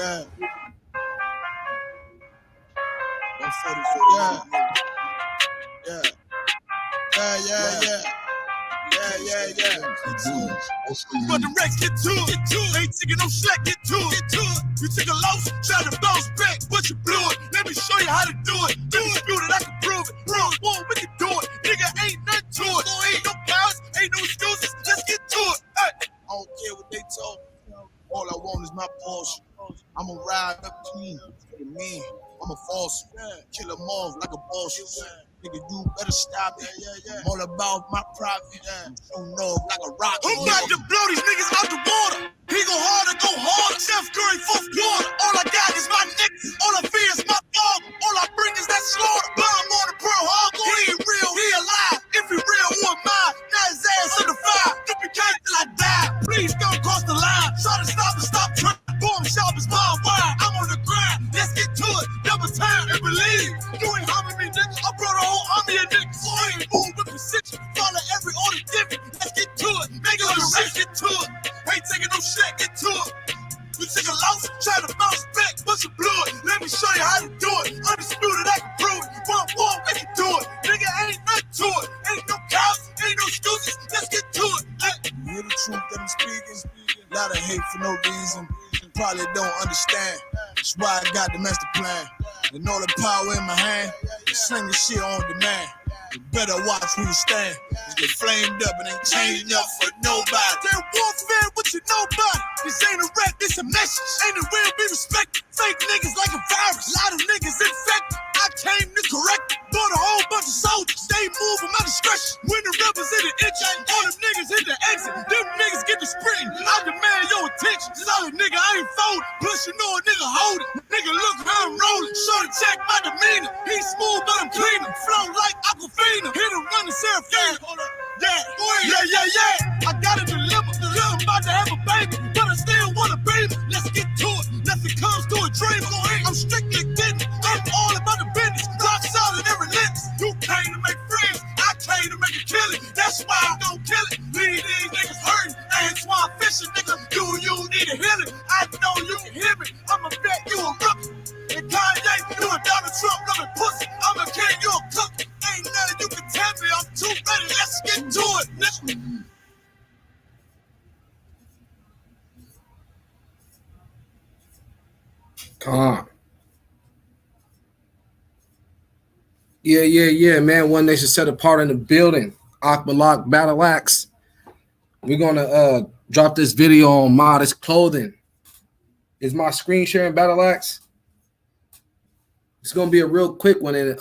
Yeah. But the Rex get to it, ain't taking no slack, get to it. You took a loss, try to bounce back, but you blew it. Let me show you how to do it. Dispute it, I can prove it. Boom, we can do it. Nigga, ain't nothing to it. Ain't no cowards, ain't no excuses. Let's get to it. Hey. I don't care what they talk. All I want is my Porsche. I'ma ride up clean for the man. I'm a false. Kill them off like a boss. Nigga, you better stop it. I'm all about my profit. You know, like a rocket. Who got to blow these niggas out the water? He go harder, go harder. Steph Curry, fourth quarter. All I got is my niggas. All I fear is my dog. All I bring is that slaughter. Bomb on the Pearl Harbor. He ain't real, he alive. If he real, who am I? Now his ass in the fire. Duplicate till I die. Please don't cross the line. Try to stop trying. Boom, sharp as my wire. I'm on the grind. Let's get to it. Double time and believe. You ain't harming me, nigga. I brought a whole army of niggas. So I ain't moving with precision. Follow every order given. Let's get to it. Make it on the race, get to it. Ain't taking no shit, get to it. You take a loss, try to bounce back, but you blew it. Let me show you how to do it. Undisputed, I can prove it. One, we can do it. Nigga, ain't nothing to it. Ain't no cows, ain't no excuses. Let's get to it. You hear the truth that I'm speaking. Lot of hate for no reason. Probably don't understand. That's why I got the master plan. And all the power in my hand. Sling the shit on demand. You better watch who you stand. You get flamed up and ain't changing up for nobody. They're warfare with you nobody. This ain't a rap, this a message. Ain't it will be respected. Fake niggas like a virus. A lot of niggas infected. I came to correct it. Bought a whole bunch of soldiers. They move at my discretion. When the rebels in the inch, all them niggas hit the exit. Them niggas get the sprinting. I demand your attention. Solid nigga, I ain't folding. Plus you know a nigga hold it. Nigga, look how I'm rolling. Shorty check my demeanor. He's smooth, but I'm cleaner. Flow like Aquafina. Hit him running Seraphina. Yeah. I got a dilemma. I'm about to have a baby, but I still want a baby. Let's get to it. Nothing comes to a dream. I'm strictly getting. I'm all about the business. Rock solid and relentless. You came to make friends. I came to make a killing. That's why I don't kill it. Leave these niggas hurting. That's why I'm fishing, nigga. Do you need a healing? I know you can hear me. I'ma bet you a rookie. And Kanye, you a Donald Trump loving pussy. I'm a king, you a cook. Ain't nothing you can tell me. I'm too ready. Let's get to it, nigga. Come on. Yeah, man. One Nation set apart in the building. APPEARAL Battle Axe. We're gonna drop this video on Modest Clothing. Is my screen sharing Battle Axe? It's gonna be a real quick one, and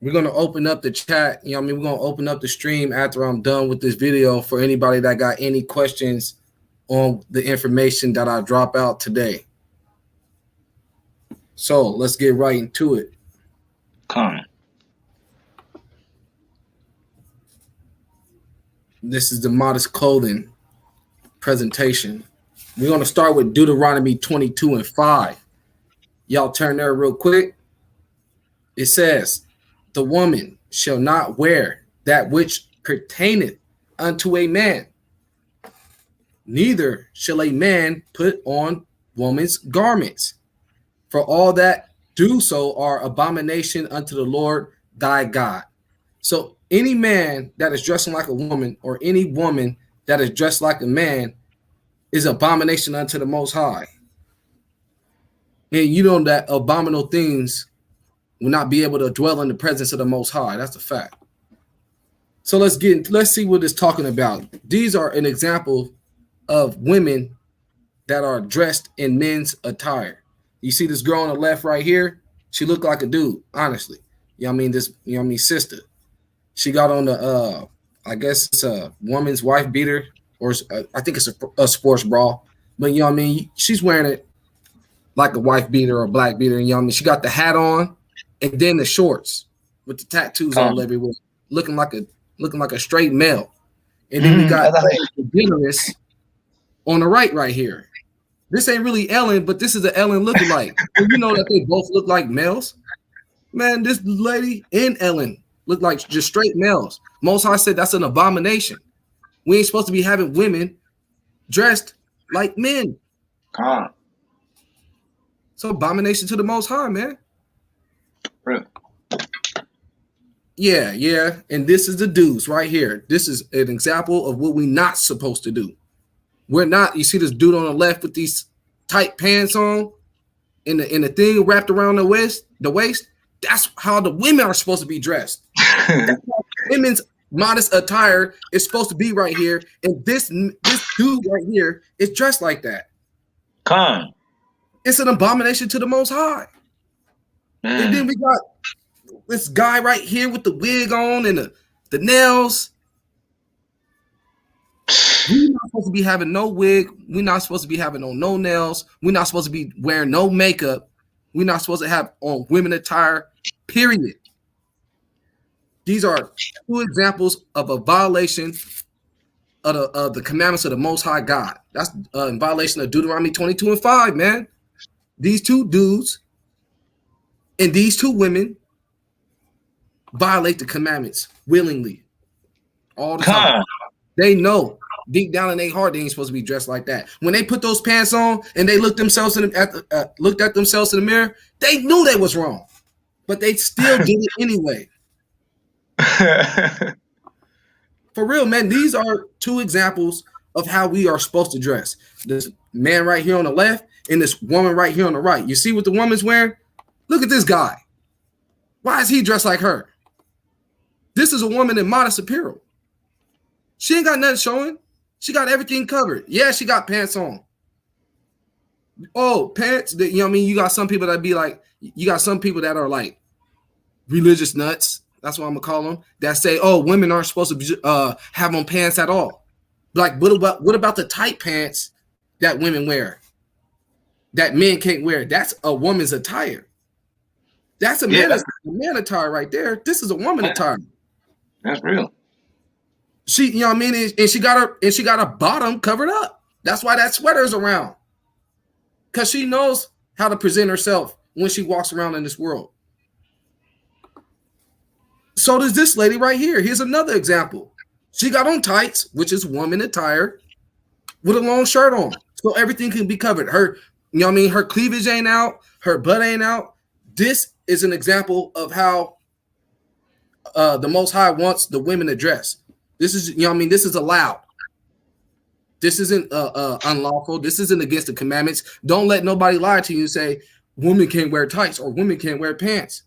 we're gonna open up the chat. You know what I mean? We're gonna open up the stream after I'm done with this video for anybody that got any questions on the information that I drop out today. So let's get right into it. Come. This is the Modest Clothing presentation. We're going to start with Deuteronomy 22:5. Y'all turn there real quick. It says, the woman shall not wear that which pertaineth unto a man, neither shall a man put on woman's garments, for all that do so are abomination unto the Lord thy God. So any man that is dressing like a woman, or any woman that is dressed like a man, is abomination unto the Most High. And you know that abominable things will not be able to dwell in the presence of the Most High. That's a fact. So let's see what it's talking about. These are an example of women that are dressed in men's attire. You see this girl on the left right here? She looked like a dude, honestly. You know what I mean? This, you know what I mean, sister. She got on the I guess it's a woman's wife beater, or I think it's a sports bra. But you know what I mean? She's wearing it like a wife beater or a black beater. You know what I mean? She got the hat on and then the shorts with the tattoos all everywhere, looking like a straight male. And then we got the generous on the right here. This ain't really Ellen, but this is the Ellen lookalike. You know that they both look like males? Man, this lady and Ellen look like just straight males. Most High said that's an abomination. We ain't supposed to be having women dressed like men. Con. So abomination to the Most High, man. Really? Yeah. And this is the dudes right here. This is an example of what we're not supposed to do. We're not. You see this dude on the left with these tight pants on, and the thing wrapped around the waist. That's how the women are supposed to be dressed. Women's modest attire is supposed to be right here, and this dude right here is dressed like that. Con. It's an abomination to the Most High. Man. And then we got this guy right here with the wig on and the nails. We're not supposed to be having no wig. We're not supposed to be having on no nails. We're not supposed to be wearing no makeup. We're not supposed to have on women attire, period. These are two examples of a violation of the commandments of the Most High God. That's in violation of Deuteronomy 22:5, man. These two dudes and these two women violate the commandments willingly all the time. They know deep down in their heart they ain't supposed to be dressed like that. When they put those pants on and they looked themselves looked at themselves in the mirror, they knew they was wrong, but they still did it anyway. For real, man. These are two examples of how we are supposed to dress. This man right here on the left and this woman right here on the right. You see what the woman's wearing? Look at this guy. Why is he dressed like her? This is a woman in modest apparel. She ain't got nothing showing. She got everything covered. Yeah, she got pants on. Oh, pants. You know what I mean? You got some people that be like, you got some people that are like religious nuts. That's what I'm gonna call them. That say, oh, women aren't supposed to have on pants at all. Like, what about the tight pants that women wear? That men can't wear. That's a woman's attire. That's a man attire right there. This is a woman attire. That's real. She, you know what I mean, and she got her bottom covered up. That's why that sweater is around. Because she knows how to present herself when she walks around in this world. So does this lady right here. Here's another example. She got on tights, which is woman attire, with a long shirt on. So everything can be covered. Her, you know what I mean, her cleavage ain't out, her butt ain't out. This is an example of how the Most High wants the women to dress. This is, you know what I mean, this is allowed. This isn't unlawful. This isn't against the commandments. Don't let nobody lie to you and say women can't wear tights or women can't wear pants.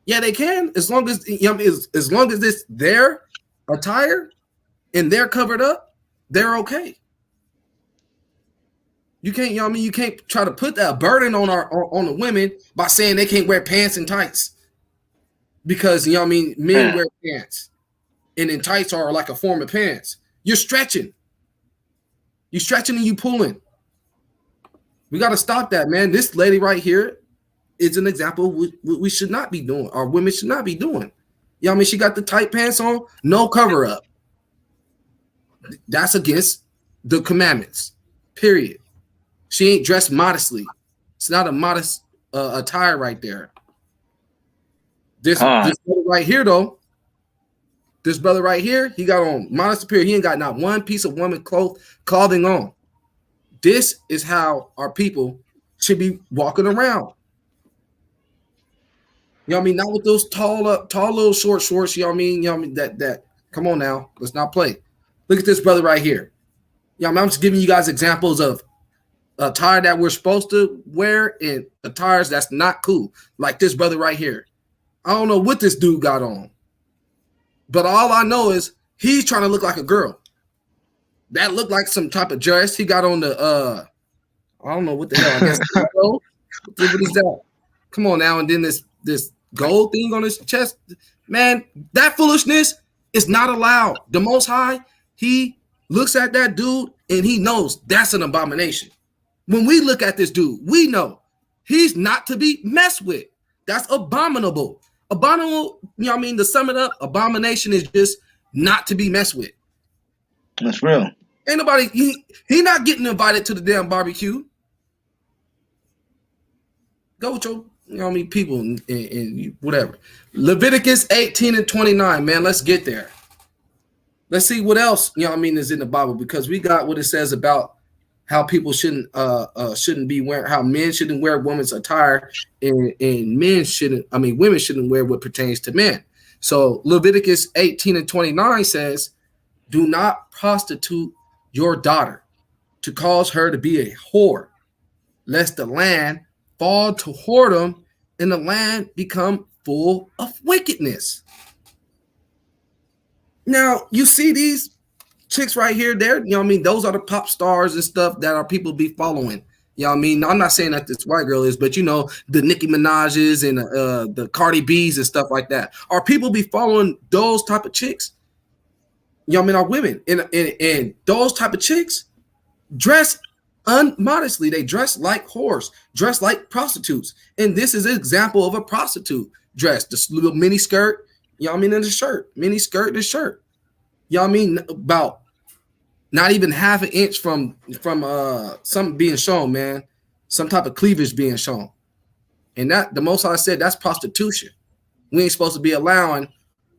Yeah, they can, as long as, you know, as long as it's their attire and they're covered up, they're okay. You can't, you know what I mean, you can't try to put that burden on the women by saying they can't wear pants and tights. Because, you know what I mean, men wear pants. And then tights are like a form of pants. You're stretching. You're stretching and you pulling. We got to stop that, man. This lady right here is an example of what we should not be doing. Our women should not be doing. You know what I mean? She got the tight pants on, no cover up. That's against the commandments, period. She ain't dressed modestly. It's not a modest attire right there. This brother right here, though, this brother right here, he got on modest appearance. He ain't got not one piece of woman clothing on. This is how our people should be walking around. You know what I mean? Not with those tall little short shorts. You know what I mean? You know what I mean? That. Come on now, let's not play. Look at this brother right here. You know what I mean? I'm just giving you guys examples of attire that we're supposed to wear and attires that's not cool. Like this brother right here. I don't know what this dude got on, but all I know is he's trying to look like a girl. That looked like some type of dress. He got on the I don't know what the hell. I guess what is that? Come on now, and then this gold thing on his chest. Man, that foolishness is not allowed. The Most High, he looks at that dude and he knows that's an abomination. When we look at this dude, we know he's not to be messed with. That's abominable. Abominable, you know what I mean? To sum it up, abomination is just not to be messed with. That's real. Ain't nobody, he not getting invited to the damn barbecue. Go with your, you know what I mean, people and whatever. Leviticus 18:29, man, let's get there. Let's see what else, you know what I mean, is in the Bible, because we got what it says about how people shouldn't be wearing, how men shouldn't wear women's attire, and women shouldn't wear what pertains to men. So Leviticus 18:29 says, "Do not prostitute your daughter to cause her to be a whore, lest the land fall to whoredom and the land become full of wickedness." Now, you see these chicks right here, there, you know what I mean? Those are the pop stars and stuff that our people be following. You know what I mean? I'm not saying that this white girl is, but you know, the Nicki Minaj's and the Cardi B's and stuff like that. Our people be following those type of chicks. You know what I mean? Our women and those type of chicks dress unmodestly. They dress like whores, dress like prostitutes. And this is an example of a prostitute dress. This little mini skirt, you know what I mean, and the shirt. Mini skirt and shirt. You know what I mean? About not even half an inch from something being shown, man. Some type of cleavage being shown. And that, the Most High said, that's prostitution. We ain't supposed to be allowing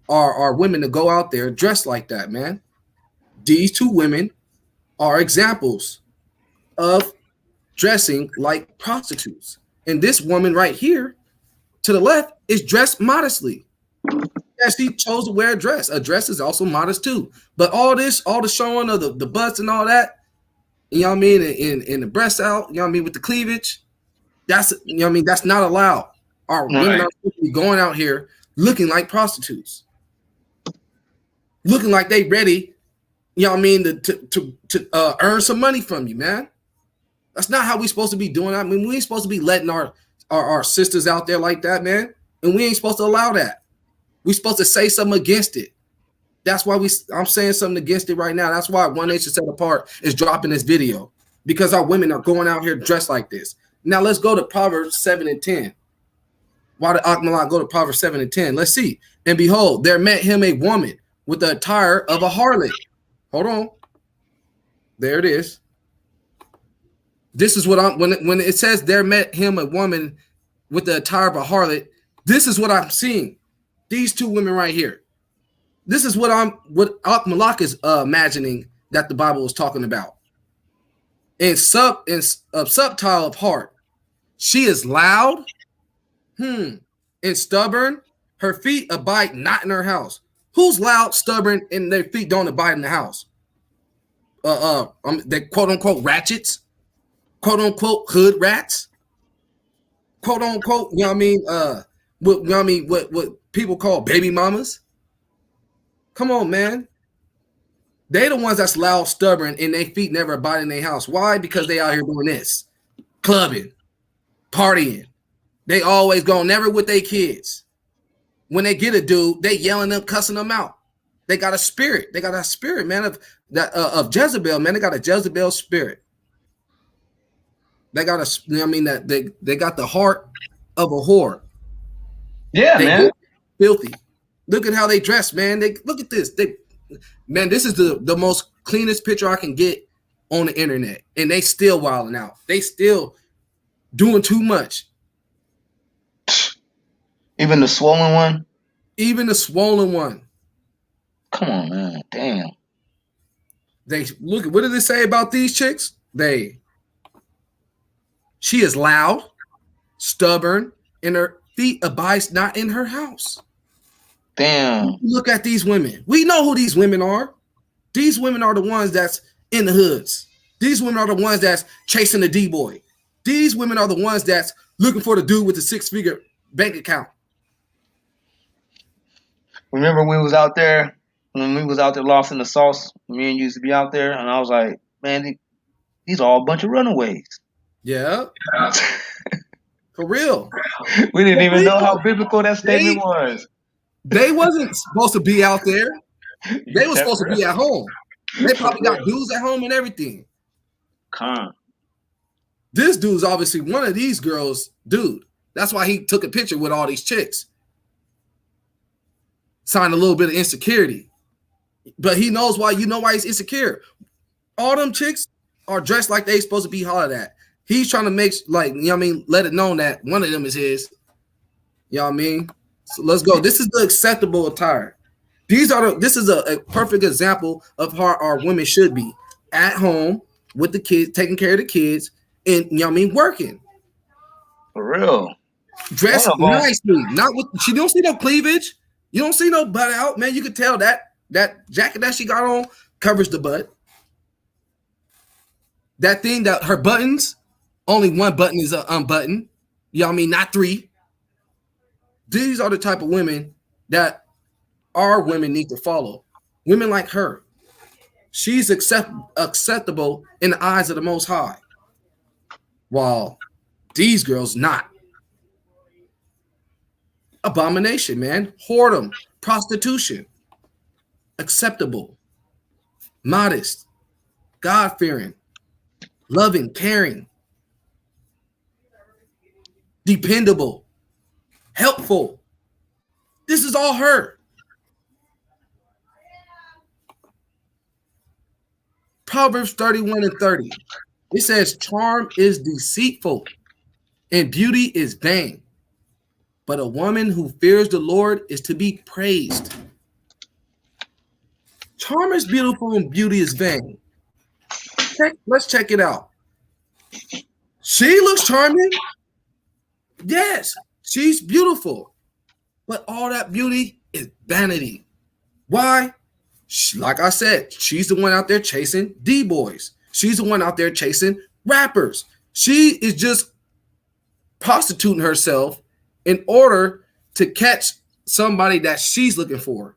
our women to go out there dressed like that, man. These two women are examples of dressing like prostitutes. And this woman right here to the left is dressed modestly. Yeah, she chose to wear a dress. A dress is also modest too. But all the showing of the butts and all that, you know what I mean, and the breasts out, you know what I mean, with the cleavage, that's, you know what I mean, that's not allowed. Our women are supposed to be going out here looking like prostitutes, looking like they ready, you know what I mean, to earn some money from you, man. That's not how we supposed to be doing that. I mean, we ain't supposed to be letting our sisters out there like that, man. And we ain't supposed to allow that. We're supposed to say something against it. That's why I'm saying something against it right now. That's why One Nation Set Apart is dropping this video, because our women are going out here dressed like this. Now let's go to Proverbs 7 and 10. Why did Akmalak go to Proverbs 7 and 10? Let's see. And behold, there met him a woman with the attire of a harlot. Hold on. There it is. This is what when it says there met him a woman with the attire of a harlot, this is what I'm seeing. These two women right here. This is what Akmalak is imagining that the Bible is talking about. And subtile of heart. She is loud, and stubborn. Her feet abide not in her house. Who's loud, stubborn, and their feet don't abide in the house? They quote unquote ratchets, quote unquote hood rats, quote unquote, you know what I mean? You know what I mean? What people call baby mamas. Come on, man. They the ones that's loud, stubborn, and their feet never abide in their house. Why? Because they out here doing this, clubbing, partying. They always go, never with their kids. When they get a dude, they yelling them, cussing them out. They got a spirit. They got a spirit, man, of Jezebel, man. They got a Jezebel spirit. They got a, you know what I mean, that they got the heart of a whore. Yeah, man. Filthy. Look at how they dress, man. Look at this. Man, this is the most cleanest picture I can get on the internet. And they still wilding out. They still doing too much. Even the swollen one? Even the swollen one. Come on, man. Damn. They look, what did it say about these chicks? She is loud, stubborn, and her feet abides not in her house. Damn. Look at these women. We know who these women are. These women are the ones that's in the hoods. These women are the ones that's chasing the D-boy. These women are the ones that's looking for the dude with the 6-figure bank account. Remember when we was out there lost in the sauce? Me and you used to be out there, and I was like, man, these are all a bunch of runaways. Yeah. For real. We didn't even know how biblical that statement was. They wasn't supposed to be out there. They were supposed to be at home. They probably got dudes at home and everything. This dude's obviously one of these girls' dude. That's why he took a picture with all these chicks. Signed a little bit of insecurity. But he knows why. You know why he's insecure. All them chicks are dressed like they supposed to be hollered at. He's trying to make, like, you know what I mean, let it known that one of them is his. You know what I mean? So let's go. This is the acceptable attire. This is a perfect example of how our women should be. At home, with the kids, taking care of the kids, and you know what I mean, working. For real. Dressed One of 'em. nicely. Not with she don't see no cleavage. You don't see no butt out, man. You can tell that jacket that she got on covers the butt. That thing that her buttons, only one button is unbuttoned. You know what I mean? Not three. These are the type of women that our women need to follow. Women like her. She's acceptable in the eyes of the Most High. While these girls not. Abomination, man. Whoredom, prostitution. Acceptable. Modest. God-fearing. Loving, caring. Dependable. Helpful. This is all her. Proverbs 31 and 30. It says, charm is deceitful and beauty is vain. But a woman who fears the Lord is to be praised. Charm is beautiful and beauty is vain. Let's check it out. She looks charming. Yes, she's beautiful. But all that beauty is vanity. Why? Like I said, she's the one out there chasing D-boys. She's the one out there chasing rappers. She is just prostituting herself in order to catch somebody that she's looking for.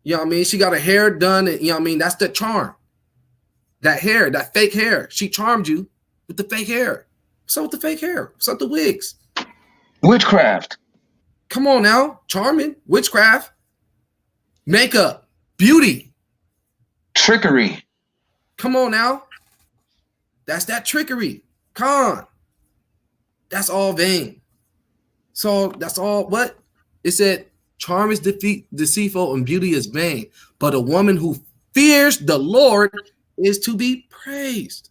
You know what I mean? She got her hair done, and you know what I mean? That's the charm. That hair, that fake hair. She charmed you with the fake hair. What's up with the fake hair? What's up with the wigs? Witchcraft. Come on now. Charming. Witchcraft. Makeup. Beauty. Trickery. Come on now. That's that trickery. Con. That's all vain. So that's all what? It said, charm is deceitful and beauty is vain. But a woman who fears the Lord is to be praised.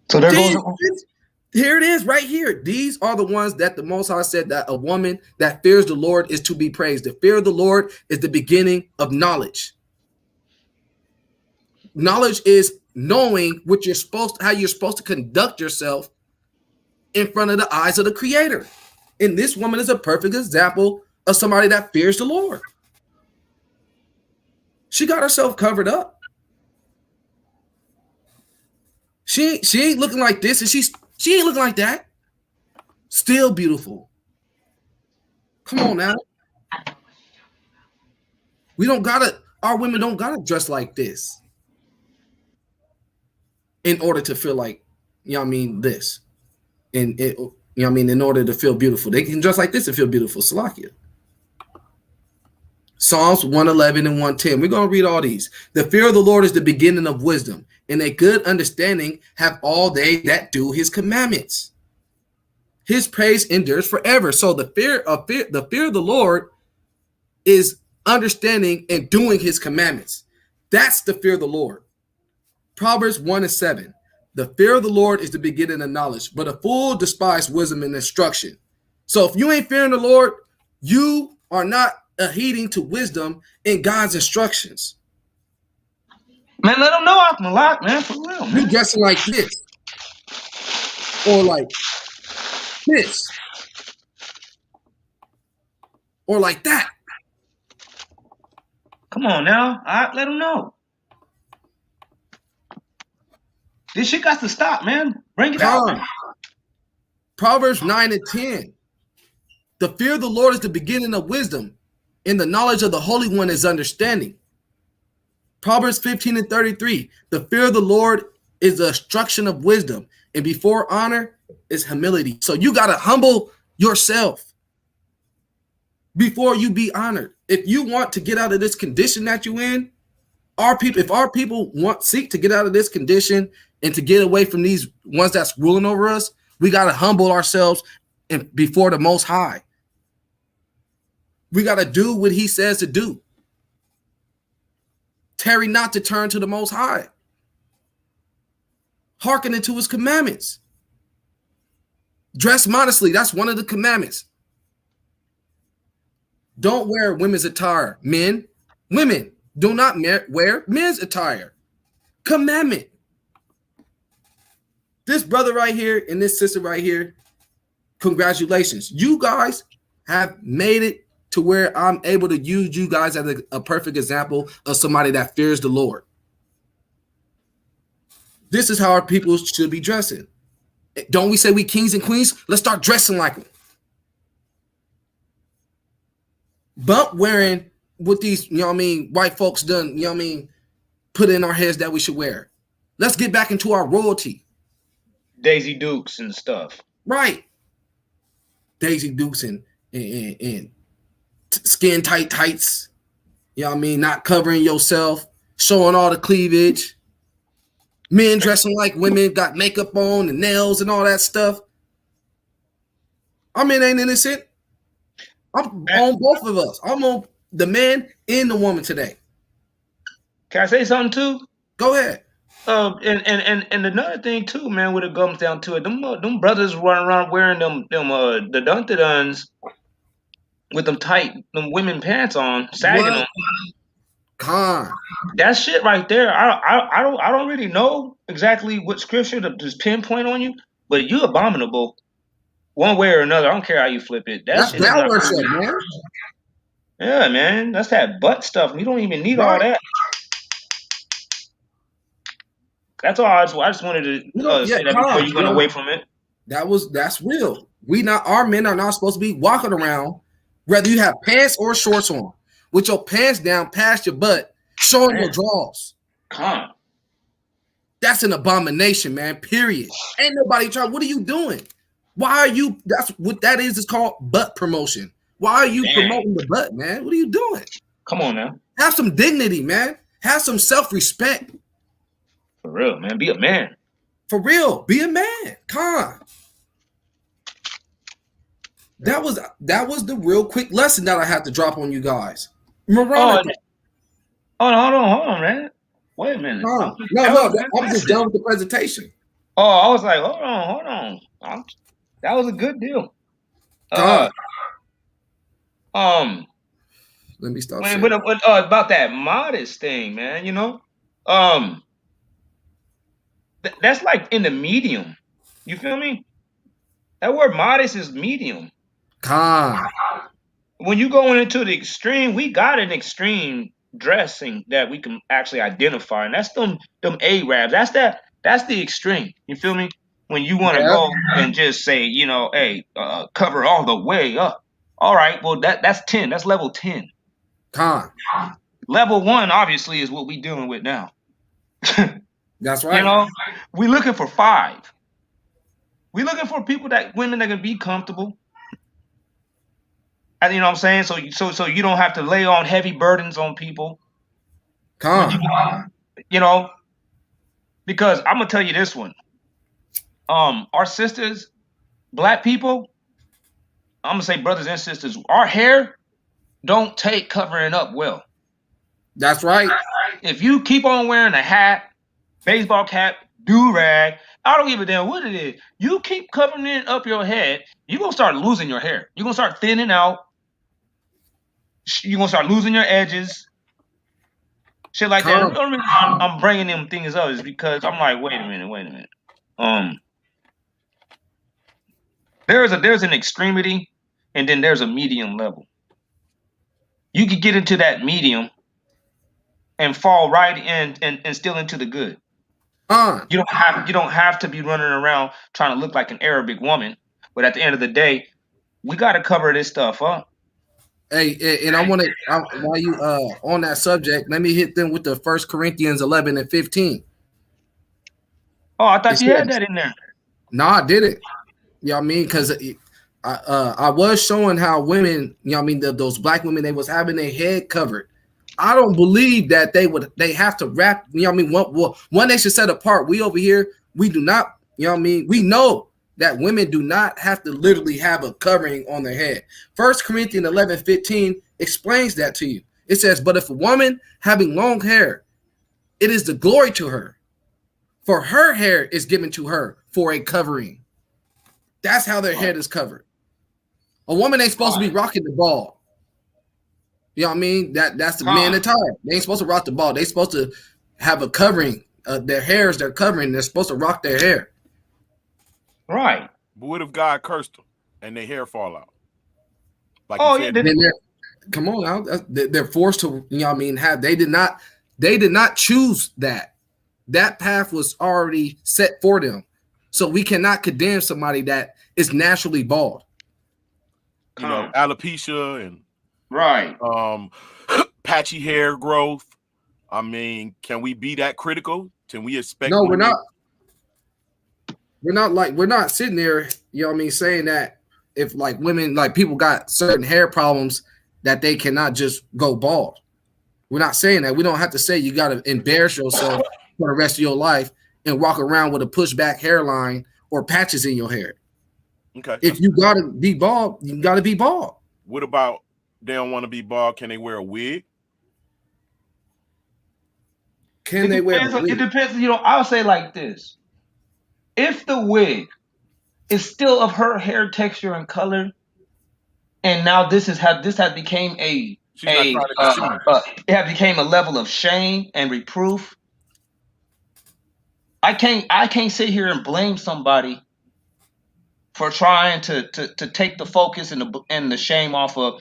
So there goes. Here it is right here. These are the ones that the Most High said that a woman that fears the Lord is to be praised. The fear of the Lord is the beginning of knowledge. Knowledge is knowing what you're supposed to, how you're supposed to conduct yourself in front of the eyes of the Creator. And this woman is a perfect example of somebody that fears the Lord. She got herself covered up. She ain't looking like this, and she ain't looking like that. Still beautiful. Come on now. Our women don't gotta dress like this in order to feel like, you know what I mean, this. And it, you know what I mean, in order to feel beautiful. They can dress like this and feel beautiful. Salakia. Psalms 111 and 110. We're going to read all these. The fear of the Lord is the beginning of wisdom, and a good understanding have all they that do his commandments. His praise endures forever. So the fear of the Lord is understanding and doing his commandments. That's the fear of the Lord. Proverbs 1 and 7. The fear of the Lord is the beginning of knowledge, but a fool despises wisdom and instruction. So if you ain't fearing the Lord, you are not heeding to wisdom and God's instructions. Man, let them know off my lot, man. For real, man. You dressing like this or like this or like that. Come on now. All right, let them know. This shit got to stop, man. Bring it out. Man. Proverbs 9 and 10. The fear of the Lord is the beginning of wisdom, and the knowledge of the Holy One is understanding. Proverbs 15 and 33. The fear of the Lord is the instruction of wisdom, and before honor is humility. So you got to humble yourself before you be honored. If you want to get out of this condition that you're in, if our people seek to get out of this condition and to get away from these ones that's ruling over us, we got to humble ourselves before the Most High. We got to do what he says to do. Tarry not to turn to the Most High. Hearken into his commandments. Dress modestly. That's one of the commandments. Don't wear women's attire. Men, women, do not wear men's attire. commandment. This brother right here and this sister right here, congratulations. You guys have made it to where I'm able to use you guys as a perfect example of somebody that fears the Lord. This is how our people should be dressing. Don't we say we kings and queens? Let's start dressing like them. But wearing what these, white folks done, put in our heads that we should wear. Let's get back into our royalty. Daisy Dukes and stuff. Right. Daisy Dukes and skin tight tights. Not covering yourself, showing all the cleavage. Men dressing like women, got makeup on and nails and all that stuff. Our men ain't innocent. I'm on both of us. I'm on the man and the woman today. Can I say something too? Go ahead. And another thing too, man, when it comes down to it, them brothers running around wearing the dun-dun-duns with them women pants on, sagging them. That shit right there. I don't really know exactly what scripture to just pinpoint on you, but you abominable one way or another. I don't care how you flip it. That's down worship, man. Yeah, man. That's that butt stuff. We don't even need all that. That's all. I just wanted to say that before you went away from it. That's real. Our men are not supposed to be walking around, whether you have pants or shorts on, with your pants down past your butt, showing your drawers. That's an abomination, man. Period. Ain't nobody trying. What are you doing? Why are you? That's what that is. It's called butt promotion. Why are you promoting the butt, man? What are you doing? Come on now. Have some dignity, man. Have some self-respect. For real, man. Be a man. For real. Be a man. That was the real quick lesson that I had to drop on you guys. Hold on, man. Wait a minute. No, I'm just done with the presentation. Oh, I was like, hold on. That was a good deal. Let me stop. About that modest thing, man. That's like in the medium. You feel me? That word modest is medium. When you going into the extreme, we got an extreme dressing that we can actually identify, and that's them Arabs. That's the extreme. You feel me? When you want to go and just say, hey, cover all the way up. All right, well that's 10. That's level 10. Level 1 obviously is what we dealing with now. That's right. We looking for 5. We looking for women that can be comfortable. And you know what I'm saying? So you don't have to lay on heavy burdens on people. Because I'm gonna tell you this one. Our sisters, black people, I'm gonna say brothers and sisters, our hair don't take covering up well. That's right. If you keep on wearing a hat, baseball cap, do-rag, I don't give a damn what it is. You keep covering it up your head, you're gonna start losing your hair. You're gonna start thinning out. You're gonna start losing your edges. Shit like that. The only reason I'm bringing them things up is because I'm like, wait a minute. There's an extremity, and then there's a medium level. You could get into that medium and fall right in and still into the good. You don't have to be running around trying to look like an Arabic woman, but at the end of the day, we got to cover this stuff up. Hey, and I want to while you on that subject, let me hit them with the 1 Corinthians 11 and 15. Oh, I thought you had that in there. No, I didn't. Because I was showing how women, those black women, they was having their head covered. I don't believe that they have to wrap, one nation set apart. We over here, we do not, we know that women do not have to literally have a covering on their head. 1 Corinthians 11:15 explains that to you. It says, but if a woman having long hair, it is the glory to her, for her hair is given to her for a covering. That's how their head is covered. A woman ain't supposed to be rocking the ball. You know what I mean? That's the man attire. They ain't supposed to rock the ball. They supposed to have a covering, their hair is their covering. They're supposed to rock their hair. Right. But what if God cursed them and their hair fall out? Like Oh, you yeah. said, Come on now. They're forced to, you know what I mean, they did not choose that. That path was already set for them. So we cannot condemn somebody that is naturally bald. you know, alopecia and Right. patchy hair growth. I mean, can we be that critical? Can we expect? No, we're not. We're not sitting there, you know what I mean, saying that if like women, like people got certain hair problems that they cannot just go bald. We're not saying that. We don't have to say you got to embarrass yourself for the rest of your life and walk around with a pushback hairline or patches in your hair. Okay. If you got to be bald, you got to be bald. What about they don't want to be bald? Can they wear a wig? Can they wear a wig? It depends. You know, I'll say like this. If the wig is still of her hair texture and color, and now this has became it has became a level of shame and reproof. I can't sit here and blame somebody for trying to take the focus and the shame off of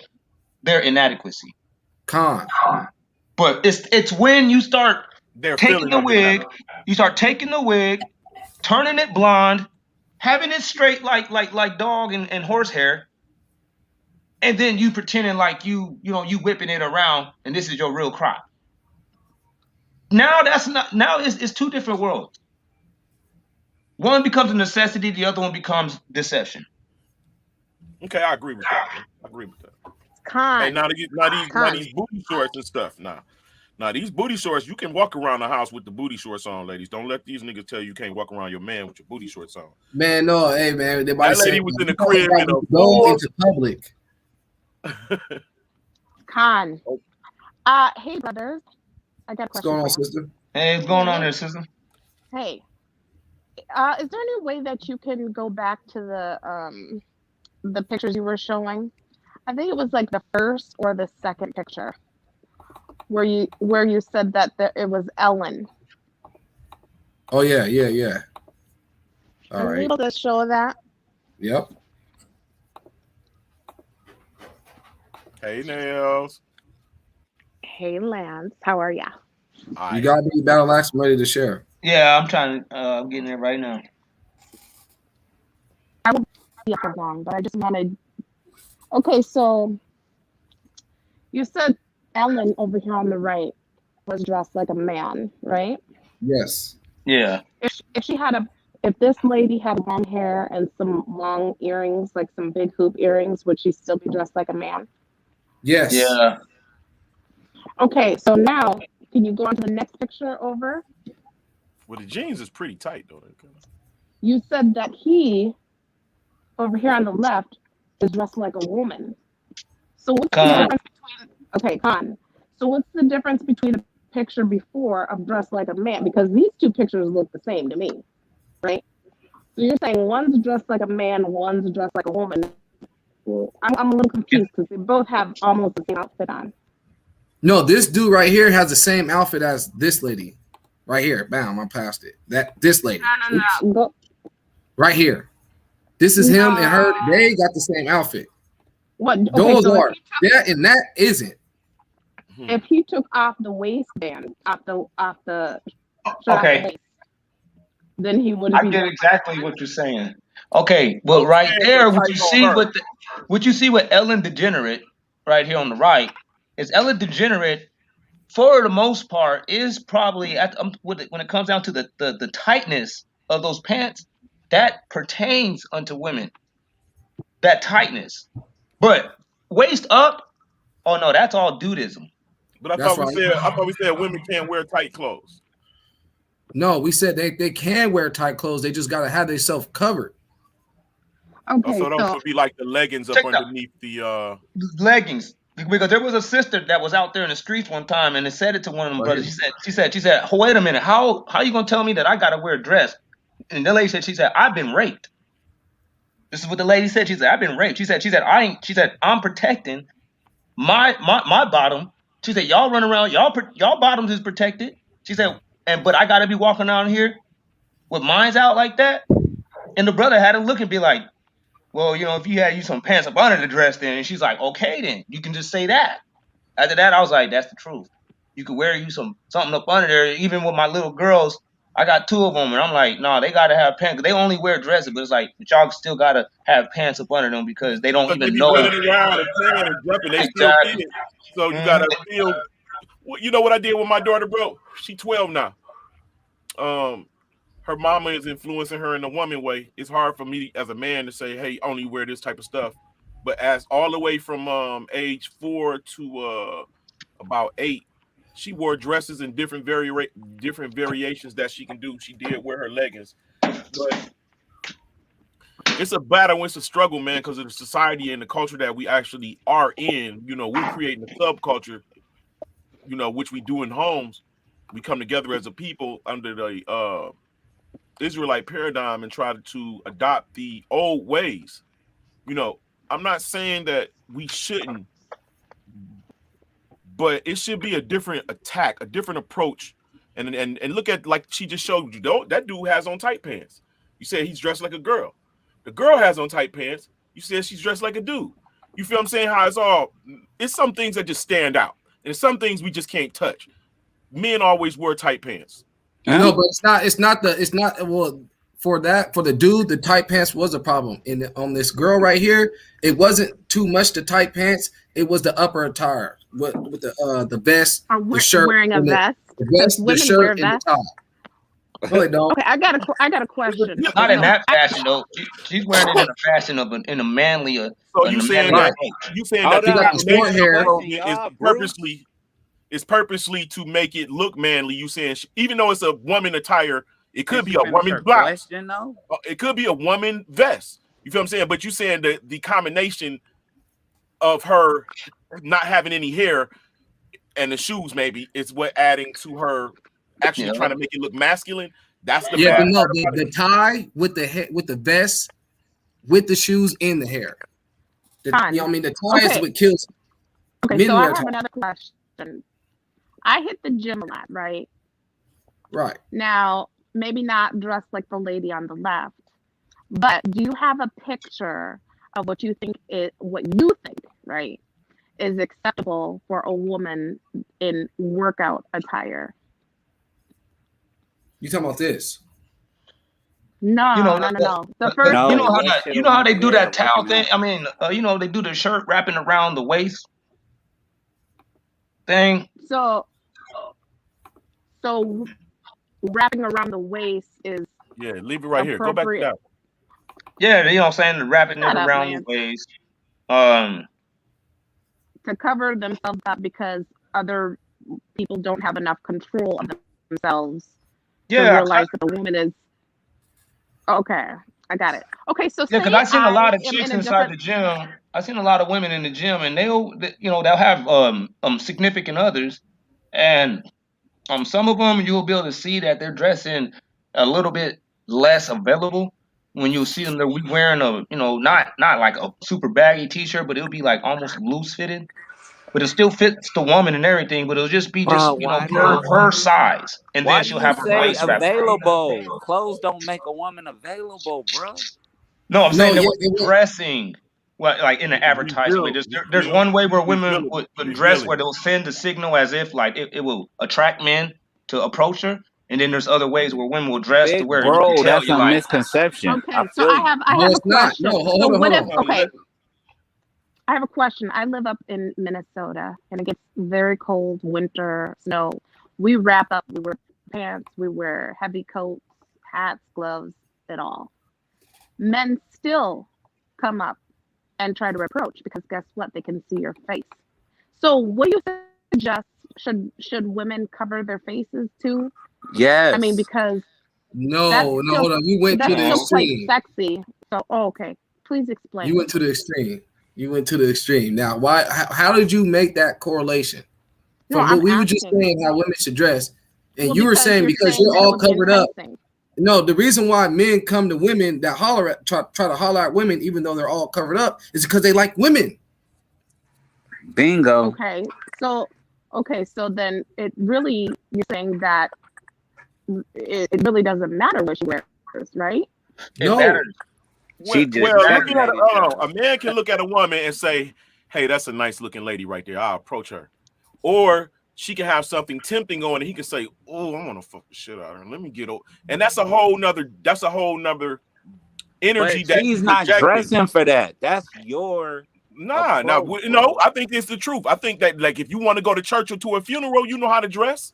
their inadequacy. But it's when you start taking the wig, turning it blonde, having it straight like dog and horse hair, and then you pretending like you whipping it around and this is your real crop. Now it's two different worlds. One becomes a necessity, the other one becomes deception. Okay, I agree with that. Con. Hey, now these booty shorts and stuff. Now these booty shorts, you can walk around the house with the booty shorts on, ladies. Don't let these niggas tell you can't walk around your man with your booty shorts on. Man, no, hey man, that lady was in the crib in a go into public. Con. Hey brothers, I got a question. What's going on, sister? Hey, what's going on there, sister? Hey, is there any way that you can go back to the pictures you were showing? I think it was like the first or the second picture where you said that it was Ellen. Oh yeah. All Are right. you able to show that? Yep. Hey, Nails. Hey, Lance. How are ya? You got me battle axe ready to share. Yeah, I'm trying to. I'm getting it right now. I won't be up for long, but I just wanted. Okay, so you said Ellen over here on the right was dressed like a man, right? Yes. Yeah. If this lady had long hair and some long earrings, like some big hoop earrings, would she still be dressed like a man? Yes. Yeah. Okay, so now can you go on to the next picture over? Well, the jeans is pretty tight though. You said that he over here on the left is dressed like a woman. So what's the difference between? Okay, Con. So what's the difference between the picture before of dressed like a man? Because these two pictures look the same to me, right? So you're saying one's dressed like a man, one's dressed like a woman. Well, I'm a little confused because they both have almost the same outfit on. No, this dude right here has the same outfit as this lady. Right here. Bam, I passed it. This lady. No. Right here. This is him and her. They got the same outfit. What? Okay, those so are. That and that isn't. If he took off the waistband, off the okay, waist, then he would. I get exactly what you're saying. Okay, well, right there, what you see with Ellen DeGenerate right here on the right is Ellen DeGenerate, for the most part, is probably when it comes down to the tightness of those pants, that pertains unto women. That tightness, but waist up, oh no, that's all dudism. But I thought we said women can't wear tight clothes. No, we said they can wear tight clothes. They just gotta have themselves covered. Okay, so those would be like the leggings up underneath the leggings. Because there was a sister that was out there in the streets one time and said it to one of them brothers. She said, oh, wait a minute, how you gonna tell me that I gotta wear a dress? And the lady said, I've been raped. This is what the lady said. She said, I've been raped. She said, I'm protecting my bottom. She said, y'all run around, y'all bottoms is protected. She said, but I gotta be walking around here with mine's out like that. And the brother had to look and be like, well, if you had some pants up under the dress, then. And she's like, okay, then you can just say that. After that, I was like, that's the truth. You could wear something up under there. Even with my little girls, I got 2 of them, and I'm like, no, they gotta have pants. They only wear dresses, but it's like, but y'all still gotta have pants up under them because they don't But they even be know. running around and playing and jumping. They still Exactly. kids. So you gotta feel. Well, you know what I did with my daughter, bro? She 12 now. Her mama is influencing her in a woman way. It's hard for me as a man to say, hey, only wear this type of stuff. But as all the way from age 4 to about 8, she wore dresses in different variations that she can do. She did wear her leggings. But it's a battle, it's a struggle, man, because of the society and the culture that we actually are in. We're creating a subculture, which we do in homes. We come together as a people under the Israelite paradigm and try to adopt the old ways. I'm not saying that we shouldn't, but it should be a different attack, a different approach. And look at, like she just showed you, that dude has on tight pants. You said he's dressed like a girl. The girl has on tight pants. You said she's dressed like a dude. You feel what I'm saying? How it's some things that just stand out. And some things we just can't touch. Men always wear tight pants. No, but it's not well, for the dude, the tight pants was a problem. On this girl right here, it wasn't too much the tight pants. It was the upper attire with the vest, the shirt, wearing a vest. The vest, the shirt, and the top. No, they don't. Okay, I got a question. Not in that fashion though. She's wearing it in a fashion in a manly. So you saying that he got the short hair is purposely to make it look manly? You saying even though it's a woman attire, it could be a woman blouse. It could be a woman vest. You feel what I'm saying? But you saying the combination of her not having any hair and the shoes maybe is what adding to her actually trying to make it look masculine. That's the but no, the tie with the vest, with the shoes and the hair. The tie is what kills. Okay, so I have another question. I hit the gym a lot, right? Right. Now, maybe not dressed like the lady on the left, but do you have a picture of what you think, right, is acceptable for a woman in workout attire? You talking about this? No. The first, you know how they do that towel thing. I mean, they do the shirt wrapping around the waist thing. So wrapping around the waist is leave it right here. Go back to that. Yeah, you know what I'm saying, wrapping it around the waist. To cover themselves up because other people don't have enough control of themselves. To realize that the woman is okay. I got it. Okay, so because I seen a lot of chicks inside the gym. I seen a lot of women in the gym, and they'll have significant others, and some of them you'll be able to see that they're dressing a little bit less available. When you see them, they're wearing not like a super baggy t-shirt, but it'll be like almost loose fitted. But it still fits the woman and everything, but it'll just be her size. And then she'll have her waist wrapped. Available. Clothes don't make a woman available, bro. No, I'm saying dressing. Well, like in the advertisement, there's one way where women would dress where they'll send a signal as if like it will attract men to approach her. And then there's other ways where women will dress to where that's a misconception. Okay, so I have a question. No, hold on. I have a question. I live up in Minnesota, and it gets very cold, winter, snow. We wrap up. We wear pants. We wear heavy coats, hats, gloves, it all. Men still come up and try to approach because guess what? They can see your face. So, what do you suggest? Should women cover their faces too? Yes. I mean, because hold on. You went to the extreme. Quite sexy. So, okay. Please explain. You went to the extreme. Now, why? How did you make that correlation from what we were just saying how women should dress, and you were saying because you're all covered up? No, the reason why men come to women that try to holler at women, even though they're all covered up, is because they like women. Bingo. Okay, so then it really, you're saying that it really doesn't matter what she wears, right? It No. matters. She just Well, looking at aggravated a man can look at a woman and say, "Hey, that's a nice looking lady right there. I'll approach her," or she can have something tempting on, and he can say, "Oh, I want to fuck the shit out of her. Let me get over." And that's a whole nother energy But that she's he's not projecting. dressing for that. That's your Nah, approach, no, bro. I think it's the truth. I think that, like, if you want to go to church or to a funeral, you know how to dress.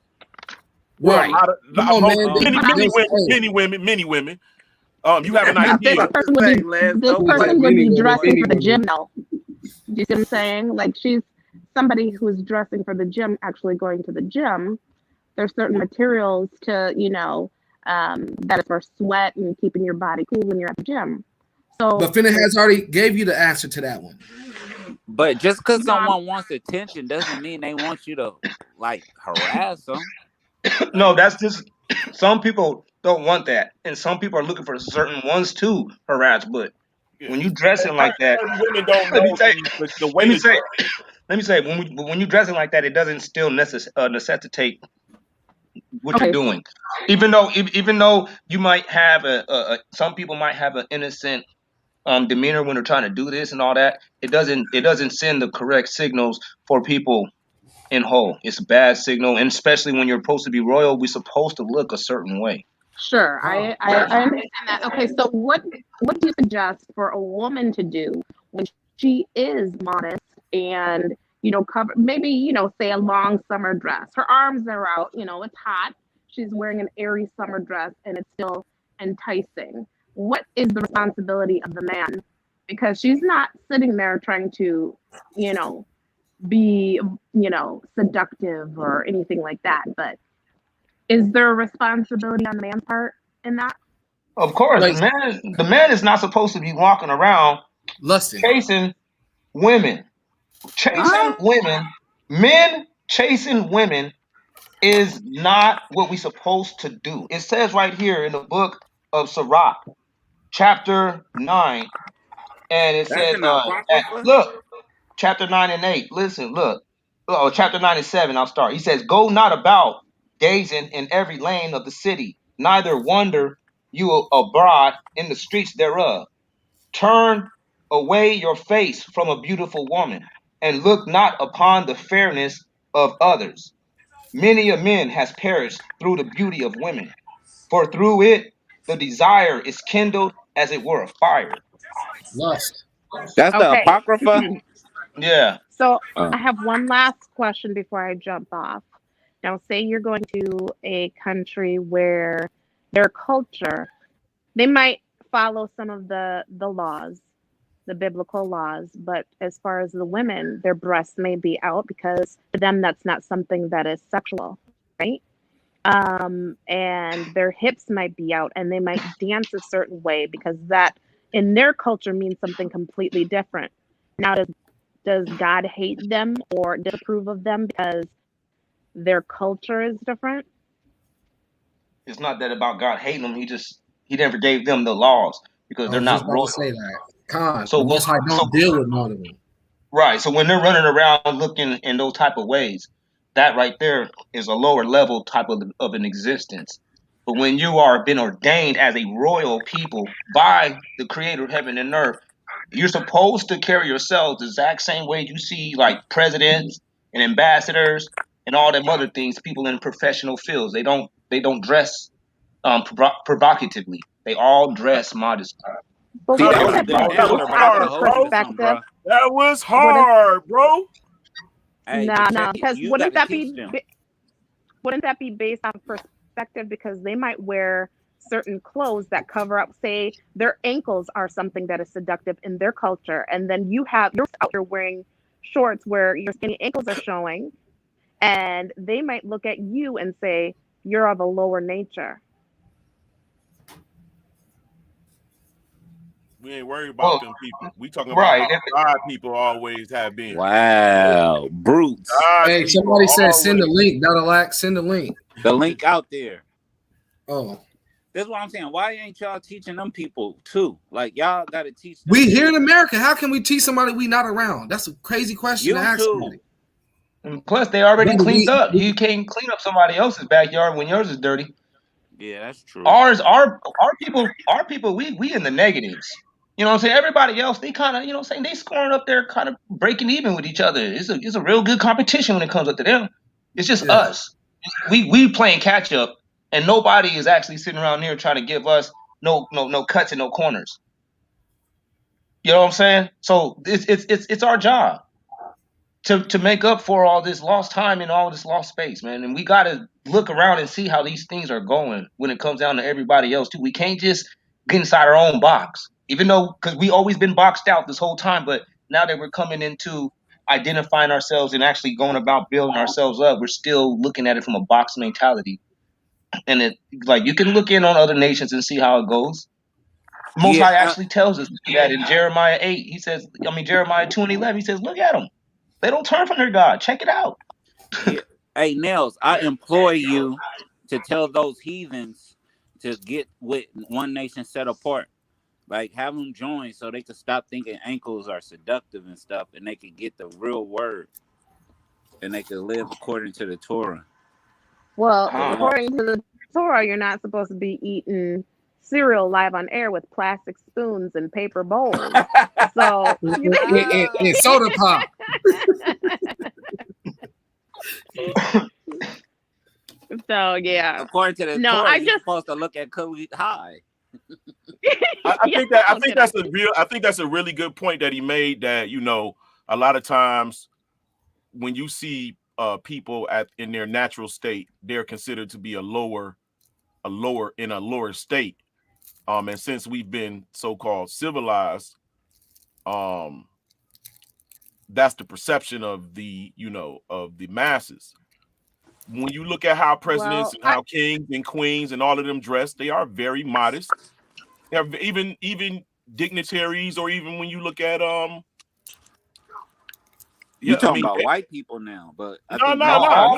Well, Right. Come on, most, man. many women. You have an But idea. this person would be dressing for the gym, though. Do you see what I'm saying? Like, she's somebody who's dressing for the gym, actually going to the gym. There's certain materials to, that is for sweat and keeping your body cool when you're at the gym. So, But Finna has already gave you the answer to that one. But just because someone wants attention doesn't mean they want you to like harass them. No, that's just some people don't want that, and some people are looking for certain ones to harass. But when you dressing like that, Women don't let me know say, the way let me say, when you dressing like that, it doesn't still necessitate what you're doing. Even though you might have some people might have an innocent demeanor when they're trying to do this and all that, it doesn't send the correct signals for people in whole. It's a bad signal, and especially when you're supposed to be royal, we're supposed to look a certain way. Sure, I understand that. Okay, so what do you suggest for a woman to do when she is modest and cover, maybe say a long summer dress? Her arms are out, it's hot. She's wearing an airy summer dress and it's still enticing. What is the responsibility of the man? Because she's not sitting there trying to, be, seductive or anything like that. But is there a responsibility on the man's part in that? Of course, Like, the man is not supposed to be walking around lusting. chasing women. Men chasing women is not what we're supposed to do. It says right here in the book of Sirach, chapter 9, and it That's says, in the Apocrypha? look, chapter 9 and 8. Listen, look. Oh, chapter 9 and 7, I'll start. He says, "Go not about gazing in every lane of the city, neither wander you abroad in the streets thereof. Turn away your face from a beautiful woman, and look not upon the fairness of others. Many a man has perished through the beauty of women, for through it the desire is kindled as it were a fire." Lust. That's the Okay. Apocrypha? Yeah. So I have one last question before I jump off. Now, say you're going to a country where their culture, they might follow some of the laws, the biblical laws, but as far as the women, their breasts may be out because to them that's not something that is sexual, right? And their hips might be out and they might dance a certain way because that in their culture means something completely different. Now, does God hate them or disapprove of them because their culture is different? It's not that about God hating them. He never gave them the laws because I they're was just not about royal. to say that. Con, So the Most High don't deal with none of them. right. So when they're running around looking in those type of ways, that right there is a lower level type of an existence. But when you are been ordained as a royal people by the Creator of heaven and earth, you're supposed to carry yourselves the exact same way you see like presidents and ambassadors and all them other things. People in professional fields, they don't dress provocatively. They all dress modestly. But See, that wouldn't was a that be good That was answer, based but I off could hard, of hold you bro. some, perspective? bro. That was Wouldn't hard, bro. Hey, no, but check it. because You got wouldn't to that teach be them. wouldn't that be based on perspective? Because they might wear certain clothes that cover up, say, their ankles are something that is seductive in their culture, and then you're out there wearing shorts where your skinny ankles are showing, and they might look at you and say you're of a lower nature. We ain't worried about Well, them people. We talking about right. how God people always have been. Wow. Brutes. God Hey, people somebody said send the always. link. Dotalac, send the link. The link out there. Oh, That's what I'm saying. Why ain't y'all teaching them people too? Like y'all got to teach them. we here in America. How can we teach somebody we not around? That's a crazy question to ask YouTube. somebody. And plus, they already Brother, cleaned up. You can't clean up somebody else's backyard when yours is dirty. Yeah, that's true. Our people, we in the negatives. You know what I'm saying? Everybody else, they kind of, you know what I'm saying, they scoring up there, kind of breaking even with each other. It's a real good competition when it comes up to them. It's just Yeah. us. We playing catch up, and nobody is actually sitting around here trying to give us no cuts and no corners. You know what I'm saying? So it's our job to make up for all this lost time and all this lost space, man. And we got to look around and see how these things are going when it comes down to everybody else too. We can't just get inside our own box, even though because we always been boxed out this whole time. But now that we're coming into identifying ourselves and actually going about building ourselves up, we're still looking at it from a box mentality. And it like you can look in on other nations and see how it goes. Most Yeah, High actually tells us that in Jeremiah 8. He says, Jeremiah 2:11. He says, look at them. They don't turn from their God. Check it out. yeah. Hey, Nels, I implore you to tell those heathens to get with One Nation Set Apart. Like, have them join so they can stop thinking ankles are seductive and stuff, and they can get the real word, and they can live according to the Torah. Well, Huh. according to the Torah, you're not supposed to be eating cereal live on air with plastic spoons and paper bowls. So, And soda pop. so yeah. According to the No, Torah, I you're just supposed to look at Khalid High. I think Yeah, that's a really good point that he made. That a lot of times when you see people in their natural state, they're considered to be a lower state. And since we've been so-called civilized, that's the perception of the masses. When you look at how presidents and how kings and queens and all of them dress, they are very modest. They have even dignitaries, or even when you look at You talking about white people now, but I think all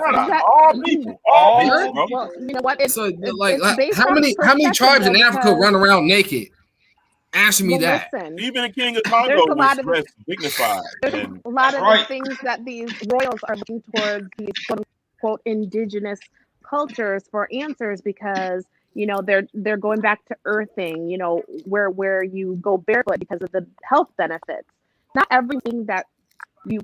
people, bro. Well, you know what? So it's based how on many tribes in Africa run around naked? Answer me that. Listen, even the king of Congo was dressed dignified. And a lot of the things that these royals are looking towards these quote unquote indigenous cultures for answers, because they're going back to earthing, where you go barefoot because of the health benefits. Not everything that you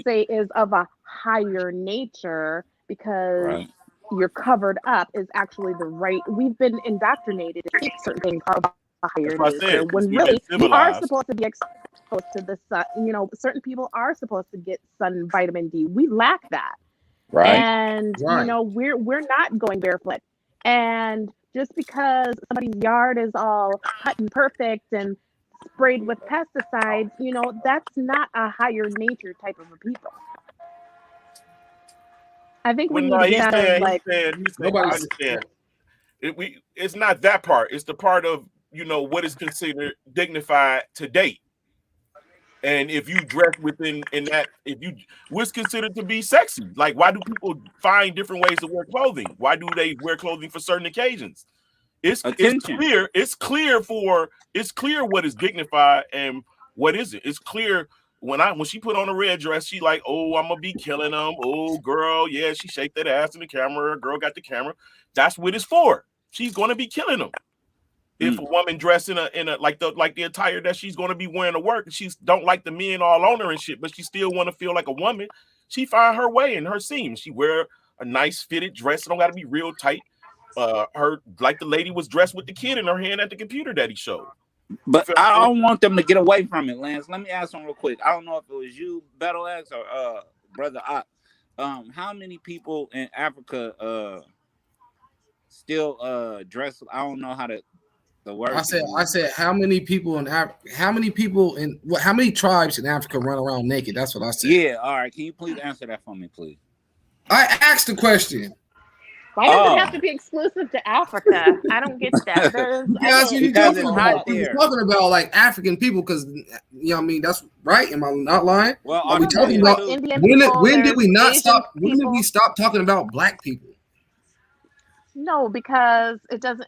say is of a higher nature because you're covered up is actually the right. We've been indoctrinated to think certain things are of a higher nature when really we are supposed to be exposed to the sun. Certain people are supposed to get sun vitamin D. We lack that. And we're not going barefoot. And just because somebody's yard is all cut and perfect and sprayed with pesticides, that's not a higher nature type of a people. I think we need to get out of like. I understand. It's not that part. It's the part of what is considered dignified to date. And if you dress what's considered to be sexy? Like, why do people find different ways to wear clothing? Why do they wear clothing for certain occasions? It's clear. It's clear what is dignified and what isn't. It's clear when she put on a red dress, she like, oh, I'm gonna be killing them. Oh, girl, yeah, she shake that ass in the camera. Girl got the camera. That's what it's for. She's gonna be killing them. If a woman dressed in a like the attire that she's going to be wearing to work, and she don't like the men all on her and shit, but she still want to feel like a woman, she find her way in her seams. She wear a nice fitted dress. It don't got to be real tight. Her like the lady was dressed with the kid in her hand at the computer that he showed. But I don't want them to get away from it, Lance. Let me ask one real quick. I don't know if it was you, Battle X, or Brother Ock. How many people in Africa still dress? I don't know how to. I said, how many people in Africa? How many tribes in Africa run around naked? That's what I said. Yeah, all right. Can you please answer that for me, please? I asked the question. Why does it have to be exclusive to Africa? I don't get that. You're talking about like African people, because I mean that's right. Am I not lying? Well, are we talking about when did we not stop? When did we stop talking about black people? No, because it doesn't.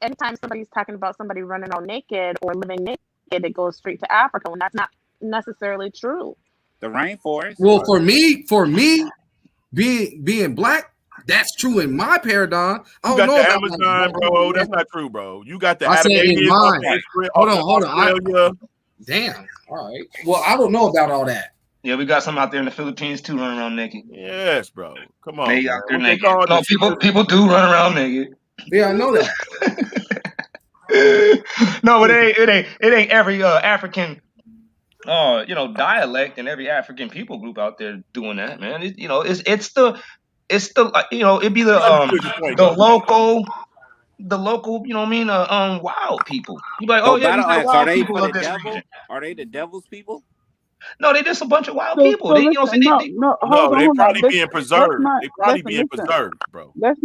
Anytime somebody's talking about somebody running out naked or living naked, it goes straight to Africa, and that's not necessarily true. The rainforest. Well, for me, being black, that's true in my paradigm. I You don't got know the about Amazon, bro. That's not true, bro. You got the I said in Adamantians off mine. the Hold on. Australia. Damn. All right. Well, I don't know about all that. Yeah, we got some out there in the Philippines too running around naked. Yes, bro. Come on, They man. out there What they naked. call No, the people do run around naked. Yeah, I know that. No, but it ain't every African dialect and every African people group out there doing that, man. It's the it'd be We understood your point, the though. local, you know what I mean, wild people. You be like, oh So yeah, these battle are the axe, are wild they people for the of this devil? region. Are they the devil's people? No, they just a bunch of wild So, people. so They, you know, listen, no, hold No, on, they hold on. probably being Let's preserved. not They probably listen, being listen. preserved, bro. Let's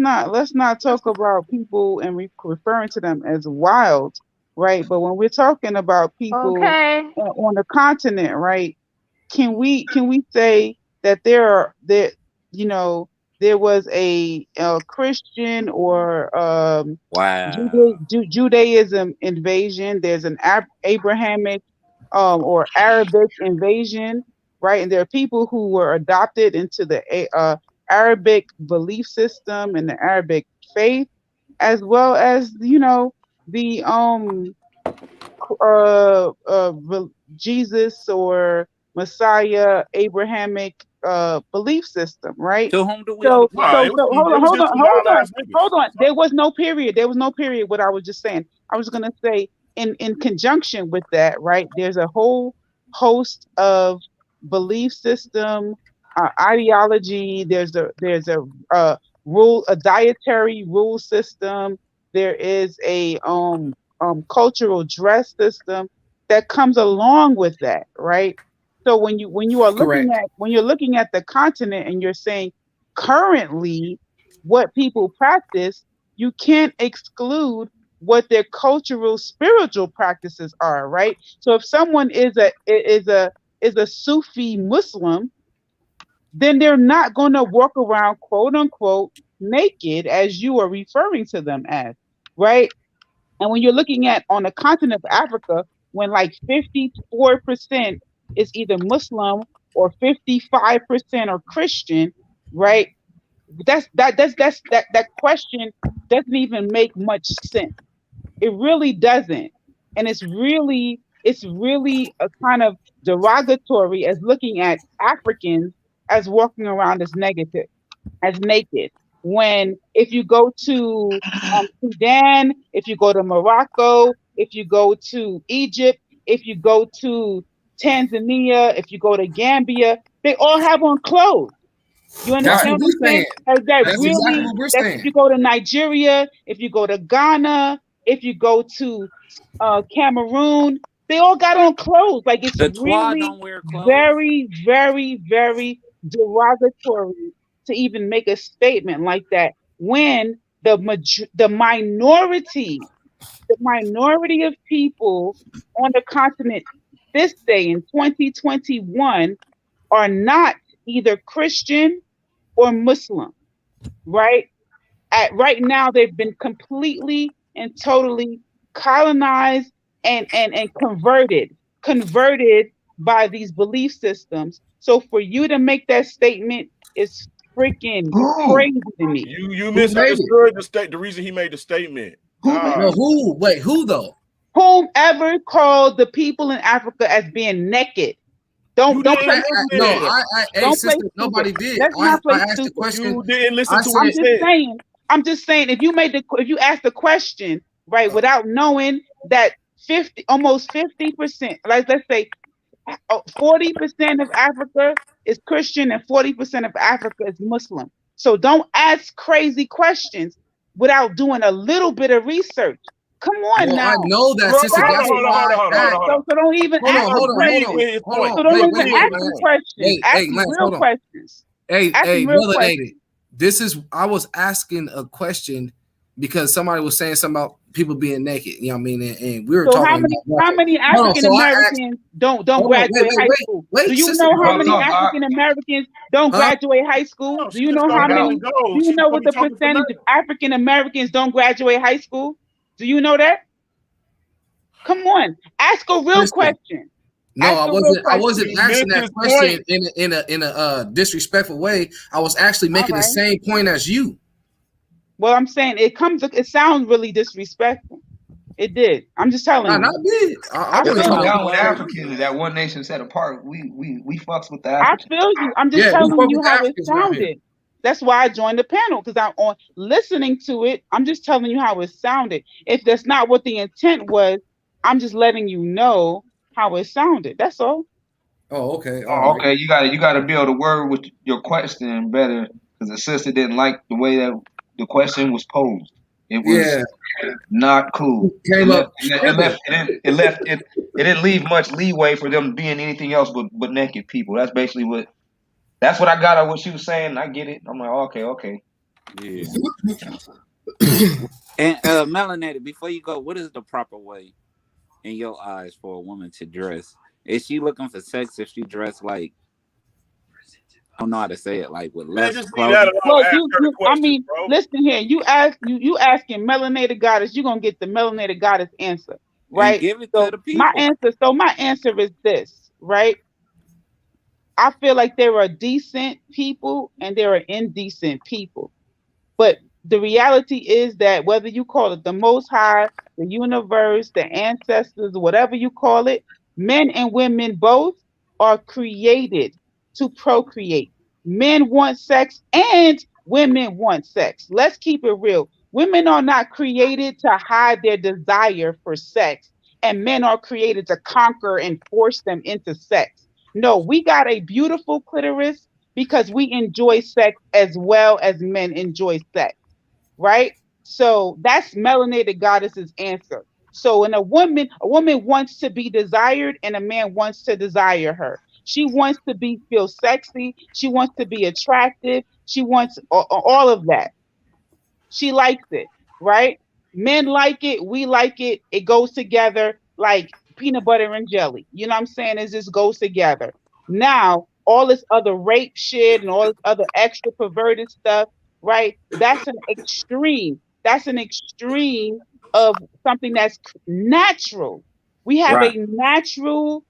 not talk about people and referring to them as wild, right? But when we're talking about people Okay. on the continent, right? Can we say that there was a Christian or Wow. Judaism invasion? There's an Abrahamic or Arabic invasion, right? And there are people who were adopted into the Arabic belief system and the Arabic faith, as well as the Jesus or Messiah Abrahamic belief system, right? To whom do we owe the So Nah, glory? it was hold it on, was hold just on, some hold wild on, ass niggas. hold on. There was no period. There was no period. What I was just saying. I was gonna say in conjunction with that, right? There's a whole host of belief system, ideology. There's a rule, a dietary rule system. There is a cultural dress system that comes along with that, right? So Correct. when you're looking at the continent and you're saying currently what people practice, you can't exclude what their cultural spiritual practices are, right? So if someone is a Sufi Muslim, then they're not going to walk around quote unquote naked as you are referring to them as, right? And when you're looking at on the continent of Africa, when like 54% is either Muslim or 55% are Christian, right? That question doesn't even make much sense. It really doesn't. And it's really a kind of derogatory as looking at Africans as walking around as negative, as naked. When if you go to Sudan, if you go to Morocco, if you go to Egypt, if you go to Tanzania, if you go to Gambia, they all have on clothes. You That's understand what what I'm we're saying? saying. Like that That's exactly really, what we're that's if saying. you go to Nigeria, if you go to Ghana, if you go to Cameroon, they all got on clothes. Like it's The Twa really don't wear clothes. very, very, very derogatory to even make a statement like that when the minority of people on the continent this day in 2021 are not either Christian or Muslim, right? Right now, they've been completely and totally colonized and converted by these belief systems. So for you to make that statement is freaking Who? crazy to me. You Who made it? misunderstood the reason he made the statement. Who made No, God. it? who? Wait, who though? Whomever called the people in Africa as being naked, You don't didn't play No, stupid listen. here. hey, Don't play sister, stupid. nobody did. Let's I not play asked the stupid. question. You didn't listen I to what I'm he said, just said. saying. I'm just saying. If you ask the question right without knowing that almost 50%, like let's say 40% of Africa is Christian and 40% of Africa is Muslim. So don't ask crazy questions without doing a little bit of research. Come on well, I now, know that, Bro, sister. hold on, That's right? hold on, why hold on, hold on, I hold asked. on, hold on. So don't even Hold ask on, I the hold on, hold agreed on, questions. with his hold point. on. So We don't Wait, even wait, agreed wait, with ask his the man. point. questions. Ask Lance, some real hold on. questions. Ask some Hey, real brother questions. lady. I was asking a question because somebody was saying something about people being naked. You know what I mean? And we were So talking how about many nothing. Hold on. African So I asked. Americans don't Hold on. graduate high school? Do Wait, you sister. know how Hold many on. African Americans don't Huh? graduate high school? No, Do she you just know gonna how go many? and go. Do you She's know gonna what be the talking for percentage nothing. of African Americans don't graduate high school? Do you know that? Come on, ask a real Listen. question. No, Ask I a real wasn't. I question. wasn't You asking missed that his question point. in a disrespectful way. I was actually All making the right. same point as you. Well, I'm saying it sounds really disrespectful. It did. I'm just telling Nah, you. not big. I I If want it to feel come talk. you. down with Well, Africans, that one nation set apart, we fucks with the I Africans. feel you. I'm just Yeah, we telling fuck you with the how it Africans around here. sounded. That's why I joined the panel, because I'm on listening to it. I'm just telling you how it sounded. If that's not what the intent was, I'm just letting you know how it sounded. That's all. Oh, okay, all Oh, right. okay, you gotta be able to word with your question better because the sister didn't like the way that the question was posed. It was Yeah, not cool. It came left up it tripping. left it didn't leave much leeway for them being anything else but naked people. That's what I got out of what she was saying. I get it. I'm like, okay. yeah. And melanated, before you go, what is the proper way in your eyes for a woman to dress? Is she looking for sex if she dressed like, I don't know how to say it, like with Man, less just leave that clothing? alone. Well, Ask her the I question, mean, bro. listen here. You asking melanated goddess, you're gonna get the melanated goddess answer, And right? give it to So the people. my answer is this, right? I feel like there are decent people and there are indecent people. But the reality is that whether you call it the Most High, the universe, the ancestors, whatever you call it, men and women both are created to procreate. Men want sex and women want sex. Let's keep it real. Women are not created to hide their desire for sex, and men are created to conquer and force them into sex. No, we got a beautiful clitoris because we enjoy sex as well as men enjoy sex, right? So that's melanated goddess's answer. So when a woman wants to be desired and a man wants to desire her. She wants to be feel sexy. She wants to be attractive. She wants all of that. She likes it, right? Men like it, we like it. It goes together like peanut butter and jelly. You know what I'm saying? It just goes together. Now, all this other rape shit and all this other extra perverted stuff, right? That's an extreme. That's an extreme of something that's natural. We have Right. a natural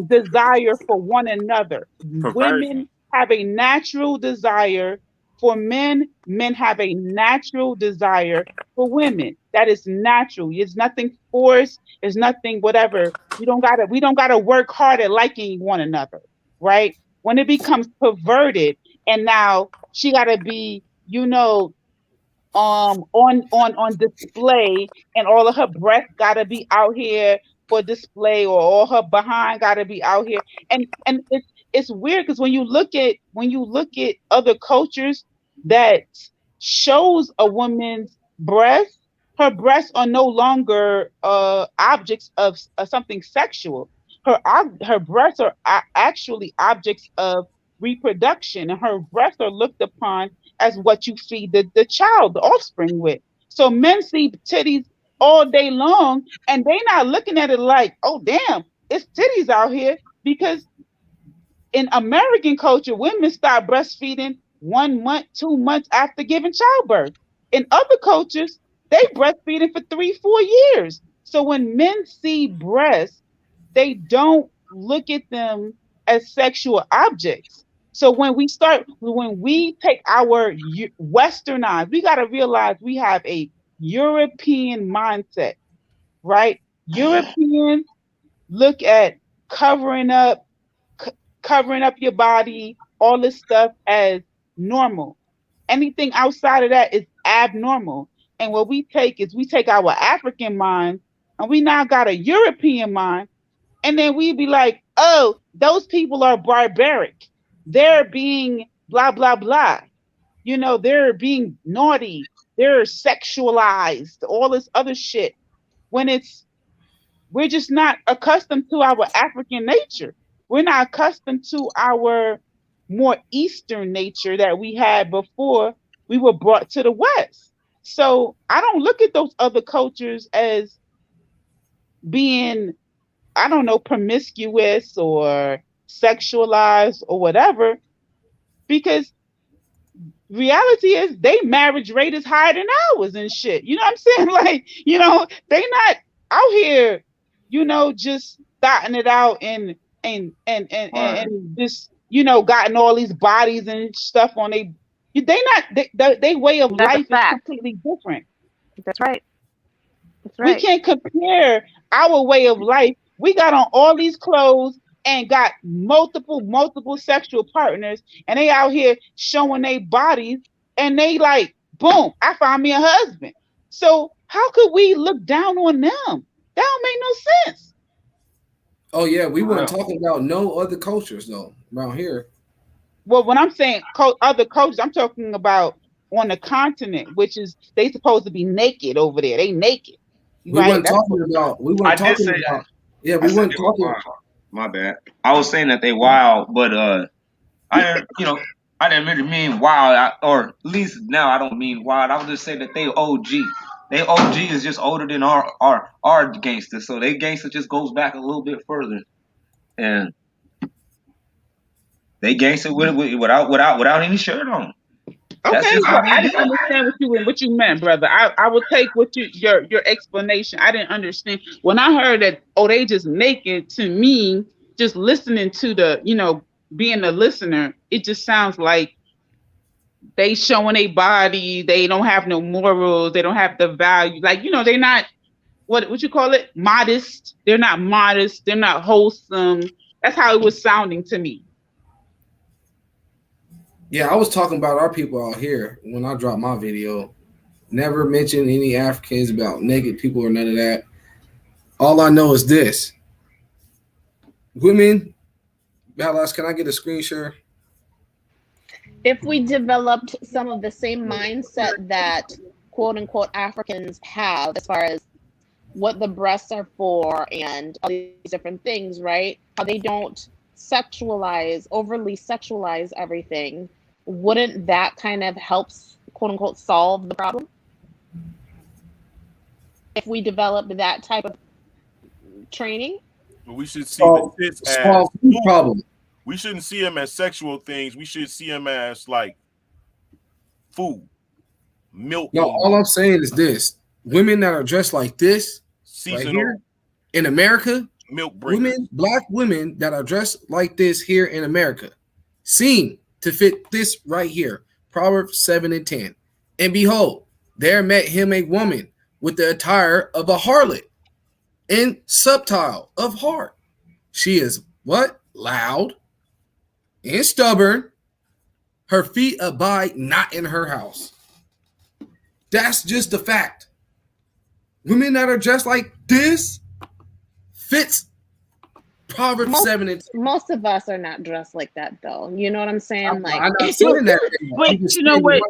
desire for one another. Perversion. Women have a natural desire for men, men have a natural desire for women. That is natural. It's nothing forced, it's nothing whatever. We don't gotta work hard at liking one another, right? When it becomes perverted and now she gotta be, on display, and all of her breasts gotta be out here for display, or all her behind gotta be out here. And it's weird because when you look at other cultures that shows a woman's breasts, her breasts are no longer objects of something sexual. Her breasts are actually objects of reproduction, and her breasts are looked upon as what you feed the child, the offspring with. So men see titties all day long and they not looking at it like, oh damn, it's titties out here. Because in American culture, women start breastfeeding 1 month, 2 months after giving childbirth. In other cultures, they breastfeeding for 3, 4 years. So when men see breasts, they don't look at them as sexual objects. So when we take our westernized, we got to realize we have a European mindset, right? Europeans look at covering up, c- covering up your body, all this stuff as normal. Anything outside of that is abnormal. And what we take our African mind and we now got a European mind, and then we'd be like, oh, those people are barbaric. They're being blah, blah, blah. They're being naughty. They're sexualized, all this other shit. When we're just not accustomed to our African nature. We're not accustomed to our more Eastern nature that we had before we were brought to the West. So I don't look at those other cultures as being, I don't know, promiscuous or sexualized or whatever, because reality is they marriage rate is higher than ours and shit. You know what I'm saying? Like, they not out here, just gotten it out and just gotten all these bodies and stuff on they way of That's a life is fact. completely different. That's right. That's We right. can't compare our way of life. We got on all these clothes and got multiple sexual partners, and they out here showing their bodies, and they like, boom, I found me a husband. So how could we look down on them? That don't make no sense. Oh yeah, we weren't talking about no other cultures though around here. Well, when I'm saying other cultures, I'm talking about on the continent, which is they supposed to be naked over there. They naked, We right? weren't talking about. We I weren't did talking say about. Yeah, I we said weren't they were talking. wild. My bad. I was saying that they wild, but I didn't, I didn't really mean wild, or at least now I don't mean wild. I would just say that they OG. They OG is just older than our gangster, so they gangster just goes back a little bit further, and they gangster without any shirt on. That's Okay, just so how they I do didn't it. understand what you meant, brother. I will take what your explanation. I didn't understand when I heard that. Oh, they just naked. To me, just listening to being a listener, it just sounds like they showing a body. They don't have no morals. They don't have the value. Like they're not what you call it, modest. They're not modest. They're not wholesome. That's how it was sounding to me. Yeah, I was talking about our people out here when I dropped my video. Never mentioned any Africans about naked people or none of that. All I know is this: women. Balas, can I get a screen share? If we developed some of the same mindset that quote unquote Africans have as far as what the breasts are for and all these different things, right? How they don't overly sexualize everything, wouldn't that kind of help, quote unquote, solve the problem? If we developed that type of training? We should see Solve the tits as the problem. We shouldn't see them as sexual things. We should see them as like food, milk. No, all I'm saying is this: women that are dressed like this right here in America, milk bringers. black women that are dressed like this here in America, seem to fit this right here, Proverbs 7:10. And behold, there met him a woman with the attire of a harlot and subtile of heart. She is what? Loud and stubborn. Her feet abide not in her house. That's just the fact. Women that are dressed like this fits Proverbs 7 and 10. Most of us are not dressed like that, though. You know what I'm saying? I'm not saying that. Wait, you know what?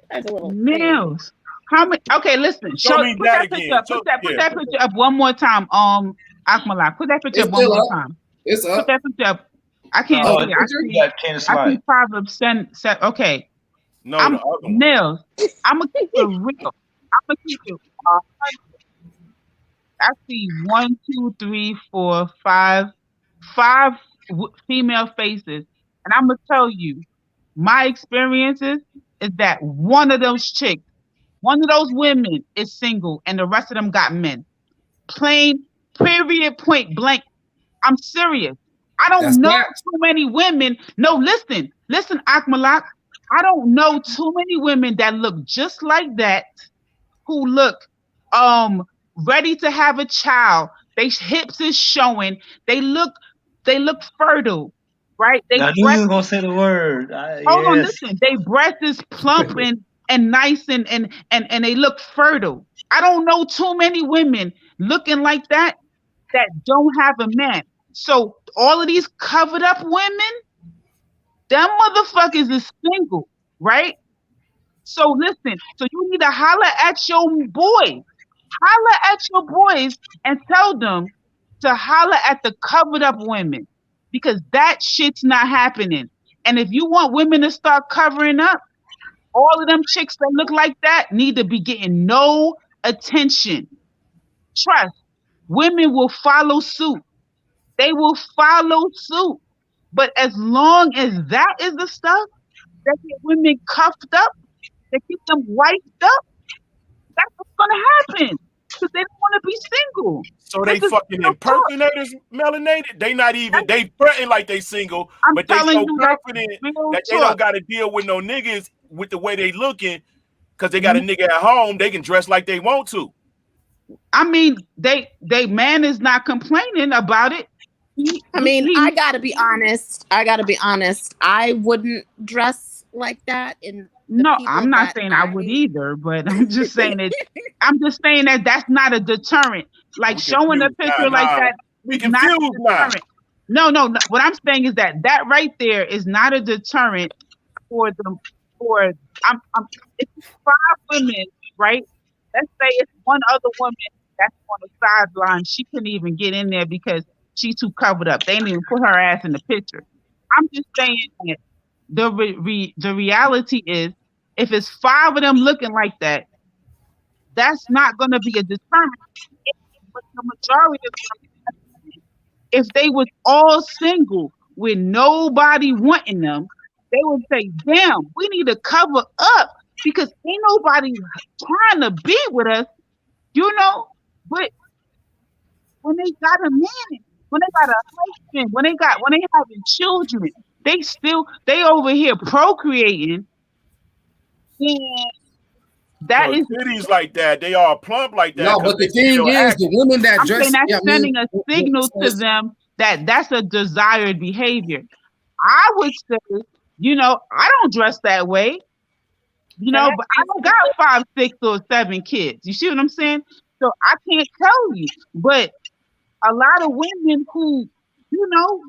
That's a little Mills. How many? Okay, listen. Show me put that that again. picture. Put that picture up one more time. Akmalak. Put that picture It's up one still more up. time. It's up. Put that picture up. I can't see it. I see Proverbs 7. Okay. No, the other one. Mills. I'm gonna keep it real. I'm gonna keep it 100. I see 1, 2, 3, 4, 5 female faces, and I'm gonna tell you, my experiences is that one of those chicks, one of those women is single, and the rest of them got men. Plain, period, point blank. I'm serious. I don't know too many women. No, listen, Akmalak. I don't know too many women that look just like that, who look ready to have a child. They hips is showing. They look fertile, right? I knew you were gonna say the word. Hold on, listen. They breast is plump and nice and they look fertile. I don't know too many women looking like that don't have a man. So all of these covered up women, them motherfuckers is single, right? So listen, so you need to holler at your boys. Holler at your boys and tell them to holler at the covered up women, because that shit's not happening. And if you want women to start covering up, all of them chicks that look like that need to be getting no attention. Trust, women will follow suit. They will follow suit. But as long as that is the stuff that get women cuffed up, that keep them wiped up, that's what's gonna happen. because they don't want to be single. So they fucking impersonators, melanated. They not even, they fronting like they single, but they so confident that they don't got to deal with no niggas with the way they looking, because they got a nigga at home. They can dress like they want to. I mean, they man is not complaining about it. I gotta be honest. I wouldn't dress like that. No, I'm not saying I would either, but I'm just saying it. I'm just saying that that's not a deterrent. Like showing a picture like that. We confused now. No. What I'm saying is that right there is not a deterrent for them. It's 5 women, right? Let's say it's one other woman that's on the sideline. She couldn't even get in there because she's too covered up. They didn't even put her ass in the picture. I'm just saying that the reality is, if it's 5 of them looking like that, that's not going to be a deterrent. But the majority of them, if they was all single with nobody wanting them, they would say, damn, we need to cover up because ain't nobody trying to be with us, but when they got a man, when they got a husband, when they having children, they over here procreating. And that is cities like that. They are plump like that. No, but the thing is, the women that dress, that's sending a signal to them that that's a desired behavior. I would say, I don't dress that way, but I don't got 5, 6, or 7 kids. You see what I'm saying? So I can't tell you, but a lot of women who,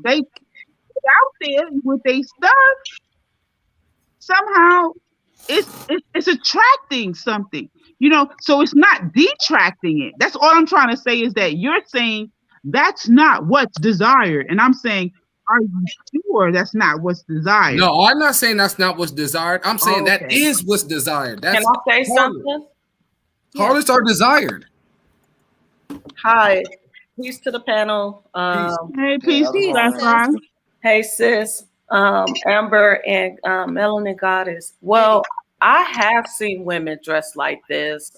they out there with their stuff, somehow it's attracting something, so it's not detracting it. That's all I'm trying to say, is that you're saying that's not what's desired. And I'm saying, are you sure that's not what's desired? No, I'm not saying that's not what's desired. I'm saying that is what's desired. That's Can I say something? Harlots are desired. Hi. Peace to the panel. Hey, peace. Hey, sis. Amber and Melanin Goddess. Well, I have seen women dressed like this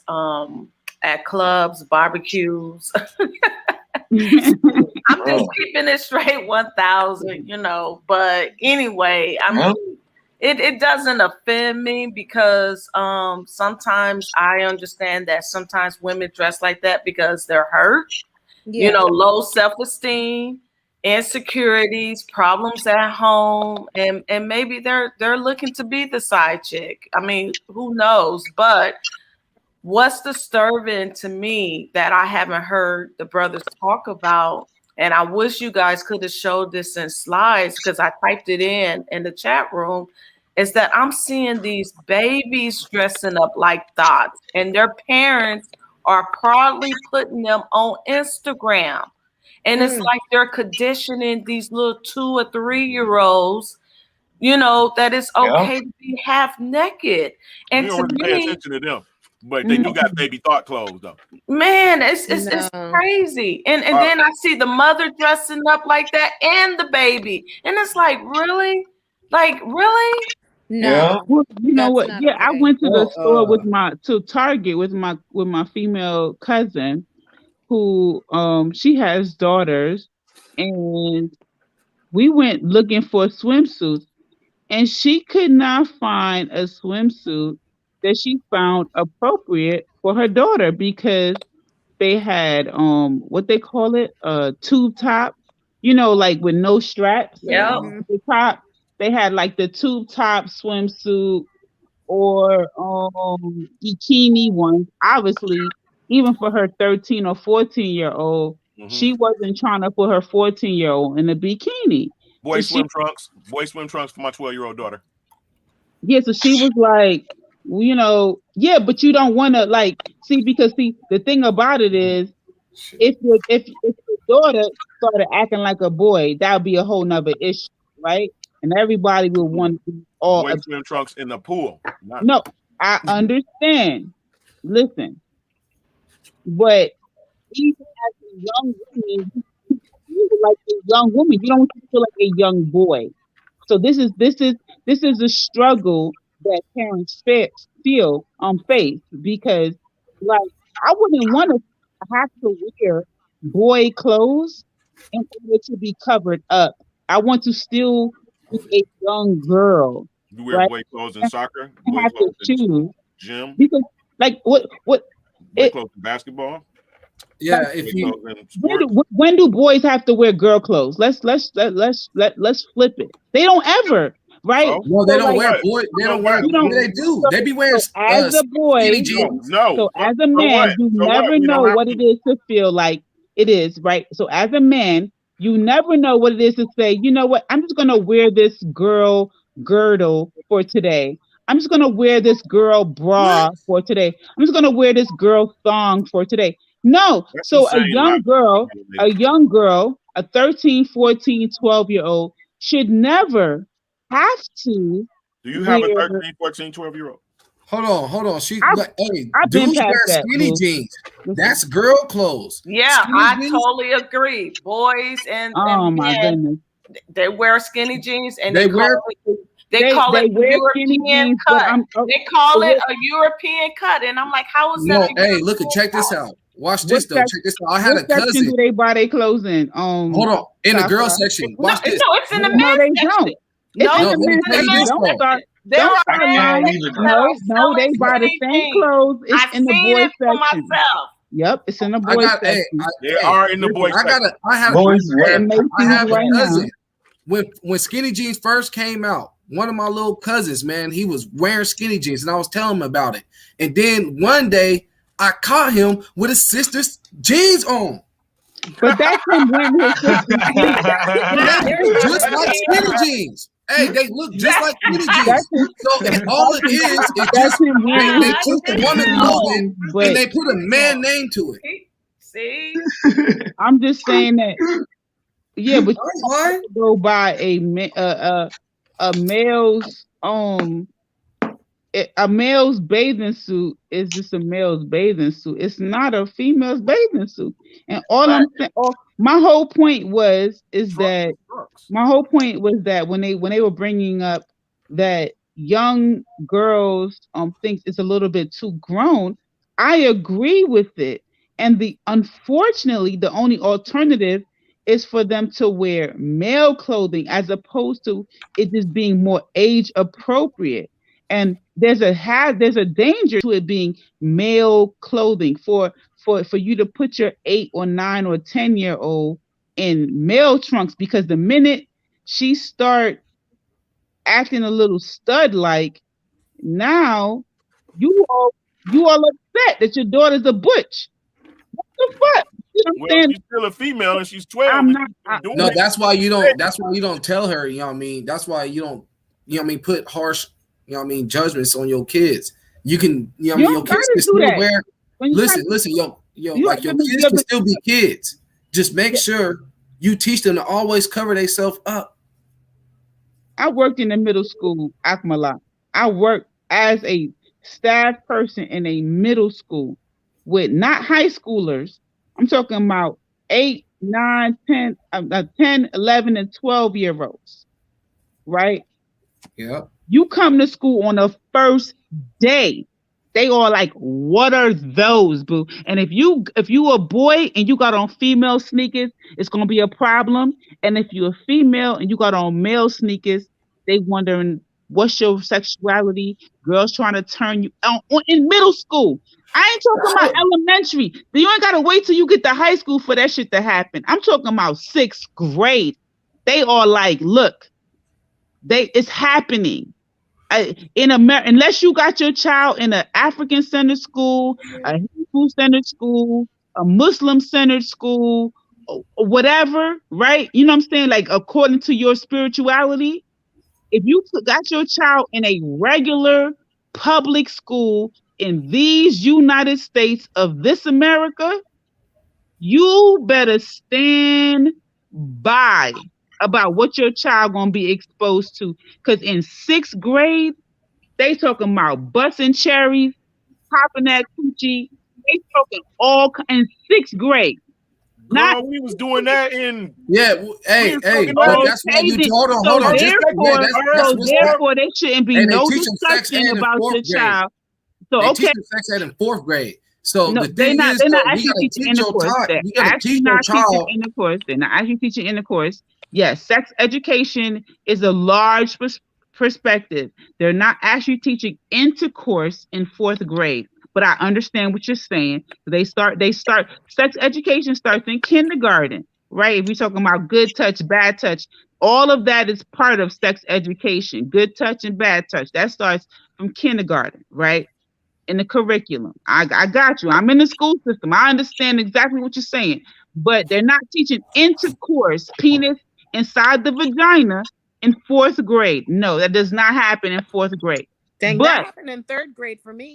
at clubs, barbecues. I'm just keeping it straight 1,000, but anyway, I mean, it doesn't offend me because sometimes I understand that sometimes women dress like that because they're hurt, low self-esteem, insecurities, problems at home, and maybe they're looking to be the side chick. I mean, who knows? But what's disturbing to me that I haven't heard the brothers talk about, and I wish you guys could have showed this in slides because I typed it in the chat room, is that I'm seeing these babies dressing up like thoughts, and their parents are proudly putting them on Instagram. And it's like they're conditioning these little 2 or 3-year-olds, that it's okay to be half naked. And you don't really pay attention to them, but they do got baby thought clothes though. Man, it's crazy. And then I see the mother dressing up like that and the baby, and it's like, really? No. Well, you know what? Yeah, okay. I went to the store to Target with my female cousin, who she has daughters, and we went looking for swimsuits, and she could not find a swimsuit that she found appropriate for her daughter because they had what they call it, tube top, like with no straps. Yeah. The top, they had like the tube top swimsuit or bikini ones, obviously. Even for her 13 or 14-year-old, she wasn't trying to put her 14-year-old in a bikini. Boy swim trunks for my 12-year-old daughter. Yeah, so she was like, but you don't want to because the thing about it is, if your daughter started acting like a boy, that would be a whole nother issue, right? And everybody would want to be all boy swim trunks in the pool. No, I understand. Listen. But even as a young woman, you feel like a young woman. You don't feel like a young boy. So this is a struggle that parents feel face, because I wouldn't want to have to wear boy clothes in order to be covered up. I want to still be a young girl, You wear right? boy clothes in And soccer, I boy have to clothes in choose gym, because, like, what boy it clothes in basketball, Yeah, boy if you clothes in sports. when do boys have to wear girl clothes? Let's flip it. They don't ever, right? So no, So they don't like wear what? boy. They So don't wear. what? you don't. Yeah, they do. So, They be wearing so as a skinny boy, jeans. No. so as a So what? man, you So what? never We don't know have what to. it is to feel like it is, right? So as a man, you never know what it is to say, you know what, I'm just gonna wear this girl girdle for today. I'm just gonna wear this girl What? bra for today. I'm just gonna wear this girl thong for today. No. That's So insane logic. a young girl, a 13, 14, 12-year old should never have to Do you have a wear. 13, 14, 12-year-old? Hold on. She I've, like, hey, I've been dudes past wear that, skinny boo. jeans. Listen. That's girl clothes. Yeah, Skinny I jeans, totally agree. Boys and Oh my men, goodness. they wear skinny jeans and they they call wear. it they call They it a wear skinny European jeans, but cut. I'm They call so it a European cut, and I'm like, how is that No, a hey, look, European check this cut? out. Watch what this though. sec- Check this out. I had what a section cousin. do they buy their clothes in? Hold on, in the girl Sasa? section. No, Watch this. no, it's in the No, men's they section. don't. It's No, in No, the let me men's tell you section. this Don't though. start. there Don't are I start men's can't lying. either sections though. that are No, they selling buy the skinny same jeans. clothes. It's I've in the seen boys it for section. myself. Yep, it's in the I boys got, hey, section. They are in the listen, boys section. Boys I'm wear. in I Macy's have a right now. cousin. When skinny jeans first came out, one of my little cousins, man, he was wearing skinny jeans, and I was telling him about it. And then one day, I caught him with his sister's jeans on. But that's him wearing his sister's jeans. They look just like skinny jeans. Hey, they look just like skinny That's jeans. his, So all it is that's just him wearing they his took the sister's woman jeans clothing on. and But they put a man name to it. See? I'm just saying that, yeah, but you Why? don't have to go by a male's a male's bathing suit is just a male's bathing suit. It's not a female's bathing suit. And all I'm saying, my whole point was that when they were bringing up that young girls thinks it's a little bit too grown, I agree with it. And unfortunately, the only alternative is for them to wear male clothing as opposed to it just being more age appropriate. And there's a danger to it being male clothing for you to put your 8 or 9 or 10-year-old in male trunks, because the minute she start acting a little stud like, now you all upset that your daughter's a butch. What the fuck? You know what I'm Well, saying? she's still a female and she's 12. I'm and not. she's doing No, it. that's why you don't tell her, you know what I mean? That's why you don't, you know what I mean, put harsh, you know what I mean, judgments on your kids. You can, you know what I mean, your kids can still wear. Listen, your kids can still be kids. Just make sure you teach them to always cover themselves up. I worked in the middle school, Akmala. I worked as a staff person in a middle school with not high schoolers. I'm talking about 8, 9, 10, 10, 11, and 12-year-olds, right? Yeah. You come to school on the first day, they are like, what are those, boo? And if you a boy and you got on female sneakers, it's gonna be a problem. And if you're a female and you got on male sneakers, they wondering what's your sexuality. Girls trying to turn you on in middle school. I ain't talking about elementary. You ain't gotta wait till you get to high school for that shit to happen. I'm talking about 6th grade. They are like, look, it's happening. In America, unless you got your child in an African centered school, a Hebrew centered school, a Muslim centered school, or whatever, right? You know what I'm saying? Like, according to your spirituality, if you got your child in a regular public school in these United States of this America, you better stand by about what your child gonna be exposed to. Because in 6th grade, they talking about busting cherries, popping that coochie. They talking all in 6th grade. Girl, we was doing that in. Yeah, hey, but that's why you hold on. Therefore, there shouldn't be no discussion about your child. So they teach them sex ed in 4th grade. So No, the thing is, they're not though, we actually gotta teaching teach your intercourse. child. They're We gotta actually teach your not teaching child. intercourse. They're not actually teaching intercourse. Yes, sex education is a large perspective. They're not actually teaching intercourse in 4th grade. But I understand what you're saying. They start sex education starts in kindergarten, right? If we're talking about good touch, bad touch, all of that is part of sex education. Good touch and bad touch. That starts from kindergarten, right? In the curriculum. I got you. I'm in the school system. I understand exactly what you're saying. But they're not teaching intercourse, penis inside the vagina in 4th grade. No, that does not happen in 4th grade. Dang, that But happened in 3rd grade for me.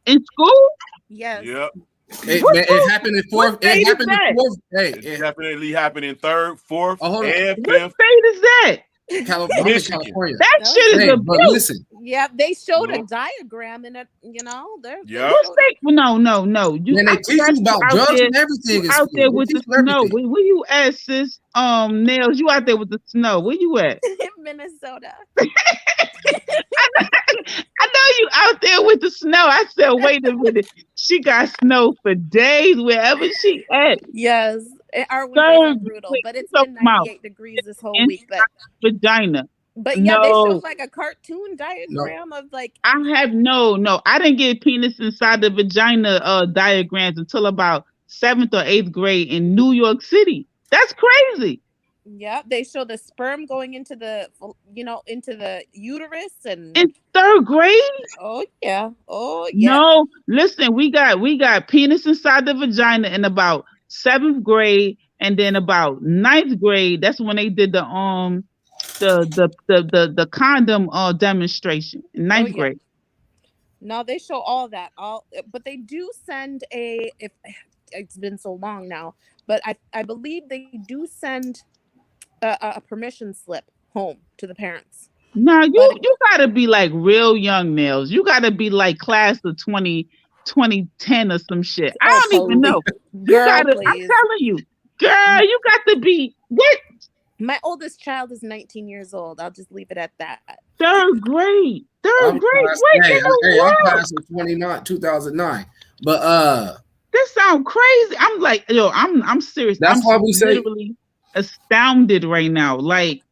in school, Yes. Yep. It happened in what 4th. state It is happened in that? 4th. Hey, It definitely happened in 3rd, 4th, oh, hold on. and What 5th. state is that? I'm in Michigan. California. That That shit was- is Hey, abuse. but listen, Yeah, they showed a Nope. diagram in it. You know, they're Yep. What state? No. You, man, I they teach forgot you about out drugs there. and everything You in out school. there They with teach the you snow. everything. Where you at, sis? Nails, you out there with the snow. Where you at? Minnesota. I know you out there with the snow. I said, wait a minute. She got snow for days wherever she at. Yes, our winters are Third, brutal, wait, but it's talk been about 98 degrees this whole inside week. vagina. But yeah, they No, showed like a cartoon diagram of like. I have no. I didn't get penis inside the vagina diagrams until about 7th or 8th grade in New York City. That's crazy. Yeah, they show the sperm going into the, into the uterus and. In 3rd grade? Oh yeah. No, listen, we got penis inside the vagina in about 7th grade, and then about 9th grade. That's when they did the condom demonstration in 9th yeah. grade. No, they show all that. But they do send if it's been so long now, but I believe they do send a permission slip home to the parents. Now you gotta be like real young, Nails. You gotta be like class of 2010 or some shit. I don't even know. Girl, I'm please. telling you, girl, you got to be what? My oldest child is 19 years old. I'll just leave it at that. 3rd grade. I'm Wait, class, in the I'm world? class of 2009. But This sounds crazy. I'm like, yo, I'm serious. That's I'm why we say- literally astounded right now. Like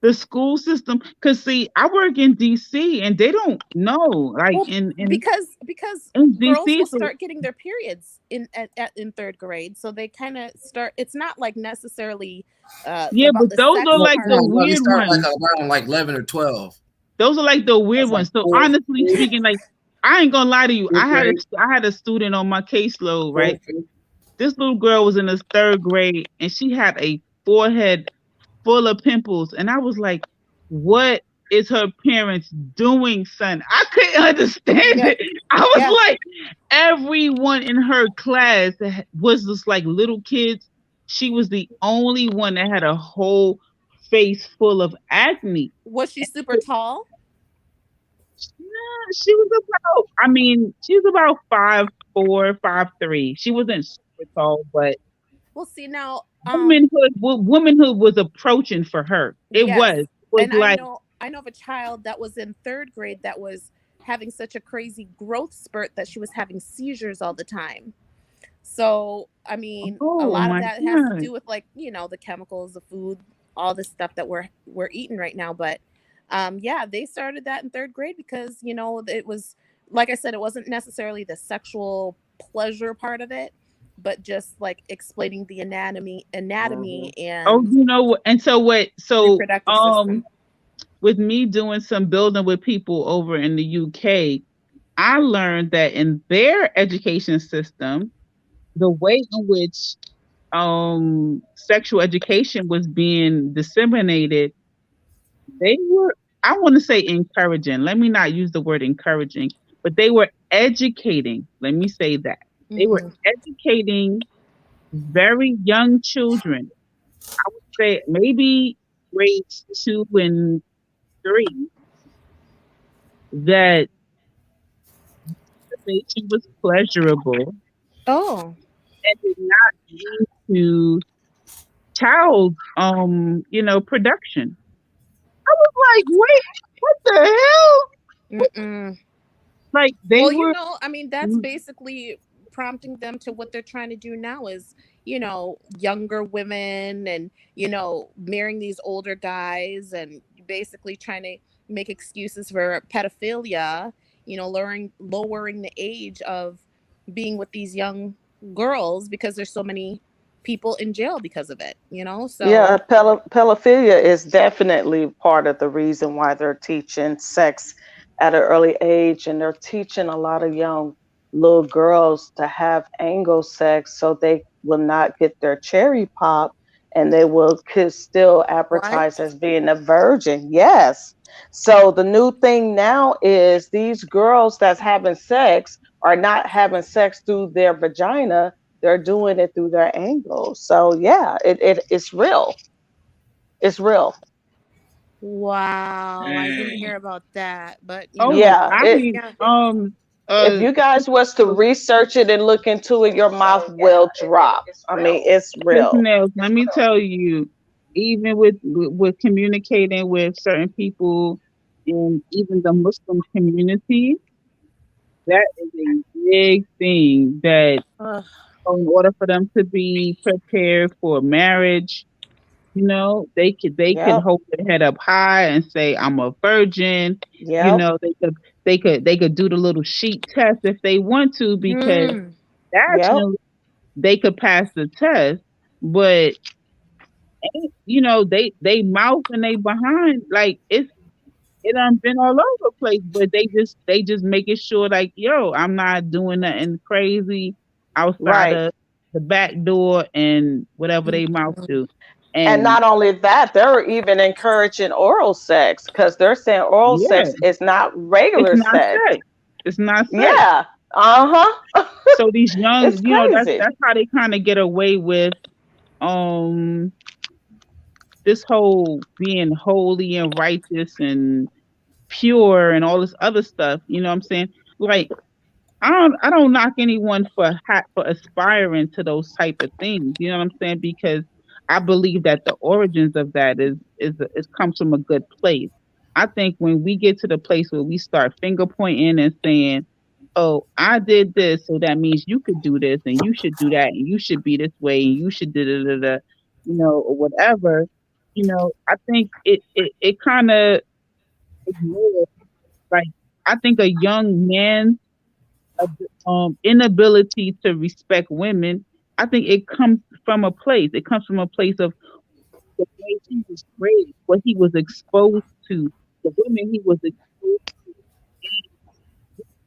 the school system, because see, I work in DC and they don't know. Like because in girls DC, will so- start getting their periods in 3rd grade, so they kind of start. It's not like necessarily. Yeah, but those are like the they weird start ones. like around like 11 or 12. Those are like the weird That's ones. like So fourth- honestly speaking, like I ain't gonna lie to you. Fifth I grade. had a student on my caseload, right? Fourth, This little girl was in the 3rd grade and she had a forehead full of pimples. And I was like, what is her parents doing, son? I couldn't understand it. I was like, everyone in her class was just like little kids. She was the only one that had a whole face full of acne. Was she super tall? She was about 5'4", 5'3". She wasn't super tall, but Well, see now, womanhood was approaching for her. It yes. was And like I know of a child that was in 3rd grade that was having such a crazy growth spurt that she was having seizures all the time. So I mean, a lot of that has to do with like the chemicals, the food, all the stuff that we're eating right now. But yeah, they started that in 3rd grade because it was, like I said, it wasn't necessarily the sexual pleasure part of it, but just like explaining the anatomy and and so reproductive system. with me doing some building with people over in the UK, I learned that in their education system, the way in which sexual education was being disseminated, they were, I want to say encouraging. Let me not use the word encouraging, but they were educating. Let me say that. They were educating very young children. I would say maybe grades 2 and 3, that masturbation was pleasurable. Oh. And did not lead to child production. I was like, wait, what the hell? like they Well, were. I mean, that's basically prompting them to what they're trying to do now is, younger women and, marrying these older guys and basically trying to make excuses for pedophilia, lowering the age of being with these young girls because there's so many people in jail because of it, Yeah, so pedophilia is definitely part of the reason why they're teaching sex at an early age, and they're teaching a lot of young little girls to have anal sex so they will not get their cherry pop, and they could still what? advertise as being a virgin. Yes. So the new thing now is these girls that's having sex are not having sex through their vagina, they're doing it through their angles. So yeah, it's real. It's real. Wow, I didn't hear about that, but Oh, Yeah. yeah. If uh you guys was to research it and look into it, your mouth will drop. I mean, it's real. Nails, let me tell you, even with communicating with certain people in even the Muslim community, that is a big thing that Ugh, in order for them to be prepared for marriage, they could Yep. hold their head up high and say, I'm a virgin. Yep. They could do the little sheet test if they want to, because mm, Yep. naturally they could pass the test, but they mouth and they behind, like it done been all over the place, but they just making sure, like, yo, I'm not doing nothing crazy outside Right. of the back door and whatever they mouth mm, do. And And not only that, they're even encouraging oral sex because they're saying oral yeah, sex is not it's regular not sex. sex. It's not sex. Yeah. Uh-huh. So these young, It's that's crazy. that's how they kind of get away with um this whole being holy and righteous and pure and all this other stuff. You know what I'm saying? Like, I don't knock anyone for aspiring to those type of things. You know what I'm saying? Because I believe that the origins of that is comes from a good place. I think when we get to the place where we start finger pointing and saying, "Oh, I did this, so that means you could do this, and you should do that, and you should be this way, and you should da da da da," or whatever. I think it kind of ignores, like, I think a young man inability to respect women, I think it comes from a place. It comes from a place of the way he was raised, what he was exposed to, the women he was exposed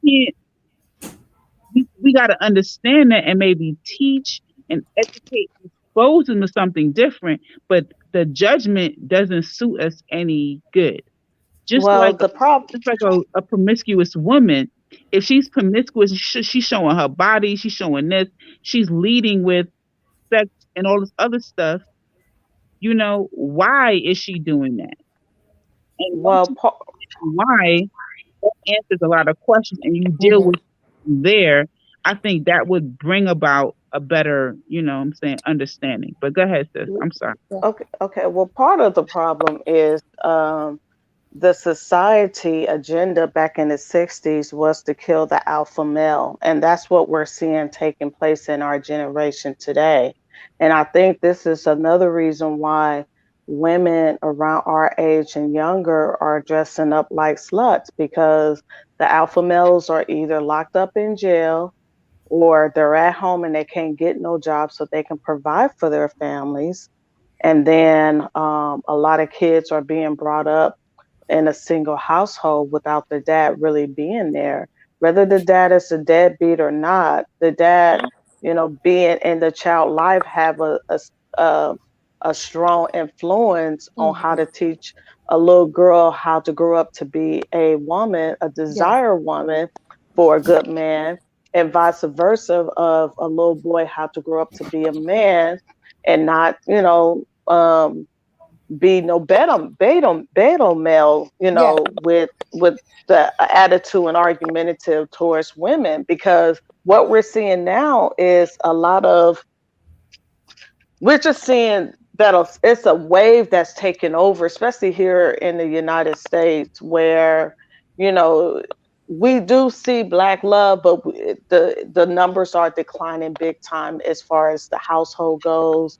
to. We got to understand that and maybe teach and educate, expose them to something different. But the judgment doesn't suit us any good. Just Well, like the problem. just like a promiscuous woman, if she's promiscuous, she's showing her body, she's showing this, she's leading with sex and all this other stuff. Why is she doing that? And once Well, you understand why, that answers a lot of questions, and you deal with there. I think that would bring about a better, what I'm saying, understanding. But go ahead, sis. I'm sorry. okay. Okay. Well, part of the problem is the society agenda back in the 60s was to kill the alpha male. And that's what we're seeing taking place in our generation today. And I think this is another reason why women around our age and younger are dressing up like sluts, because the alpha males are either locked up in jail or they're at home and they can't get no job so they can provide for their families. And then a lot of kids are being brought up in a single household without the dad really being there. Whether the dad is a deadbeat or not, the dad, being in the child life have a, a strong influence on how to teach a little girl how to grow up to be a woman, a yes, desired woman for a good man, and vice versa of a little boy how to grow up to be a man and not, be no beta male, yeah, with the attitude and argumentative towards women. Because what we're seeing now is we're just seeing that it's a wave that's taken over, especially here in the United States, where you know we do see black love, but the numbers are declining big time as far as the household goes.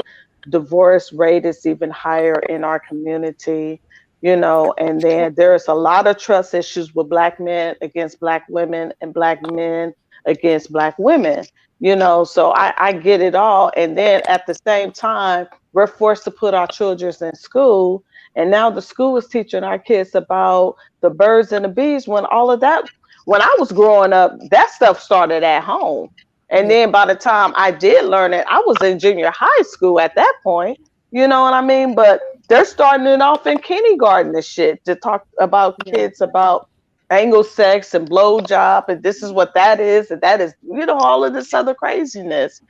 Divorce rate is even higher in our community, you know, and then there's a lot of trust issues with black men against black women and black men against black women, you know. So I get it all. And then at the same time, we're forced to put our children in school. And now the school is teaching our kids about the birds and the bees when all of that, when I was growing up, that stuff started at home. And then by the time I did learn it, I was in junior high school at that point. You know what I mean? But they're starting it off in kindergarten and shit to talk about kids about anal sex and blowjob, and this is what that is, and that is, you know, all of this other craziness.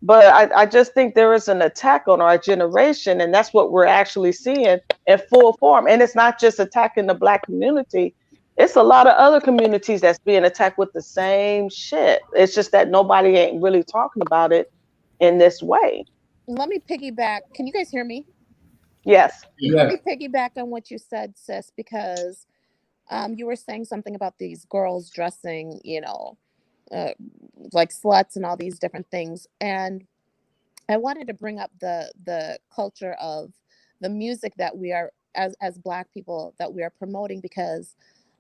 But I just think there is an attack on our generation, and that's what we're actually seeing in full form. And it's not just attacking the black community. It's a lot of other communities that's being attacked with the same shit. It's just that nobody ain't really talking about it in this way. Let me piggyback. Can you guys hear me? Yes. Let me piggyback on what you said, sis, because you were saying something about these girls dressing, you know, like sluts and all these different things. And I wanted to bring up the culture of the music that we are, as black people, that we are promoting, because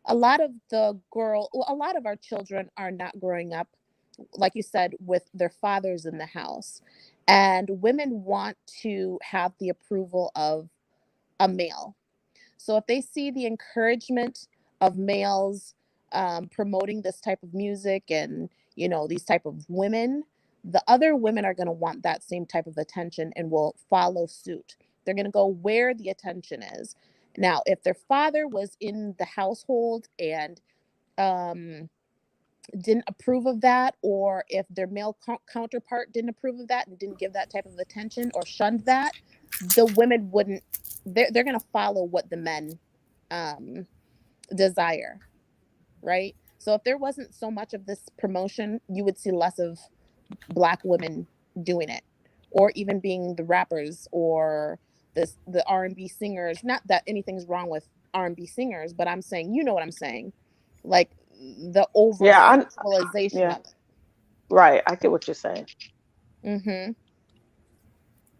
a lot of a lot of our children are not growing up, like you said, with their fathers in the house. And women want to have the approval of a male. So if they see the encouragement of males promoting this type of music and, you know, these type of women, the other women are going to want that same type of attention and will follow suit. They're going to go where the attention is. Now, if their father was in the household and didn't approve of that, or if their male counterpart didn't approve of that and didn't give that type of attention or shunned that, the women wouldn't. They're going to follow what the men desire, right? So if there wasn't so much of this promotion, you would see less of black women doing it, or even being the rappers or the R&B singers. Not that anything's wrong with R&B singers, but I'm saying, you know what I'm saying, like the over sexualization of it. Right, I get what you're saying. Mm-hmm.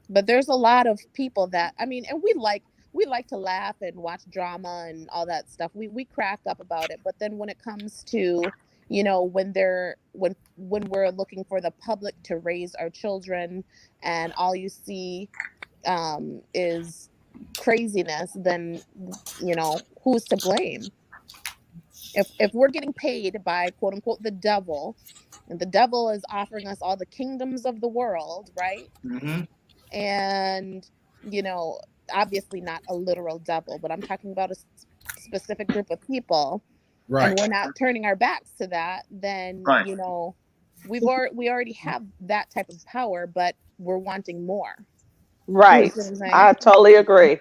But there's a lot of people that, I mean, and we like to laugh and watch drama and all that stuff. We crack up about it. But then when it comes to, you know, when we're looking for the public to raise our children, and all you see is craziness, then, you know, who's to blame? If we're getting paid by, quote unquote, the devil, and the devil is offering us all the kingdoms of the world, right? Mm-hmm. And, you know, obviously not a literal devil, but I'm talking about a specific group of people, right, and we're not turning our backs to that, then, Right. you know, we already have that type of power, but we're wanting more. Right. You know what I'm saying? I totally agree.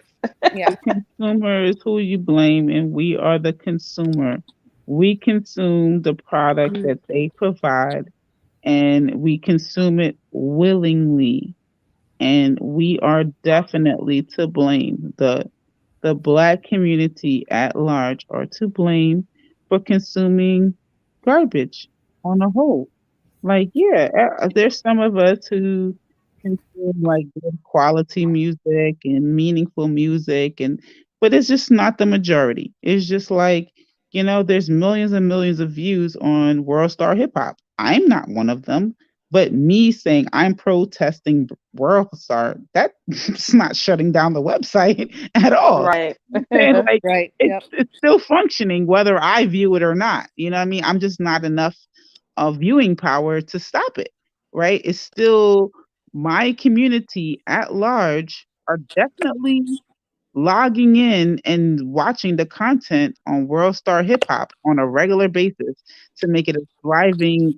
Yeah. The consumer is who you blame, and we are the consumer. We consume the product that they provide, and we consume it willingly. And we are definitely to blame. The black community at large are to blame for consuming garbage on a whole. Like, yeah, there's some of us who consume like good quality music and meaningful music, and but it's just not the majority. It's just like, you know, there's millions and millions of views on World Star Hip Hop. I'm not one of them, but me saying I'm protesting World Star, that's not shutting down the website at all. Right. Saying like Right. Yep. it's still functioning whether I view it or not. You know what I mean? I'm just not enough of viewing power to stop it, right? It's still my community at large are definitely logging in and watching the content on World Star Hip Hop on a regular basis to make it a thriving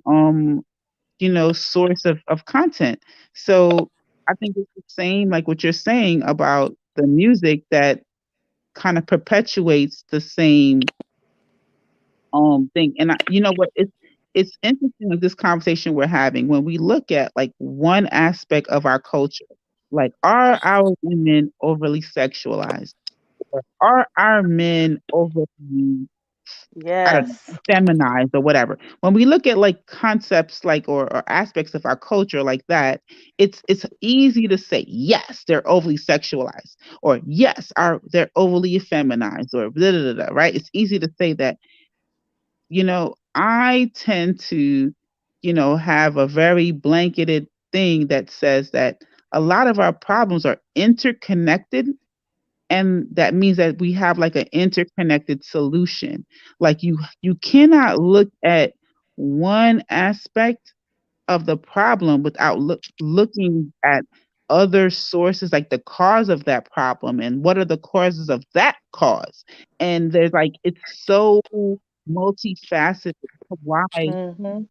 you know, source of content. So I think it's the same like what you're saying about the music that kind of perpetuates the same thing. And you know what, it's interesting like this conversation we're having when we look at like one aspect of our culture, like are our women overly sexualized, or are our men overly I don't Yes. know, feminized or whatever. When we look at like concepts like or aspects of our culture like that, it's easy to say yes, they're overly sexualized, or yes, they're overly effeminized, or blah, blah, blah, blah, right? It's easy to say that. I tend to, have a very blanketed thing that says that a lot of our problems are interconnected, and that means that we have like an interconnected solution. Like you cannot look at one aspect of the problem without looking at other sources, like the cause of that problem and what are the causes of that cause. And there's like it's so multifaceted of Mhm.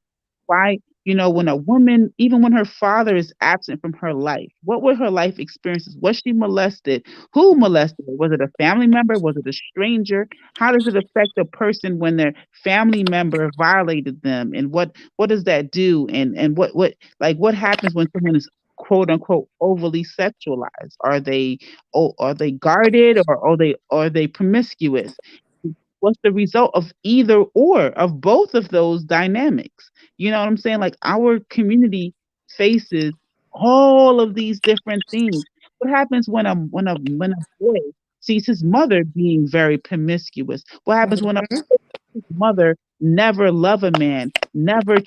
why, when a woman, even when her father is absent from her life, what were her life experiences? Was she molested? Who molested her? Was it a family member? Was it a stranger? How does it affect a person when their family member violated them? And what does that do? And what happens when someone is quote unquote overly sexualized? Are they guarded, or are they promiscuous? What's the result of either or of both of those dynamics? You know what I'm saying? Like our community faces all of these different things. What happens when a boy sees his mother being very promiscuous? What happens when a Mhm. mother never love a man, never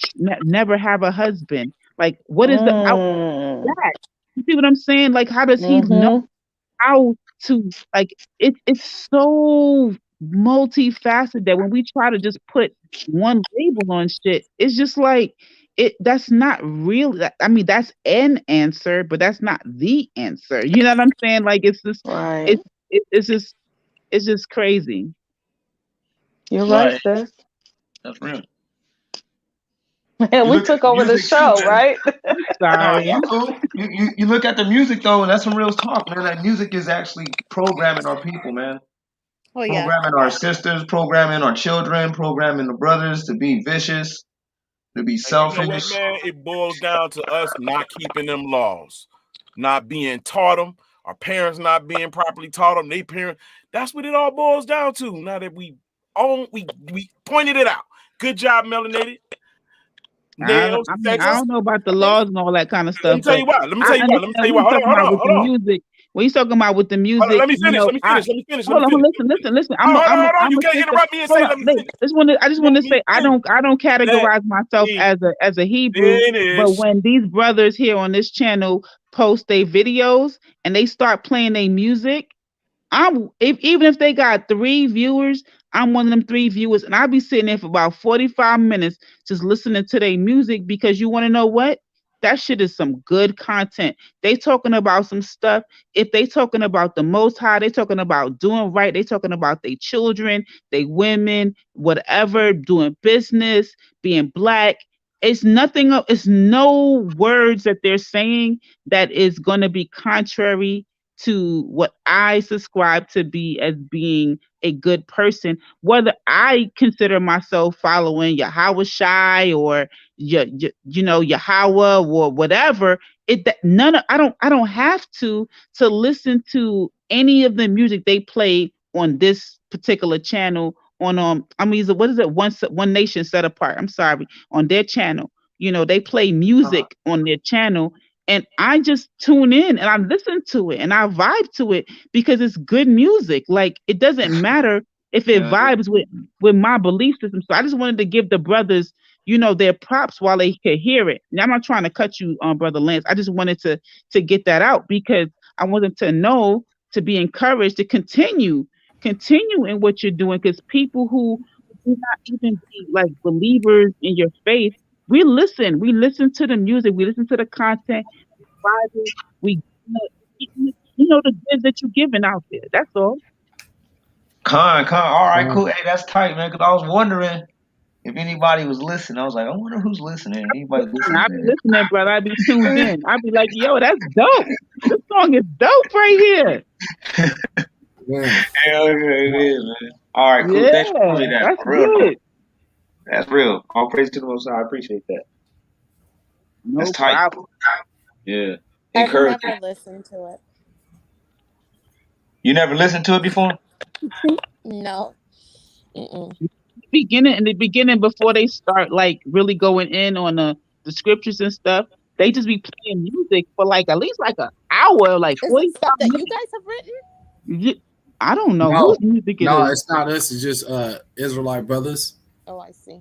have a husband? Like what is the out Mm. that? You see what I'm saying? Like how does he know Mhm. how to like it's so multifaceted that when we try to just put one label on shit, it's just like that's not real. I mean, that's an answer, but that's not the answer. You know what I'm saying? Like it's just Right. it's it's just crazy. You're right, Right. sis. That's real. Man, You we look at took the over the music too, show, man. right? No, Sorry. y'all cool. You look at the music though, and that's some real talk, man. That music is actually programming our people, man. Oh yeah. Programming our sisters, programming our children, programming the brothers to be vicious, to be And you know what, selfish. man? It boils down to us not keeping them laws, not being taught them, our parents not being properly taught them, they parents. That's what it all boils down to. Now that we pointed it out. Good job, Melanated. Nails, I mean, I sexy. don't know about the laws and all that kind of Let me stuff, tell but you why. Let me I tell you why. Let me understand tell you what why. he's Hold on, talking hold about on, with the hold on. music. When he's talking about with the Hold on, music, let me finish. Let me finish. Let me finish. Let hold me on, finish. listen, listen, listen. Hold on, hold on, hold on. I'm You a can't sister. interrupt me and Hold say on, let me wait. finish. I just want Let to me say I finish. don't Let categorize myself me as a Hebrew, but finish. when these brothers here on this channel post their videos and they start playing their music, even if they got 3 viewers, I'm one of them 3 viewers, and I'll be sitting there for about 45 minutes just listening to their music because you want to know what? That shit is some good content. They talking about some stuff. If they talking about the Most High, they talking about doing right. They talking about their children, they women, whatever, doing business, being black. It's nothing. It's no words that they're saying that is going to be contrary to what I subscribe to be as being a good person, whether I consider myself following Yahweh Shai or Yahweh or whatever. I don't have to listen to any of the music they play on this particular channel on what is it, one nation set apart, I'm sorry, on their channel. They play music on their channel, and I just tune in and I listen to it and I vibe to it because it's good music. Like it doesn't matter if it Yeah, vibes with my belief system. So I just wanted to give the brothers, their props while they could hear it. Now I'm not trying to cut you on, Brother Lance. I just wanted to get that out because I wanted to know, to be encouraged to continue in what you're doing, because people who do not even be like believers in your faith, we listen to the music, we listen to the content, Bible, we the goods that you're giving out there. That's all. Con. All right, Wow. cool. Hey, that's tight, man. Because I was wondering if anybody was listening. I was like, I wonder who's listening. Anybody listening I to be this? listening, brother. I be tuned in. I be like, yo, that's dope. This song is dope right here. Man. Hell yeah, it is, man. All right, cool. Thanks for Yeah, telling me that. that's For real, though. good. That's real. All praise to the Most High. I appreciate that. That's No tight. problem. Yeah. I've Encouraging. never listened to You never listened to it before? it. No. Mm-mm. In the beginning, before they start like really going in on the scriptures and stuff, they just be playing music for like at least like an hour, like Is it 45 stuff that you minutes. guys have written? I don't know No, whose music it no, is. it's not us. It's just Israelite brothers. Oh, I see.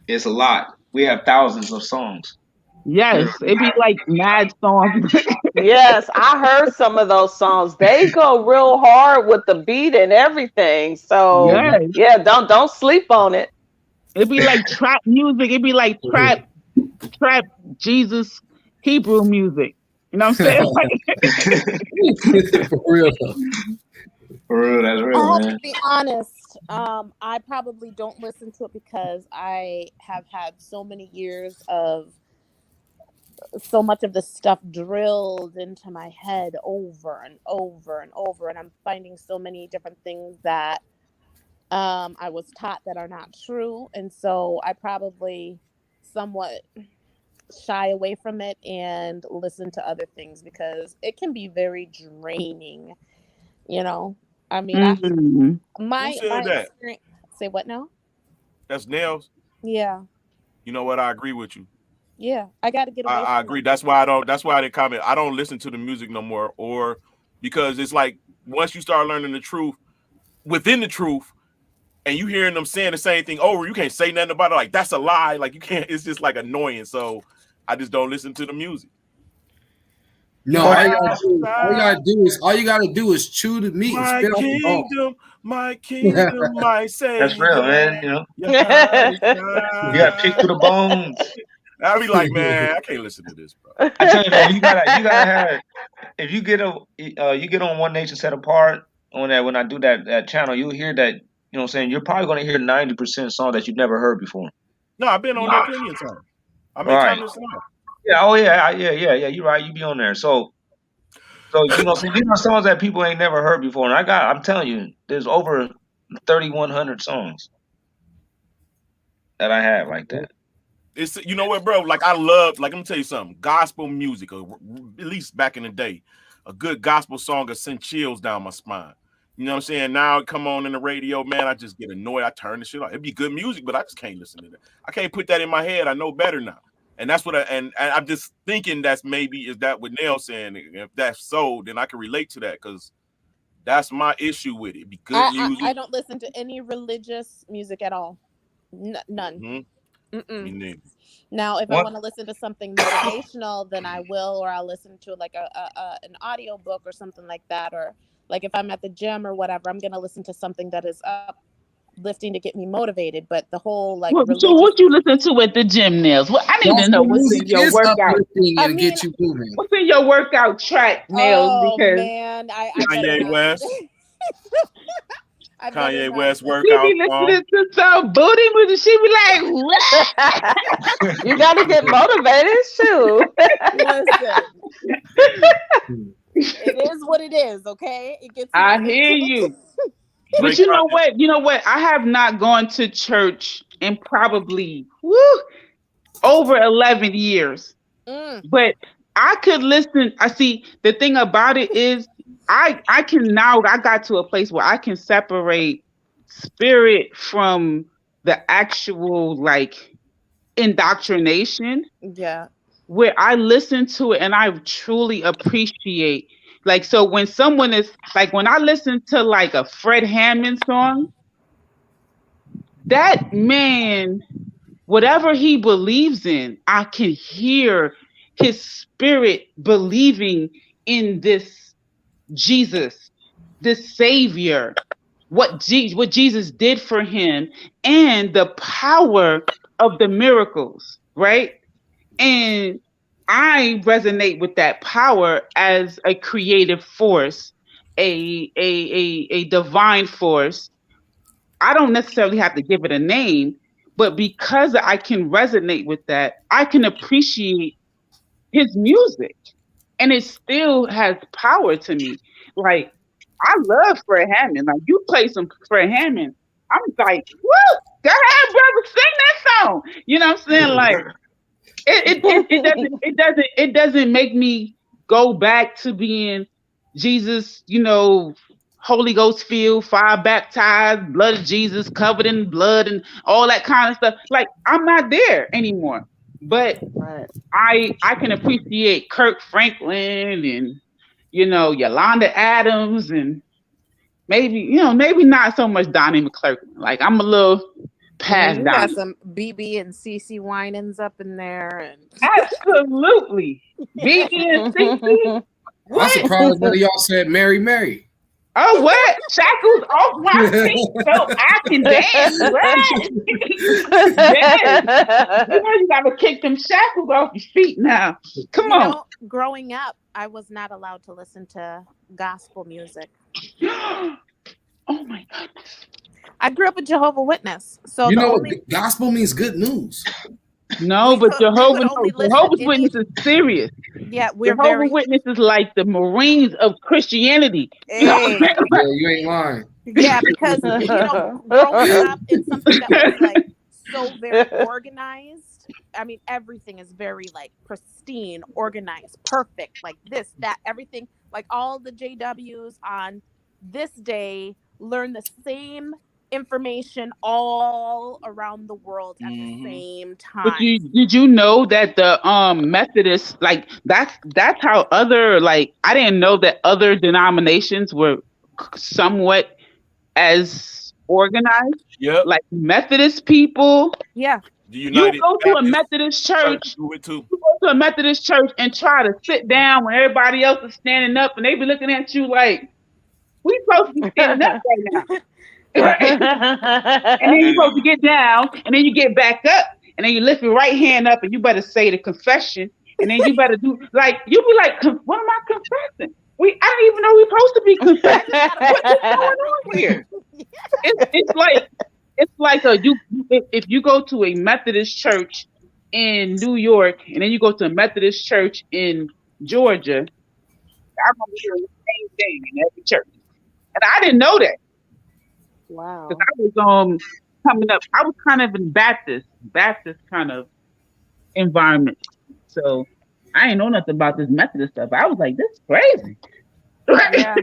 It's a lot. We have thousands of songs. Yes, it'd be like mad songs. Yes, I heard some of those songs. They go real hard with the beat and everything. So Mhm. Yes, yeah, don't sleep on it. it'd be like trap music. It'd be like trap Jesus Hebrew music. You know what I'm saying? For real though. For real, that's I real, have to man. be honest. I probably don't listen to it because I have had so many years of so much of the stuff drilled into my head over and over and over, and I'm finding so many different things that I was taught that are not true, and so I probably somewhat shy away from it and listen to other things because it can be very draining. You know, I mean, Mhm. Who my said that? experience. Say what now? That's Nails. Yeah, You know what? I agree with you. yeah. I got to get away I from agree. it. That's why I don't. That's why I didn't comment. I don't listen to the music no more, or because it's like once you start learning the truth within the truth, and you hearing them saying the same thing over, you can't say nothing about it. Like that's a lie. Like you can't. It's just like annoying. So I just don't listen to the music. No, But all you gotta do is chew the meat and spit out the bone. My kingdom, my that's real, savior. man. You know, Yeah, you got to pick through the bones. I'll be like, man, I can't listen to this, bro. I tell you though, you gotta have. If you get you get on One Nation Set Apart on that when I do that channel, you'll hear that. You know what I'm saying? You're probably gonna hear 90% songs that you've never heard before. No, I've been on there plenty of times. I make Right. time to listen. Yeah. Oh yeah. Yeah. You're right. You be on there. So these are songs that people ain't never heard before. And I'm telling you, there's over 3,100 songs that I have like that. It's you know what, bro? Like I love, like let me tell you something. Gospel music, or at least back in the day, a good gospel song will send chills down my spine. You know what I'm saying? Now it come on in the radio, man. I just get annoyed. I turn the shit off. It'd be good music, but I just can't listen to that. I can't put that in my head. I know better now. And that's what and I'm just thinking that's maybe is that what Nell saying. If that's so, then I can relate to that because that's my issue with it. Be good music. I don't listen to any religious music at all. None. Mm-hmm. Me neither. Now, if I What? want to listen to something motivational, then I will, or I'll listen to like an audio book or something like that, or like if I'm at the gym or whatever, I'm gonna listen to something that is uplifting to get me motivated. But the whole like So religious, what you listen to at the gym, Nails? Well, I need to know Gospel what's in music your is workout. uplifting I and mean, get you moving. What's in your workout track, Nails? oh Because man, I better Kanye not. West. I better Kanye not. West she workout be song. listening to some booty music. She be like, what? You got to get motivated, shoot. Listen, it is what it is. Okay, it gets. I hear you. But Drake you know Kanye. what? You know what? I have not gone to church in probably over 11 years. But I could listen. I see the thing about it is I got to a place where I can separate spirit from the actual like indoctrination, Yeah. where I listen to it and I truly appreciate. Like, so when someone is like, when I listen to like a Fred Hammond song, that man, whatever he believes in, I can hear his spirit believing in this Jesus, this Savior, what Jesus did for him, and the power of the miracles, right? And I resonate with that power as a creative force, a divine force. I don't necessarily have to give it a name, but because I can resonate with that, I can appreciate his music. And it still has power to me. Like, I love Fred Hammond. Like, you play some Fred Hammond, I'm like, woo, go ahead, brother, sing that song. You know what I'm saying? Like, it doesn't make me go back to being Jesus, Holy Ghost filled, fire baptized, blood of Jesus covered in blood and all that kind of stuff. Like, I'm not there anymore. But Right. I can appreciate Kirk Franklin and Yolanda Adams and maybe not so much Donnie McClurkin. Like, I'm a little I mean, past you got Donnie. some BB and CC Winans up in there, and Absolutely. BB and CC. I'm surprised none of y'all said Mary Mary. Oh, what? Shackles off my feet so I can dance. What? Yes. You gotta kick them shackles off your feet now. Come on. Growing up, I was not allowed to listen to gospel music. Oh my goodness. I grew up a Jehovah's Witness. So gospel means good news. No, but Jehovah's Witness is serious. Yeah, Jehovah's Witness is like the Marines of Christianity. Hey. Yeah, you ain't lying. Yeah, because growing up in something that was like so very organized. I mean, everything is very like pristine, organized, perfect, like this, that, everything, like all the JWs on this day learn the same information all around the world at the same time. But did you know that the Methodists, like that's how other, like, I didn't know that other denominations were somewhat as organized. Yep. Like Methodist people. Yeah. You go to a Methodist church. Do it too. You go to a Methodist church and try to sit down when everybody else is standing up, and they be looking at you like, we supposed to be standing up right now. Right? And then you're supposed to get down, and then you get back up, and then you lift your right hand up, and you better say the confession, and then you better do, like, you be like, what am I confessing? I don't even know we're supposed to be confessing. What's going on here? It's like if you go to a Methodist church in New York, and then you go to a Methodist church in Georgia, I'm gonna be doing the same thing in every church, and I didn't know that. Wow. Because I was coming up, I was kind of in Baptist kind of environment. So I didn't know nothing about this Methodist stuff. I was like, this is crazy. Yeah.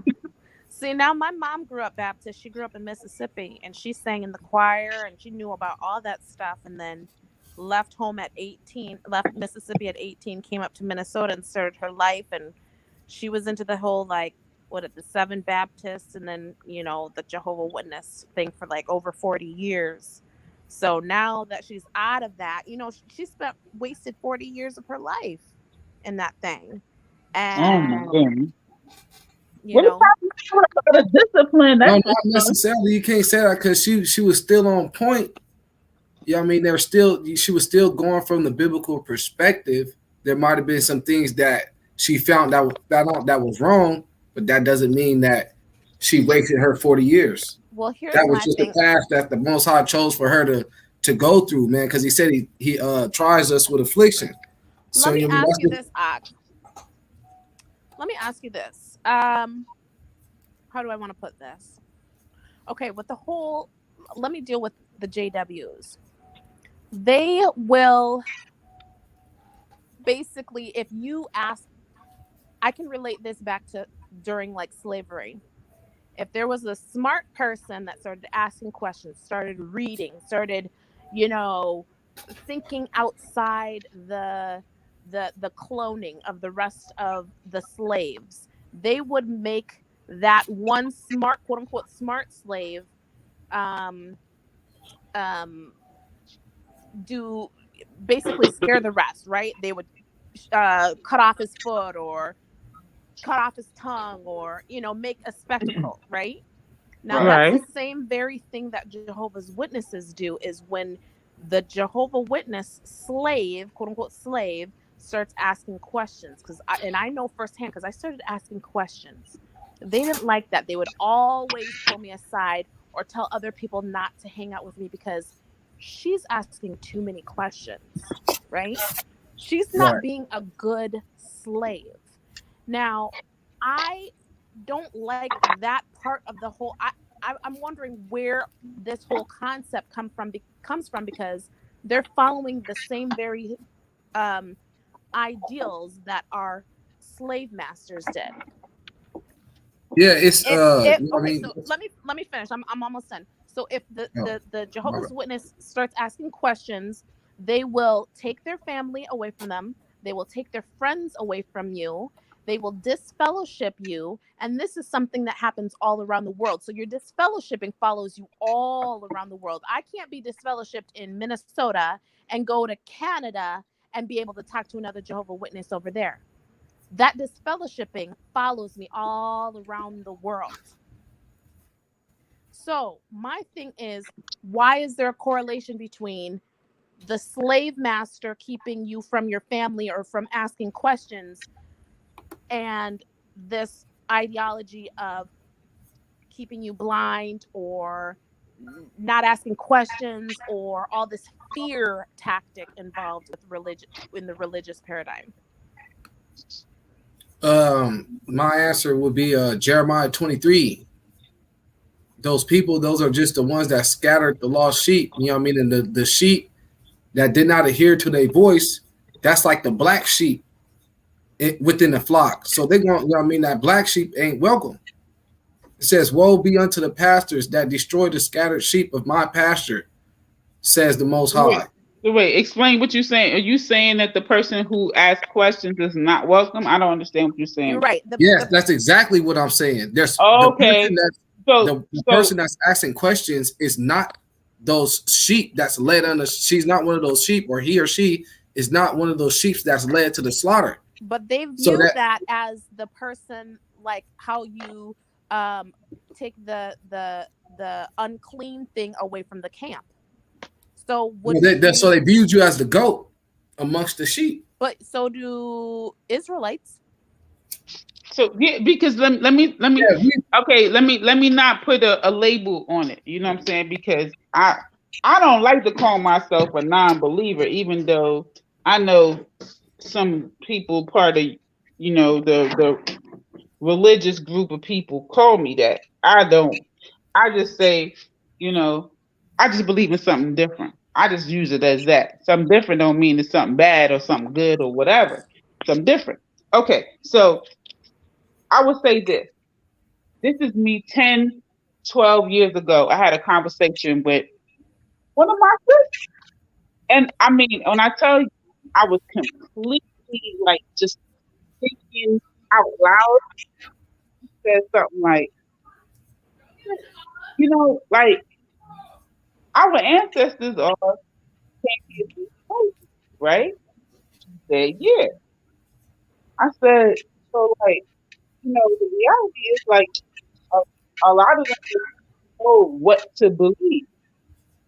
See, now my mom grew up Baptist. She grew up in Mississippi, and she sang in the choir, and she knew about all that stuff, and then left home at 18, left Mississippi at 18, came up to Minnesota and started her life, and she was into the whole, like, the Seven Baptists, and then, the Jehovah's Witness thing for like over 40 years. So now that she's out of that, she wasted 40 years of her life in that thing. And, what about a discipline? No, not necessarily. You can't say that because she was still on point. Yeah, I mean, she was still going from the biblical perspective. There might have been some things that she found out that was wrong, but that doesn't mean that she wasted her 40 years. Well, that was just a path that the Most High chose for her to go through, man, because he said he tries us with affliction. Let me ask you this, Ak. Let me ask you this. How do I want to put this? Okay, let me deal with the JWs. They will basically, if you ask, I can relate this back to during like slavery. If there was a smart person that started asking questions, started reading, started, thinking outside the cloning of the rest of the slaves, they would make that one smart, quote unquote, smart slave do basically scare the rest, right? They would cut off his foot or cut off his tongue or, make a spectacle, right? Now, that's the same very thing that Jehovah's Witnesses do, is when the Jehovah's Witness slave, quote unquote slave, starts asking questions. And I know firsthand because I started asking questions. They didn't like that. They would always pull me aside or tell other people not to hang out with me because she's asking too many questions, right? She's not being a good slave. Now, I don't like that part of the whole. I'm wondering where this whole concept comes from because they're following the same very ideals that our slave masters did. Yeah, it's Okay, I mean, so let me finish. I'm almost done. So if the oh, the Jehovah's Witness starts asking questions, they will take their family away from them. They will take their friends away from you. They will disfellowship you, and this is something that happens all around the world. So your disfellowshipping follows you all around the world. I can't be disfellowshipped in Minnesota and go to Canada and be able to talk to another Jehovah's Witness over there. That disfellowshipping follows me all around the world. So my thing is, why is there a correlation between the slave master keeping you from your family or from asking questions and this ideology of keeping you blind or not asking questions or all this fear tactic involved with religion in the religious paradigm? My answer would be Jeremiah 23. Those people, those are just the ones that scattered the lost sheep. You know what I mean? And the sheep that did not adhere to their voice, that's like the black sheep within the flock. So they want, you know what I mean? That black sheep ain't welcome. It says, woe be unto the pastors that destroy the scattered sheep of my pasture, says the Most High. Wait, explain what you're saying. Are you saying that the person who asks questions is not welcome? I don't understand what you're saying. You're right. Yes, that's exactly what I'm saying. There's okay. the person that's asking questions is not those sheep that's led under. She's not one of those sheep, or he or she is not one of those sheep that's led to the slaughter. But they view that as the person, like how you take the unclean thing away from the camp. So so they viewed you as the goat amongst the sheep. But so do Israelites. So yeah, because let me not put a label on it. You know what I'm saying? Because I don't like to call myself a non-believer, even though I know some people part of the religious group of people call me that. I don't. I just say, I just believe in something different. I just use it as that. Something different don't mean it's something bad or something good or whatever. Something different. Okay, so I would say this. This is me 10, 12 years ago. I had a conversation with one of my sisters. And I mean, when I tell you, I was completely like just thinking out loud. She said something like, like our ancestors are right? She said, yeah. I said, so like, the reality is like a lot of them don't know what to believe.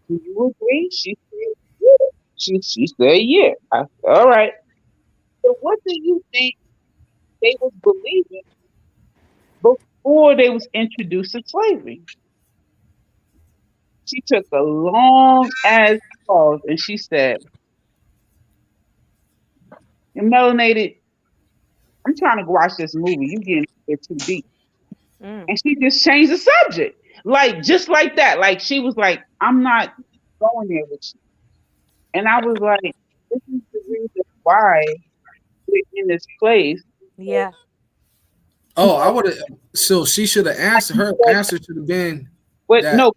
Do you agree? She said, yeah. She said, yeah. I said, all right. So what do you think they was believing before they was introduced to slavery? She took a long ass pause and she said, melanated, I'm trying to watch this movie. You getting it too deep. And she just changed the subject. Like, just like that. Like, she was like, I'm not going there with you. And I was like, this is the reason why we're in this place. Yeah. Oh, I would have. So she should have answered. Her answer should have been. But no,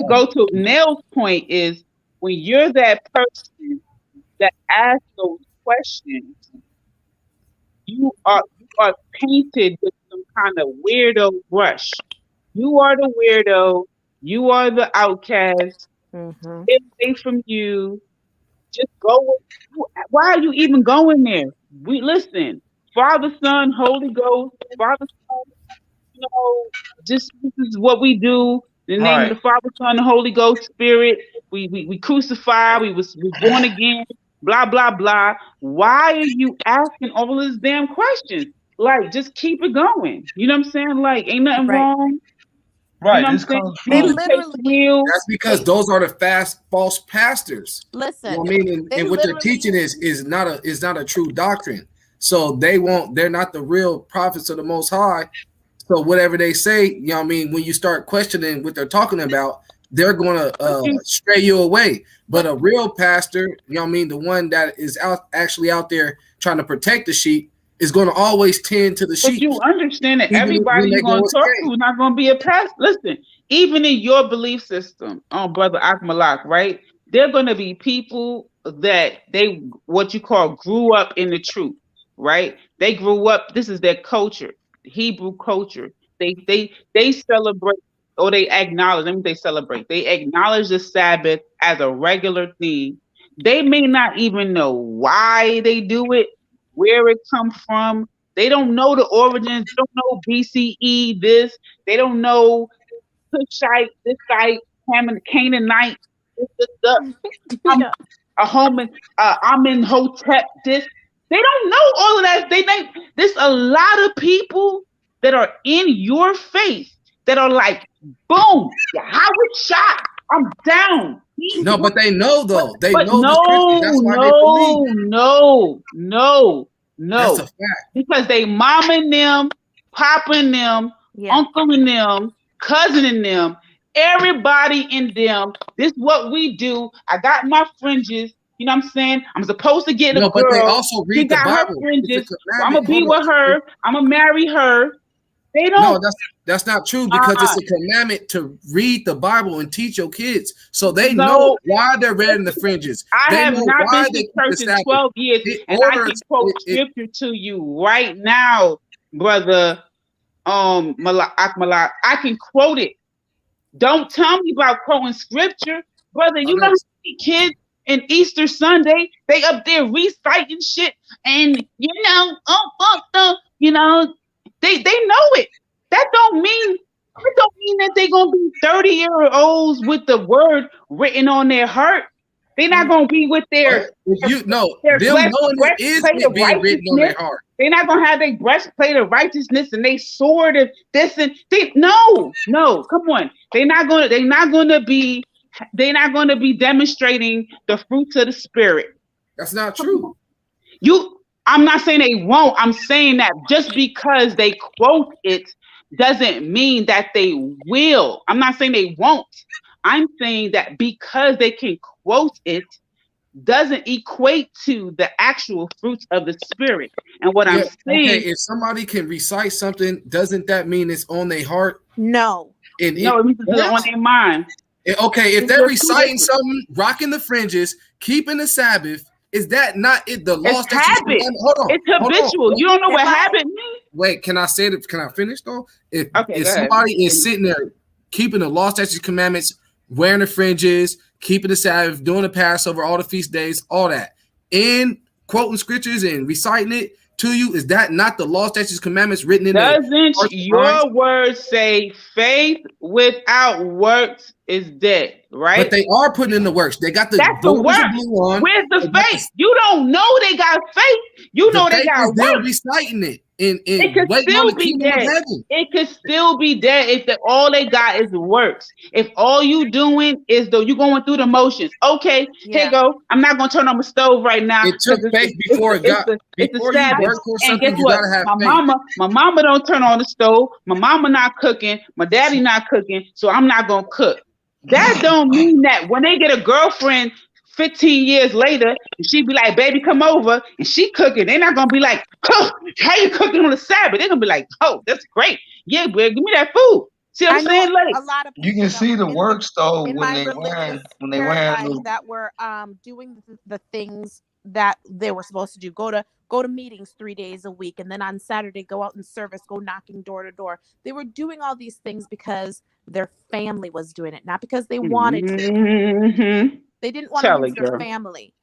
go to Nell's point is when you're that person that asks those questions, you are painted with some kind of weirdo brush. You are the weirdo. You are the outcast. Get away from you. Just go. Why are you even going there? We listen. Father, Son, Holy Ghost. Father, Son. This is what we do. In the name of the Father, Son, and Holy Ghost, Spirit. We crucify. We born again. Blah blah blah. Why are you asking all these damn questions? Like, just keep it going. You know what I'm saying? Like, ain't nothing wrong. Right. You know This comes That's because those are the false pastors. Listen, you know what I mean, and what they're teaching is not a true doctrine. So they're not the real prophets of the Most High. So whatever they say, you know what I mean, when you start questioning what they're talking about, they're going to stray you away. But a real pastor, you know what I mean, the one that is actually out there trying to protect the sheep, is going to always tend to the But sheep. you understand that Even everybody when they you're going go to talk astray. to is not going to be a past. Listen, even in your belief system, Brother Akmalak, right? They're going to be people that they, what you call, grew up in the truth, right? They grew up, this is their culture, Hebrew culture. They celebrate, or they acknowledge, let me say celebrate. They acknowledge the Sabbath as a regular thing. They may not even know why they do it, where it comes from. They don't know the origins. They don't know BCE this. They don't know Cushite, this site, Canaanite, this. I'm Yeah. a home in I'm in Hotep. This. They don't know all of that. They think there's a lot of people that are in your faith that are like, boom, Howard shot. I'm down. No, but they know though. They But know the scripture. That's why they believe. That's a No. fact. Because they momming them, popping them, Yeah. uncling them, cousining them, everybody in them. This what we do. I got my fringes. You know what I'm saying? I'm supposed to get a No, but they girl. also She read the got her Bible. It's a fringes. So I'm commandment. gonna be Hold with her. I'm gonna marry her. They No, don't. that's not true because it's a commandment to read the Bible and teach your kids so they know No, why they're wearing the fringes. I They have know not why been they to keep the church in Sabbath. 12 years, It and I can orders quote it. scripture to you right now, brother Akmalak. I can quote it. Don't tell me about quoting scripture, brother. I You know know. how many kids in Easter Sunday they up there reciting shit, and they know it. That don't mean that they gonna be 30-year-olds with the word written on their heart. They're not gonna be with What? If you know them knowing it is breastplate of being written on righteousness. their heart. They're not gonna have their breastplate of righteousness and they sword of this and they no, come on. They're not gonna be demonstrating the fruits of the spirit. That's not true. I'm not saying they won't. I'm saying that just because they quote it doesn't mean that they will. I'm not saying they won't. I'm saying that because they can quote it doesn't equate to the actual fruits of the spirit. And what I'm saying, okay, if somebody can recite something, doesn't that mean it's on their heart? No. it means it's on their mind. Okay, if they're reciting something, rocking the fringes, keeping the Sabbath, is that not it? The law, it's habit. Hold on, it's habitual. You don't know what habit means? Wait, can I say it? Can I finish though? If go somebody ahead. is sitting there keeping the law, statutes, commandments, wearing the fringes, keeping the Sabbath, doing the Passover, all the feast days, all that, and quoting scriptures and reciting it to you, is that not the law, statutes, commandments written in Doesn't your word say faith without works is dead, right? But they are putting in the works. They got the work. Where's the faith? You don't know they got faith. You know they got work. Reciting it. It could still be dead. It could still be dead if all they got is works. If all you doing is you going through the motions. Okay, here you go. I'm not gonna turn on my stove right now. It took faith before it got. Before you work for something, you gotta have faith. My mama don't turn on the stove. My mama not cooking. My daddy not cooking. So I'm not gonna cook. That don't mean that when they get a girlfriend 15 years later, and she be like, baby, come over, and she cooking. They're not gonna be like, oh, how you cooking on the Sabbath? They're gonna be like, oh, that's great. Yeah, boy, give me that food. See what I'm saying? Like, a lot of you can see the works though in when my they religious wear paradigm that were doing the things that they were supposed to do. Go to meetings 3 days a week, and then on Saturday go out in service, go knocking door to door. They were doing all these things because their family was doing it, not because they wanted to. They didn't want to lose their family.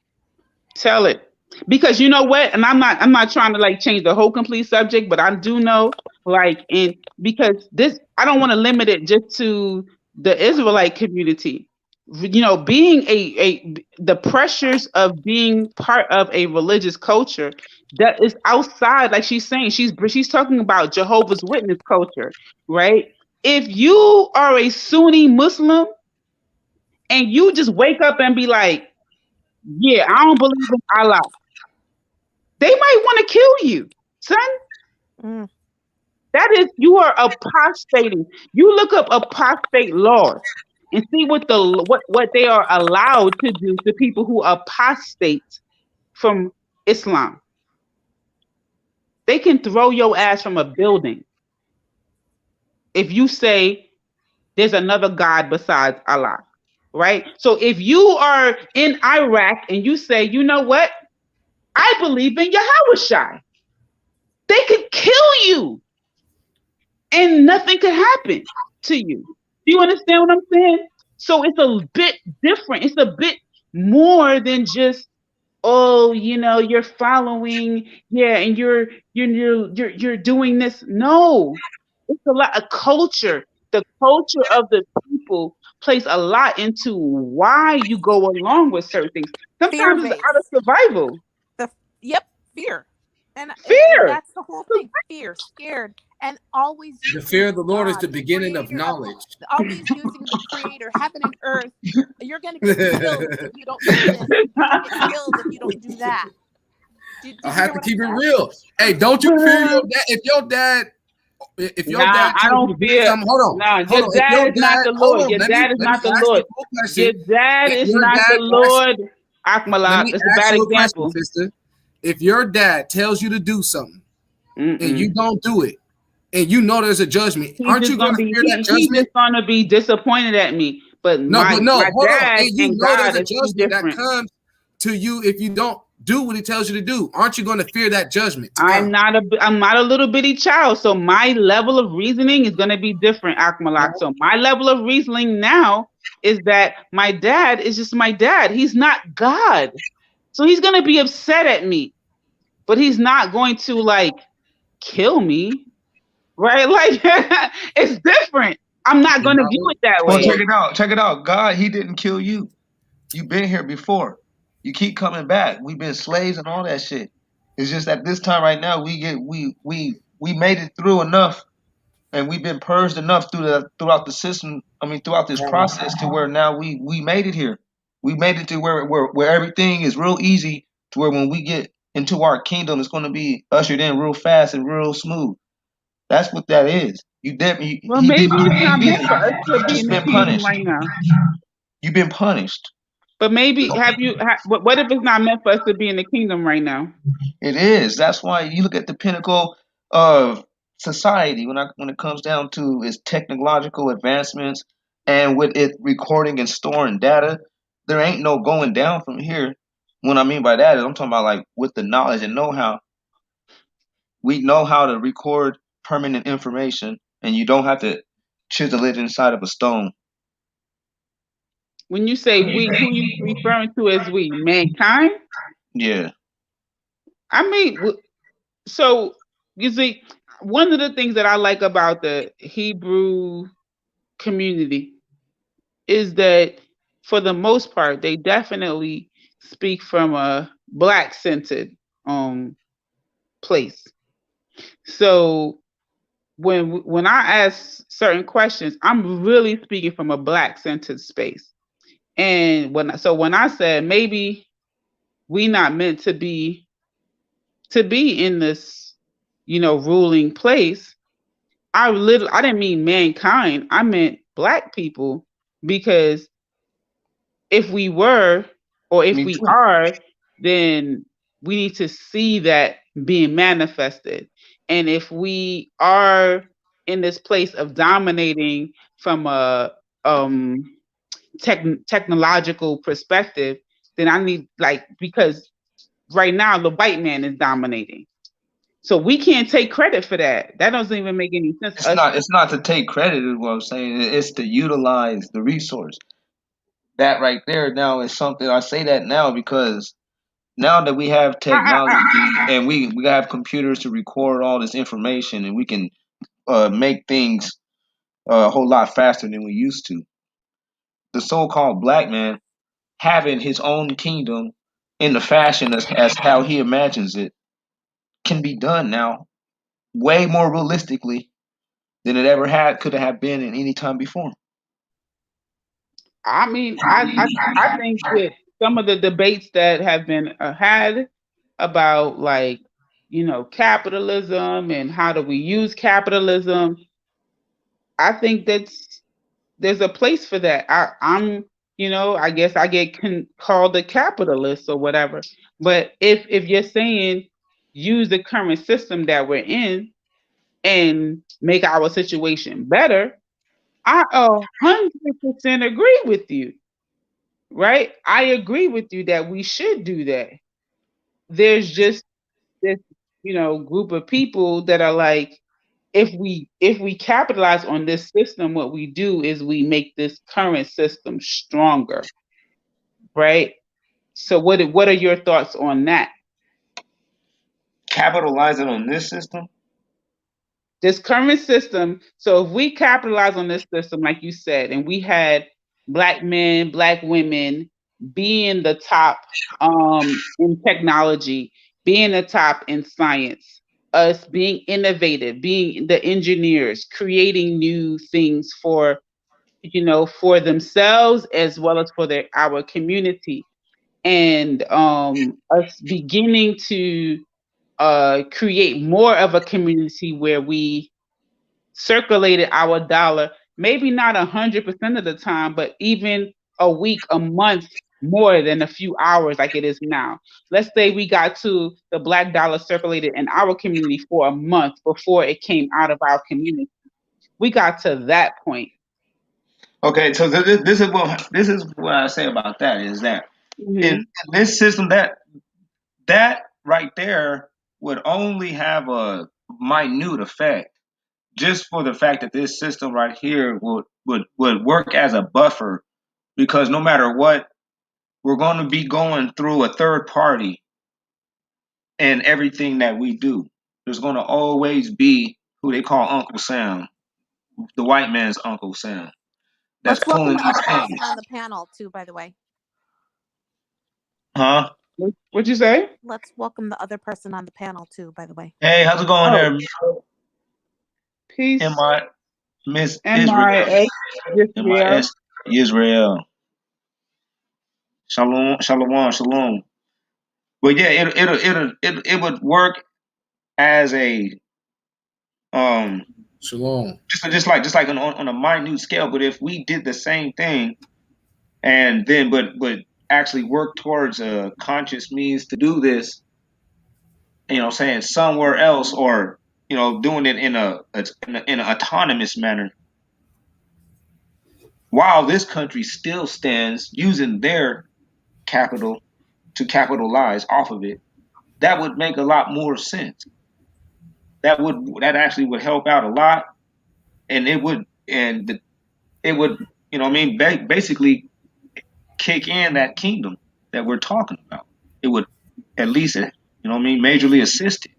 Tell it. Because you know what? And I'm not trying to like change the whole complete subject, but I do know because this, I don't want to limit it just to the Israelite community. You know, being the pressures of being part of a religious culture that is outside, like she's saying, she's talking about Jehovah's Witness culture, right? If you are a Sunni Muslim and you just wake up and be like, yeah, I don't believe in Allah, they might want to kill you, son. That is, you are apostating. You look up apostate laws and see what they are allowed to do to people who apostate from Islam. They can throw your ass from a building if you say there's another God besides Allah, right? So if you are in Iraq and you say, you know what? I believe in Yahweh, they could kill you and nothing could happen to you. Do you understand what I'm saying? So it's a bit different. It's a bit more than just, oh, you're following, yeah, and you're doing this. No, it's a lot of culture. The culture of the people plays a lot into why you go along with certain things. Sometimes it's out of survival. Fear. And Fear. That's the whole thing. Fear, scared, and always the fear of the Lord God, is the beginning of knowledge. Always using the Creator, heaven and earth. You're gonna get killed if you don't do this. You're gonna get killed if you don't do that. I have to keep it real. Hey, don't you fear your dad? If your dad, I don't fear. Hold on. Your dad is not the Lord. Your dad is not the Lord. Your dad is not the Lord. Akmalak, it's a bad example. Sister. If your dad tells you to do something and you don't do it, and you know there's a judgment, aren't you going to fear that judgment? He's just going to be disappointed at me. But my dad and God there's a judgment that comes to you if you don't do what he tells you to do. Aren't you going to fear that judgment? I'm not a little bitty child, so my level of reasoning is going to be different, Akmalak. So my level of reasoning now is that my dad is just my dad. He's not God. So he's going to be upset at me, but he's not going to like kill me, right? Like it's different. I'm not going to view it that way. Well, check it out. God, he didn't kill you. You've been here before. You keep coming back. We've been slaves and all that shit. It's just that this time right now we made it through enough, and we've been purged enough throughout the system. I mean, throughout this process to where now we made it here. We made it to where everything is real easy, to where when we get into our kingdom, it's going to be ushered in real fast and real smooth. That's what that is. Maybe it's not meant for us to be in the kingdom right now. You've been punished. But maybe what if it's not meant for us to be in the kingdom right now? It is. That's why you look at the pinnacle of society when it comes down to its technological advancements and with it recording and storing data. There ain't no going down from here. What I mean by that is I'm talking about like with the knowledge and know-how. We know how to record permanent information, and you don't have to chisel it inside of a stone. When you say we, who are you referring to as we? Mankind? Yeah. I mean, so you see, one of the things that I like about the Hebrew community is that for the most part, they definitely speak from a Black-centered place. So when I ask certain questions, I'm really speaking from a Black-centered space. And when I said maybe we not meant to be in this, ruling place, I didn't mean mankind. I meant Black people, because if we were, or if we are, then we need to see that being manifested. And if we are in this place of dominating from a technological perspective, then I need, because right now the white man is dominating. So we can't take credit for that. That doesn't even make any sense. It's not to take credit is what I'm saying. It's to utilize the resource. That right there now is something. I say that now because now that we have technology and we have computers to record all this information, and we can make things a whole lot faster than we used to. The so-called black man having his own kingdom in the fashion as how he imagines it can be done now way more realistically than it ever could have been in any time before. I mean, I think that some of the debates that have been had about capitalism and how do we use capitalism, I think there's a place for that. I'm I guess I get called a capitalist or whatever. But if you're saying use the current system that we're in and make our situation better, I 100% agree with you, right? I agree with you that we should do that. There's just this, group of people that are like, if we capitalize on this system, what we do is we make this current system stronger, right? So what are your thoughts on that? Capitalizing on this system? This current system. So if we capitalize on this system, like you said, and we had Black men, Black women being the top in technology, being the top in science, us being innovative, being the engineers, creating new things for for themselves as well as for our community, and us beginning to create more of a community where we circulated our dollar, maybe not 100% of the time, but even a week, a month, more than a few hours like it is now. Let's say we got to the Black dollar circulated in our community for a month before it came out of our community. We got to that point. Okay, so this is what I say about that is that in this system that right there would only have a minute effect, just for the fact that this system right here would work as a buffer, because no matter what, we're going to be going through a third party in everything that we do. There's going to always be who they call Uncle Sam, the white man's Uncle Sam. That's Let's welcome pulling the these other person things. on the panel too, by the way. Huh? What'd you say? Let's welcome the other person on the panel too, by the way. Hey, how's it going there? Peace. Miss M-I-S. M-I-S Israel. Shalom, shalom, shalom. But yeah, it would work as a Shalom. just like on a minute scale. But if we did the same thing and then but actually work towards a conscious means to do this, saying somewhere else, or doing it in an autonomous manner, while this country still stands using their capital to capitalize off of it, that would make a lot more sense. That actually would help out a lot, and it would basically kick in that kingdom that we're talking about. It would at least majorly assist it.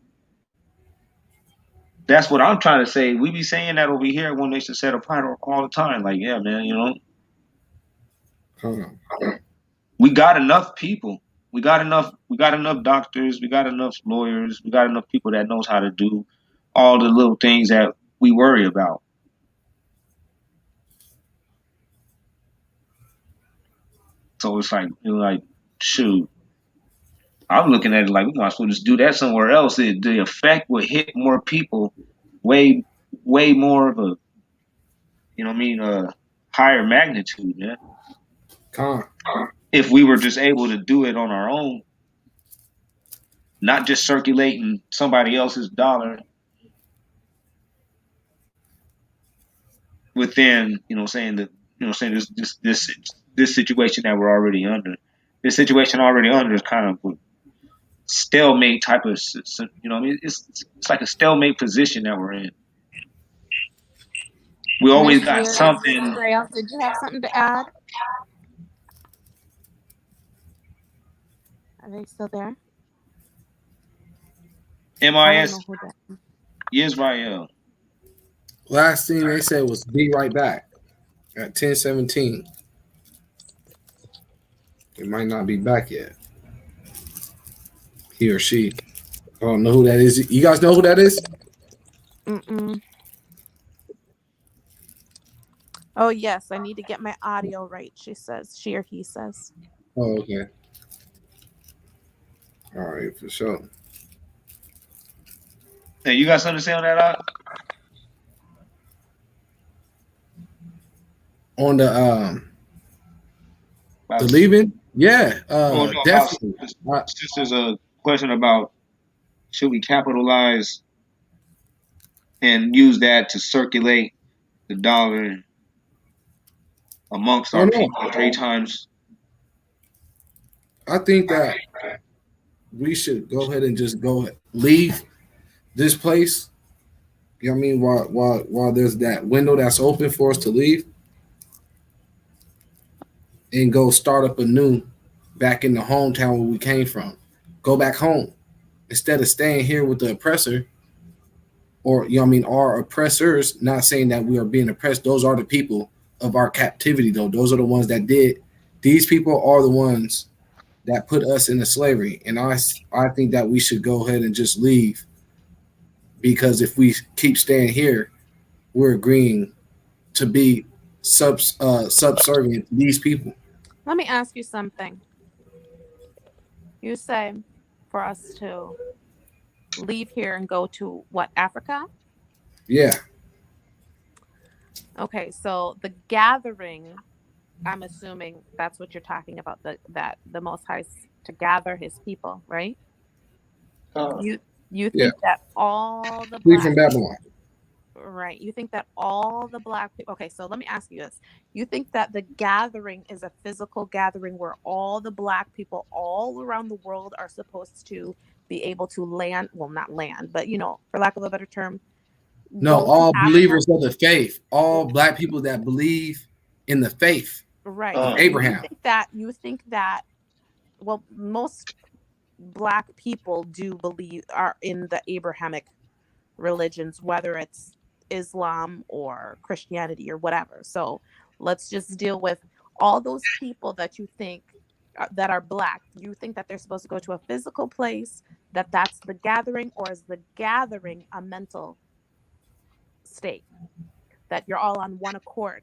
That's what I'm trying to say. We be saying that over here at One Nation Set Apart all the time. Like, yeah, man, we got enough people. We got enough doctors. We got enough lawyers. We got enough people that knows how to do all the little things that we worry about. So it's like, shoot. I'm looking at it like we might as well just do that somewhere else. The effect would hit more people, way more of a, higher magnitude, man. If we were just able to do it on our own, not just circulating somebody else's dollar within, this situation that we're already under. This situation already under is kind of a stalemate type of, it's like a stalemate position that we're in. We always got something. Israel, did you have something to add? Are they still there? MIS Israel. Last thing they said was be right back at 10:17. It might not be back yet. He or she. I don't know who that is. You guys know who that is? Mm-mm. Oh, yes. I need to get my audio right, she says. She or he says. Oh, okay. All right, for sure. Hey, you got something to say on that? On the leaving? Yeah, definitely. Just as a question about should we capitalize and use that to circulate the dollar amongst Oh our no, people 3 times? I think that we should go ahead and just leave this place. You know what I mean? While there's that window that's open for us to leave and go start up anew back in the hometown where we came from. Go back home instead of staying here with the oppressor, or you know what I mean, our oppressors. Not saying that we are being oppressed. Those are the people of our captivity, though. Those are the ones that did. These people are the ones that put us into slavery, and I think that we should go ahead and just leave, because if we keep staying here, we're agreeing to be subservient to these people. Let me ask you something. You say for us to leave here and go to what, Africa? Yeah. Okay, so the gathering, I'm assuming that's what you're talking about, that the Most High to gather his people, right? You think that all the Flee from Babylon. Right. You think that all the black people. Okay, so let me ask you this. You think that the gathering is a physical gathering where all the black people all around the world are supposed to be able to land, well, not land, but, you know, for lack of a better term. No, all believers of the faith, all black people that believe in the faith. Right. Of Abraham. You think that, well, most black people do believe, are in the Abrahamic religions, whether it's Islam or Christianity or whatever. So let's just deal with all those people that you think that are black. You think that they're supposed to go to a physical place, that's the gathering, or is the gathering a mental state that you're all on one accord?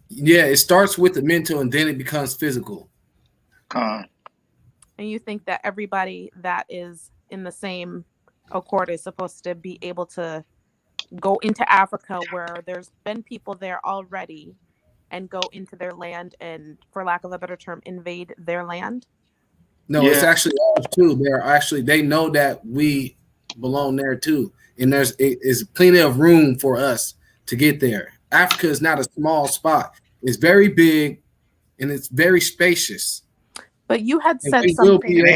Yeah, it starts with the mental and then it becomes physical. And you think that everybody that is in the same accord is supposed to be able to go into Africa, where there's been people there already, and go into their land and, for lack of a better term, invade their land? No, it's actually ours too. They know that we belong there too, and there's plenty of room for us to get there. Africa is not a small spot. It's very big and it's very spacious. But you had said something.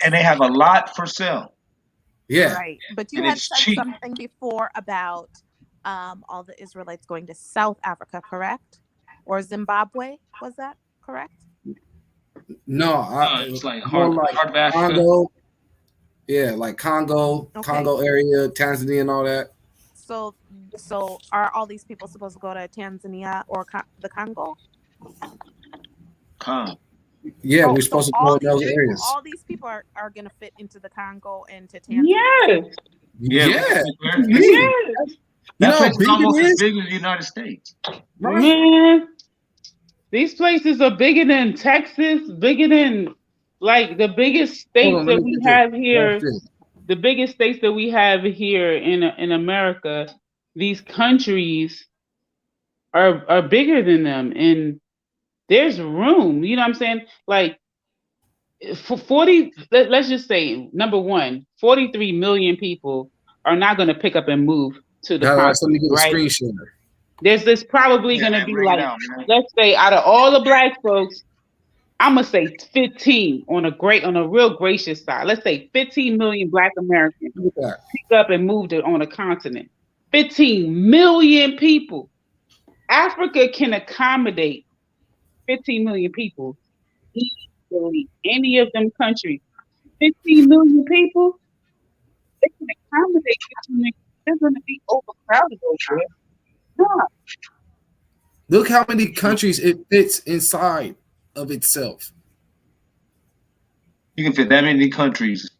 And they have a lot for sale. Yeah. Right. But you had said something before about all the Israelites going to South Africa, correct? Or Zimbabwe, was that correct? No, it's like Congo. Yeah, like Congo, Congo area, Tanzania and all that. So are all these people supposed to go to Tanzania or the Congo? Yeah, we're supposed to go in those areas. All these people are going to fit into the Congo and to Tanzania. Yes. That place is almost as big as the United States. Man, these places are bigger than Texas, bigger than like the biggest states that we have here. The biggest states that we have here in America, these countries are bigger than them, and there's room. You know what I'm saying? Like for 40, let's just say, number one, 43 million people are not going to pick up and move to the continent, right? There's probably going to be let's say, out of all the black folks, I'm gonna say 15 on a real gracious side. Let's say 15 million black Americans pick up and move on a continent. 15 million people. Africa can accommodate 15 million people easily. Any of them countries, 15 million people, they can accommodate 15 million. They're gonna be overcrowded over there. Yeah. Look how many countries it fits inside of itself. You can fit that many countries.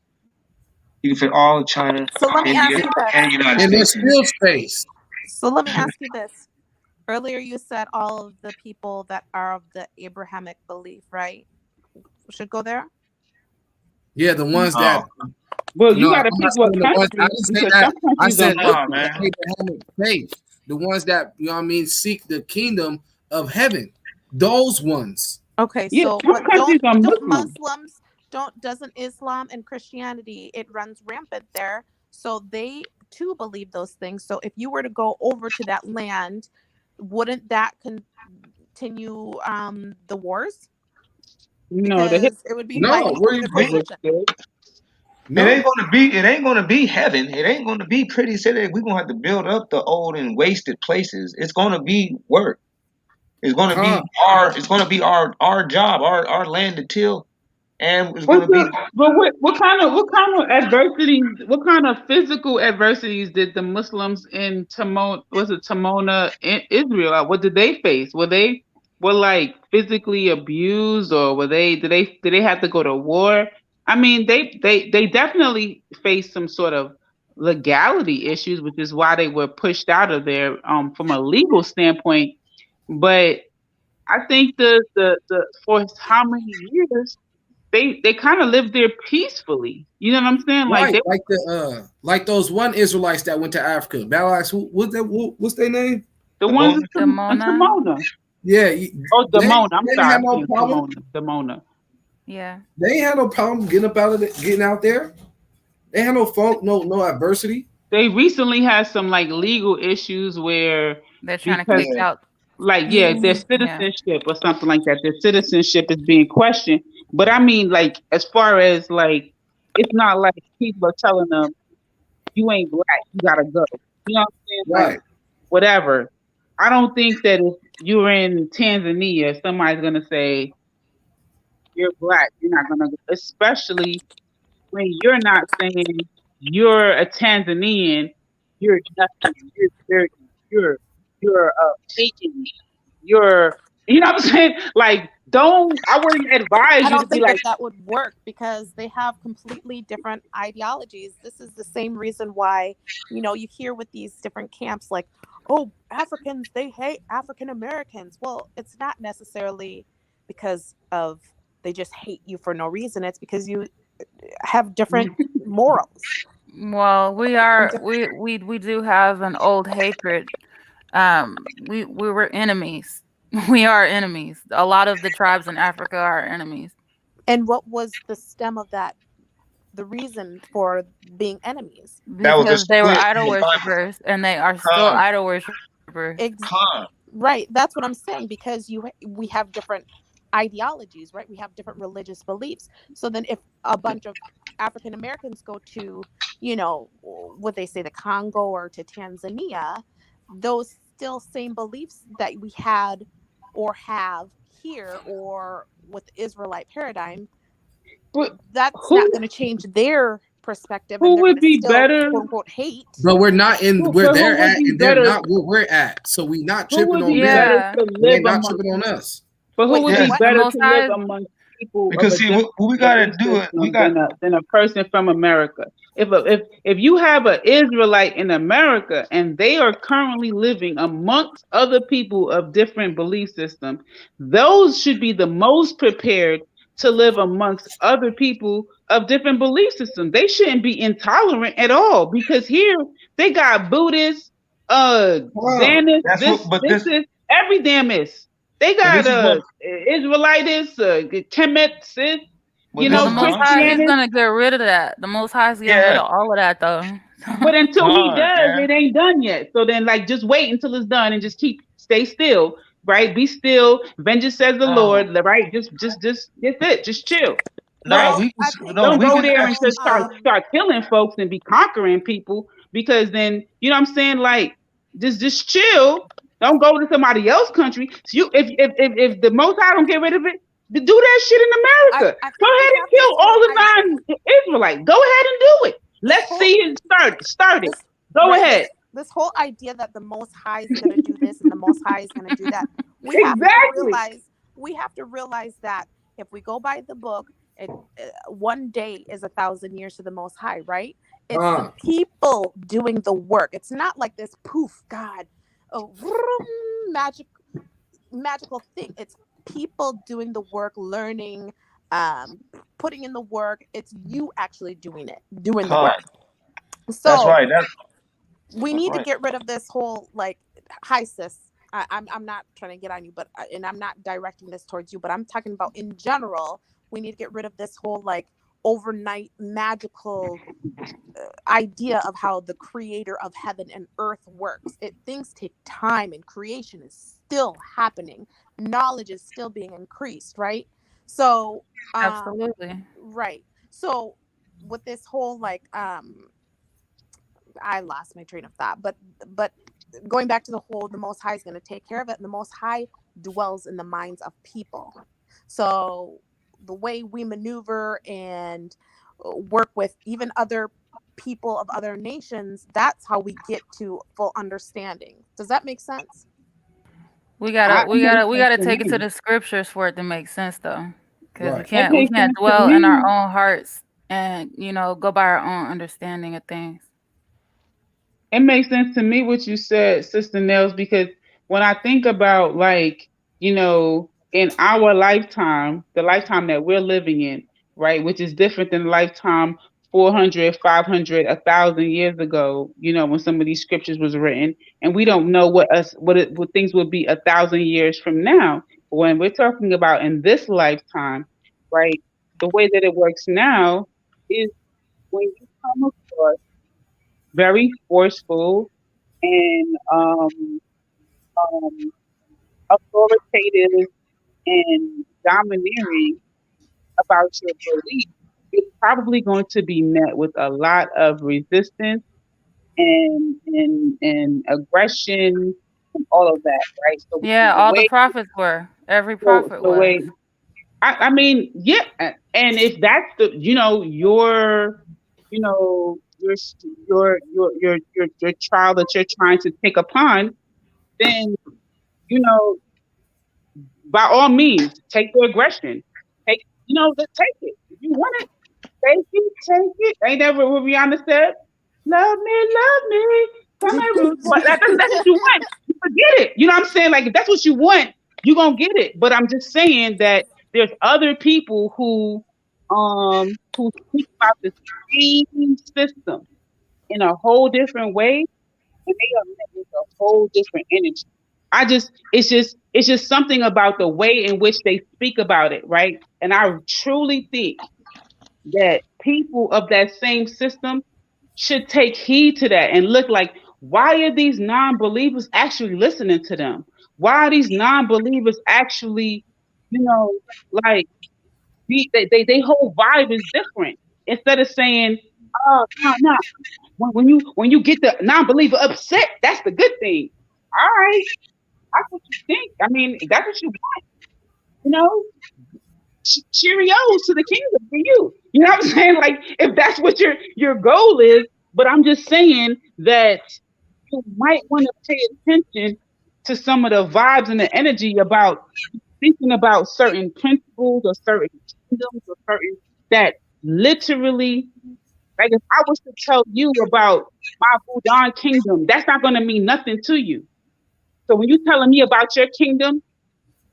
You can fit all of China and the United States. And there's still space. So let me ask you this. Earlier you said all of the people that are of the Abrahamic belief, right, should go there? Yeah, the ones that... Well, you got to pick what country. I said Abrahamic faith. The ones that, you know what I mean, seek the kingdom of heaven. Those ones. Okay, so but don't Doesn't Islam and Christianity, it runs rampant there, so they too believe those things. So if you were to go over to that land, wouldn't that continue the wars? No, Because it would be No, fighting where over you the going? religion. It No. ain't gonna be heaven. It ain't gonna be pretty city. We're gonna have to build up the old and wasted places. It's gonna be work. It's gonna be Con. our job, our land to till, and it's What's gonna be the but what kind of adversities, what kind of physical adversities did the Muslims in Timona in Israel, what did they face? Were like physically abused, or did they have to go to war? I mean, they definitely faced some sort of legality issues, which is why they were pushed out of there from a legal standpoint. But I think the for how many years they kind of lived there peacefully. You know what I'm saying? Like Right, they like those one Israelites that went to Africa. Balax, what's their name? the the ones in Demona. Timona. Yeah, Oh, Demona. I'm they sorry, had I'm no saying problem. Demona. Yeah. They ain't had no problem getting up out of it, getting out there. They had no funk, no adversity. They recently had some like legal issues where They're trying to because kick out. like their Yeah. citizenship or something like that. Their citizenship is being questioned. But I mean, like as far as like, it's not like people are telling them you ain't black, you gotta go. You know what I'm saying? Like Right. whatever. I don't think that if you're in Tanzania, somebody's gonna say you're black. You're not gonna, especially when you're not saying you're a Tanzanian. You're nothing. You're dirty. You're taking. You're, you know what I'm saying? Like, don't. I wouldn't advise I you to don't be think like, that would work because they have completely different ideologies. This is the same reason why, you hear with these different camps like, oh, Africans, they hate African Americans. Well, it's not necessarily because of they just hate you for no reason. It's because you have different morals. Well, we do have an old hatred. We were enemies. We are enemies. A lot of the tribes in Africa are enemies. And what was the stem of that? The reason for being enemies? that was a Because they were split in idol the Bible. worshippers and they are still Con, idol worshippers. Ex- con. right. That's what I'm saying because we have different ideologies, right? We have different religious beliefs. So then if a bunch of African Americans go to, what they say, the Congo or to Tanzania, those still same beliefs that we had or have here or with the Israelite paradigm, but that's not who going to change their perspective and who they're going would to be still better? quote unquote hate. But we're not in where But who they're would at, be and they're better? not where we're at. So we not Who tripping would on be them, better Yeah. to and they're live not among? tripping on us. But who Wait, would say be what? The better Most to live High. among people of Because a see, different what we gotta belief do it. We system got than a person from America? If you have an Israelite in America and they are currently living amongst other people of different belief systems, those should be the most prepared to live amongst other people of different belief systems. They shouldn't be intolerant at all because here they got Buddhists, Huh. Xanists, that's what. But this this, is every damn is. They but got this is what. Israelitis, Kemet, But this Well, the is what Most I'm High, saying. He's Christianity. gonna get rid of that. The Most High is getting rid Yeah, of all of that, though. But until he con, does, yeah. it ain't done yet. So then, like, just wait until it's done and just stay still, right? Be still. Vengeance says the No, Lord, right? Just that's it. Just chill, no, right? Well, we I can. think No, Don't we go can there and actually. just start killing folks and be conquering people because then you know what I'm saying. Like, just chill. Don't go to somebody else's country. So you, if the Most High don't get rid of it, do that shit in America. I Go think we ahead and have this kill whole all the idea. non-Israelites. Go ahead and do it. This Let's whole see it start it. this Go right ahead. this whole idea that the Most High is going to do this and the Most High is going to do that. Exactly. We have to realize that if we go by the book, one day is 1,000 years to the Most High, right? It's the people doing the work. It's not like this poof, God, vroom, magical thing. It's people doing the work, learning, putting in the work. It's you actually doing the Con. work. That's So right. we That's need to right. get rid of this whole like, hi sis. I'm not trying to get on you, but and I'm not directing this towards you, but I'm talking about in general. We need to get rid of this whole like overnight magical idea of how the creator of heaven and earth works. Things take time, and creation is still happening. Knowledge is still being increased, right? So Absolutely. right. So with this whole like I lost my train of thought, but going back to the whole, the Most High is going to take care of it, and the Most High dwells in the minds of people. So the way we maneuver and work with even other people of other nations, that's how we get to full understanding. Does that make sense? We gotta take it to the scriptures for it to make sense, though, because we can't dwell in our own hearts and go by our own understanding of things. It makes sense to me what you said, Sister Nels, because when I think about like, in our lifetime, the lifetime that we're living in, right, which is different than the lifetime 400, 500, 1,000 years ago, when some of these scriptures was written, and we don't know what things will be 1,000 years from now. But when we're talking about in this lifetime, right, the way that it works now is when you come across very forceful and authoritative and domineering about your belief, it's probably going to be met with a lot of resistance and aggression and all of that, right? So yeah, all the prophets were. Every prophet was. I mean, yeah, and if that's your trial that you're trying to take upon, then by all means, take the aggression. Take it. If you want it, take it. Ain't that what Rihanna said? Love me. That's what you want. You forget it. You know what I'm saying? Like, if that's what you want, you're gonna get it. But I'm just saying that there's other people who speak about the same system in a whole different way, and they are met with a whole different energy. It's just something about the way in which they speak about it, right? And I truly think that people of that same system should take heed to that and look like, why are these non-believers actually listening to them? Why are these non-believers actually, like they whole vibe is different. Instead of saying, oh no, when you get the non-believer upset, that's the good thing. All right, that's what you think. I mean, that's what you want, Cheerios to the kingdom for you. You know what I'm saying? Like, if that's what your goal is, but I'm just saying that you might want to pay attention to some of the vibes and the energy about thinking about certain principles or certain kingdoms or certain that literally, like, if I was to tell you about my Budan kingdom, that's not going to mean nothing to you. So when you're telling me about your kingdom,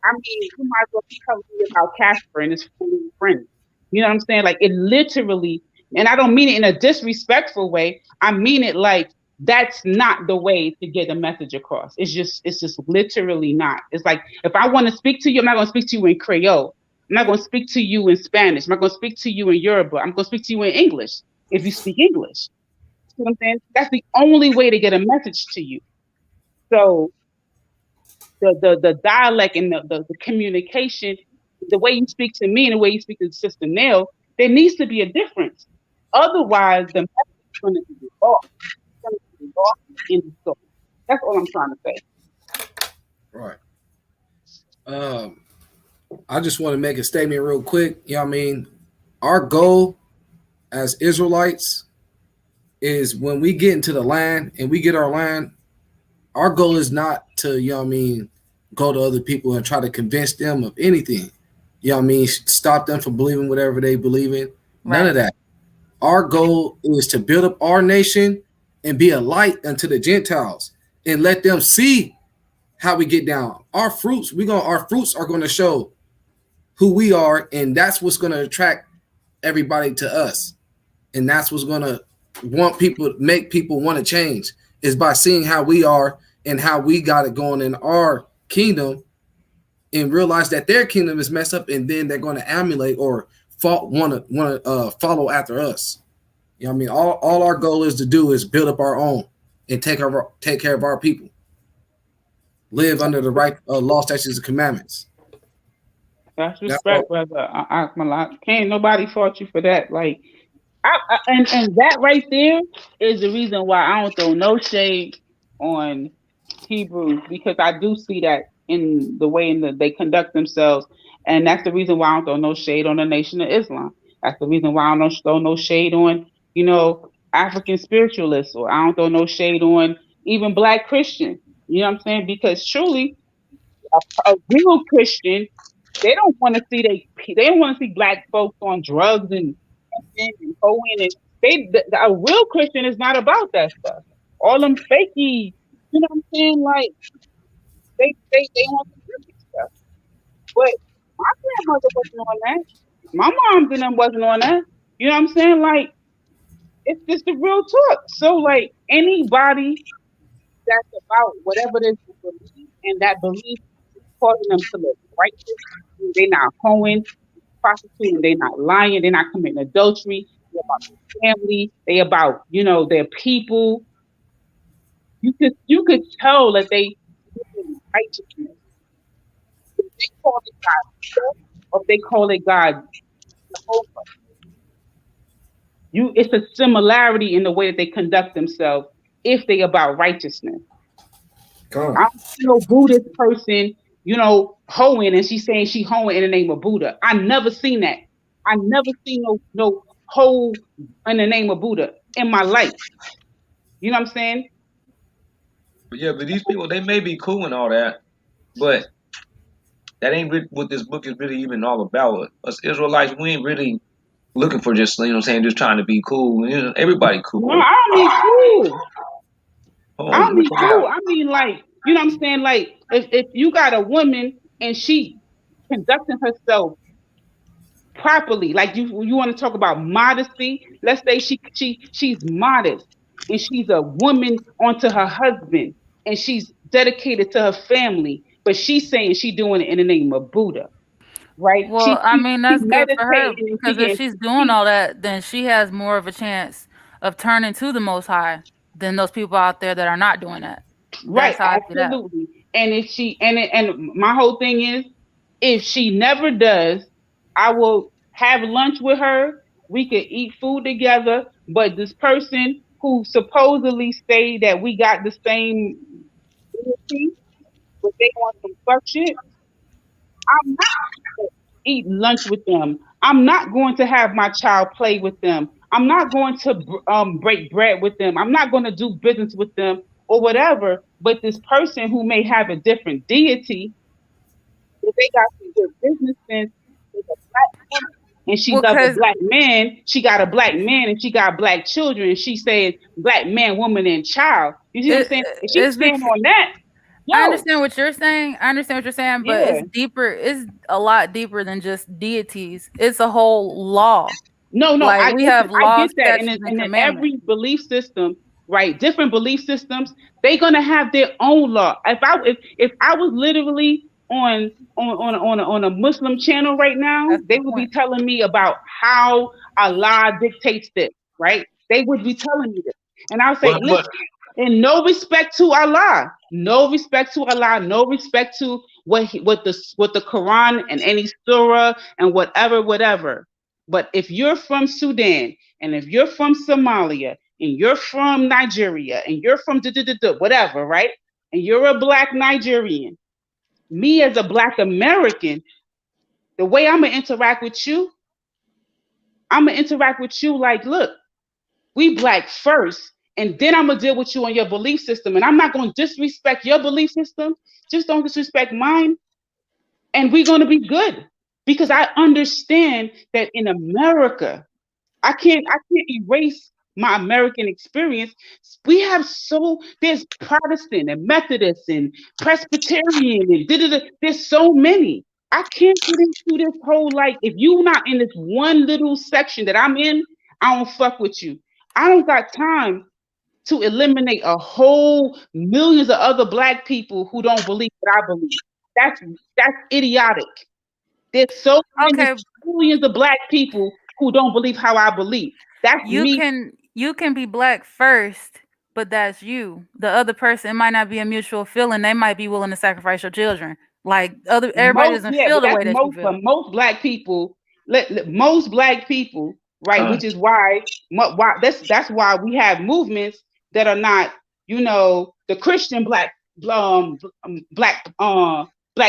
I mean, you might as well be telling me about Casper and his friends. You know what I'm saying? Like, it literally, and I don't mean it in a disrespectful way. I mean it like that's not the way to get a message across. It's just literally not. It's like, if I want to speak to you, I'm not going to speak to you in Creole. I'm not going to speak to you in Spanish. I'm not going to speak to you in Yoruba. I'm going to speak to you in English if you speak English. You know what I'm saying? That's the only way to get a message to you. So the dialect and the communication, the way you speak to me and the way you speak to Sister Nell, there needs to be a difference. Otherwise, the message is going to be off. It's going to be off in the story. That's all I'm trying to say. Right. I just want to make a statement real quick. You know what I mean? Our goal as Israelites is when we get into the land and we get our land, our goal is not to, go to other people and try to convince them of anything. You know what I mean? Stop them from believing whatever they believe in. None of that. Our goal is to build up our nation and be a light unto the Gentiles and let them see how we get down. Our fruits are going to show who we are, and that's what's going to attract everybody to us. And that's what's going to make people want to change, is by seeing how we are and how we got it going in our kingdom, and realize that their kingdom is messed up, and then they're going to emulate or want to follow after us. You know what I mean? All our goal is to do is build up our own and take care of our people. Live under the right law, statutes, and commandments. That's respect, brother. Can't nobody fault you for that. Like, and that right there is the reason why I don't throw no shade on Hebrews, because I do see that in the way they conduct themselves, and that's the reason why I don't throw no shade on the Nation of Islam. That's the reason why I don't throw no shade on African spiritualists, or I don't throw no shade on even Black Christians. You know what I'm saying? Because truly, a real Christian, they don't want to see Black folks on drugs and hoeing, and a real Christian is not about that stuff. All them fakey, you know what I'm saying? Like they want the good stuff. But my grandmother wasn't on that. My moms and them wasn't on that. You know what I'm saying? Like, it's just the real talk. So like, anybody that's about whatever it is they believe, and that belief is causing them to live righteous, they're not hoeing, prostituting, they're not lying, they're not committing adultery, they're about their family, they about their people. You could tell that they live in righteousness. If they call it God, or if they call it God Jehovah, it's a similarity in the way that they conduct themselves if they about righteousness. I don't see no Buddhist person, hoeing, and she's saying she hoeing in the name of Buddha. I never seen that. I never seen no hoe in the name of Buddha in my life. You know what I'm saying? Yeah, but these people, they may be cool and all that, but that ain't what this book is really even all about. Us Israelites, we ain't really looking for just, just trying to be cool. Everybody cool. No, I don't mean cool. I don't mean cool. I mean, like, you know what I'm saying? Like, if you got a woman and she conducting herself properly, like you want to talk about modesty. Let's say she's modest and she's a woman onto her husband and she's dedicated to her family, but she's saying she's doing it in the name of Buddha, right? Well, I mean, that's good for her, meditating because if she's doing all that, then she has more of a chance of turning to the Most High than those people out there that are not doing that. Right, That's how I see that. absolutely. And if she and my whole thing is, if she never does, I will have lunch with her. We could eat food together. But this person who supposedly say that we got the same ability, but they want some fuck shit, I'm not going to eat lunch with them. I'm not going to have my child play with them. I'm not going to break bread with them. I'm not going to do business with them or whatever. But this person who may have a different deity, if they got some good business sense, is a black woman, and she loves a black man. She got a black man, and she got black children. And she says black man, woman, and child. You see what I'm saying? If she's staying on that. I understand what you're saying. But it's deeper. It's a lot deeper than just deities. It's a whole law. No, like, I we have laws, get that, and in every belief system, right? Different belief systems, they're gonna have their own law. If I was literally on a Muslim channel right now, they would be telling me about how Allah dictates this, right? They would be telling me this, and I would say, listen. And no respect to Allah, no respect to Allah, no respect to what the Quran and any surah and whatever. But if you're from Sudan and if you're from Somalia and you're from Nigeria and you're from whatever, right? And you're a black Nigerian, me as a black American, the way I'm gonna interact with you like, look, we black first. And then I'm gonna deal with you on your belief system. And I'm not gonna disrespect your belief system. Just don't disrespect mine. And we're gonna be good. Because I understand that in America, I can't erase my American experience. There's Protestant and Methodist and Presbyterian and there's so many. I can't get into this whole, like, if you're not in this one little section that I'm in, I don't fuck with you. I don't got time to eliminate a whole millions of other black people who don't believe what I believe. That's idiotic. There's so many Okay, millions of black people who don't believe how I believe. That's you me. can be black first, but that's you. The other person, it might not be a mutual feeling. They might be willing to sacrifice your children. Like everybody doesn't feel the way that you feel. But most black people, most black people, right? Which is why that's why we have movements that are not, the Christian Black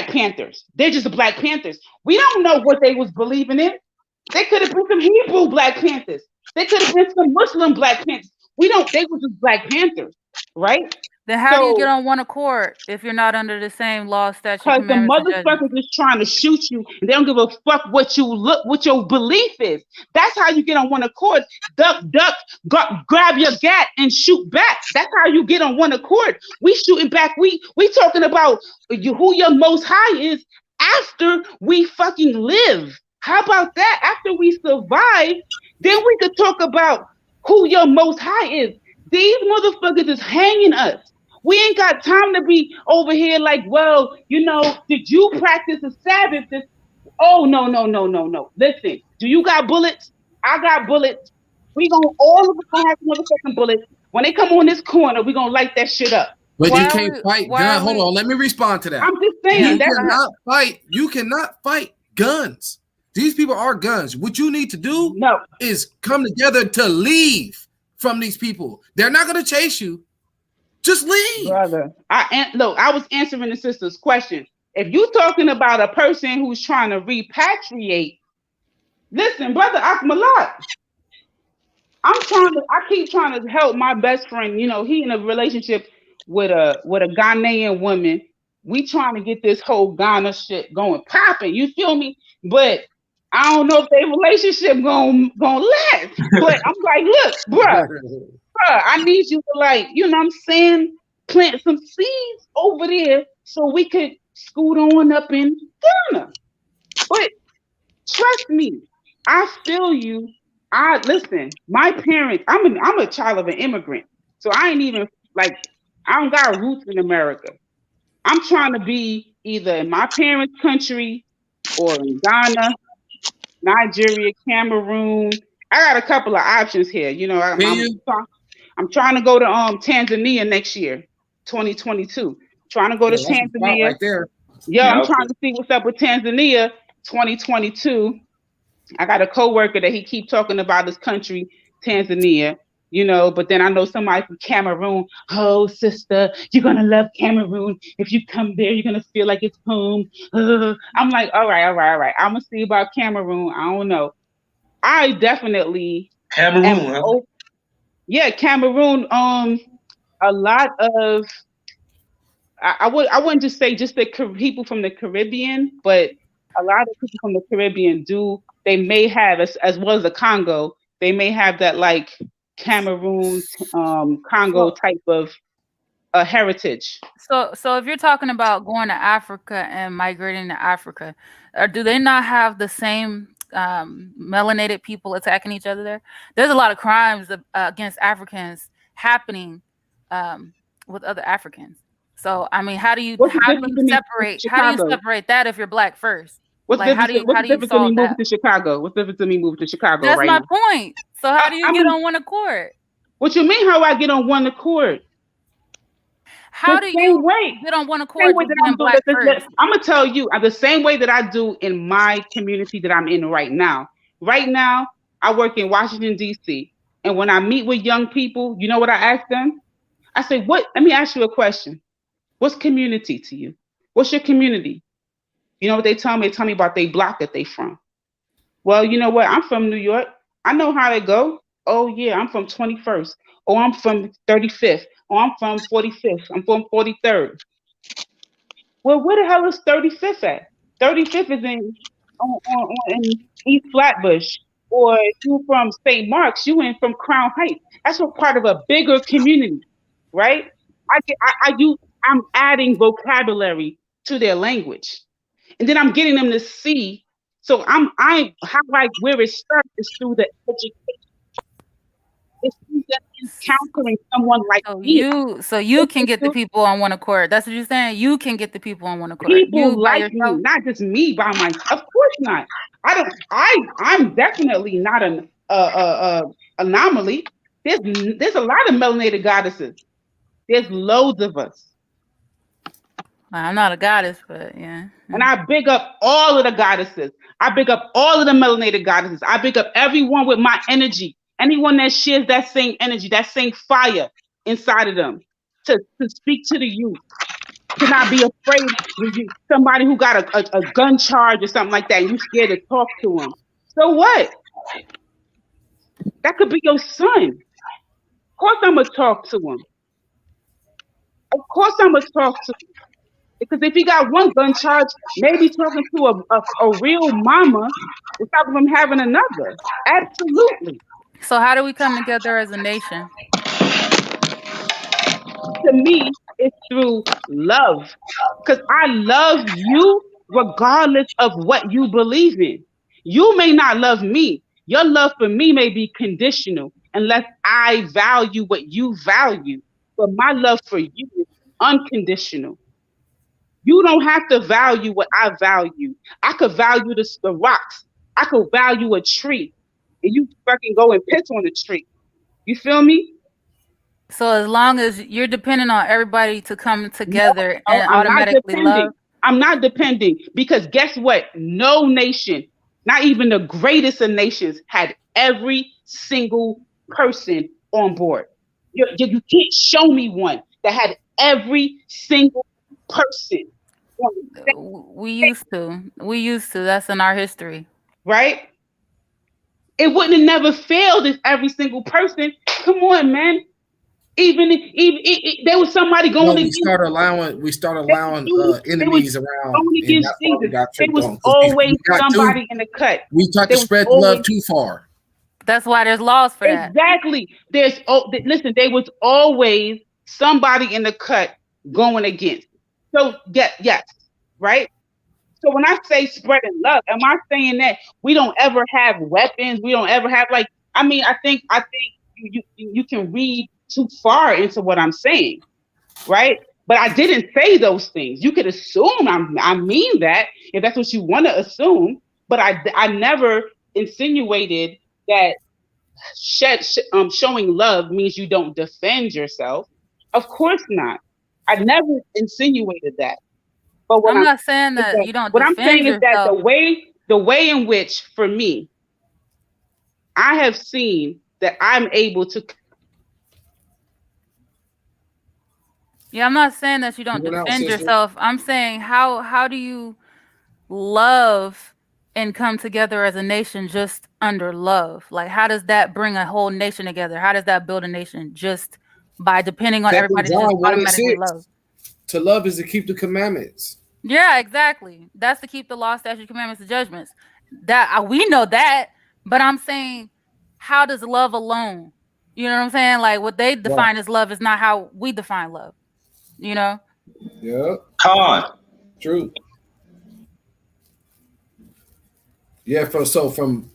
Panthers. They're just the Black Panthers. We don't know what they was believing in. They could have been some Hebrew Black Panthers. They could have been some Muslim Black Panthers. We don't. They were just Black Panthers, right? Then how do you get on one accord if you're not under the same law, statute, Because the commandments, and judgment? motherfuckers is trying to shoot you, and they don't give a fuck what your belief is. That's how you get on one accord. Duck, grab your gat and shoot back. That's how you get on one accord. We shooting back. We talking about who your most high is after we fucking live. How about that? After we survive, then we could talk about who your most high is. These motherfuckers is hanging us. We ain't got time to be over here like, well, did you practice the Sabbath? Oh, no. Listen, do you got bullets? I got bullets. All of us gonna have motherfucking bullets. When they come on this corner, we gonna light that shit up. But you can't fight guns. Hold on, let me respond to that. I'm just saying you cannot fight guns. These people are guns. What you need to do is come together to leave from these people. They're not gonna chase you. Just leave, brother. I was answering the sister's question. If you're talking about a person who's trying to repatriate, listen, brother Akmalat, I keep trying to help my best friend. He in a relationship with a Ghanaian woman. We trying to get this whole Ghana shit going popping. You feel me? But I don't know if their relationship gonna last. But I'm like, look, bruh, I need you to plant some seeds over there so we could scoot on up in Ghana. But trust me, I feel you. Listen, my parents, I'm a child of an immigrant. So I ain't even I don't got roots in America. I'm trying to be either in my parents' country or in Ghana, Nigeria, Cameroon. I got a couple of options here. I'm trying to go to Tanzania next year, 2022. Trying to go to Tanzania. Right there. Yeah, I'm trying to see what's up with Tanzania, 2022. I got a coworker that he keep talking about his country, Tanzania. But then I know somebody from Cameroon. Oh, sister, you're gonna love Cameroon. If you come there, you're gonna feel like it's home. I'm like, all right. I'm gonna see about Cameroon. I don't know. I definitely Cameroon. Yeah, Cameroon. A lot of I wouldn't just say just the people from the Caribbean, but a lot of people from the Caribbean they may have as well as the Congo. They may have that like Cameroon, Congo type of heritage. So if you're talking about going to Africa and migrating to Africa, do they not have the same melanated people attacking each other there? There's a lot of crimes against Africans happening with other Africans. So I mean, how do you separate that if you're black first? What's the difference in me moving to Chicago? What's the difference in me moving to Chicago? That's my point. So how do you get on one accord? What you mean? How I get on one accord? How do you get on one accord with being black first? I'm gonna tell you the same way that I do in my community that I'm in right now. Right now, I work in Washington D.C. and when I meet with young people, you know what I ask them? I say, "What? Let me ask you a question. What's community to you? What's your community?" You know what they tell me? They tell me about their block that they from. Well, you know what? I'm from New York. I know how they go. Oh yeah, I'm from 21st. Oh, I'm from 35th. Oh, I'm from 45th. I'm from 43rd. Well, where the hell is 35th at? 35th is in East Flatbush. Or if you're from St. Mark's, you in from Crown Heights. That's a part of a bigger community, right? I'm adding vocabulary to their language. And then I'm getting them to see. So where it starts is through the education. It's through the encountering someone like me. So you can get the people on one accord. That's what you're saying. You can get the people on one accord. People You by like me, yourself. not just me by myself. Of course not. I'm definitely not an anomaly. There's a lot of melanated goddesses. There's loads of us. I'm not a goddess, but yeah. And I big up all of the goddesses. I big up all of the melanated goddesses. I big up everyone with my energy. Anyone that shares that same energy, that same fire inside of them, to speak to the youth, to not be afraid when you somebody who got a gun charge or something like that, and you scared to talk to them. So what? That could be your son. Of course I'm gonna talk to him. Of course I'm gonna talk to him. Because if he got one gun charge, maybe talking to a real mama will stop him having another. Absolutely. So how do we come together as a nation? To me, it's through love. Because I love you regardless of what you believe in. You may not love me. Your love for me may be conditional unless I value what you value. But my love for you is unconditional. You don't have to value what I value. I could value the rocks. I could value a tree. And you fucking go and piss on the tree. You feel me? So as long as you're depending on everybody to come together and I'm automatically love. I'm not depending because guess what? No nation, not even the greatest of nations, had every single person on board. You can't show me one that had every single person. We used to. That's in our history. Right? It wouldn't have never failed if every single person. Come on, man. Even there was somebody going we start allowing enemies around. And that's why we got there was always somebody in the cut. We tried to spread love too far. That's why there's laws for that. Exactly. Listen, there was always somebody in the cut going against. So yes, right? So when I say spreading love, am I saying that we don't ever have weapons? We don't ever have I think you can read too far into what I'm saying, right? But I didn't say those things. You could assume I mean that if that's what you want to assume, but I never insinuated that showing love means you don't defend yourself. Of course not. I never insinuated that. But I'm not saying that you don't. What I'm saying is that the way in which, for me, I have seen that I'm able to. Yeah, I'm not saying that you don't defend yourself. I'm saying how do you love and come together as a nation just under love? Like, how does that bring a whole nation together? How does that build a nation just by depending on everybody to just automatically love? To love is to keep the commandments. Yeah, exactly. That's to keep the law, statutes, commandments, and judgments. That we know that, but I'm saying, how does love alone? You know what I'm saying? Like what they define as love is not how we define love. You know? Yeah. Con. True. Yeah, from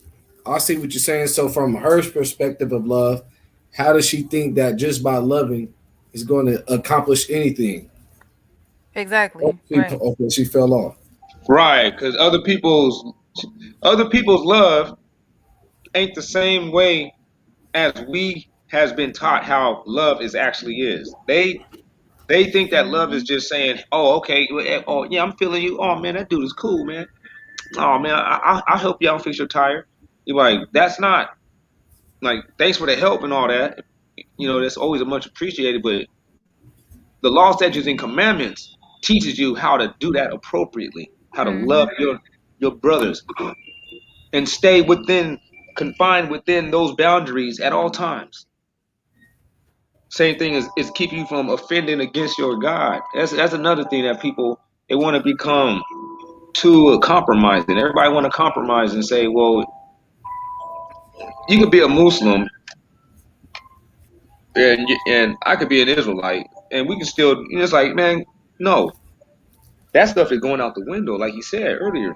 I see what you're saying. So from her perspective of love, how does she think that just by loving is going to accomplish anything? Exactly. Okay, she fell off. Right, because other people's love ain't the same way as we has been taught how love actually is. They think that love is just saying, oh, okay, oh yeah, I'm feeling you. Oh man, that dude is cool, man. Oh man, I'll help you out fix your tire. You're like, that's not like thanks for the help and all that. You know, that's always a much appreciated, but the law, statutes, and commandments teaches you how to do that appropriately, how to love your brothers and stay confined within those boundaries at all times. Same thing is keep you from offending against your God. That's another thing that people, they want to become too compromising. Everybody want to compromise and say, well, you could be a Muslim and I could be an Israelite and we can still, it's like, man, no. That stuff is going out the window, like you said earlier.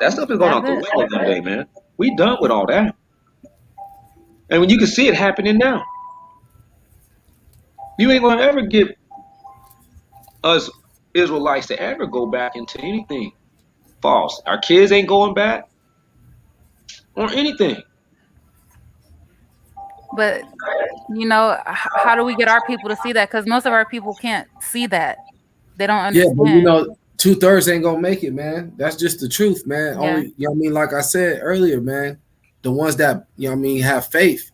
That stuff is going out the window one day, man. We done with all that. And when you can see it happening now. You ain't gonna ever get us Israelites to ever go back into anything false. Our kids ain't going back or anything. But how do we get our people to see that? Because most of our people can't see that. They don't Yeah, but understand. 2/3 ain't gonna make it, man. That's just the truth, man. Yeah. Only, like I said earlier, man, the ones that have faith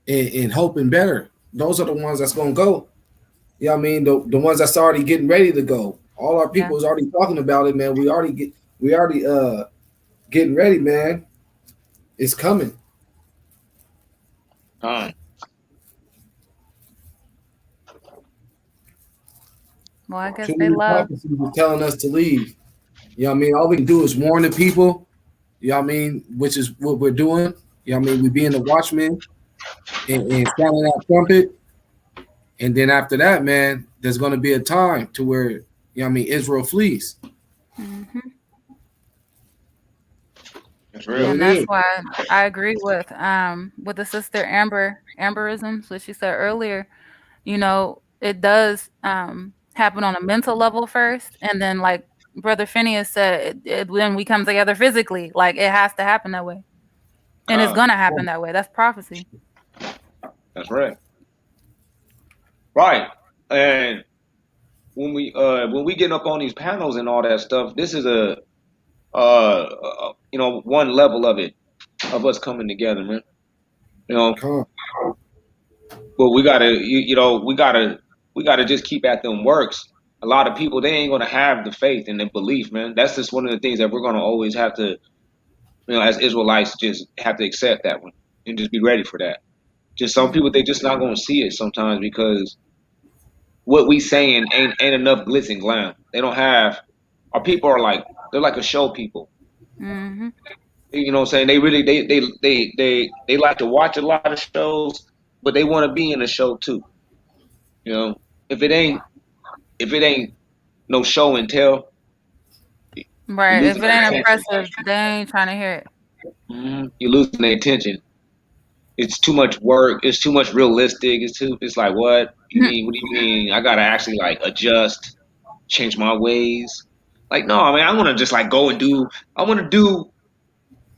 and hope and better, those are the ones that's gonna go. The ones that's already getting ready to go. All our Yeah. people is already talking about it, man. We already getting ready, man. It's coming. All Well, I guess Too they many love. prophecies are telling us to leave. All we can do is warn the people. Which is what we're doing. We being the watchmen and sounding that trumpet. And then after that, man, there's going to be a time to where, Israel flees. Mm-hmm. That's What real. And it that's is. why I agree with the sister Amberisms, what she said earlier. It does happen on a mental level first, and then like Brother Phineas said, when we come together physically, like it has to happen that way, and it's gonna happen that way. That's prophecy. That's right. Right. And when we get up on these panels and all that stuff, this is one level of it, of us coming together, man. Come on. But we gotta just keep at them works. A lot of people, they ain't gonna have the faith and the belief, man. That's just one of the things that we're gonna always have to, as Israelites, just have to accept that one and just be ready for that. Just some people, they just not gonna see it sometimes because what we saying ain't enough glitz and glam. They don't have. Our people are like, they're like a show people. Mm-hmm. You know what I'm saying? They really they like to watch a lot of shows, but they want to be in a show too. You know, if it ain't if it ain't no show and tell, you're Right. If losing it their ain't attention. impressive, they ain't trying to hear it. You're losing their attention. It's too much work. It's too much realistic. It's like, what you mean? What do you mean? I gotta actually like adjust, change my ways. Like, no, I mean, I want to just like go and do. I want to do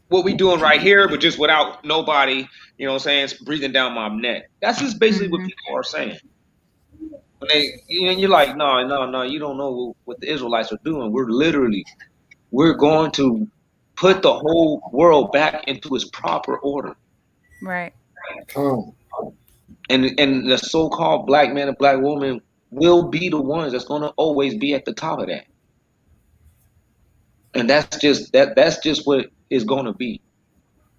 what we doing right here, but just without nobody, what I'm saying, breathing down my neck. That's just basically what Mm-hmm. people are saying. When you're like, no, no, no, you don't know what the Israelites are doing. We're going to put the whole world back into its proper order. Right. Come on. And the so-called black man and black woman will be the ones that's going to always be at the top of that. And that's just what it's going to be.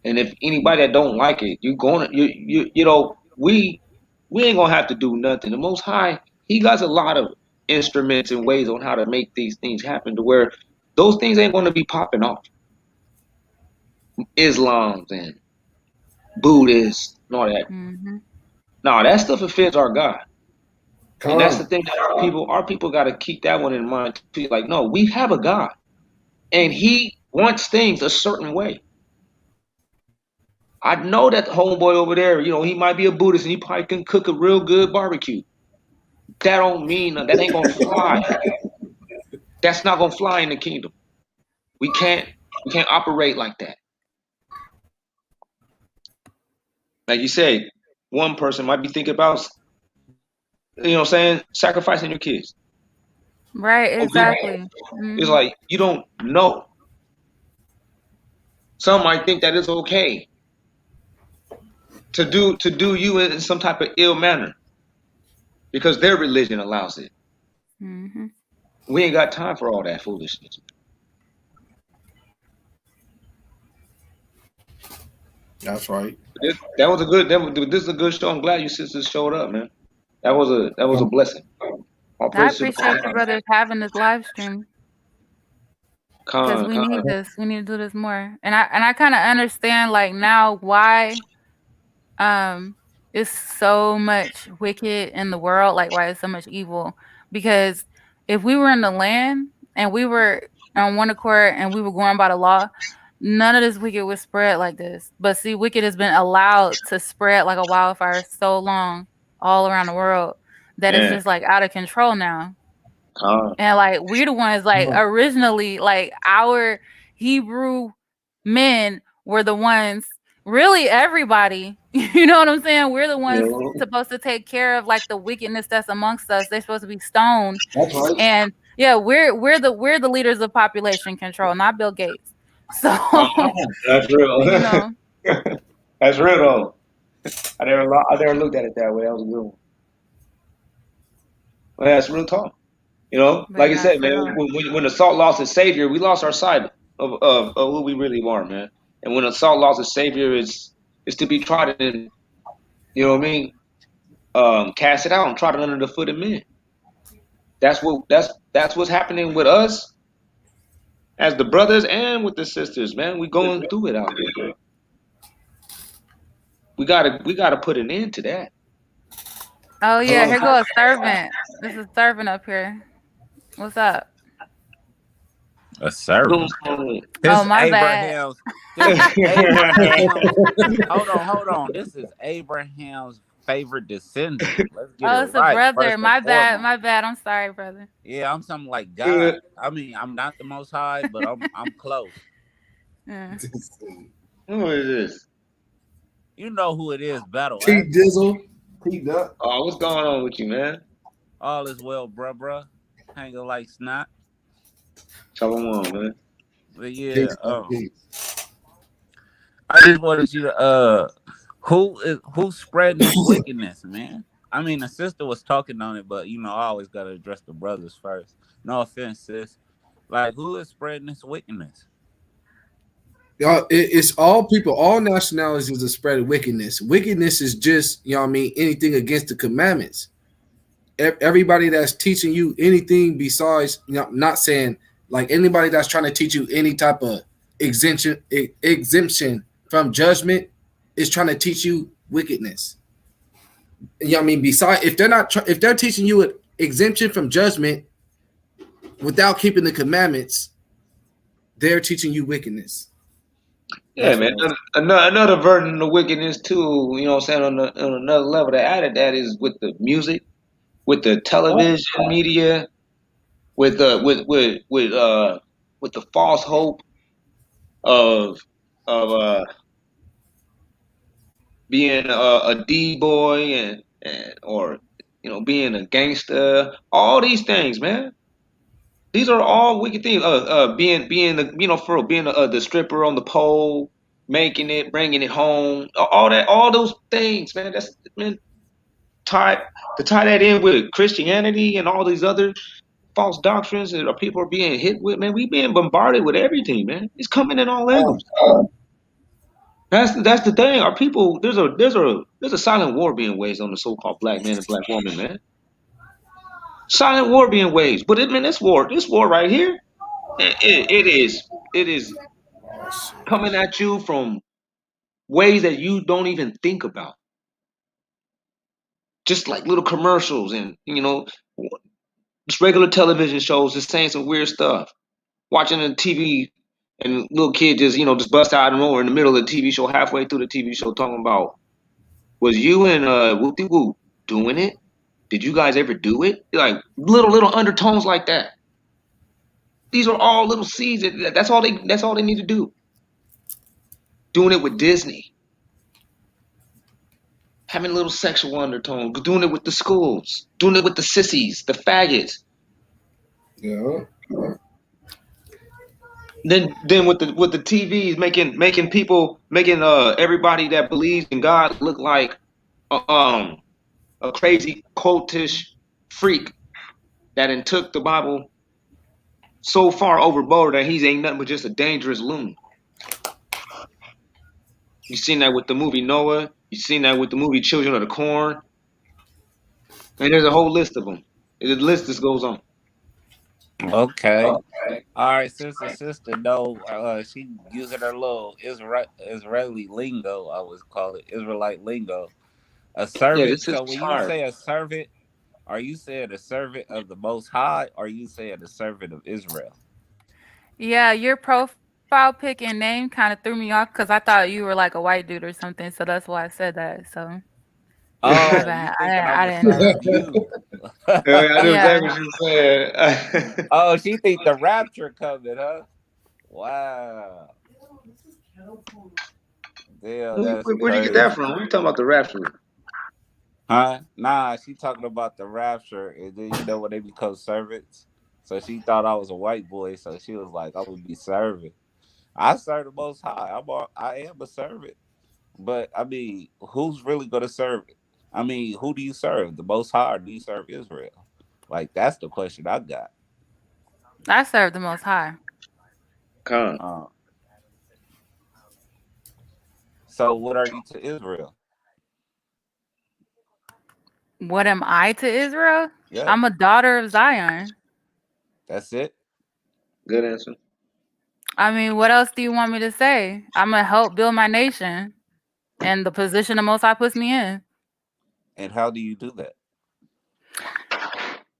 And if anybody that don't like it, we ain't gonna have to do nothing. The Most High, He got a lot of instruments and ways on how to make these things happen to where those things ain't gonna be popping off. Islam's and Buddhists and all that. Mm-hmm. No, that stuff offends our God. Come And that's the on. thing that our people got to keep that one in mind too. Like, no, we have a God, and He wants things a certain way. I know that the homeboy over there, he might be a Buddhist and he probably can cook a real good barbecue. That don't mean that ain't gonna fly. That's not gonna fly in the kingdom. We can't operate like that. Like you said, one person might be thinking about, sacrificing your kids. Right. Exactly. It's Mm-hmm. like you don't know. Some might think that it's okay to do you in some type of ill manner because their religion allows it. Mm-hmm. We ain't got time for all that foolishness. That's right. That was a good. This is a good show. I'm glad you sisters showed up, man. That was a blessing. All I praise to the appreciate Most you High. brothers having this live stream because Con, we need con. this. We need to do this more. And I kind of understand like now why it's so much wicked in the world, like why it's so much evil. Because if we were in the land and we were on one accord and we were going by the law, none of this wicked would spread like this. But see, wicked has been allowed to spread like a wildfire so long all around the world. that is just like out of control now. And like we're the ones like originally like our Hebrew men were the ones, really everybody, you know what I'm saying? We're the ones supposed to take care of like the wickedness that's amongst us. They're supposed to be stoned. That's right. And yeah, we're the leaders of population control, not Bill Gates. So that's real. you know. That's real though. I never looked at it that way. That was a good one. Well, that's real talk. You know, But like I not said, for man, real. when the salt lost its savior, we lost our sight of who we really are, man. And when the salt lost its savior, it's to be trodden and, you know what I mean, cast it out and trodden under the foot of men. That's what's happening with us as the brothers and with the sisters, man. We going through it out here. We gotta put an end to that. Oh yeah, here go a servant. This is servant up here. What's up? A servant. Oh, my bad. Abraham's. Hold on. This is Abraham's favorite descendant. Let's get Oh, it it's a right. brother. First My and bad. foremost. My bad. I'm sorry, brother. Yeah, I'm something like God. I mean, I'm not the Most High, but I'm close. Who is this? You know who it is, Battle Pete Axe. Dizzle. Pete Duck. Oh, what's going on with you, man? All is well, bruh. Hanging like snot. Shalom, man. But yeah, Peace. I just wanted you to who's spreading this wickedness, man? I mean, the sister was talking on it, but you know, I always gotta address the brothers first. No offense, sis. Like, who is spreading this wickedness? It's all people, all nationalities is a spread of wickedness. Wickedness is just, you know what I mean, anything against the commandments. Everybody that's teaching you anything besides, you know, not saying like anybody that's trying to teach you any type of exemption from judgment is trying to teach you wickedness. You know what I mean? Besides, if they're teaching you an exemption from judgment without keeping the commandments, they're teaching you wickedness. Yeah, man. Another version of wickedness too. You know what I'm saying? On another level, to add that is with the music, with the television media, with the false hope of being a D boy and or you know being a gangster. All these things, man. These are all wicked things. Being the you know for real, being the stripper on the pole, making it, bringing it home, all those things, man. That's man tie that in with Christianity and all these other false doctrines that people are being hit with. Man, we being bombarded with everything, man. It's coming in all angles. That's the thing. Our people, there's a silent war being waged on the so-called black man and black woman, man. Silent war being waged, but this war right here. It is coming at you from ways that you don't even think about. Just like little commercials and you know, just regular television shows, just saying some weird stuff. Watching the TV and little kid just you know just bust out of nowhere in the middle of the TV show, halfway through the TV show, talking about was you and Whoopty Whoop doing it? Did you guys ever do it? Like little undertones like that. These are all little seeds. That's all they need to do. Doing it with Disney, having little sexual undertones, doing it with the schools, doing it with the sissies, the faggots. Yeah. Then with the TVs making people everybody that believes in God look like a crazy cultish freak that took the Bible so far overboard that he's ain't nothing but just a dangerous loon. You seen that with the movie Noah. You seen that with the movie Children of the Corn. And there's a whole list of them. The list just goes on. Okay. All right, sister, no, she using her little Israeli lingo, I would call it Israelite lingo. A Yeah, servant. this is So when you hard. say a servant, are you saying a servant of the Most High, or are you saying a servant of Israel? Yeah, your profile pic and name kind of threw me off because I thought you were like a white dude or something. So that's why I said that. So My Oh, you bad. thinking I'm I gonna didn't know. serve you? I knew Yeah. exactly what you said. Oh, she think the rapture coming, huh? Wow. Damn, that's Where'd you get that crazy. from? What are you talking about the rapture? Huh? Nah, she talking about the rapture, and then you know when they become servants. So she thought I was a white boy, so she was like, "I would be serving." I serve the Most High. I am a servant, but I mean, who's really gonna serve it? I mean, who do you serve? The Most High, or do you serve Israel? Like that's the question I got. I serve the Most High. Con. Uh, so what are you to Israel? What am I to Israel? Yeah, I'm a daughter of Zion. that's it. Good answer. I mean, what else do you want me to say? I'm gonna help build my nation and the position the Most High puts me in. And how do you do that?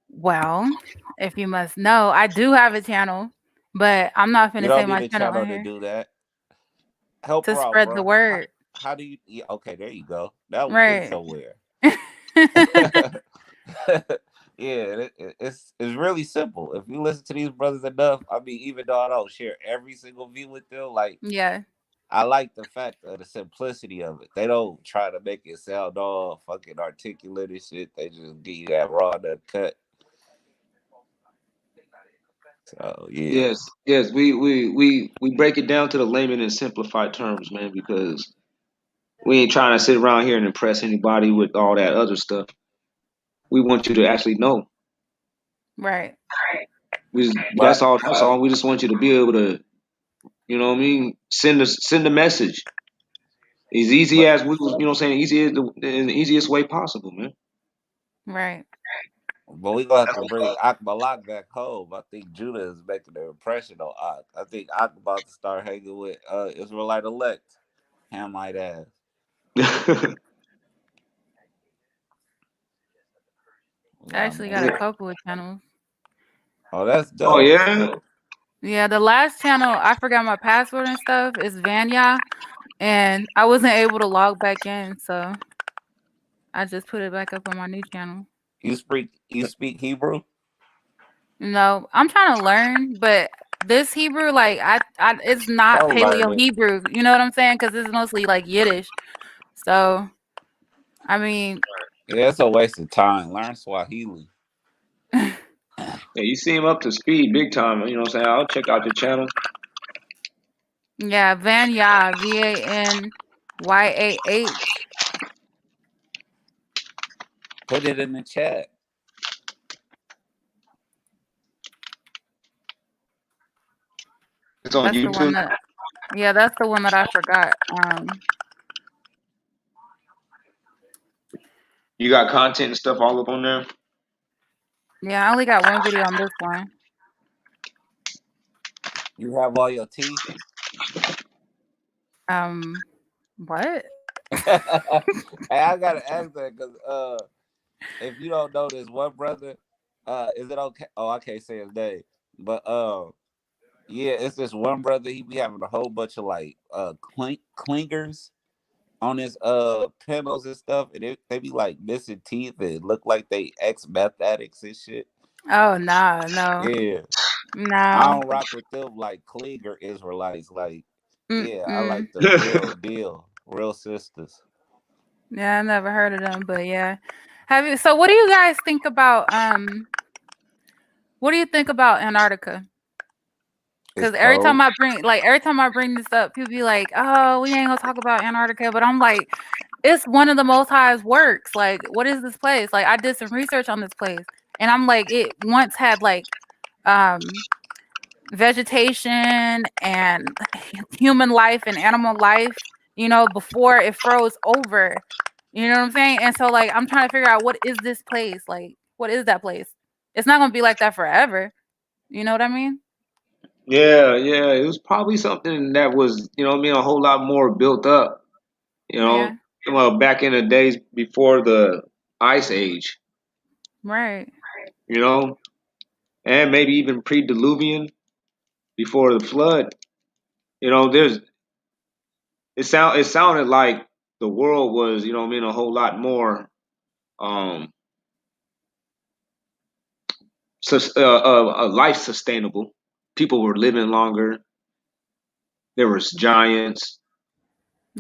Well, if you must know, I do have a channel, but I'm not You finna say don't need my a channel on channel to here do that. Help to her out, spread the bro. word. How do you? Yeah, okay, there you go. Now we getting Right. somewhere. Yeah, it's really simple. If you listen to these brothers enough, I mean, even though I don't share every single view with them, like Yeah. I like the fact of the simplicity of it. They don't try to make it sound all fucking articulate and shit. They just give you that raw nut cut. So yeah, Yes. We break it down to the layman and simplified terms, man, because we ain't trying to sit around here and impress anybody with all that other stuff. We want you to actually know. Right. That's but all. That's all. We just want you to be able to, you know what I mean? Send a message as easy but as we was, you know what I'm saying? Easy as in the easiest way possible, man. Right. but we gonna have to bring Akbalak back home. I think Judah is making an impression on Ak. I think Ak about to start hanging with Israelite elect. Hamite ass. We I gotta actually got mess a with. couple of channels. Oh, that's Oh dope. yeah. Yeah, the last channel, I forgot my password and stuff, is Vanya, and I wasn't able to log back in, so I just put it back up on my new channel. You speak Hebrew? No, I'm trying to learn, but this Hebrew, like it's not Don't learn Paleo it. Hebrew. You know what I'm saying? Because it's mostly like Yiddish. So, I mean, Yeah, it's a waste of time. Learn Swahili. Yeah, you seem up to speed big time. You know what I'm saying? I'll check out your channel. yeah, Vanya, Vanyah. Put it in the chat. It's on That's the one YouTube. that, yeah, that's the one that I forgot. You got content and stuff all up on there. Yeah, I only got one video on this one. You have all your teeth. What? Hey, I gotta ask that because if you don't know this one brother, is it okay? Oh, I can't say his name, but yeah, it's this one brother. He be having a whole bunch of like clingers on his panels and stuff, and they be like missing teeth and look like they ex meth addicts and shit. Oh no, no, Yeah, I no. don't rock with them like Klinger Israelites. Like, yeah, I Mm-mm. like the real deal, real sisters. Yeah, I never heard of them, but yeah. Have you? So, what do you guys think about? What do you think about Antarctica? It's Because every cold. time I bring this up, people be like, "Oh, we ain't gonna talk about Antarctica," but I'm like, it's one of the Most High's works. Like, what is this place? Like, I did some research on this place, and I'm like, it once had like, um, vegetation and human life and animal life, before it froze over. You know what I'm saying? And so like I'm trying to figure out what is this place? Like what is that place? It's not going to be like that forever. You know what I mean? Yeah. It was probably something that was, you know what I mean, a whole lot more built up, you know, Yeah. well, back in the days before the ice age, Right. you know, and maybe even pre-diluvian before the flood. You know, it sounded like the world was, you know what I mean, a whole lot more life sustainable. People were living longer. There was giants.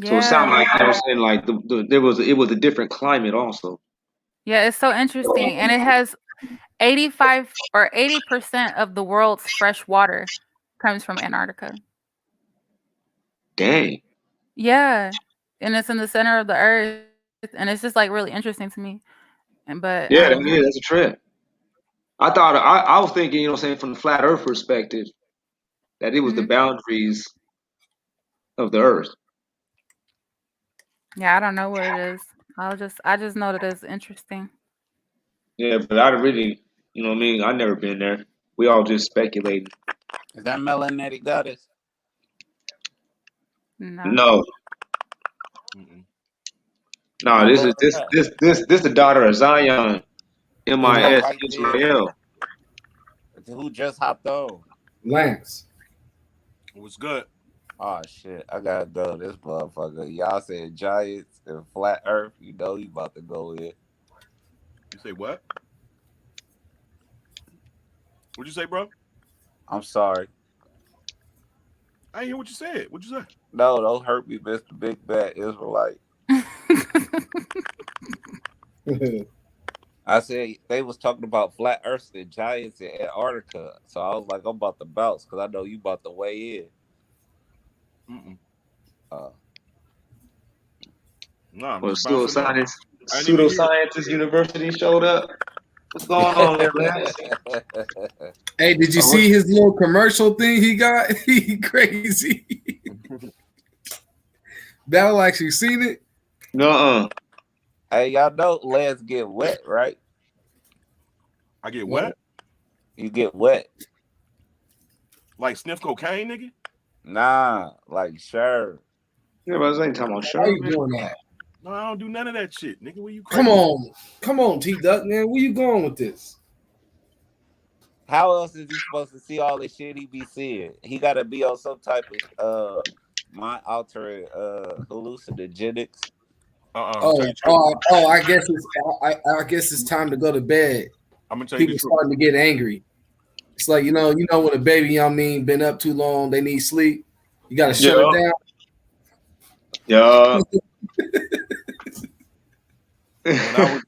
So it sounded Yeah. like saying like it was a different climate also. Yeah, it's so interesting. And it has 85 or 80% of the world's fresh water comes from Antarctica. Dang. Yeah. And it's in the center of the earth. And it's just like really interesting to me. But Yeah, that's a trip. I was thinking, from the flat Earth perspective, that it was the mhm. boundaries of the Earth. Yeah, I don't know what it is. I just know that it's interesting. Yeah, but I really, what I mean. I never been there. We all just speculating. Is that melanated goddess? No. No, Mm-mm. Ain't no. no This is love in that. this the daughter of Zion, Who that MIS right there? Israel. Who just hopped on? Lance. It was good. Oh shit, I gotta go. This motherfucker. Y'all said giants and flat earth. You know you about to go in. You say what? What'd you say, bro? I'm sorry. I didn't hear what you said. What'd you say? No, don't hurt me, Mr. Big Bad Israelite. I said they was talking about flat earth and giants in Antarctica. So I was like, I'm about to bounce because I know you about to weigh in. Mm-mm. Uh, No, I'm Well, just bouncing up. I didn't even hear. pseudoscientist university showed up. What's going on there, Lance? Hey, did you see his little commercial thing he got? He crazy. Battle actually seen it? Nuh-uh. Hey, y'all know legs get wet, right? I get What? wet? You get wet. Like sniff cocaine, nigga? Nah, like sure. Yeah, but I ain't talking about Why sure. you doing that? No, I don't do none of that shit, nigga. Were you Come crazy? on, T Duck, man. Where you going with this? How else is he supposed to see all the shit he be seeing? He gotta be on some type of mind altering hallucinogenics. I'm gonna tell you the truth. I guess I guess it's time to go to bed. I'm gonna tell you the People truth. starting to get angry. It's like when a baby, been up too long, they need sleep. You gotta shut it down. Yeah. When I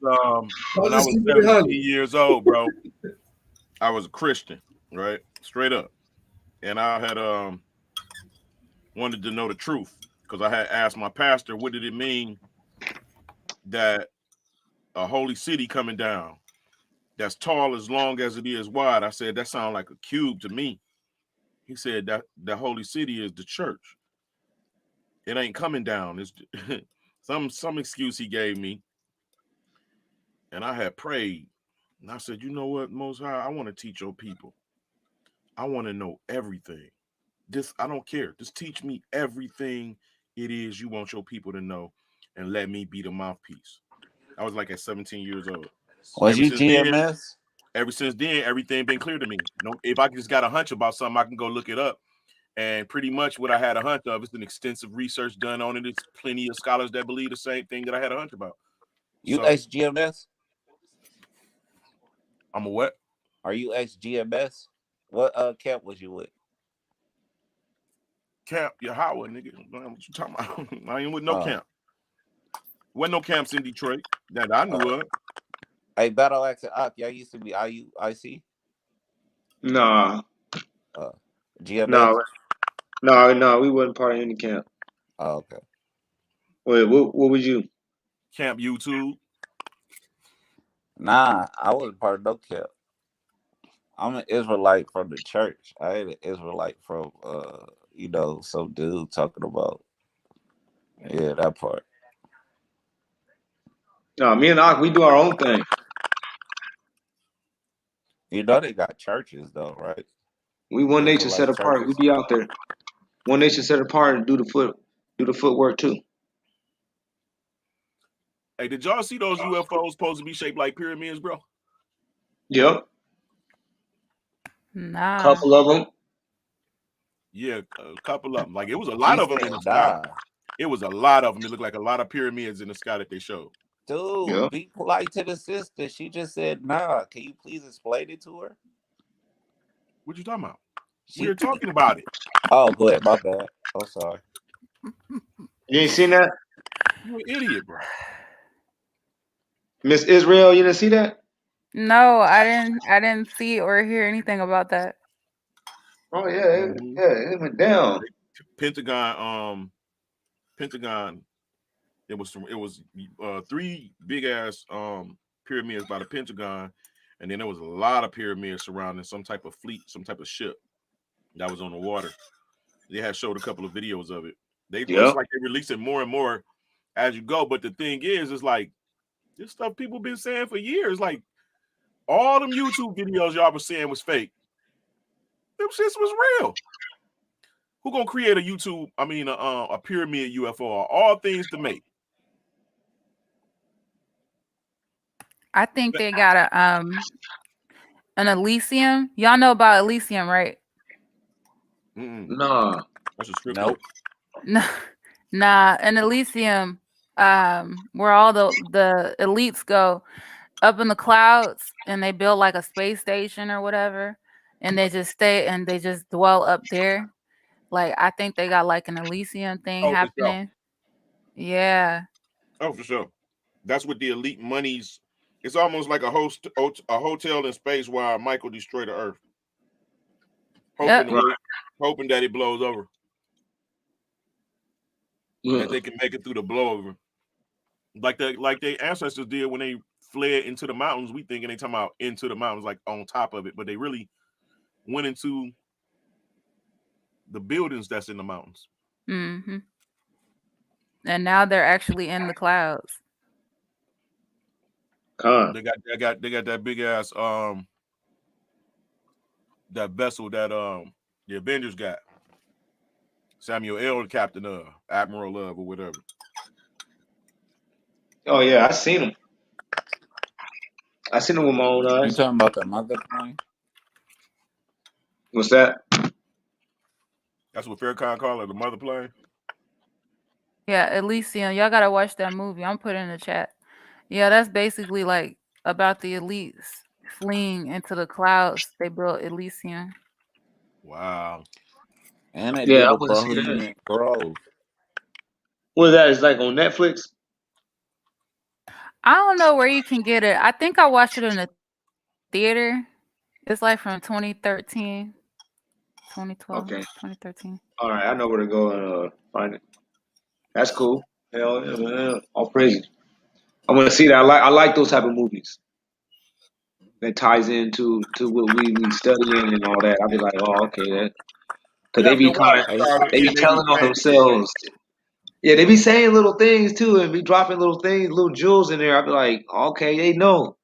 was 17 years old, bro, I was a Christian, right? Straight up. And I had wanted to know the truth because I had asked my pastor, what did it mean that a holy city coming down that's tall as long as it is wide? I said, that sounds like a cube to me. He said that the holy city is the church. It ain't coming down. It's some excuse he gave me. And I had prayed. And I said, you know what, Most High, I want to teach your people. I want to know everything. I don't care. Just teach me everything it is you want your people to know and let me be the mouthpiece. I was like at 17 years old. Was you GMS? Ever since then, everything been clear to me. No, if I just got a hunch about something, I can go look it up. And pretty much what I had a hunch of, it's an extensive research done on it. It's plenty of scholars that believe the same thing that I had a hunch about. You ex-GMS? I'm a what? Are you ex-GMS? What camp was you with? Camp Yahweh, nigga. What you talking about? I ain't with no camp. Wasn't no camps in Detroit that I knew of. Hey, Battle Axe and Ak, y'all used to be IC? Nah. GMS? No, we wasn't part of any camp. Oh, okay. Wait, what was you? Camp YouTube? Nah, I wasn't part of no camp. I'm an Israelite from the church. I ain't an Israelite from some dude talking about that part. No, me and Ak, we do our own thing. You know they got churches though, right? We one nation set apart. Churches. We be out there. One nation set apart and do the footwork too. Hey, did y'all see those UFOs supposed to be shaped like pyramids, bro? Yep. Nah. Couple of them. Yeah, a couple of them. Like it was a lot of them in the sky. It was a lot of them. It looked like a lot of pyramids in the sky that they showed. Dude, Yeah. be polite to the sister. She just said, nah. Can you please explain it to her? What you talking about? She... We were talking about it. Oh, go ahead. My bad. Oh, sorry. You ain't seen that? You an idiot, bro. Miss Israel, you didn't see that? No, I didn't see or hear anything about that. Oh yeah, it went down. Pentagon. It was 3 big ass pyramids by the Pentagon, and then there was a lot of pyramids surrounding some type of fleet, some type of ship that was on the water. They had showed a couple of videos of it. It's like they release it more and more as you go. But the thing is like this stuff people been saying for years. Like all them YouTube videos y'all was saying was fake. Them shits was real. Who gonna create a pyramid UFO? All things to make. I think they got an Elysium. Y'all know about Elysium, right? Nah. That's a strip Nope. Nah, an Elysium, where all the elites go up in the clouds and they build like a space station or whatever, and they just stay and they just dwell up there. Like I think they got like an Elysium thing happening. Yeah. Oh, for sure. That's what the elite monies. It's almost like a hotel in space while Michael destroyed the Earth, hoping that it blows over, that they can make it through the blowover, like their ancestors did when they fled into the mountains. We thinking they talking about into the mountains, like on top of it, but they really went into the buildings that's in the mountains. Mm-hmm. And now they're actually in the clouds. They got that big ass that vessel that the Avengers got. Samuel L. Captain of Admiral of or whatever. Oh yeah, I seen him. I seen him with my own eyes. You talking about the mother plane? What's that? That's what Faircon call it, the mother plane. Yeah, Elysium. Y'all gotta watch that movie. I'm putting in the chat. Yeah, that's basically like about the elites fleeing into the clouds. They built Elysium. Wow. And they Yeah, did I a want to see that. Bohemian Grove. What is that? It's like on Netflix? I don't know where you can get it. I think I watched it in the theater. It's like from 2013, 2012, Okay. 2013. All right, I know where to go and find it. That's cool. Hell yeah, man. All praise. I want to see that. I like those type of movies that ties into what we studying and all that. I'll be like, oh, okay, that because You they have to be watch kind of Charlie, they be and they be telling on saying little things. themselves. Yeah, they be saying little things too, and be dropping little things, little jewels in there. I'll be like, okay, they know.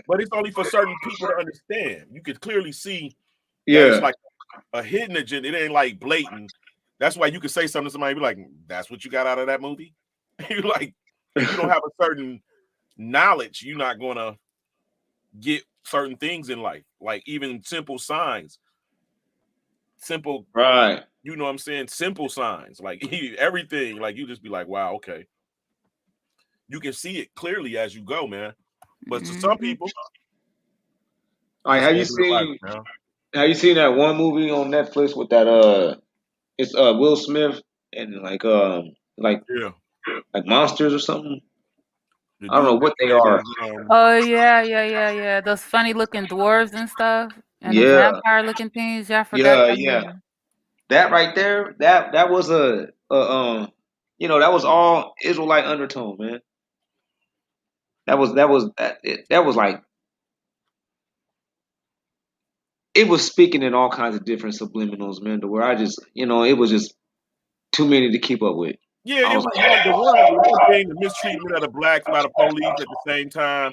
But it's only for certain people to understand. You could clearly see that it's Yeah. like a hidden agenda. It ain't like blatant. That's why you could say something to somebody, be like, that's what you got out of that movie. You're like, if you don't have a certain knowledge, you're not gonna get certain things in life, like even simple signs. Simple, Right. you know what I'm saying? Simple signs, like everything, like you just be like, wow, okay. You can see it clearly as you go, man. But to some people, All right, just ain't real life, man. have you seen that one movie on Netflix with that it's Will Smith and like Yeah. monsters or something? The I don't know dude that what they played are. as Oh yeah. Those funny looking dwarves and stuff, and the Yeah. vampire looking things. Yeah, I forgot Yeah, that yeah. movie. That right there, that was that was all Israelite undertone, man. That was like it was speaking in all kinds of different subliminals, man, to where I just it was just too many to keep up with. yeah, I it was was like, the one thing, the mistreatment of the blacks by the police at the same time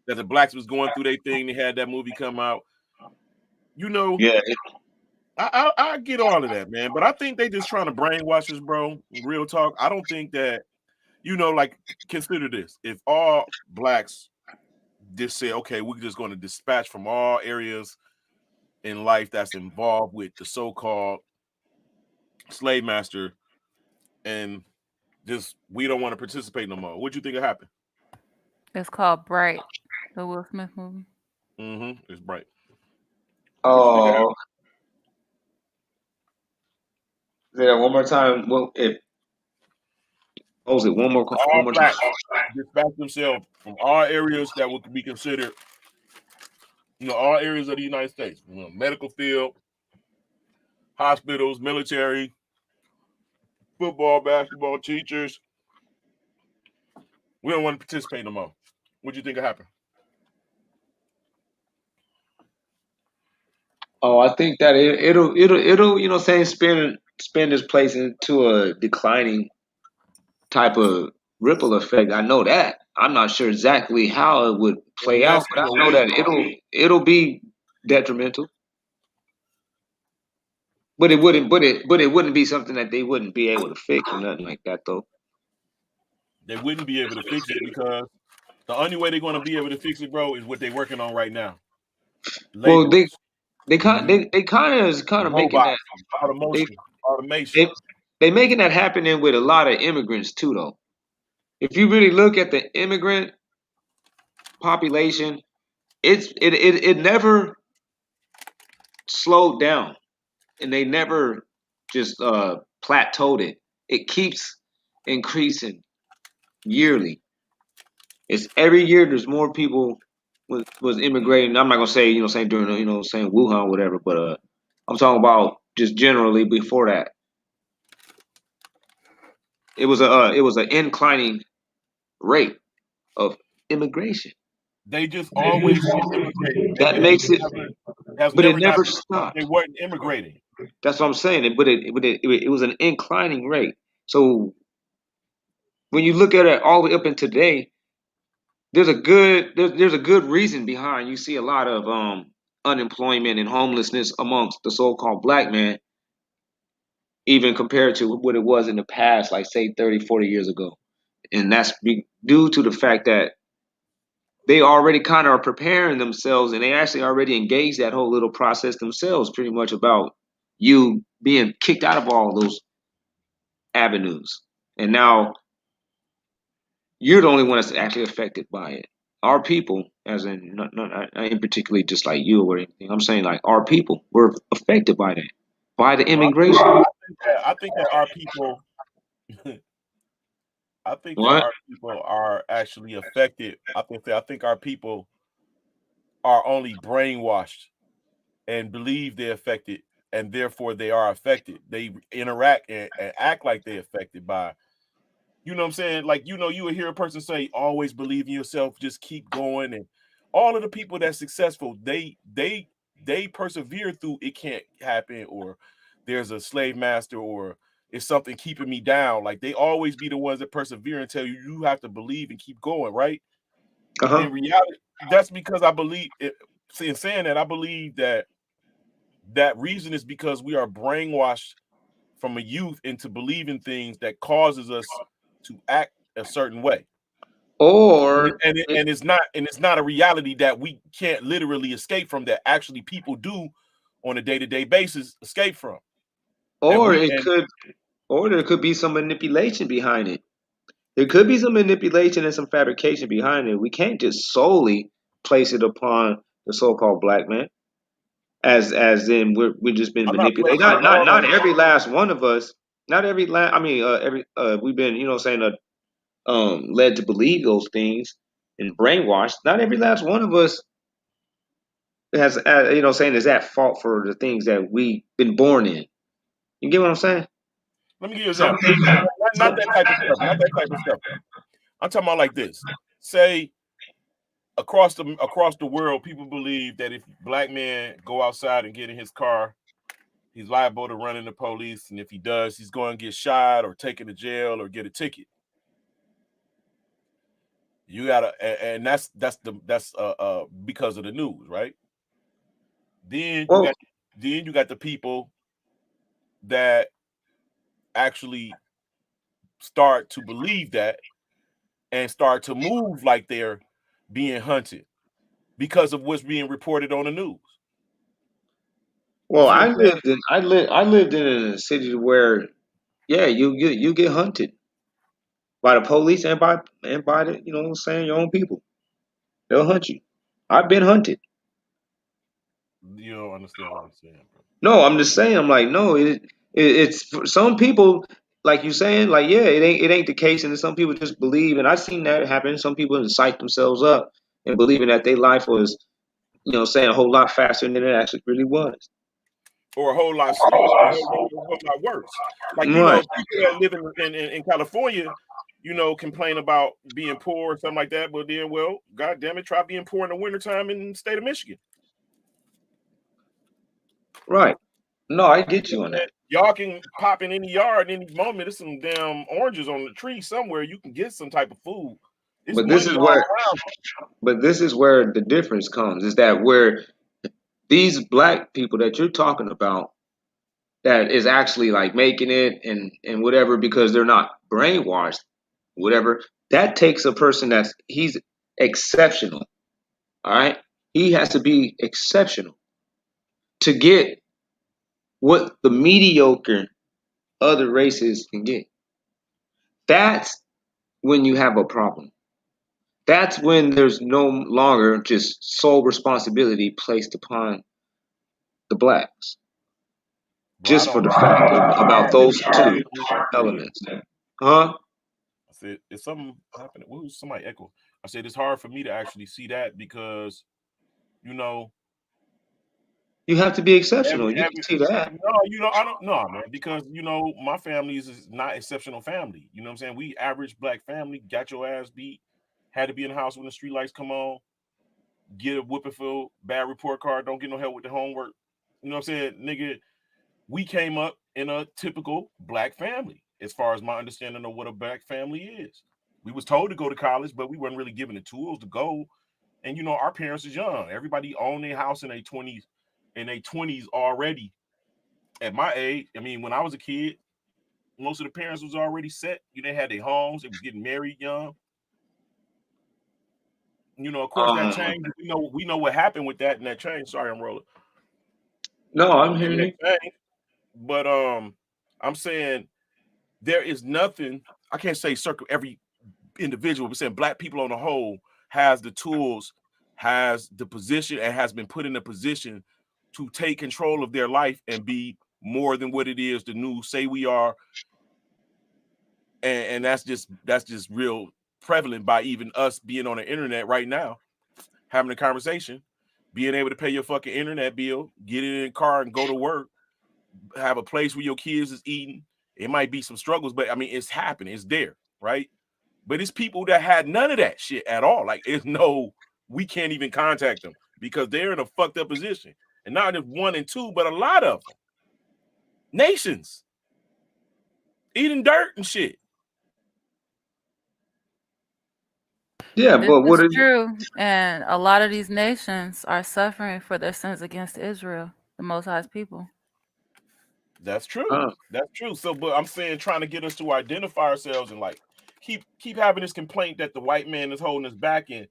that the blacks was going through their thing. They had that movie come out. You know, yeah, I get all of that, man. But I think they just trying to brainwash us, bro. Real talk. I don't think that, like, consider this. If all blacks just say, okay, we're just going to dispatch from all areas in life that's involved with the so-called slave master, and just we don't want to participate no more. What do you think will happen? It's called Bright, the Will Smith movie. It's Bright. What you think of that? Oh, say that one more time. Well, if what was it? One All more time. blacks dispatch themselves from all areas that would be considered, all areas of the United States, medical field, hospitals, military, football, basketball, teachers. We don't want to participate no more. What do you think will happen? Oh, I think that it'll spin this place into a declining type of ripple effect. I know that. I'm not sure exactly how it would And play out, yes, but it I will know be. that it'll be detrimental. But it wouldn't be something that they wouldn't be able to fix or nothing like that though. They wouldn't be able to fix it because the only way they're going to be able to fix it, bro, is what they're working on right now. Well, Laborers, they kind of making that robots, automation. they they making that happening with a lot of immigrants too though. If you really look at the immigrant population, it never slowed down and they never just plateaued it. It keeps increasing yearly. It's every year there's more people was immigrating. I'm not gonna say saying during saying Wuhan whatever, but I'm talking about just generally before that. It was an inclining rate of immigration. They just always been immigrating. That makes it, Has but it never not. never They stopped. weren't immigrating. That's what I'm saying. But it was an inclining rate. So when you look at it all the way up in today, there's a good reason behind you see a lot of unemployment and homelessness amongst the so-called black man, even compared to what it was in the past, like say 30, 40 years ago. And that's due to the fact that they already kind of are preparing themselves and they actually already engaged that whole little process themselves, pretty much about you being kicked out of all those avenues. And now you're the only one that's actually affected by it. Our people, as in not in particularly just like you or anything, I'm saying like our people were affected by that, by the Well, immigration. I think that our people, I think that What? our people are actually affected. I think our people are only brainwashed and believe they're affected, and therefore they are affected. They interact and act like they're affected by. You know what I'm saying? Like, you would hear a person say, always believe in yourself, just keep going. And all of the people that's successful, they persevere through it can't happen, or there's a slave master, or it's something keeping me down. Like, they always be the ones that persevere and tell you you have to believe and keep going, right? Uh-huh. In reality, that's because I believe it. In saying that, I believe that reason is because we are brainwashed from a youth into believing things that causes us to act a certain way. And, it, Or and, it, and it's not a reality that we can't literally escape from, that actually people do on a day-to-day basis escape from. And or we it and could or there could be some manipulation behind it. There could be some manipulation and some fabrication behind it. We can't just solely place it upon the so-called black man, as in we're just been I'm not manipulated. placing it Not all every last one of us. Not every last. I mean, every we've been saying led to believe those things and brainwashed. Not every last one of us has saying is at fault for the things that we've been born in. You get what I'm saying? let me give you an Some example. things. Not that type of stuff. Not that type of stuff. I'm talking about like this. Say across the world, people believe that if black men go outside and get in his car, he's liable to run into police, and if he does, he's going to get shot or taken to jail or get a ticket. You gotta, and that's because of the news, right? Then you Well, got the people that actually start to believe that and start to move like they're being hunted because of what's being reported on the news. You well, see what I'm saying? I lived in a city where yeah, you get hunted. by the police and by the, you know what I'm saying, your own people. They'll hunt you. I've been hunted. You don't understand what I'm saying, bro. No, I'm just saying. I'm like, no, it's for some people, like you saying, like, yeah, it ain't the case, and some people just believe, and I've seen that happen. Some people psych themselves up and believing that their life was, you know, saying a whole lot faster than it actually really was. Or a whole lot slower, or a whole lot worse. Like, you know, Right. people that live in California, you know, complain about being poor or something like that, but then, well, God damn it, try being poor in the wintertime in the state of Michigan. Right. No, I get you on that. Y'all can pop in any yard any moment. There's some damn oranges on the tree somewhere. You can get some type of food. It's But this money is all where, around. but this is where the difference comes. Is that where these black people that you're talking about that is actually like making it and whatever because they're not brainwashed, whatever. That takes a person he's exceptional. All right, he has to be exceptional to get what the mediocre other races can get. That's when you have a problem. That's when there's no longer just sole responsibility placed upon the blacks, Bro, I just for don't the know. fact about those I two disagree with you. elements. Huh? I said, is something happening? What was somebody echo? I said, it's hard for me to actually see that because, you know, You have to be exceptional. You can every see that. no, you know, I don't know, man, because you know, my family is not exceptional family. You know what I'm saying? We average black family, got your ass beat, had to be in the house when the street lights come on, get a whooping for bad report card, don't get no help with the homework. You know what I'm saying? Nigga, we came up in a typical black family, as far as my understanding of what a black family is. We was told to go to college, but we weren't really given the tools to go. And you know, our parents is young. Everybody owned their house in their 20s already. At my age, I mean, when I was a kid, most of the parents was already set. They had their homes, they was getting married young. You know, of course that changed. We know what happened with that and that change. Sorry, I'm rolling. No, I'm And hearing that you. changed. But I'm saying there is nothing, I can't say circle every individual, but saying black people on the whole has the tools, has the position, and has been put in a position to take control of their life and be more than what it is the news say we are. And that's just real prevalent by even us being on the internet right now, having a conversation, being able to pay your fucking internet bill, get in a car and go to work, have a place where your kids is eating. It might be some struggles, but I mean, it's happening. It's there, right? But it's people that had none of that shit at all. Like, we can't even contact them because they're in a fucked up position. And not just one and two, but a lot of them. Nations eating dirt and shit. Yeah, This but what is is true, and a lot of these nations are suffering for their sins against Israel, the Most High's people. That's true. That's true. So, but I'm saying, trying to get us to identify ourselves and like keep having this complaint that the white man is holding us back in.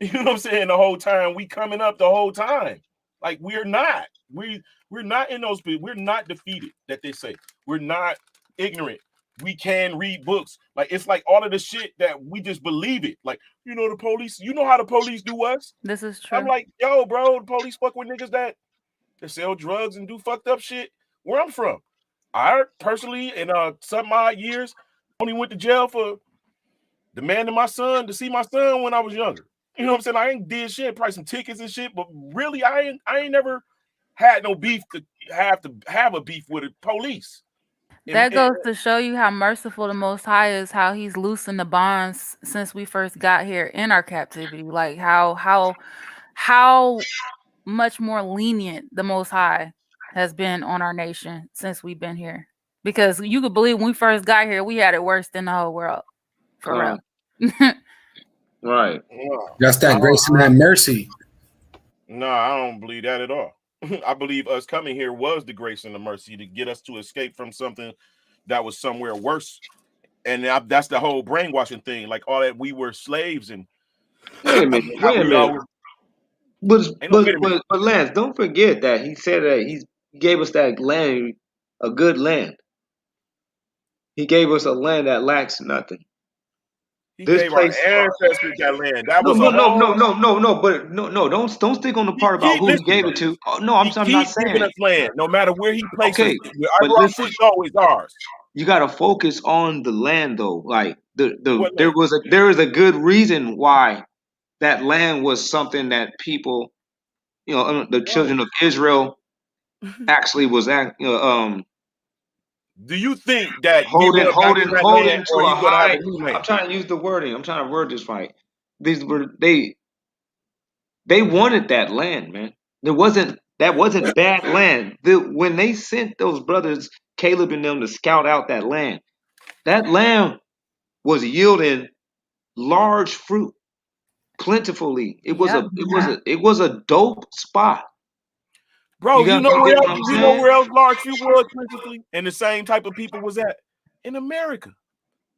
You know what I'm saying? The whole time we coming up the whole time. Like we're not. We're not in those. We're not defeated. That they say we're not ignorant. We can read books. Like it's like all of the shit that we just believe it. Like you know the police. You know how the police do us. This is true. I'm like, yo, bro, the police fuck with niggas that sell drugs and do fucked up shit. Where I'm from, I personally in some odd years only went to jail for demanding my son to see my son when I was younger. You know what I'm saying? I ain't did shit, probably some tickets and shit, but really, I ain't never had no beef to have a beef with the police. That goes to show you how merciful the Most High is, how He's loosened the bonds since we first got here in our captivity. Like how much more lenient the Most High has been on our nation since we've been here. Because you could believe when we first got here, we had it worse than the whole world. For real. Right. That's that grace and that mercy. No, I don't believe that at all. I believe us coming here was the grace and the mercy to get us to escape from something that was somewhere worse. And that's the whole brainwashing thing, like all that we were slaves and Wait a minute. Wait a minute. But Lance, don't forget that he said that he gave us that land, a good land. He gave us a land that lacks nothing. He This gave our place. ancestors that land. That No, was no, a no, whole. no, no, no, no. But no. Don't stick on the part about who he Listen, gave bro. it to. Oh, no, He I'm not keep giving saying. us land, no matter where he places. Okay, but Wherever our listen, foot go is ours. you got to focus on the land though. Like What there land? is a good reason why that land was something that people, the children of Israel actually was Do you think that we holding going back to holding that land, holding to or a he's going to have a high. new I'm land? trying to use the wording. I'm trying to word this right. These were they wanted that land, man. That wasn't bad land. When they sent those brothers Caleb and them to scout out that land was yielding large fruit plentifully. Yep. It was a dope spot. Bro, you You know get what I'm saying? where else large fruit was plentifully, and the same type of people was at in America.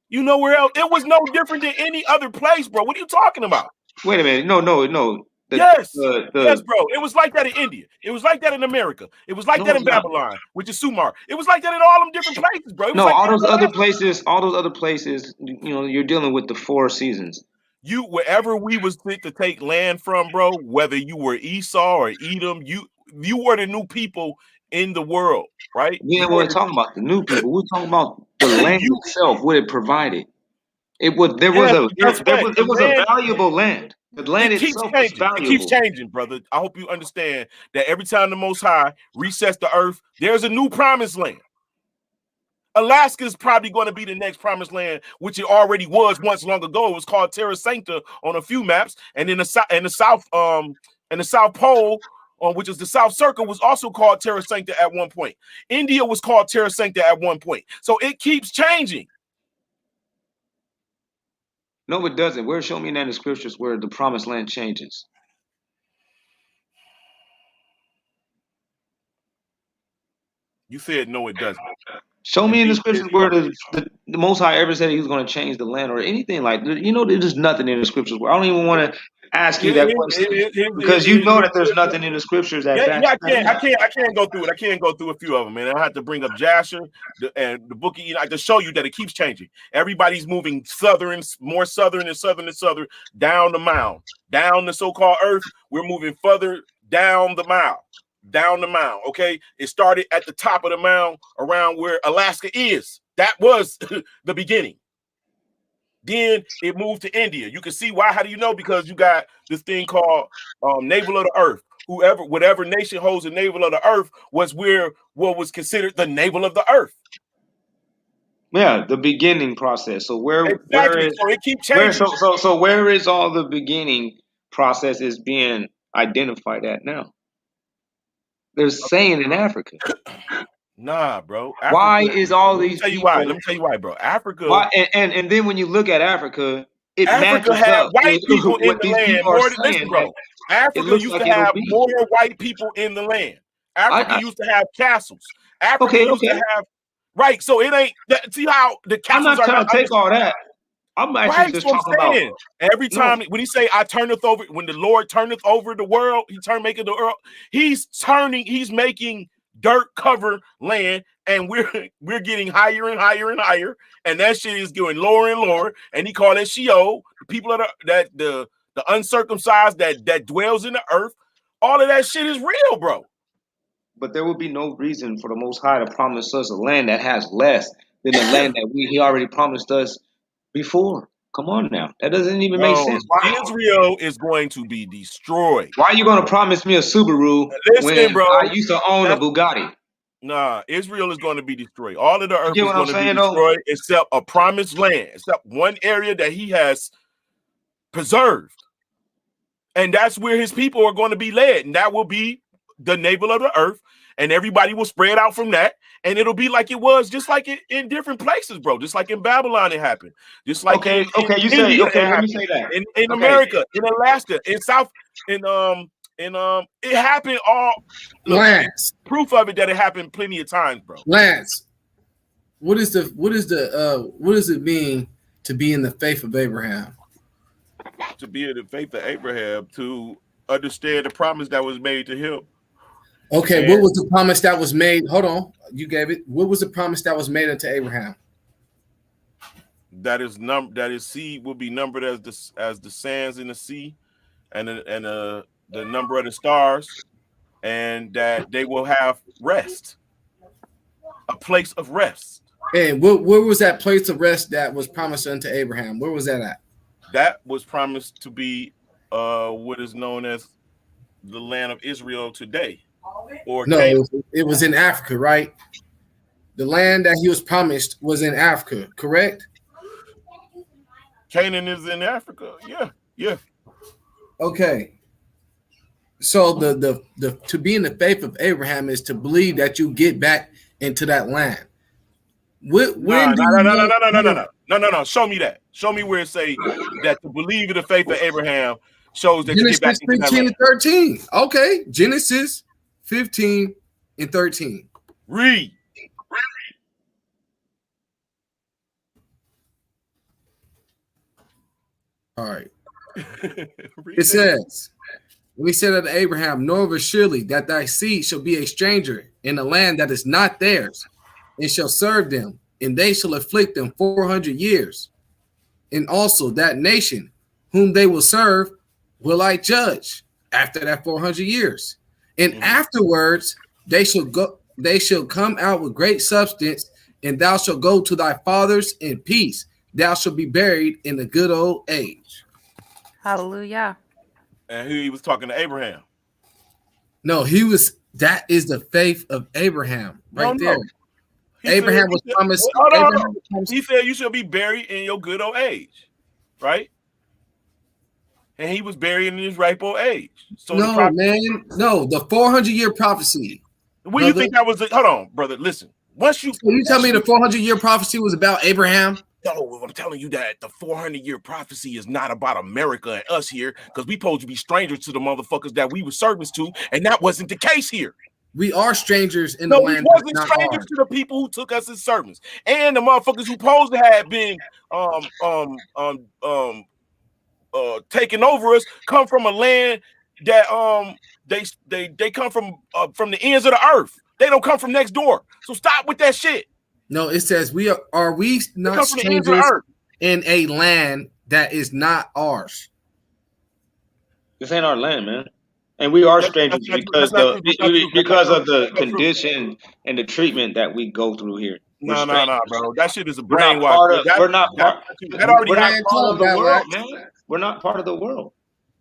You know where else? It was no different than any other place, bro. What are you talking about? Wait a minute. No. Yes, The bro. It was like that in India. It was like that in America. It was like No, that it's in not. Babylon, which is Sumar. It was like that in all them different places, bro. It was No, like that in all those other places, you're dealing with the four seasons. you wherever we was fit to take land from, bro, whether you were Esau or Edom, you were the new people in the world, right? We You ain't were really talking about the new people. We're talking about the land you itself, what it provided. It was yes, but guess what? it The was a land valuable land. The land it keeps itself was changing. It keeps valuable. changing, brother. I hope you understand that every time the Most High resets the earth, there's a new promised land. Alaska is probably going to be the next promised land, which it already was once long ago. It was called Terra Sancta on a few maps, and in the South Pole, which is the South Circle, was also called Terra Sancta at one point. India was called Terra Sancta at one point. So it keeps changing. No, it doesn't. Where show me in the scriptures where the promised land changes? You said no, it doesn't. Show And me in the be scriptures where the Most High ever said he was going to change the land or anything like that. There's nothing in the scriptures where I don't even want to ask you that question because you know that there's nothing in the scriptures that backs that up. I can't go through it. I can't go through a few of them, man. I have to bring up Jasher and the book of Enoch to show you that it keeps changing. Everybody's moving more southern and southern down the mound, down the so-called earth. We're moving further down the mound. Okay, it started at the top of the mound around where Alaska is. That was the beginning. Then it moved to India. You can see why. How do you know? Because you got this thing called navel of the earth. Whatever nation holds the navel of the earth was where what was considered the navel of the earth. Yeah, the beginning process. So where is so it keeps changing. So where is all the beginning process is being identified at now? They're saying in Africa. Nah, bro. Why is all let me these tell you people? why. Let me tell you why, bro. Africa. Why and then when you look at Africa, it Africa matches had up white with people in what the these land people are more than saying. listen, bro. Africa looks used like to it'll have be. more white people in the land. Africa I used to have castles. Africa okay, used to okay. have right. So it ain't that. See how the I'm castles not are trying not to take all that. I'm actually right. just So I'm talking about saying every no. time when he say I turneth over, when the Lord turneth over the world, making the world. He's making dirt cover land, and we're getting higher and higher and higher, and that shit is going lower and lower. And he called it Sheol. The people the uncircumcised that dwells in the earth. All of that shit is real, bro. But there would be no reason for the Most High to promise us a land that has less than the land that He already promised us before. Come on now, that doesn't even make No, sense. Why? Israel is going to be destroyed. Why are you going to promise me a Subaru Listen, when bro. I used to own a Bugatti? Nah, Israel is going to be destroyed. All of the You earth get is what I'm going to be saying, though? destroyed except a promised land, except one area that he has preserved. And that's where his people are going to be led. And that will be the navel of the earth. And everybody will spread out from that. And it'll be like it was, just like in different places, bro. Just like in Babylon, it happened. Just like Okay, in you say India, okay. it Let me happened. say that. In Okay, America, in Alaska, in South, it happened all. Look, Lance, proof of it that it happened plenty of times, bro. Lance, what does it mean to be in the faith of Abraham? To be in the faith of Abraham, to understand the promise that was made to him. Okay, And what was the promise that was made? Hold on, you gave it. What was the promise that was made unto Abraham? that his seed will be numbered as the sands in the sea, and the number of the stars, and that they will have rest, a place of rest. And where was that place of rest that was promised unto Abraham? Where was that at? That was promised to be what is known as the land of Israel today, or No, Canaan. it was in Africa, right? The land that he was promised was in Africa, correct? Canaan is in Africa. Yeah. Okay. So the to be in the faith of Abraham is to believe that you get back into that land. No. Show me that. Show me where it say that to believe in the faith of Abraham shows that Genesis you get back into that 15 land. and 13. Okay, Genesis 15 and 13. Read. All right. It says, we said unto Abraham, nor of surely that thy seed shall be a stranger in a land that is not theirs, and shall serve them, and they shall afflict them 400 years. And also that nation whom they will serve will I judge after that 400 years. And afterwards they shall come out with great substance, and thou shalt go to thy fathers in peace. Thou shalt be buried in a good old age. Hallelujah. And he was talking to Abraham. No, that is the faith of Abraham right there. Abraham was promised. He said you shall be buried in your good old age, right? And he was buried in his ripe old age. So no, the 400-year prophecy. What do you think that was? Hold on, brother. Listen. You tell me the 400-year prophecy was about Abraham? No, I'm telling you that the 400-year prophecy is not about America and us here, because we supposed to be strangers to the motherfuckers that we were servants to, and that wasn't the case here. We are strangers in the land. We wasn't strangers to the people who took us as servants, and the motherfuckers who supposed to have been taking over us come from a land that they come from the ends of the earth. They don't come from next door. So stop with that shit. No, it says we not strangers in a land that is not ours. This ain't our land, man. And we are strangers because of the condition and the treatment that we go through here. No, bro. That shit is a brainwash. We're not part of the world, man. We're not part of the world.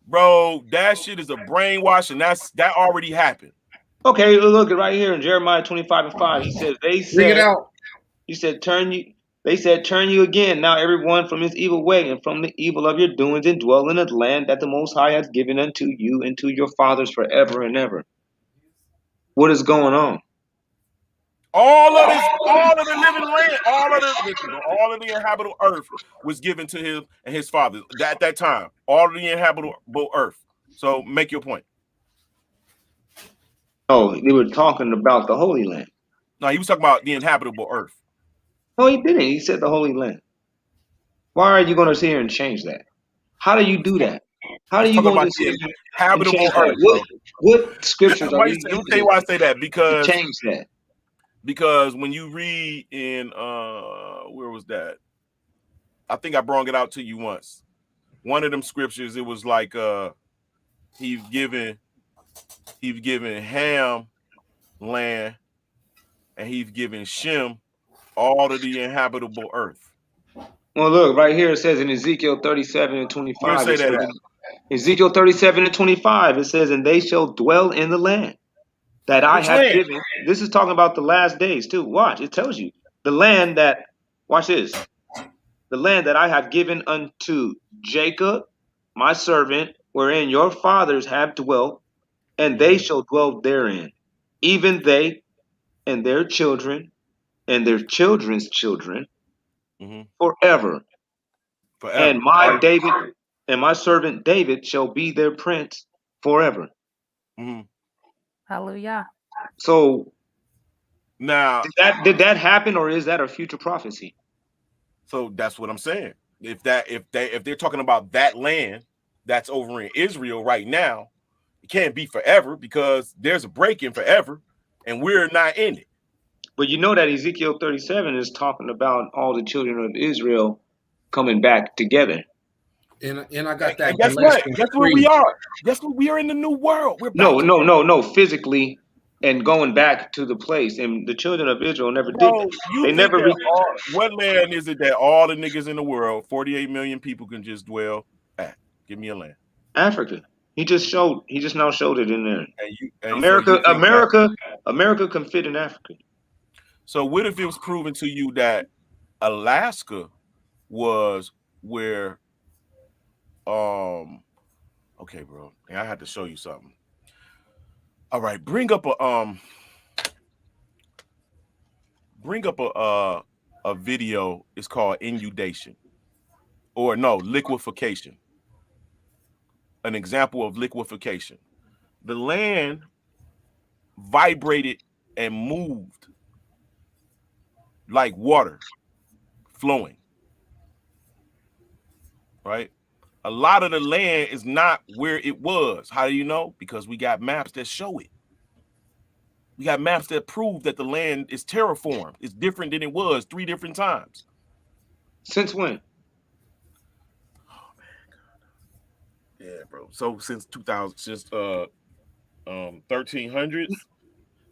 Bro, that shit is a brainwash, and that already happened. Okay, look right here in Jeremiah 25:5. He says, bring it out. He said, they said, turn you again, now everyone from his evil way and from the evil of your doings, and dwell in the land that the Most High has given unto you and to your fathers forever and ever. What is going on? All of the living land, all of the inhabitable earth was given to him and his fathers at that time. All of the inhabitable earth. So make your point. Oh, they were talking about the Holy Land. No, he was talking about the inhabitable earth. No, he didn't. He said the Holy Land. Why are you going to sit here and change that? How do you do that? How do you going to sit here and habitable earth? What scriptures are you using? Let me tell you why I say that. Because change that. Because when you read in where was that? I think I brought it out to you once. One of them scriptures, it was like he's given Ham land, and he's given Shem all of the inhabitable earth. Well, look, right here it says in Ezekiel 37:25. Ezekiel 37:25, it says, and they shall dwell in the land that I have given. This is talking about the last days too. Watch, it tells you the land that, watch this, the land that I have given unto Jacob, my servant, wherein your fathers have dwelt, and they shall dwell therein, even they and their children and their children's children, forever. And my David and my servant David shall be their prince forever. Hallelujah. So now, did that happen, or is that a future prophecy? So that's what I'm saying. If they're talking about that land that's over in Israel right now, it can't be forever, because there's a break in forever, and we're not in it. But you know that Ezekiel 37 is talking about all the children of Israel coming back together. And I got that. And guess what? Guess what we are? Guess what? We are in the new world. We're back. No, physically and going back to the place. And the children of Israel never did that. You they think never that what land is it that all the niggas in the world, 48 million people, can just dwell at? Give me a land. Africa. He just now showed it in there. And America can fit in Africa. So what if it was proven to you that Alaska was where okay, bro. I had to show you something. All right, bring up a video. It's called inundation, or no, liquefaction. An example of liquefaction. The land vibrated and moved like water flowing, right? A lot of the land is not where it was. How do you know? Because we got maps that show it. We got maps that prove that the land is terraformed. It's different than it was 3 different times. Since when? Oh man, yeah, bro. So since 2000, since 1300s,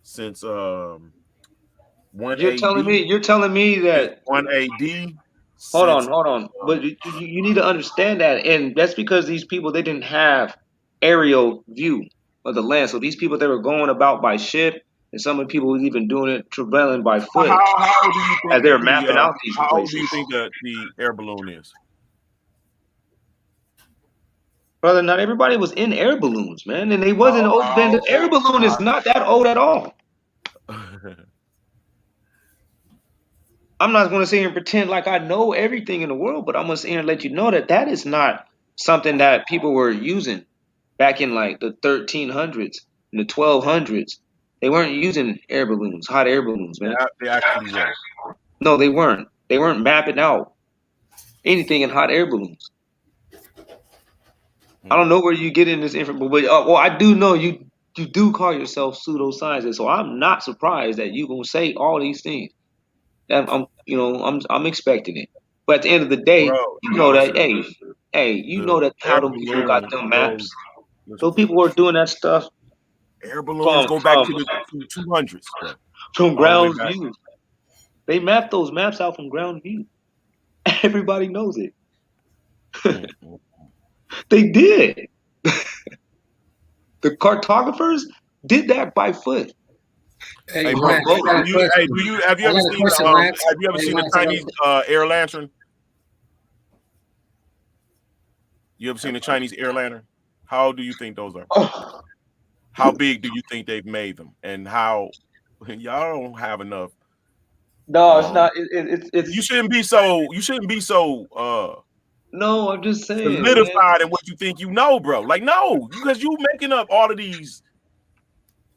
since 1 You're telling me that 1 AD. Hold on. But you need to understand that, and that's because these people, they didn't have aerial view of the land. So these people, they were going about by ship, and some of the people were even doing it traveling by foot. How do you think as they're mapping out these how places? old do you think the air balloon is? Brother, not everybody was in air balloons, man, and they wasn't old. Man, the air balloon is not that old at all. I'm not going to sit here and pretend like I know everything in the world, but I'm going to sit here and let you know that that is not something that people were using back in like the 1300s and the 1200s. They weren't using air balloons, hot air balloons, man. They actually were. No, they weren't. They weren't mapping out anything in hot air balloons. I don't know where you get in this information, but well, I do know you do call yourself pseudoscientist, so I'm not surprised that you're gonna say all these things. I'm expecting it. But at the end of the day, Bro, you know that, listen, you know that how them people got them maps. Those people were doing that stuff. Air balloons go back to the 200s, bro. From ground view. They mapped those maps out from ground view. Everybody knows it. They did. The cartographers did that by foot. Hey, bro, have you ever seen the Chinese air lantern? You ever seen the Chinese air lantern? How do you think those are? Oh. How big do you think they've made them? And how y'all don't have enough? No, it's not. It's. You shouldn't be so. No, I'm just saying. Solidified in what you think you know, bro. Like, no, because you making up all of these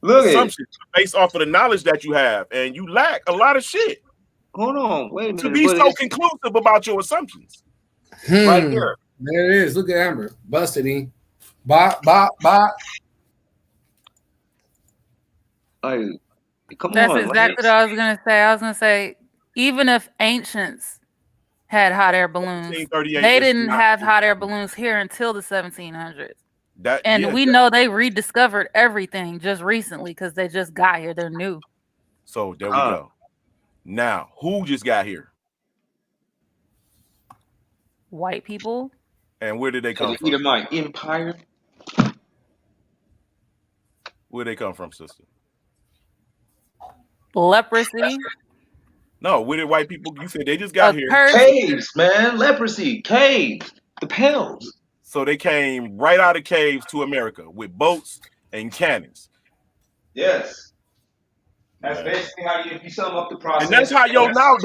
assumptions based off of the knowledge that you have, and you lack a lot of shit. Hold on, wait a minute. To be so conclusive about your assumptions. Right there. There it is. Look at Amber. Busted him. Bop. That's exactly what I was gonna say. I was gonna say, even if ancients had hot air balloons, they didn't have hot air balloons here until the 1700s. We know they rediscovered everything just recently because they just got here. They're new. So there we go. Now, who just got here? White people. And where did they come from? Edomite Empire. Where they come from, sister? Leprosy. No, where did white people? You said they just got here. Caves, man. Leprosy. Caves. The Pels. So they came right out of caves to America with boats and cannons. Yes. That's basically how you sum up the process. And that's how your knowledge.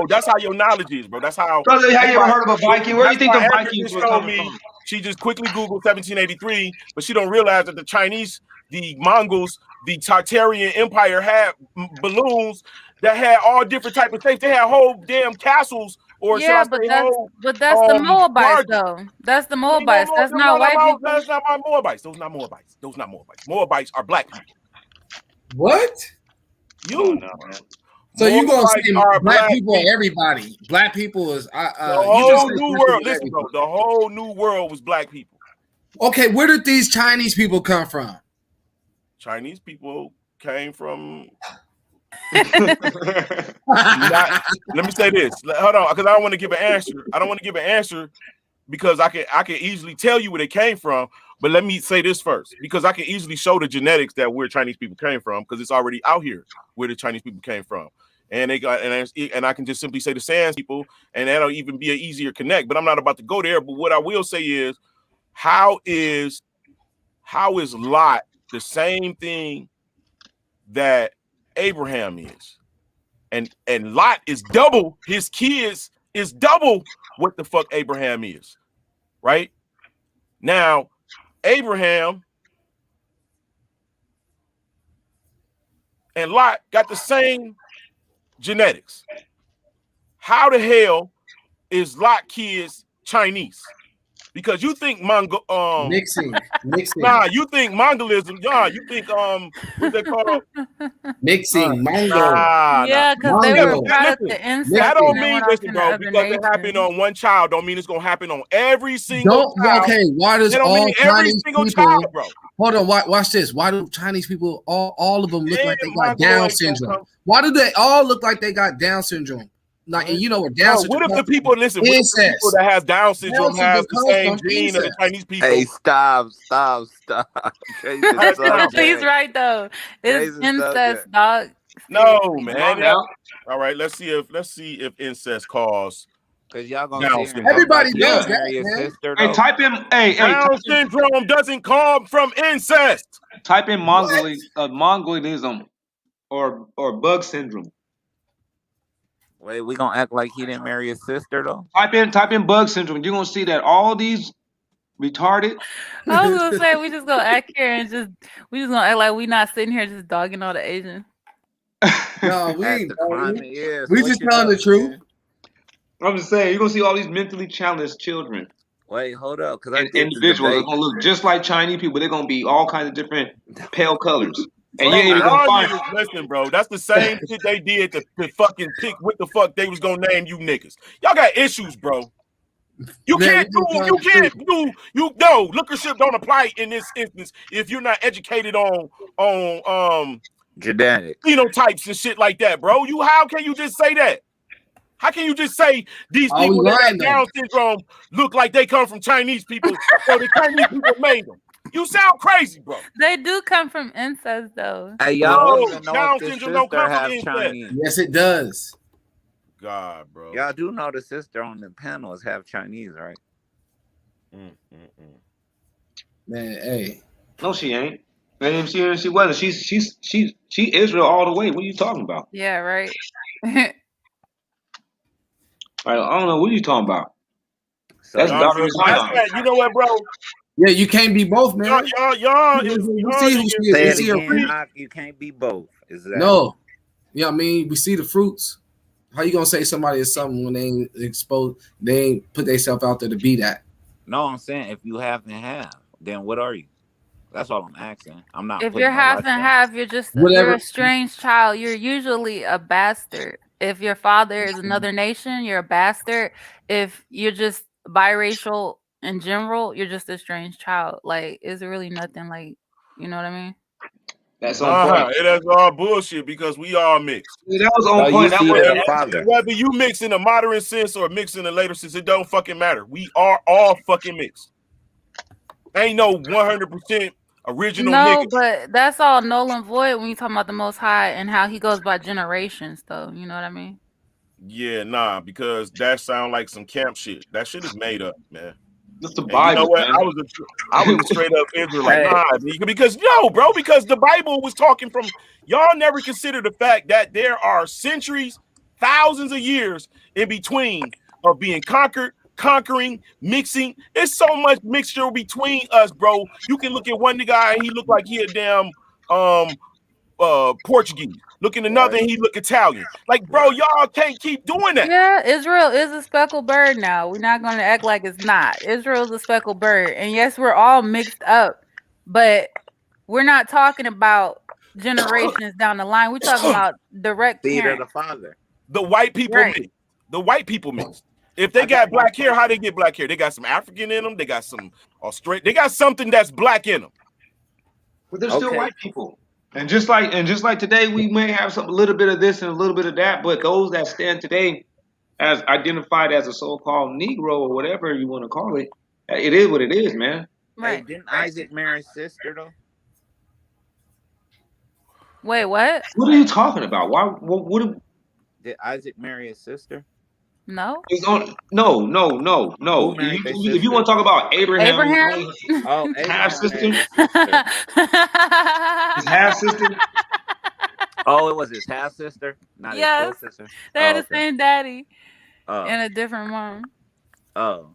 That's how your knowledge is, bro. That's how. Brother, have you ever heard of a Viking? Where do you think the Vikings were coming from? She just quickly Googled 1783, but she don't realize that the Chinese, the Mongols, the Tartarian Empire had balloons that had all different types of shapes. They had whole damn castles, or yeah, but that's the Moabites, though. That's the Moabites. That's not white people. That's not my Moabites. Those not Moabites. Moabites are black people. What? So you gonna Moabites say are black people people. are everybody? Black people is The you just whole said new black world. people Listen, bro. everybody. The whole new world was black people. Okay, where did these Chinese people come from? Chinese people came from. Hey, Let me say this. Hold on, because I don't want to give an answer. I don't want to give an answer because I can easily tell you where they came from. But let me say this first, because I can easily show the genetics that where Chinese people came from, because it's already out here where the Chinese people came from. And they got and I can just simply say the Sans people, and that'll even be an easier connect. But I'm not about to go there. But what I will say is, how is Lot the same thing that Abraham is? And Lot is double, his kids is double what the fuck Abraham is, right? Now, Abraham and Lot got the same genetics. How the hell is Lot kids Chinese? Because you think mixing. Nah, you think Mongolism, you think what's that called? Mixing, Yeah, because they were Mongo. proud of Listen, the incest. that don't and they mean, went off listen, into bro, other because it happened nations. on one child, don't mean it's gonna happen on every single child. Okay, why does That don't all mean every Chinese single people child, bro. hold on, watch this. Why do Chinese people all of them look like they got Down Mongoloids don't syndrome? come. Why do they all look like they got Down syndrome? Like, and you know where Down Bro, syndrome what if the comes from? people listen? What if the people Incest. that has Down syndrome Down syndrome has the comes same from gene of the incest. Chinese people? Hey, stop. Change the subject. He's right though. It's Change the incest, subject. dog. No, Seriously. man. All right, let's see if incest cause Cause y'all gonna Down sit here and act syndrome. like Everybody he knows didn't that, marry his man. sister though. type in Down syndrome doesn't come from incest. type in Mongolism or bug syndrome. Wait, we gonna act like he didn't marry his sister though? Type in bug syndrome. You're gonna see that all these retarded. I was gonna say we just gonna act here and we just gonna act like we not sitting here just dogging all the Asians. No, we At ain't the dogging climate, it. yeah. We switch just it telling up, the truth. man. I'm just saying, you're gonna see all these mentally challenged children Wait, hold up, cause I and get this individuals are debate. gonna look just like Chinese people. They're gonna be all kinds of different pale colors, and you Bro, ain't even gonna y'all find. niggas, listen, bro. That's the same shit they did to fucking pick what the fuck they was gonna name you niggas. Y'all got issues, bro. You Man, can't Lookership don't apply in this instance if you're not educated on Genetics. phenotypes and shit like that, bro. How can you just say that? How can you just say these Are we people that lying, have though? Down syndrome look like they come from Chinese people, so the Chinese people made them? You sound crazy, bro. They do come from incest though. Hey, y'all don't No, even know Down if this syndrome don't sister come from have incest. Chinese. Yes, it does. God, bro. Y'all do know the sister on the panel is half Chinese, right? Man, hey. No, she ain't. And she wasn't. She Israel all the way. What are you talking about? Yeah, right. I don't know. What are you talking about? So That's you daughter of That's Zion. that. You know what, bro? Yeah, you can't be both, man. Y'all We y'all see who niggas. she is. say We it see her again. fruit. You can't be both. Exactly. No. You know what I mean? We see the fruits. How you gonna say somebody is something when they ain't exposed, they ain't put themselves out there to be that? No, I'm saying if you have and have, then what are you? That's all I'm asking. I'm not If putting you're no half life and on. half, you're Whatever. a strange child. You're usually a bastard. If your father is another nation, you're a bastard. If you're just biracial in general, you're just a strange child. Like it's really nothing like, you know what I mean? That's on point. That's all bullshit because we all mixed. Yeah, that was So on you point. That see was the father. Whether you mix in a modern sense or mix in a later sense, it don't fucking matter. We are all fucking mixed. Ain't no 100% original No, nigga. but that's all null and void when you talking about the Most High and how He goes by generations, though. You know what I mean? Yeah, nah, because that sound like some camp shit. That shit is made up, man. That's the And you know Bible, what? man. I was a straight up Israelite. Hey. Nah, because the Bible was talking from y'all never consider the fact that there are centuries, thousands of years in between of being conquering, mixing. It's so much mixture between us, bro. You can look at one guy, he look like he a damn Portuguese. Look at another, and he look Italian. Like, bro, y'all can't keep doing that. Yeah, Israel is a speckled bird now. We're not going to act like it's not. Israel's a speckled bird. And yes, we're all mixed up, but we're not talking about generations down the line. We're talking about direct Seed of the parents. father. The white people Right. mix. The white people mix. If they got black hair, how they get black hair? They got some African in them. They got some Australian. They got something that's black in them. But they're still white people. And just like today, we may have a little bit of this and a little bit of that, but those that stand today as identified as a so-called Negro or whatever you want to call it, it is what it is, man. Right. Hey, didn't Isaac marry his sister though? Wait, what? What are you talking about? Why? What Did Isaac marry his sister? No. No. Who married their If you sister? want to talk about Abraham, Oh, half Abraham sister, married his sister. his half sister. Oh, it was his half sister, not Yes. his full sister. They had Oh, the same daddy Oh, and a different mom. oh,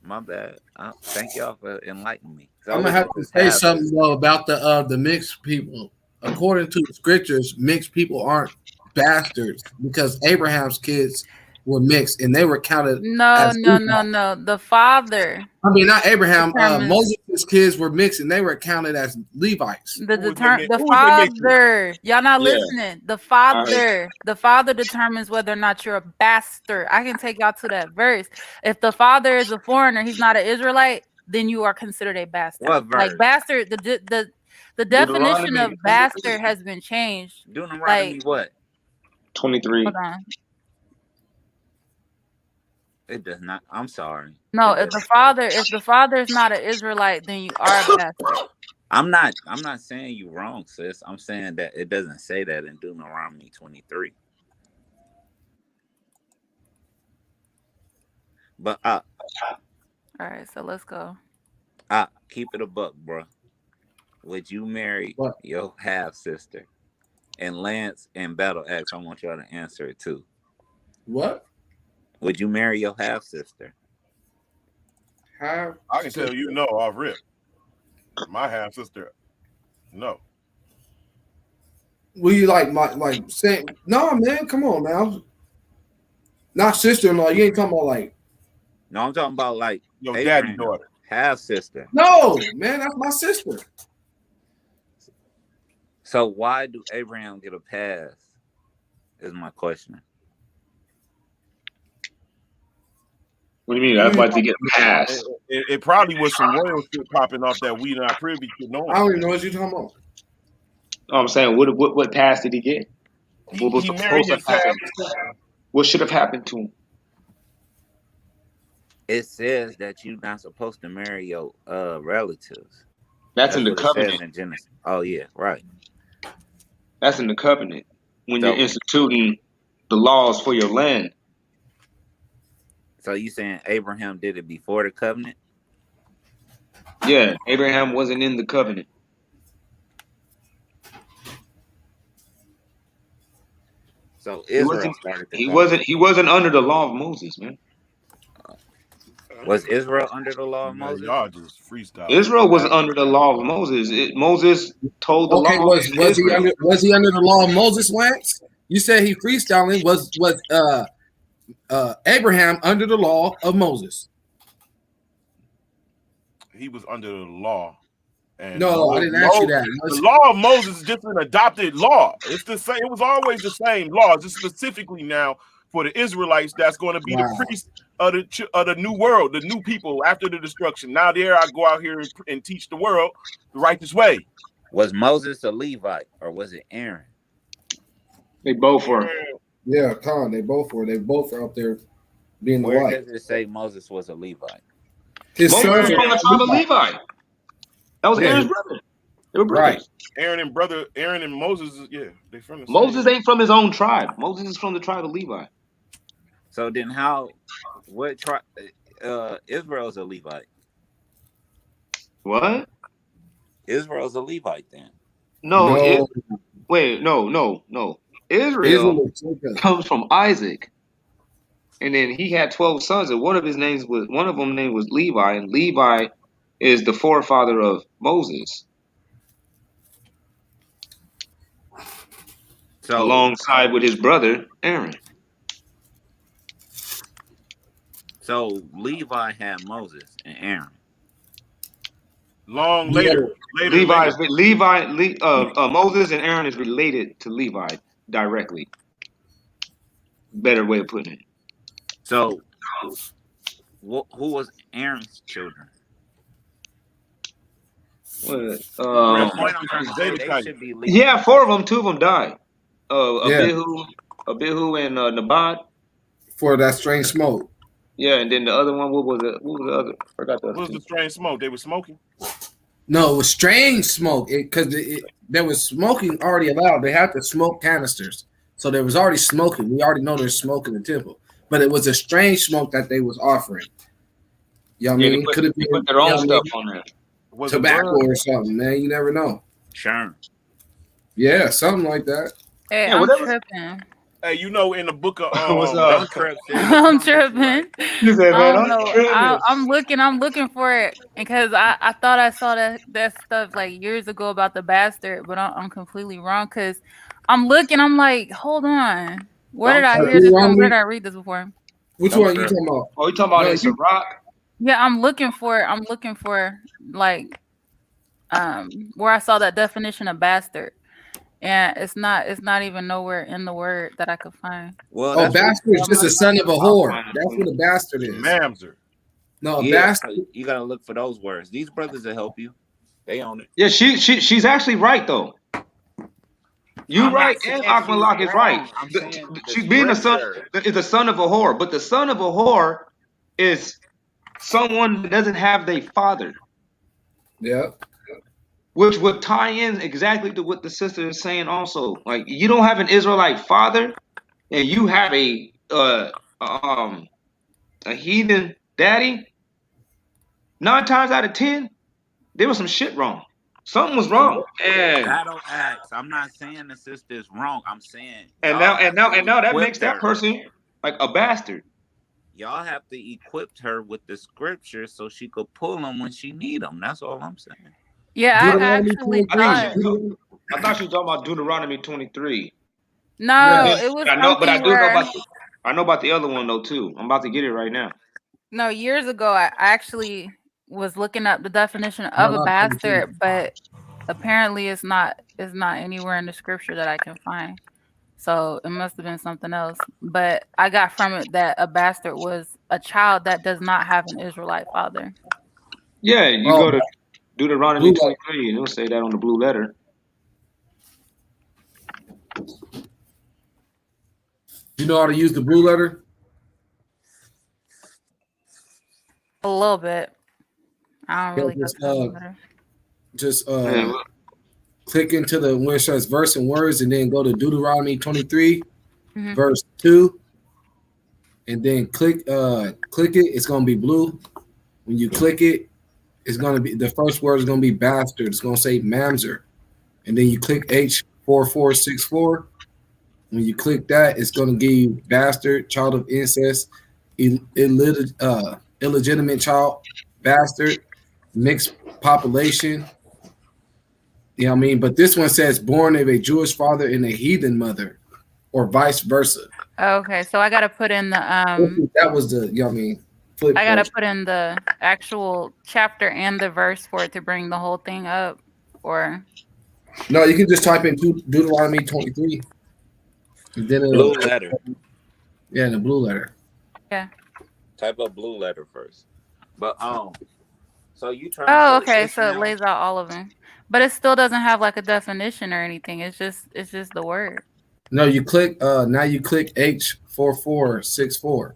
my bad. Thank y'all for enlightening me. I'm gonna have to say something though about the mixed people. According to the scriptures, mixed people aren't bastards because Abraham's kids were mixed and they were counted. No. as The father. I mean, not Abraham. determines- Moses' kids were mixed and they were counted as Levites. The father. Y'all not Yeah. listening. The father. The father determines whether or not you're a bastard. I can take y'all to that verse. If the father is a foreigner, he's not an Israelite, then you are considered a bastard. What verse? Like bastard, the definition of bastard has been changed. Deuteronomy what? 23. Hold on. It does not. I'm sorry. No, if the father is not an Israelite, then you are a bastard. I'm not saying you wrong, sis. I'm saying that it doesn't say that in Deuteronomy 23. But All right, so let's go. keep it a buck, bro. Would you marry your half sister? And Lance and Battle X, I want y'all to answer it too. What? Would you marry your half sister? I can tell you no off rip. My half sister, no. Will you like saying no, man? Come on, man. Not sister-in-law. You ain't talking about like. No, I'm talking about like your Abraham, daddy daughter, half sister. No, man, that's my sister. So why do Abraham get a pass? Is my question. What do you mean? That's why they get passed. It probably was some royal shit popping off that we not privy to knowing. I don't even know what you're talking about. No, I'm saying, what pass did he get? What was He supposed married to his happen? What should have happened to him? It says that you're not supposed to marry your relatives. That's in the what it covenant. says in Genesis. Oh yeah, right. That's in the covenant when you're instituting the laws for your land. So you saying Abraham did it before the covenant? Yeah, Abraham wasn't in the covenant. So Israel started the he covenant. he wasn't under the law of Moses, man. Was Israel under the law of Moses? Y'all just freestyle. Israel was under the law of Moses. Moses told the Okay, law. was he under the law of Moses, Lance? You said he freestyling. Was Abraham under the law of Moses? He was under the law. And no, I didn't ask you that. The law of Moses is just an adopted law. It's the same. It was always the same law. Just specifically now for the Israelites, that's going to be the priest of the new world, the new people after the destruction. Now there, I go out here and teach the world the righteous way. Was Moses a Levite or was it Aaron? They both were. Yeah, Con. They both were. They both are up there being the Where light. does it say Moses was a Levite? His Moses sons was from the tribe of Levi. That was Aaron's brother. They were brothers. Right. Aaron and Moses, yeah, they from the Moses same. ain't from his own tribe. Moses is from the tribe of Levi. So then what tribe? Israel's a Levite. What? Israel's a Levite then. No. Israel comes from Isaac. And then he had 12 sons, and one of them named was Levi, and Levi is the forefather of Moses. So alongside with his brother Aaron. So Levi had Moses and Aaron. Long Yeah. later. Moses and Aaron is related to Levi directly. Better way of putting it. So, who was Aaron's children? What? The point I'm trying to say, they should be least. Yeah, 4 of them. 2 of them died. Yeah. Abihu and Nabat. For that strange smoke. Yeah, and then the other one, what was it? What was the other? Forgot the other. What was the strange smoke? They were smoking. No, it was strange smoke because there was smoking already allowed. They had to smoke canisters, so there was already smoking. We already know there's smoke in the temple, but it was a strange smoke that they was offering. You know what I mean? Could have been put their own stuff on there. Tobacco or something, man. You never know. Sure. Yeah, something like that. Hey, Yeah, I'm whatever. tripping. Hey, you know, in the book of What's up? Don't trip, sis. I'm tripping. You said, I man, don't I'm know. tripping. I'm looking for it because I thought I saw that stuff like years ago about the bastard, but I'm completely wrong because I'm looking. I'm like, hold on. Where did I hear this from? Where did I read this before? Which one you talking about? Oh, you talking about in Sirach? Yeah, I'm looking for it. I'm looking for like where I saw that definition of bastard. And it's not even nowhere in the word that I could find. Well, bastard is just a son of a whore. That's what a bastard is. Mamzer. No, a bastard. You gotta look for those words. These brothers will help you. They own it. Yeah, she's actually right though. You're right, and Akmalak is right. She's being the son is the son of a whore, but the son of a whore is someone that doesn't have their father. Yeah. Which would tie in exactly to what the sister is saying also. Like you don't have an Israelite father and you have a heathen daddy, 9 times out of 10, there was some shit wrong. Something was wrong. And battle acts. I'm not saying the sister is wrong. I'm saying now that makes that person like a bastard. Y'all have to equip her with the scriptures so she could pull them when she need them. That's all I'm saying. Yeah, I actually thought. I thought you were talking about Deuteronomy 23. No, it was. I know, but I know about the other one though too. I'm about to get it right now. No, years ago, I actually was looking up the definition of a bastard, but apparently it's not anywhere in the scripture that I can find. So it must have been something else. But I got from it that a bastard was a child that does not have an Israelite father. Yeah, you go to Deuteronomy 23 and it'll say that on the blue letter. You know how to use the blue letter? A little bit. I don't really just click into the where it says verse and words and then go to Deuteronomy 23 verse 2 and then click it. It's gonna be blue. When you click it, it's gonna be the first word is gonna be bastard. It's gonna say mamzer, and then you click H4464. When you click that, it's gonna give you bastard, child of incest, illegitimate child, bastard, mixed population. You know what I mean? But this one says born of a Jewish father and a heathen mother, or vice versa. Okay, so I gotta put in the that was the, you know what I mean? I gotta put in the actual chapter and the verse for it to bring the whole thing up, or no, you can just type in Deuteronomy 23. And then blue letter. Yeah, the blue letter. Yeah. Type up blue letter first. But so you try. Oh, okay. So it lays out all of them, but it still doesn't have like a definition or anything. It's just the word. No, you click. Now you click H4464,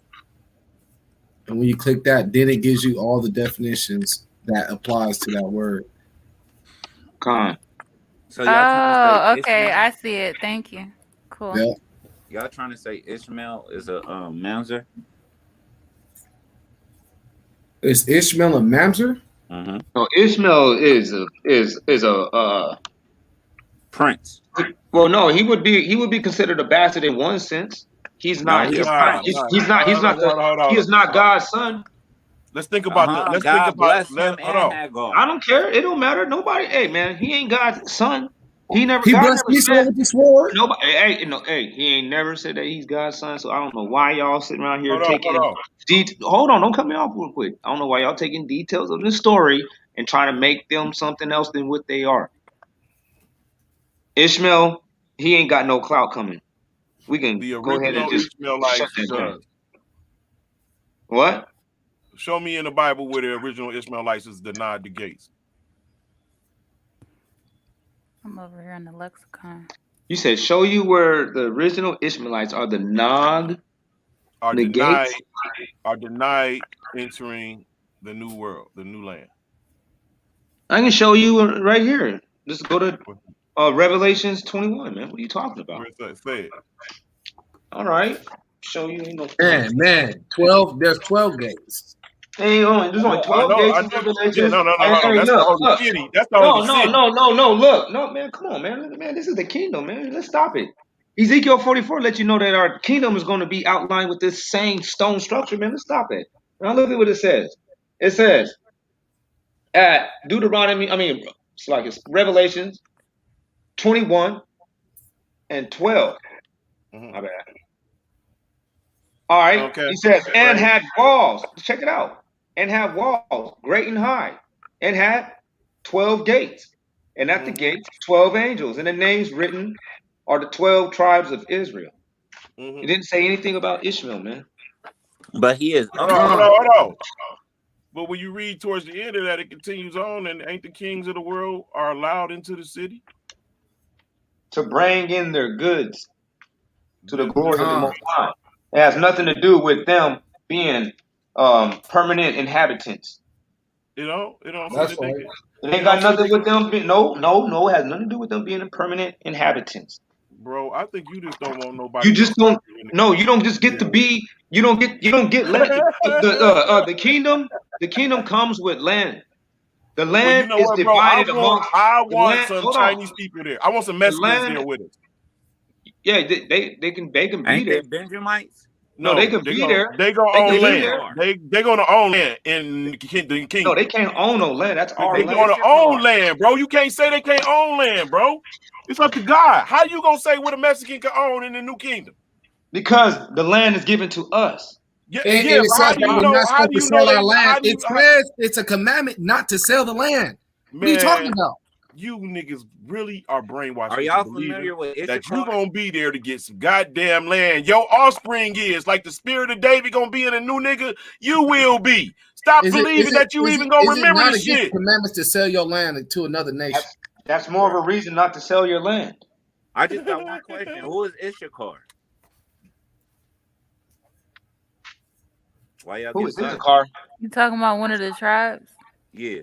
and when you click that, then it gives you all the definitions that applies to that word. Con. So y'all okay. I see it. Thank you. Cool. Yeah. Y'all trying to say Ishmael is a mamzer? Is Ishmael a mamzer? No, Ishmael is a prince. Well, no, he would be considered a bastard in one sense. He's not. He is not God's son. Let's think about I don't care. It don't matter. Nobody. Hey, man, he ain't God's son. He never. He God blessed never Esau said. with the sword. Nobody. Hey, no. Hey, he ain't never said that he's God's son. So I don't know why y'all sitting around here Hold on, taking. hold on. Hold on, don't cut me off real quick. I don't know why y'all taking details of this story and trying to make them something else than what they are. Ishmael, he ain't got no clout coming. We can The go ahead and original just shut Ishmaelites that down. does. What? Show me in the Bible where the original Ishmaelites is denied the gates. I'm over here in the lexicon. You said show you where the original Ishmaelites are the Are negates. denied entering the new world, the new land. I can show you right here. Just go to Revelations 21, man. What are you talking about? Where it say it? All right. Show you ain't no Man, 12. There's 12 gates. There's only I 12 know. gates in Yeah, Revelations. no. Hey, That's the look, holy look. city. That's the holy city. No, look. No, man, come on, man. Man, this is the kingdom, man. Let's stop it. Ezekiel 44 let you know that our kingdom is going to be outlined with this same stone structure, man. Let's stop it. Now look at what it says. It says at it's Revelations 21 and 12. Mm-hmm. My bad. All right. Okay. He says, and Right. had walls. Check it out. And had walls great and high. And had 12 gates. And at the gates, 12 angels. And the names written are the 12 tribes of Israel. It didn't say anything about Ishmael, man. But he is Hold on. But when you read towards the end of that, it continues on, and ain't the kings of the world are allowed into the city to bring in their goods to the glory of the Most High. It has nothing to do with them being permanent inhabitants. It don't say That's that they right. can. It ain't got nothing with them being no. It has nothing to do with them being permanent inhabitants. Bro, I think you just don't want nobody. You just don't. No, you don't just get to be. You don't get let the kingdom. The kingdom comes with land. The Well, you land know is what, bro? I divided amongst the want land. some Hold on. Chinese people there. I want some The Mexicans there land. with us. Yeah, they can be Ain't there. they Benjamites? No, they can be there. They gonna They can own be land. there. They gonna own land in the kingdom. No, they can't own no land. That's our They land. gonna own land, bro. You can't say they can't own land, bro. It's up to God. How you gonna say what a Mexican can own in the new kingdom? Because the land is given to us. Yeah, And yeah. it But how says do that you we're know? not How supposed do to you know sell our they? land. How do It you? says it's a commandment not to sell the land. What are you talking about? You niggas really are brainwashed Are into y'all believing familiar with that Issachar? you gonna be there to get some goddamn land. Your offspring is like the spirit of David gonna be in a new nigga. You will be. Stop believing that you even gonna remember not this against shit. commandments to sell your land to another nation? That's more of a reason not to sell your land. I just got one question. Who is Issachar? Why y'all Who get is silent? Issachar? You talking about one of the tribes? Yeah.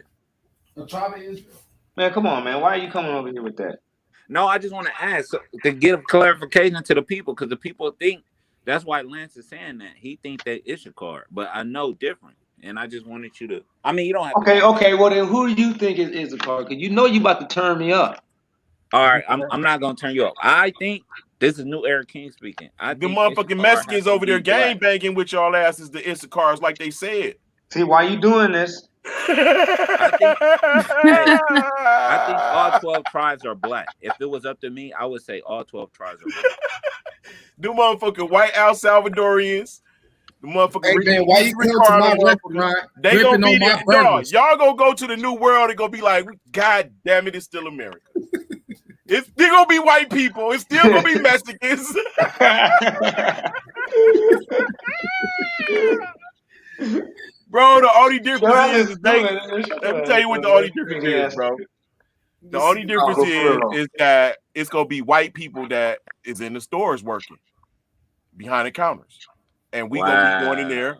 The tribe of Israel. Man, come on, man. Why are you coming over here with that? No, I just want to ask to give clarification to the people because the people think that's why Lance is saying that. He think that Issachar, but I know different. And I just wanted you to. I mean, you don't have to. Okay. Well, then who do you think is Issachar? Because you know you about to turn me up. All right, I'm not gonna turn you up. I think this is New Era King speaking. I The think motherfucking Issachar Mexicans has to over there be black. gang banging with y'all asses, the Issachars, like they said. See, why you doing this? I think all 12 tribes are black. If it was up to me, I would say all 12 tribes are black. The motherfucking white El Salvadorians, the motherfucking Hey man, why you come to Ricardo my motherfuckers, restaurant they gonna gripping be on my there. Dog, burgers? y'all gonna go to the new world and gonna be like, God damn it, it's still America. It's still gonna be white people. It's still gonna be Mexicans. Bro, the only difference is they. Let me tell you what the only difference is, bro. The only difference is that it's gonna be white people that is in the stores working behind the counters, and we gonna be going in there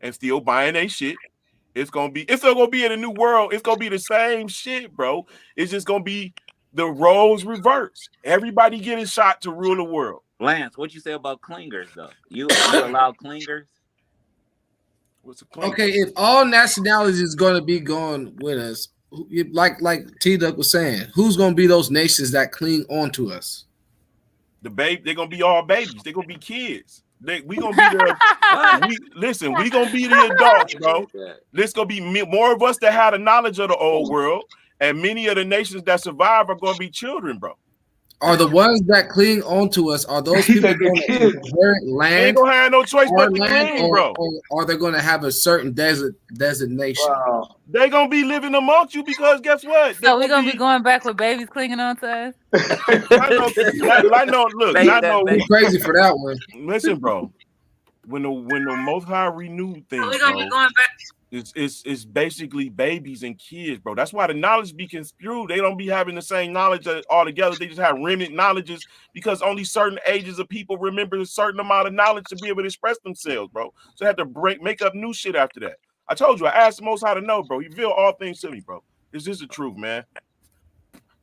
and still buying their shit. It's still gonna be in a new world. It's gonna be the same shit, bro. It's just gonna be the roles reversed. Everybody getting shot to rule the world. Lance, what you say about clingers though? You allow clingers? What's a clinger? Okay, if all nationalities is going to be going with us, like T Duck was saying, who's going to be those nations that cling on to us? The babe, they're gonna be all babies. They're gonna be kids. We gonna be the we gonna be the adults, bro. There's gonna be more of us that have the knowledge of the old world, and many of the nations that survive are gonna be children, bro. Are the ones that cling on to us, are those He people said the going to kids. inherit They ain't land, gonna have no choice our but to land, clean, bro. or are they going to have a certain designation? Wow. They gonna be living amongst you because guess what? They So we're gonna gonna be going back with babies clinging on to us. look, Make not that no. You baby. crazy for that one. Listen, bro. When the Most High renewed things, We're gonna be bro, going back. it's basically babies and kids, bro. That's why the knowledge be construed. They don't be having the same knowledge altogether. They just have remnant knowledges because only certain ages of people remember a certain amount of knowledge to be able to express themselves, bro. So they have to make up new shit after that. I told you, I asked the Most High to know, bro. He revealed all things to me, bro. It's just the truth, man.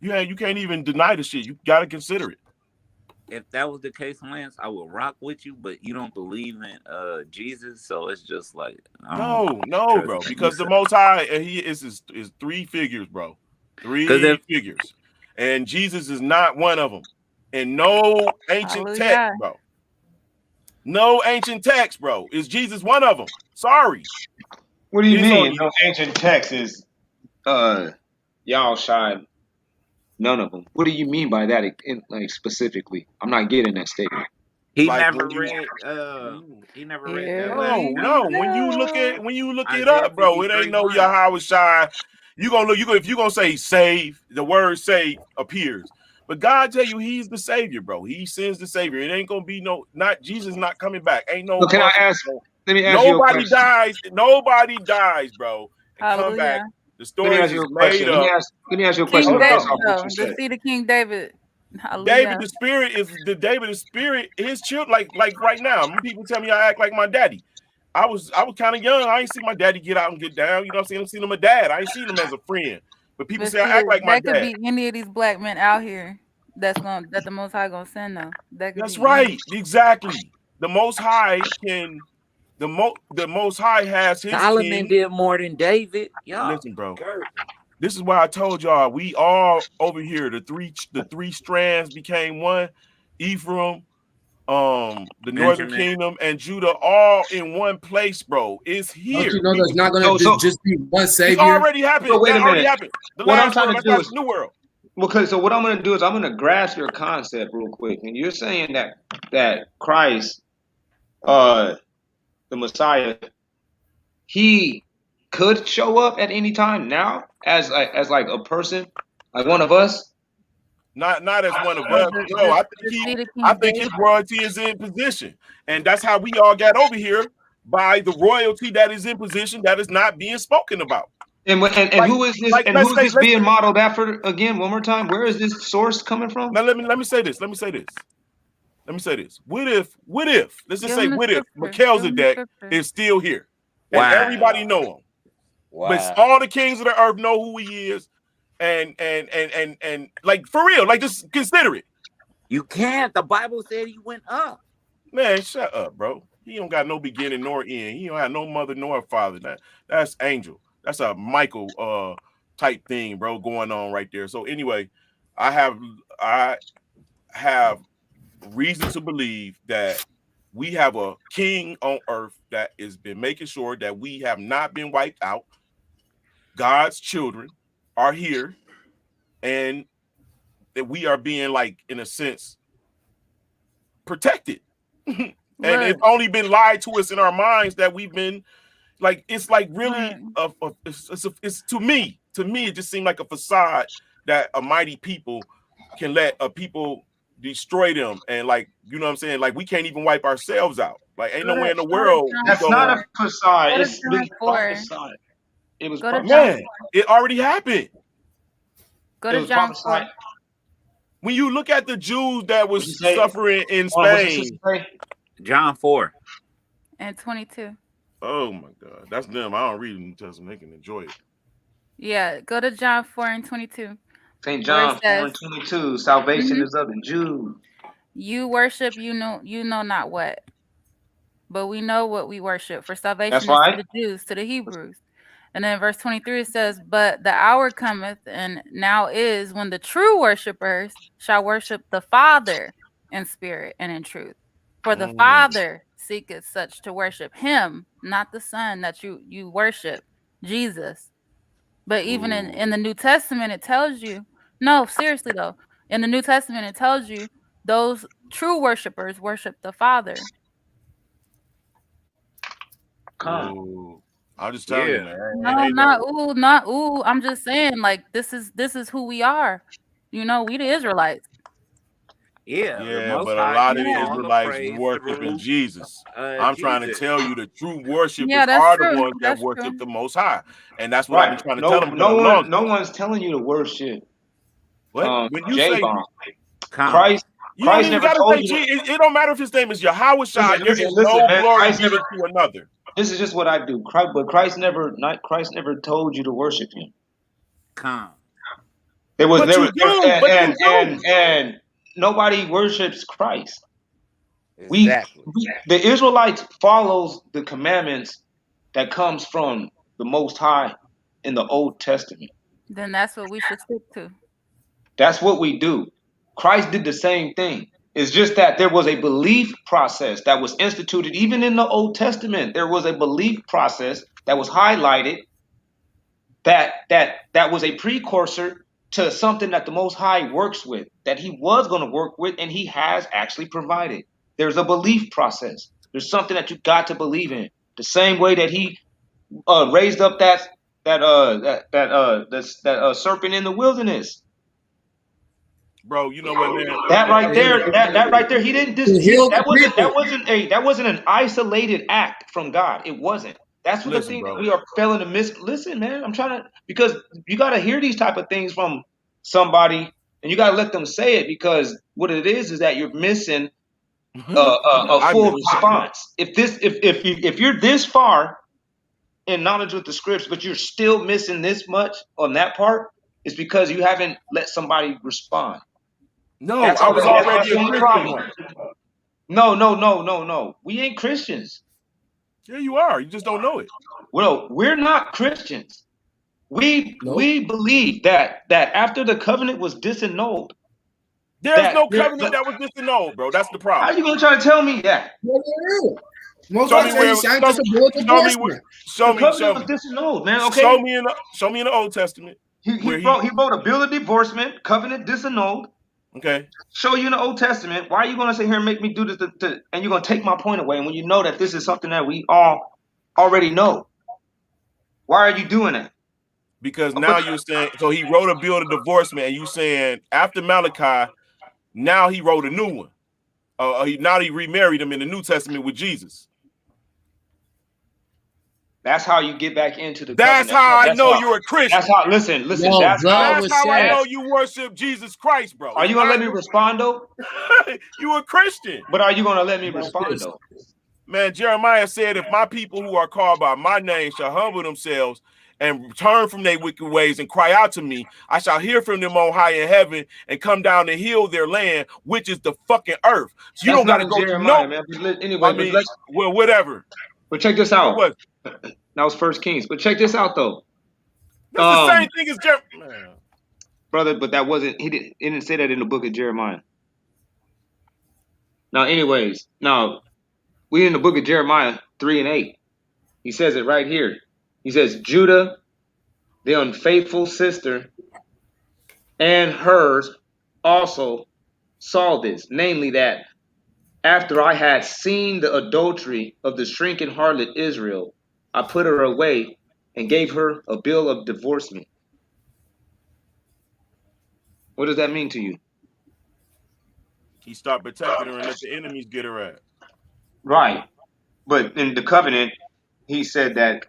You can't even deny the shit. You gotta consider it. If that was the case, Lance, I would rock with you, but you don't believe in Jesus, so it's just like No, bro. Because the Most High, he is three figures, bro. Three figures, and Jesus is not one of them. And no ancient text, Hallelujah. bro. No ancient text, bro. Is Jesus one of them? Sorry. What do you It's mean? only No ancient text is y'all shine none of them. What do you mean by that? Like specifically, I'm not getting that statement. he like never when you. read. He never read that Here last we No. chapter. When you go. look it Isaiah up, bro, it ain't no 53:1. Yahweh Shai. You gonna look. If you gonna say save, the word save appears. But God tell you He's the Savior, bro. He sends the Savior. It ain't gonna be not Jesus not coming back. Ain't no So can I ask? bro. Let me ask you a Nobody question. dies. Nobody dies, bro, and come back. Hallelujah. The Let me story is ask you just a made question. up. Let me ask you a question King Hold based David, on. off what though. you The said. seed of King David. David, Hallelujah. the spirit is the David, the spirit, his children, like right now. People tell me I act like my daddy. I was kind of young. I ain't seen my daddy get out and get down. You know what I'm saying? I've seen him a dad. I ain't seen him as a friend. But people But say I see, act like my that could dad. be any of these black men out here that the Most High gonna send though. That could That's be any. right. Exactly. The Most High the Most High has his Solomon king. did more than David. Y'all, Listen, bro. This is why I told y'all we all over here. The three strands became one. Ephraim, the Northern Benjamin. Kingdom, and Judah all in one place, bro. It's Don't you here. know there's not going to So just be one It's Savior? already happened. wait That a already minute. happened. The What I'm last trying world. to That's do not is the new world. okay. So what I'm going to do is I'm going to grasp your concept real quick. And you're saying that Christ, the Messiah, he could show up at any time now as like a person, like one of us. Not as one of Well, us. No, the seed of I King think his David. royalty is in position, and that's how we all got over here by the royalty that is in position that is not being spoken about. And who is this? And Let's who is say this being modeled after again? One more time. Where is this source coming from? now. Let me say this. Let me say this. What if? Let's just Give say him the what if scripture. Give him the Melchizedek scripture. is still here, and everybody Wow. know him, but Wow. all the kings of the earth know who he is, and like for real, like just consider it. You can't. The Bible said he went up. Man, shut up, bro. He don't got no beginning nor end. He don't have no mother nor father. That's angel. That's a Michael type thing, bro, going on right there. So anyway, I have reason to believe that we have a king on earth that has been making sure that we have not been wiped out. God's children are here, and that we are being, like, in a sense, protected. And Look, it's only been lied to us in our minds that we've been like, it's like look. really it's to me it just seemed like a facade that a mighty people can let a people destroy them, and, like, you know what I'm saying, like we can't even wipe ourselves out. Like ain't nowhere in the Go to world we John That's go. not 4. a facade. Go to It's John been 4. prophesied. It was Go to John prophesied. Man, 4. it already happened. Go It to was John 4 prophesied. When you look at the Jews that What'd you was say? suffering in Hold on, what's the sister Spain. say? John 4. and 22. Oh my God, that's them. I don't read the New Testament. They can enjoy it. Yeah, go to John 4 and 22, St. where it John 4 says, and 22. Salvation mhm, is of the Jews. "You worship you know not what, but we know what we worship. For That's salvation is to right. the Jews, to the Hebrews." And then verse 23 it says, "But the hour cometh, and now is, when the true worshipers shall worship the Father in spirit and in truth. For the Mm. Father seeketh such to worship him, not the Son that you worship, Jesus." But even in Ooh. the New Testament, it tells you, no, seriously though, In the New Testament, it tells you those true worshipers worship the Father. Ooh. I'm just telling you, man. No, not ooh. I'm just saying, like, this is who we are. You know, we the Israelites. Yeah, Most but a High lot of do the all the Israelites praise worshiping through Jesus. I'm trying to Jesus. tell you the true worshipers Yeah, that's are the true. ones that That's worship true. the Most High, and that's what I've been Right. trying to tell No, them for the longest. no one's telling you to worship What? When you say J-Bomb. Come. you don't Christ even never got to told say you G. to It don't matter if his name is Yahweh Shai. There is listen, no man. glory Christ never. given to another. This is just what I do. Christ never told you to worship him. Come. There was But you do. But you do. and nobody worships Christ. Exactly. The Israelites follows the commandments that comes from the Most High in the Old Testament. Then that's what we should stick to. That's what we do. Christ did the same thing. It's just that there was a belief process that was instituted even in the Old Testament. There was a belief process that was highlighted that was a precursor to something that the Most High works with, that he was going to work with, and he has actually provided. There's a belief process. There's something that you got to believe in. The same way that he raised up that serpent in the wilderness. Bro, you know what, man? That right there, he didn't To heal the people. that wasn't an isolated act from God. It wasn't. That's what the Listen, thing that bro. we are failing to miss. Listen, man, I'm trying to, because you got to hear these type of things from somebody, and you got to let them say it, because what it is that you're missing a I full miss. response. If you're this far in knowledge with the scripts, but you're still missing this much on that part, it's because you haven't let somebody respond. No, That's I all. was That's already the a only Christian problem. one. No. We ain't Christians. Yeah, you are. You just don't know it. Well, we're not Christians. We Nope. believe that after the covenant was disannulled, There's no covenant that was disannulled, bro. That's the how are problem. you gonna try to tell me that? Most Show I me say he where. signed just a bill of Show me what. divorcement. The covenant was disannulled, man. Okay. Show me in the Old Testament He where wrote a bill of divorcement, covenant disannulled. Okay. Show you in the Old Testament. Why are you gonna sit here and make me do this and you're gonna take my point away? And when you know that this is something that we all already know, why are you doing that? Because now you're saying, so he wrote a bill of divorcement, and you saying after Malachi, now he wrote a new one. Now he remarried him in the New Testament with Jesus. That's how you get back into the That's covenant. how I know you're a Christian. That's how. Listen. No, That's That's how I know you worship Jesus Christ, bro. Are you gonna let me respond though? You a Christian. But are you gonna let me respond though? Man, Jeremiah said, if my people who are called by my name shall humble themselves and turn from their wicked ways and cry out to me, I shall hear from them on high in heaven and come down and heal their land, which is the fucking earth. So you don't got to go Jeremiah, to man. But anyway, well, whatever. But check this out. That was First Kings. But check this out though. That's the same thing as Jeremiah. Brother, but that wasn't, he didn't say that in the book of Jeremiah. Now, anyways, we in the book of Jeremiah 3:8. He says it right here. He says, Judah, the unfaithful sister, and hers also saw this, namely that after I had seen the adultery of the shrinking harlot Israel, I put her away and gave her a bill of divorcement. What does that mean to you? He stopped protecting her and let the enemies get her at. Right. But in the covenant, he said that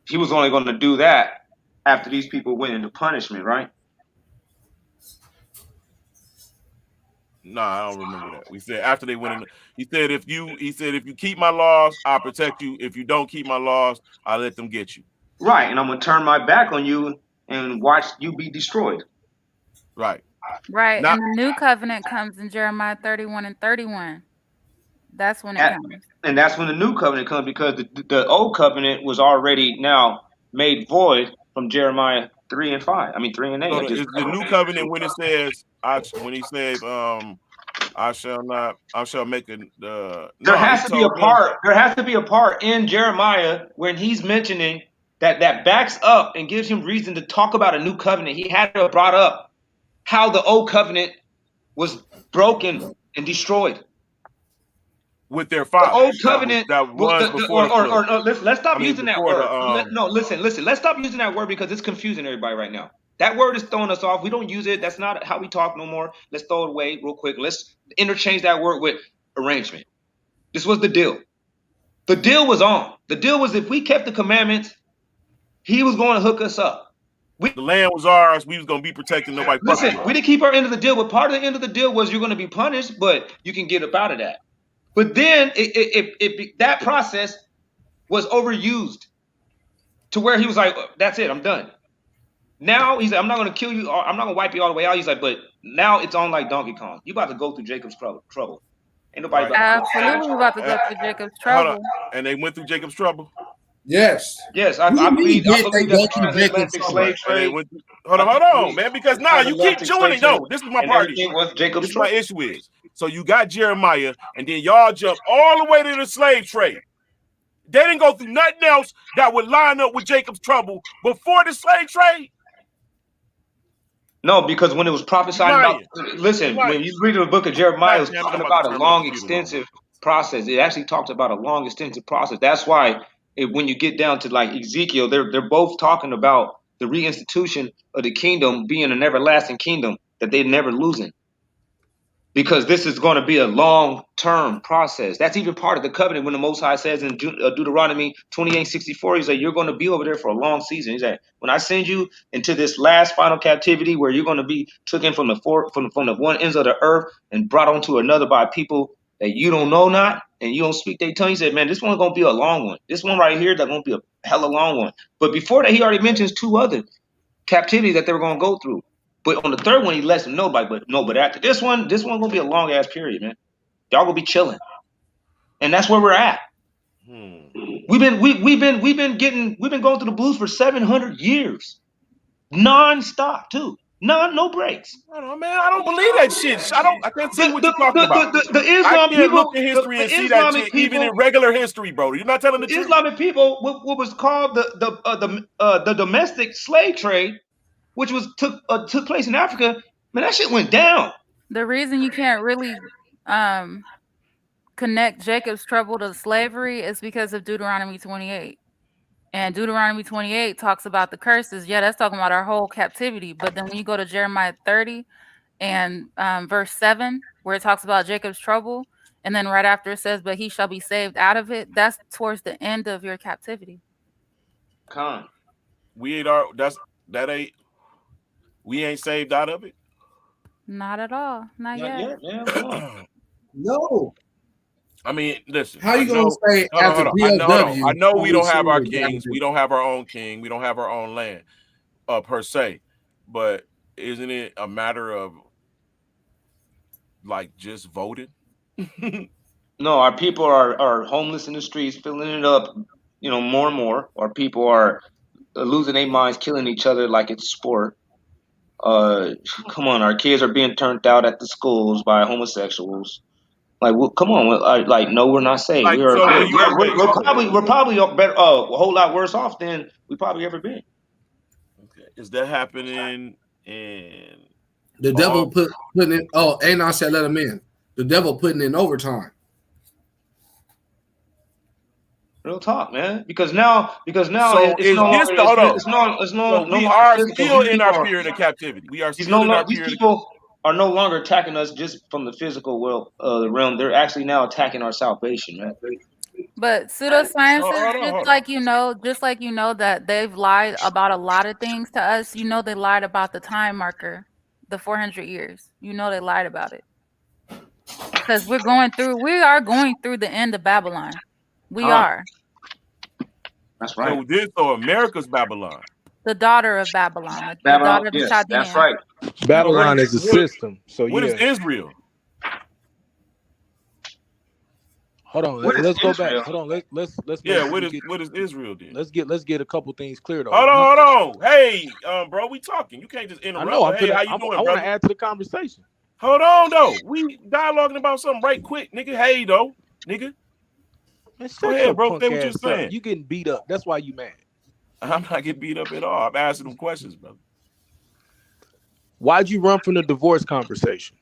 he was only going to do that after these people went into punishment, right? No, I don't remember that. We said after they went in, he said if you keep my laws, I'll protect you. If you don't keep my laws, I'll let them get you. Right. And I'm going to turn my back on you and watch you be destroyed. Right. Right. And the new covenant comes in Jeremiah 31 and 31. That's when it comes. And that's when the new covenant comes, because the old covenant was already now made void from Jeremiah 3 and 5. I mean 3 and 8. So it's the new covenant when it says when he says I shall make a there has to be a part. There has to be a part in Jeremiah when he's mentioning that backs up and gives him reason to talk about a new covenant. He had to have brought up how the old covenant was broken and destroyed. With their The fathers, old covenant, that was before the flood. or let's stop I mean, using that before word. the No, listen. Let's stop using that word because it's confusing everybody right now. That word is throwing us off. We don't use it. That's not how we talk no more. Let's throw it away real quick. Let's interchange that word with arrangement. This was the deal. The deal was on. The deal was if we kept the commandments, he was going to hook us up. the land was ours. We was gonna be protected. Nobody fucking Listen, with us. we didn't keep our end of the deal, but part of the end of the deal was you're going to be punished, but you can get up out of that. But then that process was overused to where he was like, that's it, I'm done. Now he's like, I'm not going to kill you. I'm not going to wipe you all the way out. He's like, but now it's on like Donkey Kong. You about to go through Jacob's trouble. Ain't nobody Right. about to Absolutely, we're about to go through Jacob's Hold on. trouble. And they went through Jacob's trouble. Yes. Yes, What do I you mean, believe did they that go the through Jacob's transatlantic trouble? slave And they trade. went through, hold on, man, because now you keep Transatlantic chewing slave it. trade No, this is my and party. everything was Jacob's This is my trouble. issue is. So you got Jeremiah, and then y'all jump all the way to the slave trade. They didn't go through nothing else that would line up with Jacob's trouble before the slave trade. No, because when it was prophesying about, listen, lying. when you read the book of Jeremiah, it was God damn it, talking I'm about about to a turn my long, computer on. extensive process. It actually talks about a long, extensive process. That's why when you get down to like Ezekiel, they're both talking about the reinstitution of the kingdom being an everlasting kingdom that they're never losing. Because this is going to be a long-term process. That's even part of the covenant when the Most High says in Deuteronomy 28:64, he's like, you're going to be over there for a long season. He's like, when I send you into this last final captivity where you're going to be taken from the one ends of the earth and brought onto another by people that you don't know not and you don't speak their tongue. He said, man, this one's going to be a long one. This one right here, that's going to be a hella long one. But before that, he already mentions two other captivity that they were going to go through. But on the third one, he lets them know, but after this one gonna be a long ass period, man. Y'all gonna be chilling, and that's where we're at. We've been going through the blues for 700 years, non-stop too, no breaks. I don't know, man. I don't believe that shit. I can't see what you're talking about. The I Islam can't look people, in history the and see that Islamic shit, even people, in regular history, bro. You're not telling the truth. Islamic people, what was called the domestic slave trade, which was took place in Africa, man, that shit went down. The reason you can't really connect Jacob's trouble to slavery is because of Deuteronomy 28. And Deuteronomy 28 talks about the curses. Yeah, that's talking about our whole captivity. But then when you go to Jeremiah 30 and verse 7, where it talks about Jacob's trouble, and then right after it says, but he shall be saved out of it, that's towards the end of your captivity. We ain't saved out of it. Not at all. Not yet. No. I mean, listen. How you gonna say as a BLW? I know we don't have our kings. We don't have our own king. We don't have our own land, per se. But isn't it a matter of like just voting? No, our people are homeless in the streets, filling it up, more and more. Our people are losing their minds, killing each other like it's sport. Come on, our kids are being turned out at the schools by homosexuals. Like, well, come on, like, no, we're not saved. Like, We're probably better, a whole lot worse off than we probably ever been. Okay. Is that happening in the devil putting in? Oh, Anon said let him in. The devil putting in overtime. Real talk, man. Because now so it's no longer. So we are still in our period of captivity. We are still in our period. These people are no longer attacking us just from the physical world, the realm. They're actually now attacking our salvation, man. But pseudosciences, just like you know that they've lied about a lot of things to us. You know they lied about the time marker, the 400 years. You know they lied about it because we are going through the end of Babylon. We are. That's right. So America's Babylon. The daughter of Babylon. The daughter of the Chaldeans. That's right. Babylon is a system. So what is Israel? Hold on, let's go back. Hold on, let's what is Israel then? Let's get a couple things cleared up. Hold on. Hey, bro, we talking. You can't just interrupt. I know. Hey, how you doing, I want to add to the conversation. Hold on though. We dialoguing about something right quick, nigga. Hey though, nigga. Man, go ahead, bro. Say what you're saying. You getting beat up. That's why you mad. I'm not getting beat up at all. I'm asking them questions, brother. Why'd you run from the divorce conversation?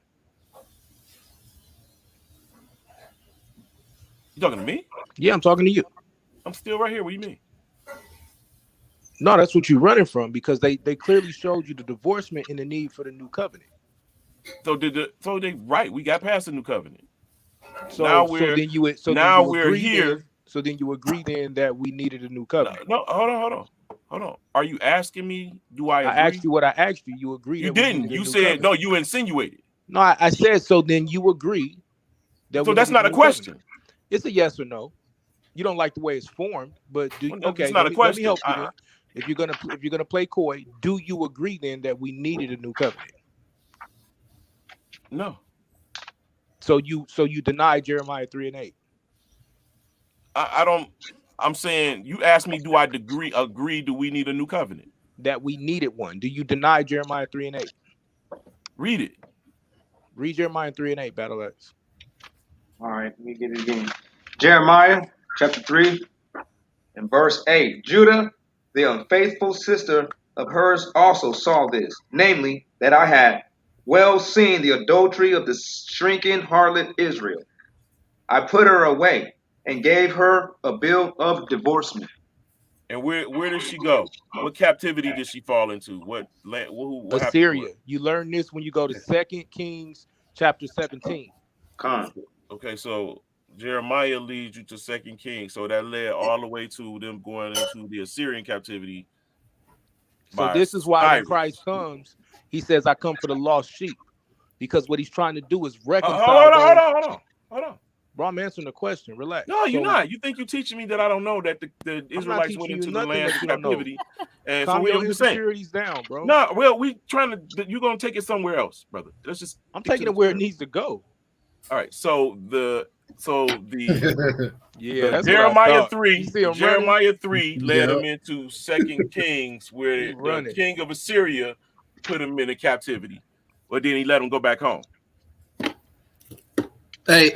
You talking to me? Yeah, I'm talking to you. I'm still right here. What do you mean? No, that's what you're running from, because they clearly showed you the divorcement and the need for the new covenant. So they right? We got past the new covenant. So now we're here. So then you agree then that we needed a new covenant. No, hold on. Are you asking me? Do I agree? I asked you what I asked you. You agreed. You didn't. You said no. You insinuated. No, I said so. Then you agree that. So that's not a question. Covenant. It's a yes or no. You don't like the way it's formed, but okay. It's not a question. Let me help you then. If you're gonna play coy, do you agree then that we needed a new covenant? No. So you deny Jeremiah 3:8. I don't. I'm saying you asked me, do I agree? Do we need a new covenant? That we needed one. Do you deny Jeremiah 3:8? Read it. Read Jeremiah 3:8, Battle X. All right, let me get it again. Jeremiah chapter 3 and verse 8. Judah, the unfaithful sister of hers, also saw this, namely, that I had well seen the adultery of the shrinking harlot Israel. I put her away and gave her a bill of divorcement. And where did she go? What captivity did she fall into? What land? What Assyria. You learn this when you go to 2 Kings chapter 17. Okay, so Jeremiah leads you to 2 Kings. So that led all the way to them going into the Assyrian captivity. So this is why when Christ comes, he says, I come for the lost sheep. Because what he's trying to do is reconcile. Hold on. Bro, I'm answering the question. Relax. No, you're not. You think you're teaching me that I don't know that the Israelites went into the land of captivity. And calm so your we're just saying. insecurities down, bro. No, well, we trying to. You're gonna take it somewhere else, brother. Let's just. I'm taking it where it needs to go. All right. So the yeah, Jeremiah 3 led him into 2 Kings, where the king of Assyria put him into captivity, but then he let him go back home. Hey,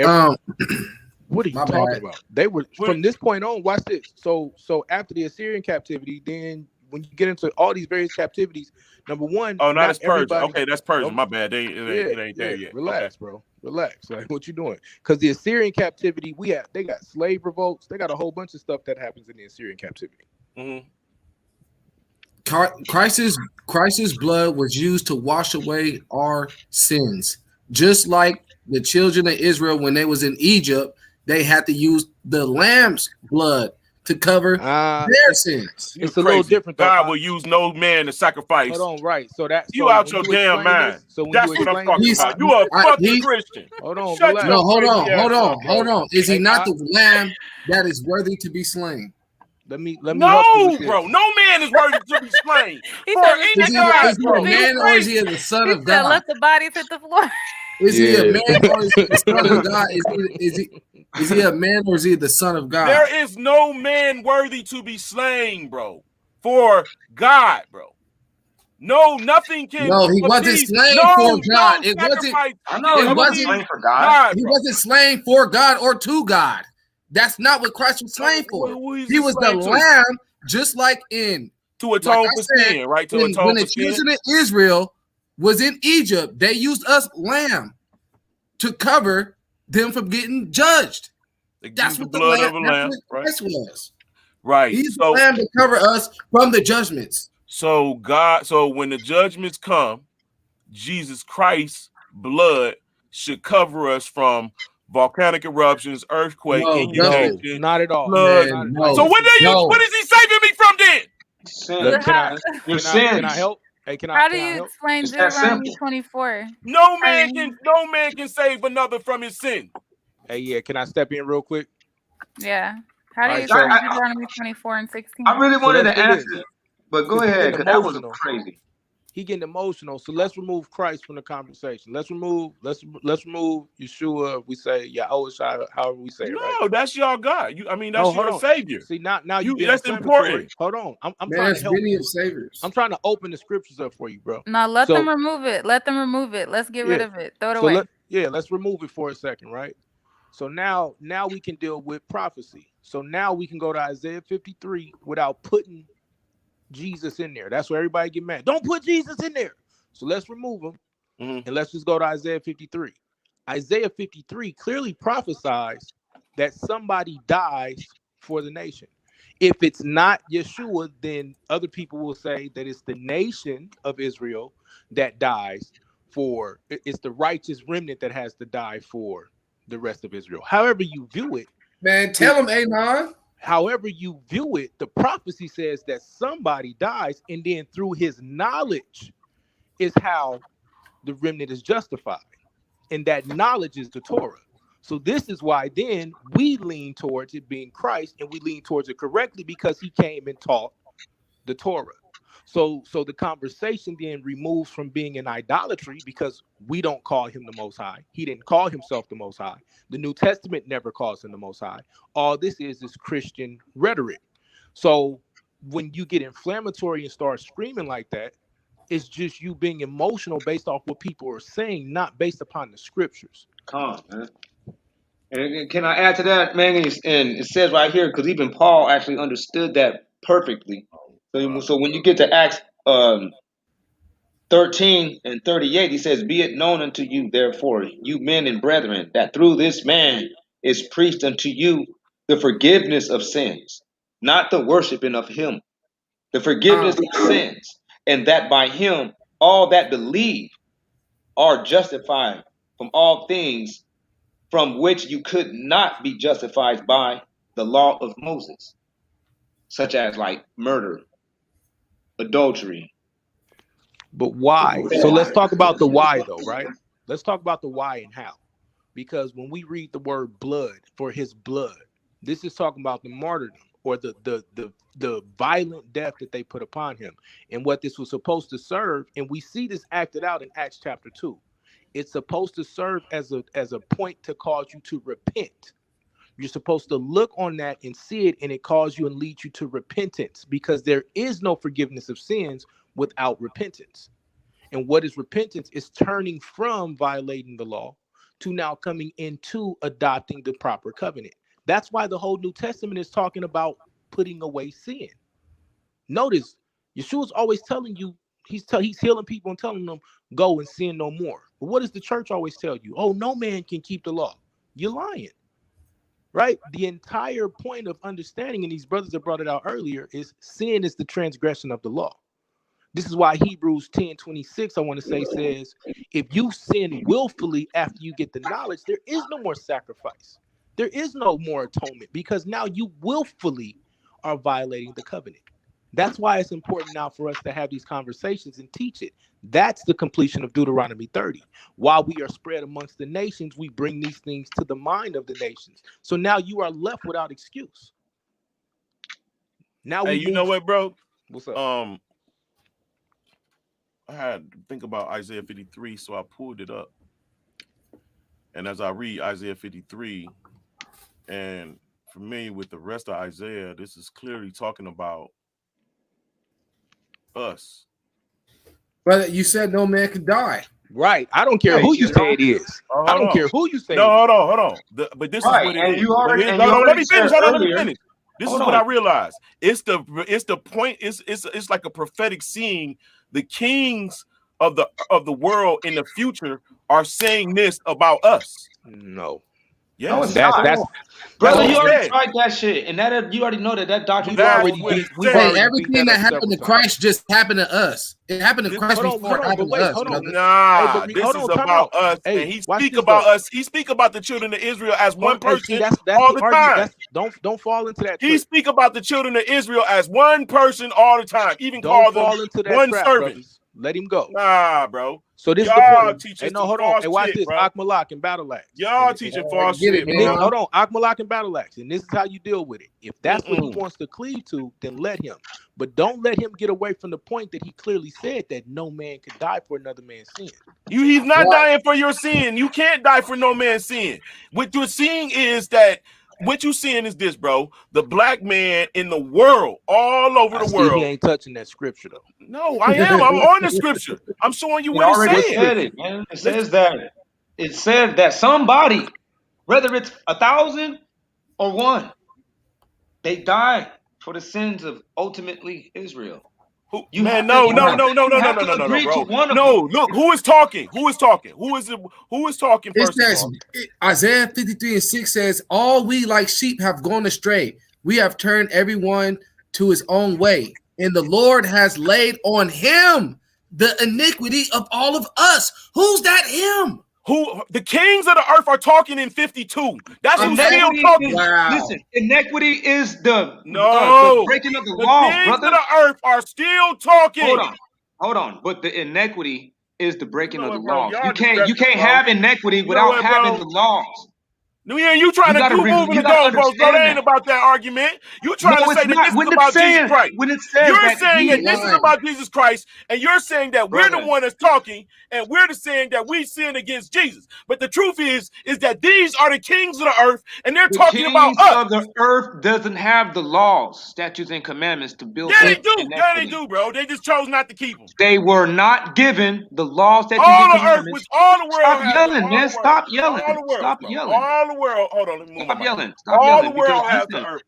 what are you talking about? They were from this point on. Watch this. So after the Assyrian captivity, then when you get into all these various captivities, number one. Oh, no, that's Persia. Okay, that's Persia. My bad. It ain't there yet. Relax, bro. Relax. Like, what you doing? Because the Assyrian captivity, they got slave revolts. They got a whole bunch of stuff that happens in the Assyrian captivity. Mm-hmm. Christ's blood was used to wash away our sins, just like the children of Israel, when they was in Egypt, they had to use the lamb's blood to cover their sins. It's a little different. God will use no man to sacrifice. Hold on, right? So that you out your damn mind. That's what I'm talking about. You a fucking Christian. Hold on, no, hold on. Is he not the lamb that is worthy to be slain? Let me. No, bro. No man is worthy to be slain. Is he a man or is he the son of God? Let the bodies hit the floor. Is he a man or is he the son of God? Is he a man or is he the son of God? There is no man worthy to be slain, bro. For God, bro. No, nothing can. No, he wasn't slain for God. It wasn't slain for God. He wasn't slain for God or to God. That's not what Christ was slain for. He was the lamb, just like in to atone for sin, right? To atone for sin. When the children of Israel was in Egypt, they used us lamb to cover them from getting judged. That's what the lamb was. Right. He's the lamb to cover us from the judgments. So when the judgments come, Jesus Christ's blood should cover us from volcanic eruptions, earthquake, inundation, not at all. Flood. So what is he saving me from then? Can I help? Hey, How do you explain Deuteronomy 24? No man can save another from his sin. Hey, yeah, can I step in real quick? Yeah. How do you explain Deuteronomy 24 and 16? I really wanted to answer, but go ahead, because that was crazy. He getting emotional, so let's remove Christ from the conversation. Let's remove Yeshua. We say Yahushua, however we say it. No, that's y'all God. That's your savior. See, now you that's important. Hold on, I'm trying to help you. Saviors. I'm trying to open the scriptures up for you, bro. No, let them remove it. Let them remove it. Let's get rid of it. Throw it away. Let's remove it for a second, right? So now we can deal with prophecy. So now we can go to Isaiah 53 without putting Jesus in there. That's where everybody get mad. Don't put Jesus in there. So let's remove them, Mhm. and let's just go to Isaiah 53. Isaiah 53 clearly prophesies that somebody dies for the nation. If it's not Yeshua, then other people will say that it's the nation of Israel that dies for, it's the righteous remnant that has to die for the rest of Israel. However you view it, Man, tell him, Anon. however you view it, the prophecy says that somebody dies, and then through his knowledge is how the remnant is justified. And that knowledge is the Torah. So this is why then we lean towards it being Christ, and we lean towards it correctly because he came and taught the Torah. So the conversation then removes from being in idolatry because we don't call him the Most High. He didn't call himself the Most High. The New Testament never calls him the Most High. All this is Christian rhetoric. So when you get inflammatory and start screaming like that, it's just you being emotional based off what people are saying, not based upon the scriptures. Come on, man. And can I add to that, man? And it says right here, because even Paul actually understood that perfectly. So when you get to Acts 13 and 38, he says, "Be it known unto you, therefore, you men and brethren, that through this man is preached unto you the forgiveness of sins, not the worshiping of him, the forgiveness of sins, and that by him all that believe are justified from all things from which you could not be justified by the law of Moses, such as like murder, adultery." But why? So let's talk about the why, though, right? Let's talk about the why and how. Because when we read the word blood, for his blood, this is talking about the martyrdom or the violent death that they put upon him and what this was supposed to serve. And we see this acted out in Acts chapter 2. It's supposed to serve as a point to cause you to repent. You're supposed to look on that and see it, and it calls you and leads you to repentance, because there is no forgiveness of sins without repentance. And what is repentance? Is turning from violating the law to now coming into adopting the proper covenant. That's why the whole New Testament is talking about putting away sin. Notice, Yeshua's always telling you, he's healing people and telling them, go and sin no more. But what does the church always tell you? Oh, no man can keep the law. You're lying. Right? The entire point of understanding, and these brothers that brought it out earlier, is sin is the transgression of the law. This is why Hebrews 10:26, I want to say, says, if you sin willfully after you get the knowledge, there is no more sacrifice. There is no more atonement, because now you willfully are violating the covenant. That's why it's important now for us to have these conversations and teach it. That's the completion of Deuteronomy 30. While we are spread amongst the nations, we bring these things to the mind of the nations. So now you are left without excuse. Now Hey, you know what, bro? What's up? I had to think about Isaiah 53, so I pulled it up. And as I read Isaiah 53, and familiar with the rest of Isaiah, this is clearly talking about us. Brother, you said no man could die. Right. I don't care who you say it is. I don't care who you say it is. Hold on. But this is what it is. Let me finish. Let me finish. This is what I realized. It's the point. It's like a prophetic scene. The kings of the world in the future are saying this about us. No. Yes, no, it's not. Brother, you already tried that shit, and that you already know that doctrine. Everything that happened to Christ just happened to us. It happened to Christ before it happened to us. Nah, this is about us, and he speak about us. He speak about the children of Israel as one person all the time. Don't fall into that. He speak about the children of Israel as one person all the time. Even call them one servant. Let him go. Nah, bro. So this y'all is the point. No, hold on. Hey, watch this. Akmalak and Battle Axe. Y'all teaching false shit, bro. Hold on. Akmalak and Battle Axe. And this is how you deal with it. If that's what he wants to cleave to, then let him. But don't let him get away from the point that he clearly said that no man could die for another man's sin. He's not dying for your sin. You can't die for no man's sin. What you're seeing is that what you seeing is this, bro. The black man in the world, all over the world. He ain't touching that scripture, though. No, I am. I'm on the scripture. I'm showing you what it said. It says that. It said that somebody, whether it's 1,000 or 1, they died for the sins of ultimately Israel. Man, no, bro. No, look, who is talking? Who is talking? Who is talking It first of says, all? Isaiah 53:6 says, all we like sheep have gone astray. We have turned everyone to his own way. And the Lord has laid on him the iniquity of all of us. Who's that him? Who the kings of the earth are talking in 52. That's who's still talking. Listen, iniquity is the breaking of the The laws, kings brother. of the earth are still talking. Hold on. But the iniquity is the breaking of the Bro, laws. You can't have iniquity without having the laws. You trying to moving the goalposts, bro. That ain't about that argument. You trying to say that this is about Jesus Christ. You're saying that this is about Jesus Christ, and you're saying that we're the one that's talking, and we're saying that we sin against Jesus. But the truth is that these are the kings of the earth, and they're talking about us. The kings of the earth doesn't have the laws, statutes, and commandments to build. Yeah, they do. Yeah, they do, bro. They just chose not to keep them. They were not given the laws, statutes, all and the commandments. Earth, which all the world Stop has. Yelling, man. Stop yelling. All the world, Stop bro. yelling. All the world. Hold on, let me move Stop my yelling. mic. Stop all yelling. The world has Listen, the Earth.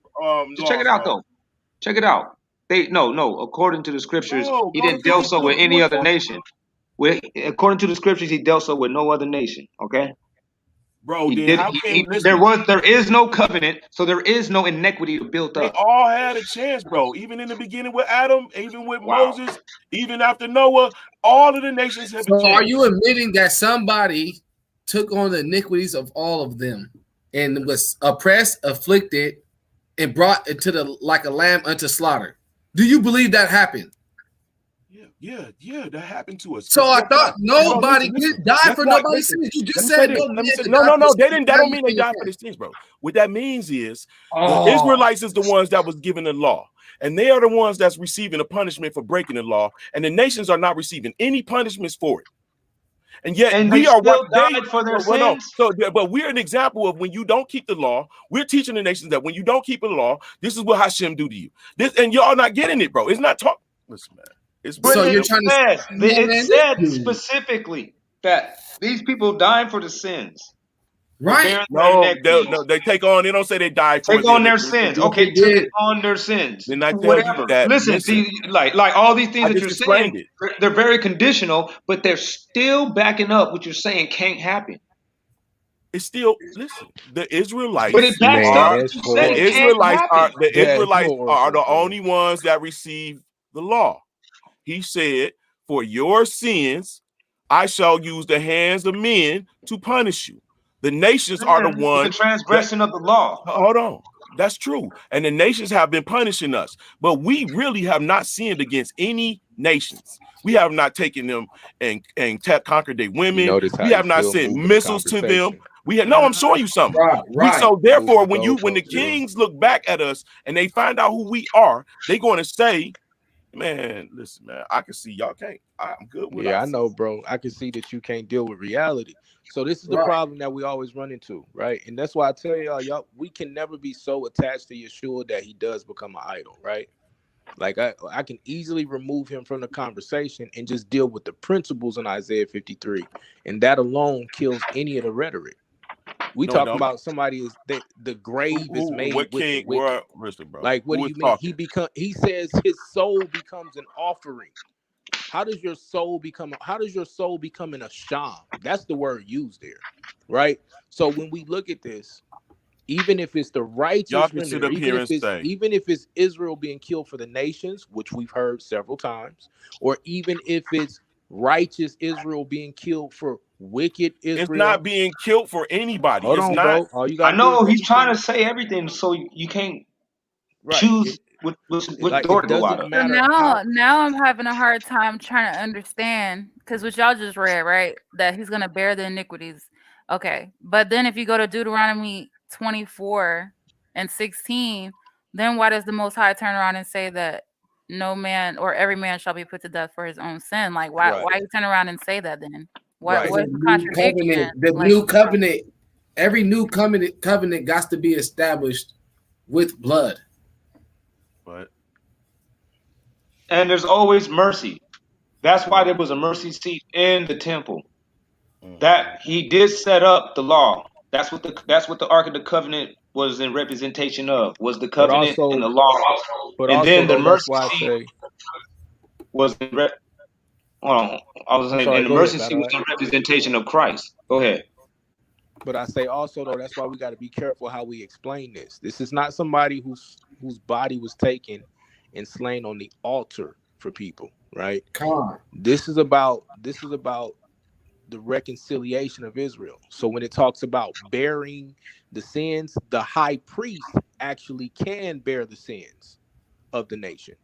just laws, check it out, bro. though. Check it out. No. According to the scriptures, No, he didn't deal so with any other nation. According to the scriptures, he dealt so with no other nation. Okay. Bro, there is no covenant, so there is no iniquity built They up. all had a chance, bro. Even in the beginning with Adam, even with Moses, even after Noah, all of the nations have a chance. So are you admitting that somebody took on the iniquities of all of them and was oppressed, afflicted, and brought into like a lamb unto slaughter? Do you believe that happened? Yeah, that happened to us. So I thought nobody died for nobody's sins. You just said no. They didn't. That don't mean they died for their sins, bro. What that means is the Israelites is the ones that was given the law, and they are the ones that's receiving the punishment for breaking the law, and the nations are not receiving any punishments for it. And yet we are what they for their sins. But we're an example of when you don't keep the law. We're teaching the nations that when you don't keep the law, this is what Hashem do to you. And y'all not getting it, bro. It's not talk. Listen, man. It said specifically that these people died for the sins. Right? No, they take on. They don't say they died for on their sins. Okay, take on their sins. Then I tell you that. Listen, see, like all these things that you're saying, they're very conditional, but they're still backing up what you're saying can't happen. It's still the Israelites. But it backs up what you said. The Israelites are the only ones that receive the law. He said, "For your sins, I shall use the hands of men to punish you." The nations are the ones. The transgression of the law. Hold on. That's true. And the nations have been punishing us. But we really have not sinned against any nations. We have not taken them and conquered their women. We have not sent missiles to them. I'm showing you something. Right. So therefore, when the kings look back at us and they find out who we are, they're going to say, man, listen, man, I can see y'all can't. I'm good with I know, bro. I can see that you can't deal with reality. So this is the problem that we always run into, right? And that's why I tell y'all, we can never be so attached to Yeshua that he does become an idol, right? Like I can easily remove him from the conversation and just deal with the principles in Isaiah 53, and that alone kills any of the rhetoric. We talking about somebody is that the grave is made with the wicked. Like, what do you mean? He says his soul becomes an offering. How does your soul become an asham? That's the word used there, right? So when we look at this, even if it's the righteous remnant, even if it's Israel being killed for the nations, which we've heard several times, or even if it's righteous Israel being killed for wicked Israel, it's not being killed for anybody. Hold on, bro. I know he's trying to say everything, so you can't choose what door to go out of. Now I'm having a hard time trying to understand, because what y'all just read, right? That he's gonna bear the iniquities. Okay, but then if you go to Deuteronomy 24:16, then why does the Most High turn around and say that no man or every man shall be put to death for his own sin? Like, why you turn around and say that then? What's the contradiction? New covenant, every new covenant got to be established with blood. And there's always mercy. That's why there was a mercy seat in the temple. That he did set up the law. That's what the Ark of the Covenant was in representation of. Was the covenant and the law. But and also, then the mercy seat. was hold on. I was I'm saying, sorry. and the Go ahead, mercy Battle seat was Axe. a representation of Christ. Go ahead. But I say also though, that's why we got to be careful how we explain this. This is not somebody whose body was taken and slain on the altar for people, right? This is about the reconciliation of Israel. So when it talks about bearing the sins, the high priest actually can bear the sins of the nation,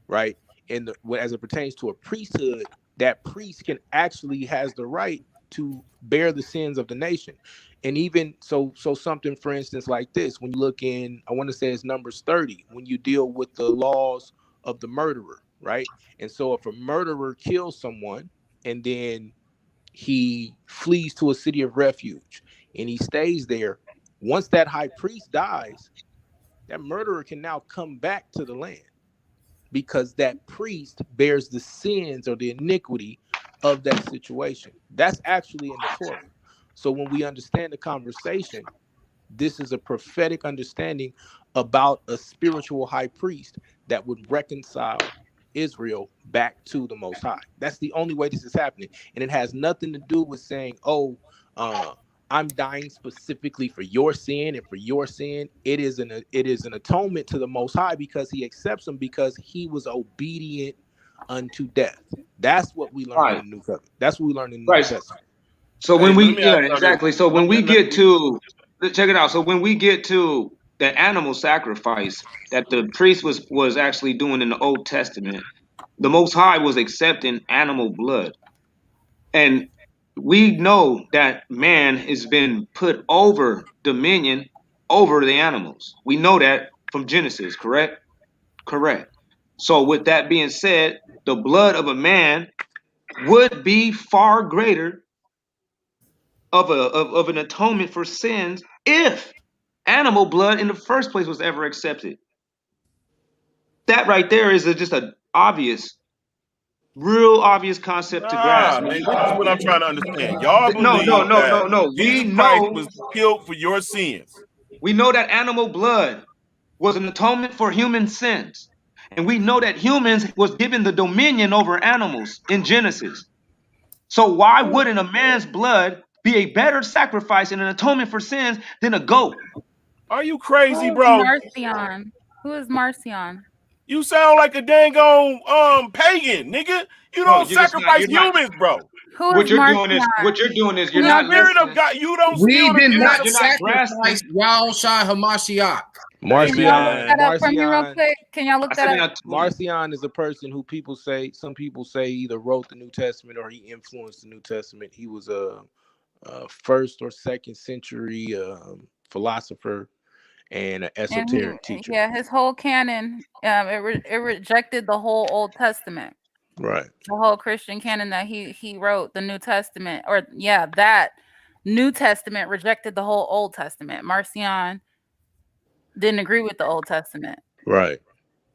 right? And as it pertains to a priesthood, that priest can actually has the right to bear the sins of the nation. And even so something, for instance, like this, when you look in, I want to say it's Numbers 30, when you deal with the laws of the murderer, right? And so if a murderer kills someone and then he flees to a city of refuge and he stays there, once that high priest dies, that murderer can now come back to the land, because that priest bears the sins or the iniquity of that situation. That's actually in the Torah. So when we understand the conversation, this is a prophetic understanding about a spiritual high priest that would reconcile Israel back to the Most High. That's the only way this is happening. And it has nothing to do with saying, oh, I'm dying specifically for your sin and for your sin. It is an atonement to the Most High because he accepts him because he was obedient unto death. That's what we learn in the New Covenant. That's what we learn in the New Testament. So Hey, when but we, let me ask y'all this. exactly. So when we get to, check it out. So when we get to the animal sacrifice that the priest was actually doing in the Old Testament, the Most High was accepting animal blood, and we know that man has been put over dominion over the animals. We know that from Genesis, correct? Correct. So with that being said, the blood of a man would be far greater of an atonement for sins if animal blood in the first place was ever accepted. That right there is just a obvious, real obvious concept to Nah, grasp. man, this is what I'm trying to understand. Y'all No, no, believe no, that no, no. Jesus We Christ know was killed for your sins. that animal blood was an atonement for human sins. And we know that humans was given the dominion over animals in Genesis. So why wouldn't a man's blood be a better sacrifice and an atonement for sins than a goat? Are you crazy, Who is bro? Marcion? Who is Marcion? You sound like a dang on pagan, nigga. You No, don't you're just not. sacrifice You're not. humans, bro. Who What is you're doing is you're The not spirit of listening. God, you don't We steal the did You're spirit not. not of You're not sacrifice grasping. Yahushua Hamashiach. Hey Can y'all look man. that up for me real Marcion quick? Can y'all look I said that you're up? not. Marcion is a person who some people say either wrote the New Testament or he influenced the New Testament. He was a first or second century philosopher and an And esoteric teacher. his whole canon, it rejected the whole Old Testament, Right. the whole Christian canon that he wrote, the New Testament, or that New Testament rejected the whole Old Testament. Marcion didn't agree with the Old Testament. Right.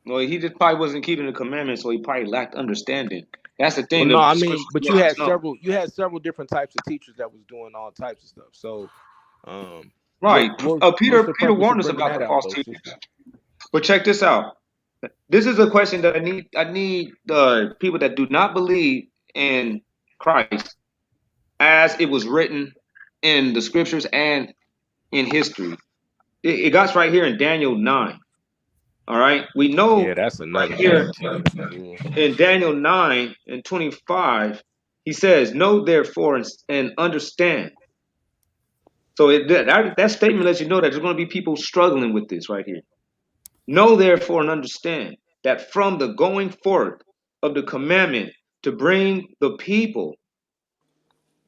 Well, he just probably wasn't keeping the commandments, so he probably lacked understanding. That's the Well, thing. no, The I scriptures mean, but let us know. you had several different types of teachers that was doing all types of stuff. So, Right. what's the Peter purpose of warned us bringing about that the out, false though, teachers. sister? But check this out. This is a question that I need the people that do not believe in Christ as it was written in the scriptures and in history. It got right here in Daniel 9. All right. We Yeah, know that's right another here thing too. Yeah. in Daniel 9 and 25, he says, know therefore and understand. So that statement lets you know that there's going to be people struggling with this right here. Know therefore and understand that from the going forth of the commandment to bring the people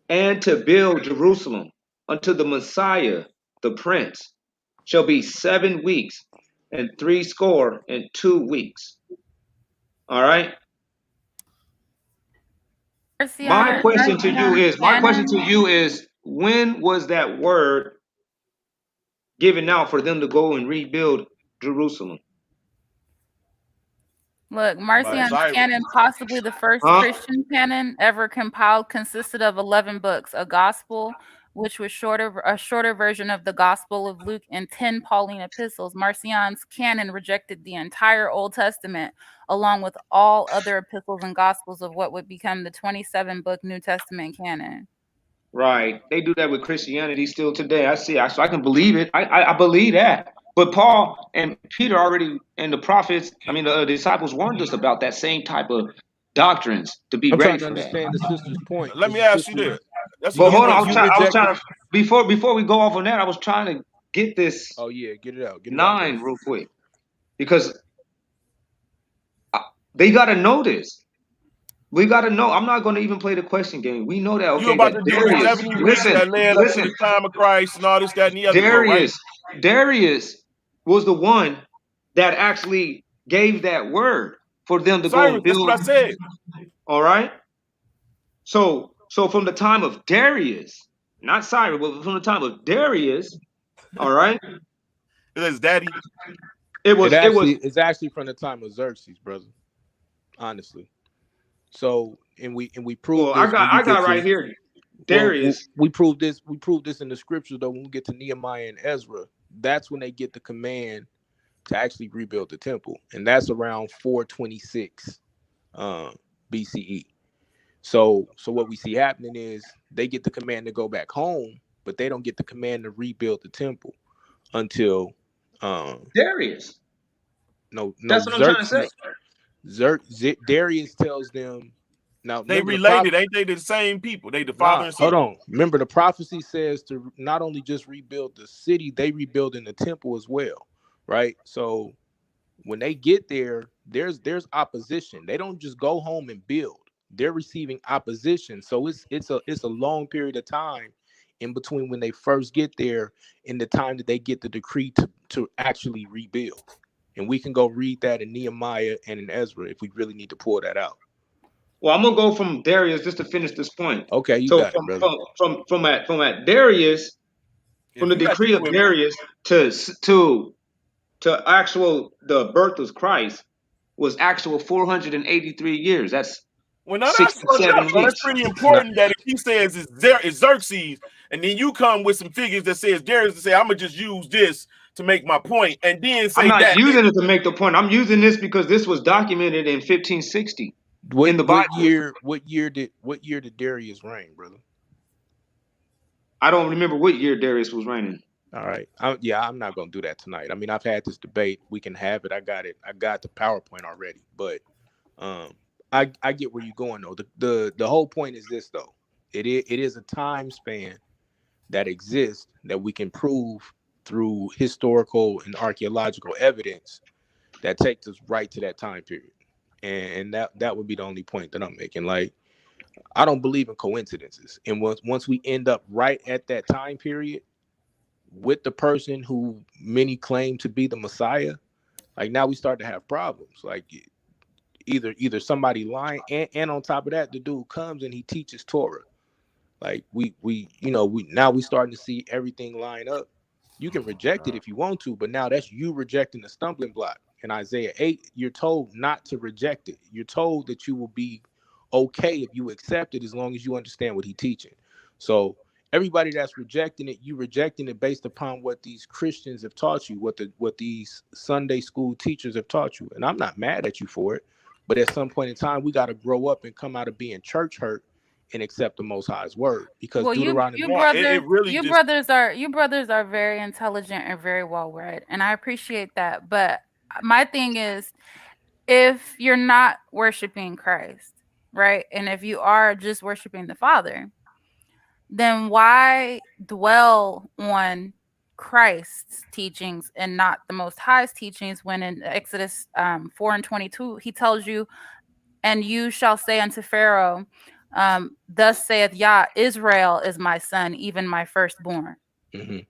and to build Jerusalem unto the Messiah, the Prince, shall be 7 weeks and 62 weeks. All right. My question to you is, when was that word given out for them to go and rebuild Jerusalem? Look, By Marcion's Cyrus. canon, possibly the first Huh? Christian canon ever compiled, consisted of 11 books: a gospel, which was a shorter version of the Gospel of Luke and 10 Pauline epistles. Marcion's canon rejected the entire Old Testament, along with all other epistles and Gospels of what would become the 27-book New Testament canon. Right. They do that with Christianity still today. I see. So I can believe it. I believe that. But Paul and Peter already, and the prophets, the disciples warned us about that same type of doctrines, to be I'm ready trying to for that. understand the sister's point. Let me ask you this. That's a But good hold on, question. I was trying to before we go off on that, I was trying to get this. Oh yeah, get it out. Get it 9 real quick, because they got to know this. We got to know. I'm not going to even play the question game. We know that. Okay, You about that to do the Darius. 70 weeks that led up to the time of Christ and all this, that, and the other, right? Darius was the one that actually gave that word for them to go Cyrus, and that's build. what I said. All right. So from the time of Darius, not Cyrus, but from the time of Darius, all right. It is daddy. It's actually from the time of Xerxes, brother. Honestly. So and we prove this. I got right here. Darius. We proved this. We proved this in the scripture though. When we get to Nehemiah and Ezra, that's when they get the command to actually rebuild the temple, and that's around 426 BCE. So what we see happening is they get the command to go back home, but they don't get the command to rebuild the temple until Darius. No, that's what I'm trying to say. Darius tells them. Now they related, ain't they the same people? They the father and son. Hold on. Remember, the prophecy says to not only just rebuild the city, they rebuild in the temple as well, right? So when they get there, there's opposition. They don't just go home and build. They're receiving opposition. So it's a long period of time in between when they first get there and the time that they get the decree to actually rebuild. And we can go read that in Nehemiah and in Ezra if we really need to pull that out. Well, I'm gonna go from Darius just to finish this point. Okay, you got it, brother. From at Darius, from the decree of Darius to actual the birth of Christ was actual 483 years. That's well, now that's fucked up. So that's pretty important that if he says it's Xerxes, and then you come with some figures that says Darius and say, I'm gonna just use this to make my point, and then say I'm not using it to make the point. I'm using this because this was documented in 1560 in the Bible. What year did Darius reign, brother? I don't remember what year Darius was reigning. All right. I'm not gonna do that tonight. I mean, I've had this debate. We can have it. I got it. I got the PowerPoint already. But I get where you're going though. The whole point is this though. It is a time span that exists that we can prove through historical and archaeological evidence that takes us right to that time period. And that would be the only point that I'm making. Like, I don't believe in coincidences. And once we end up right at that time period with the person who many claim to be the Messiah, like now we start to have problems. Like either somebody lying, and on top of that, the dude comes and he teaches Torah. Like we now we starting to see everything line up. You can reject it if you want to, but now that's you rejecting the stumbling block. In Isaiah 8, you're told not to reject it. You're told that you will be okay if you accept it as long as you understand what he's teaching. So everybody that's rejecting it, you rejecting it based upon what these Christians have taught you, what these Sunday school teachers have taught you. And I'm not mad at you for it, but at some point in time, we got to grow up and come out of being church hurt and accept the Most High's word, because Deuteronomy. You brothers are very intelligent and very well read, and I appreciate that. But my thing is, if you're not worshiping Christ, right, and if you are just worshiping the Father, then why dwell on Christ's teachings and not the Most High's teachings, when in Exodus 4:22 he tells you, and you shall say unto Pharaoh, thus saith Yah, Israel is my son, even my firstborn. Mm-hmm.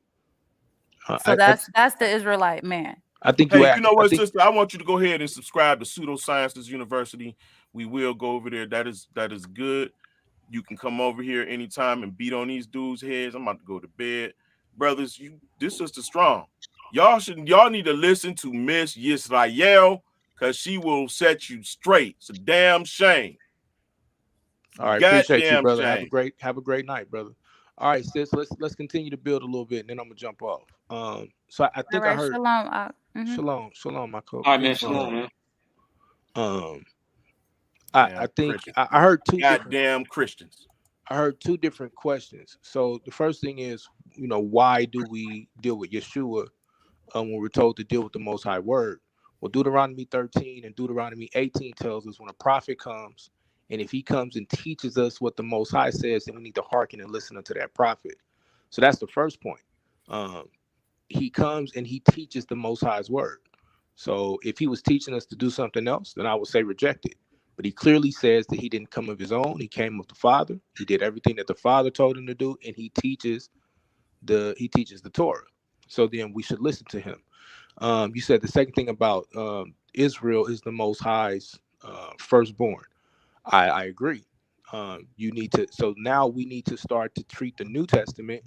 So that's the Israelite man. I think you know what, sister? I want you to go ahead and subscribe to Pseudosciences University. We will go over there. That is good. You can come over here anytime and beat on these dudes' heads. I'm about to go to bed. Brothers, this sister strong. Y'all need to listen to Miss Yisrael, because she will set you straight. It's a damn shame. All right, appreciate you, brother. Have a great night, brother. All right, sis. Let's continue to build a little bit, and then I'm gonna jump off. So I All think I right, heard shalom. shalom, my All right, good man. friend. Shalom, man. Um, I Damn think Christians. I heard two different. Goddamn Christians. I heard two different questions. So the first thing is, why do we deal with Yeshua when we're told to deal with the Most High Word? Well, Deuteronomy 13 and Deuteronomy 18 tells us when a prophet comes, and if he comes and teaches us what the Most High says, then we need to hearken and listen unto that prophet. So that's the first point. Um, he comes and he teaches the Most High's word. So if he was teaching us to do something else, then I would say reject it. But he clearly says that he didn't come of his own. He came of the Father. He did everything that the Father told him to do, and he teaches the Torah. So then we should listen to him. You said the second thing about Israel is the Most High's firstborn. I agree. You need to. So now we need to start to treat the New Testament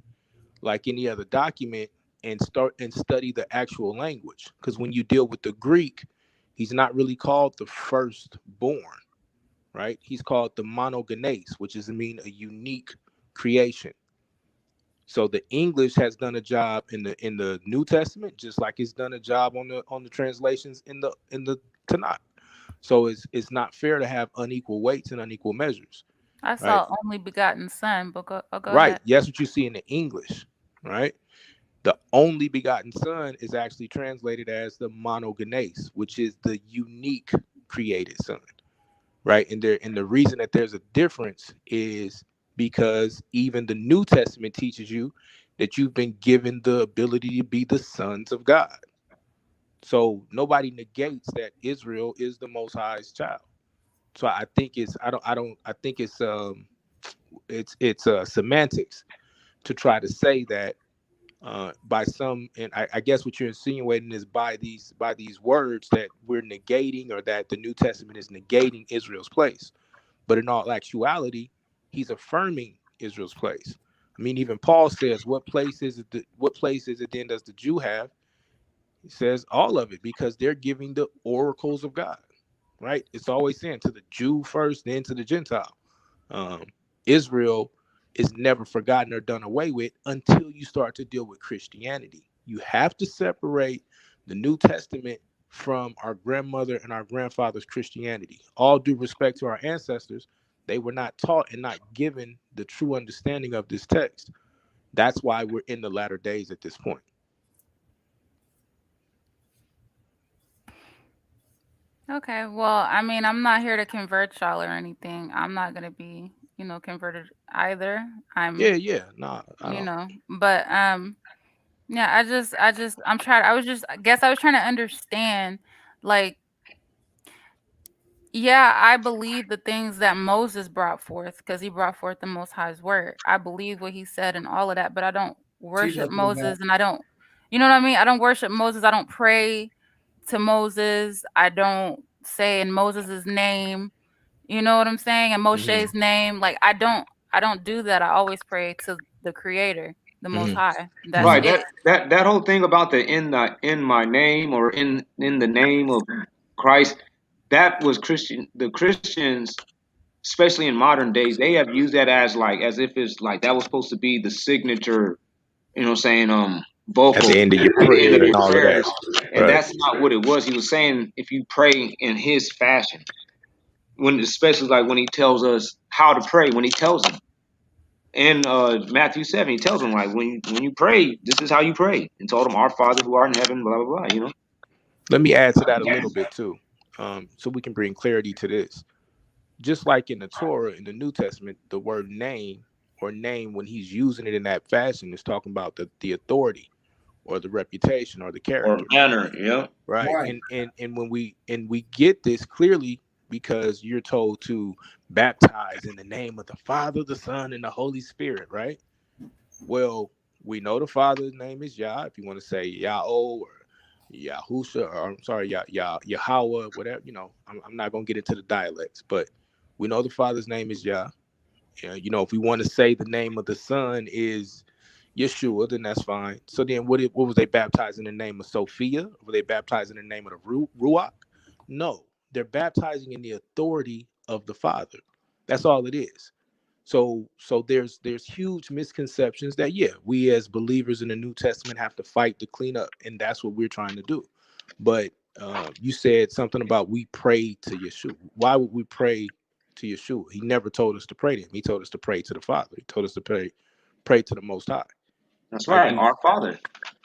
like any other document and start and study the actual language. Because when you deal with the Greek, he's not really called the firstborn, right? He's called the monogenes, which is mean a unique creation. So the English has done a job in the New Testament, just like it's done a job on the translations in the Tanakh. So it's not fair to have unequal weights and unequal measures, I right? saw only begotten son, but go Right. ahead. That's what you see in the English, right? The only begotten son is actually translated as the monogenes, which is the unique created son, right? And the reason that there's a difference is because even the New Testament teaches you that you've been given the ability to be the sons of God. So nobody negates that Israel is the Most High's child. So I think I think it's semantics to try to say that by some, and I guess what you're insinuating is by these words that we're negating, or that the New Testament is negating Israel's place. But in all actuality, he's affirming Israel's place. I mean, even Paul says, "What place is it? What place is it then does the Jew have?" He says all of it, because they're giving the oracles of God. Right? It's always saying to the Jew first, then to the Gentile. Um, Israel is never forgotten or done away with until you start to deal with Christianity. You have to separate the New Testament from our grandmother and our grandfather's Christianity. All due respect to our ancestors, they were not taught and not given the true understanding of this text. That's why we're in the latter days at this point. Okay, well, I mean, I'm not here to convert y'all or anything. I'm not gonna be, converted either. Yeah, nah, I You don't. know, but yeah, I guess I was trying to understand, like, yeah, I believe the things that Moses brought forth because he brought forth the Most High's word. I believe what he said and all of that, but I don't Teach worship us about that. Moses, and I don't, you know what I mean? I don't worship Moses. I don't pray to Moses. I don't say in Moses's name. You know what I'm saying? In Moshe's name, like I don't do that. I always pray to the Creator, the Most High. That's Right. it. That whole thing about the in my name, or in the name of Christ, that was Christian. The Christians, especially in modern days, they have used that as like, as if it's like that was supposed to be the signature, saying, At vocal the end of your at the end of prayer and your all of that. prayers. And Right. that's not what it was. He was saying if you pray in his fashion, especially like when he tells us how to pray, when he tells them in Matthew 7, he tells them, like, when you pray, this is how you pray, and told them, our Father who art in heaven, blah blah blah. Let me add to that a little bit too, so we can bring clarity to this. Just like in the Torah, in the New Testament, the word name, or name, when he's using it in that fashion, is talking about the authority or the reputation or the Or character. manner, yeah. Right. Right. And when we get this clearly, because you're told to baptize in the name of the Father, the Son, and the Holy Spirit, right? Well, we know the Father's name is Yah. If you want to say Yahweh or Yahusha, or I'm sorry, Yahweh, whatever, I'm not gonna get into the dialects, but we know the Father's name is Yah. If we want to say the name of the Son is Yeshua, then that's fine. So then, what was they baptized in the name of? Sophia? Were they baptized in the name of the Ruach? No, they're baptizing in the authority of the Father. That's all it is. So there's huge misconceptions that we as believers in the New Testament have to fight to clean up, and that's what we're trying to do. But you said something about we pray to Yeshua. Why would we pray to Yeshua? He never told us to pray to him. He told us to pray to the Father. He told us to pray to the Most High. That's Like right, our Father.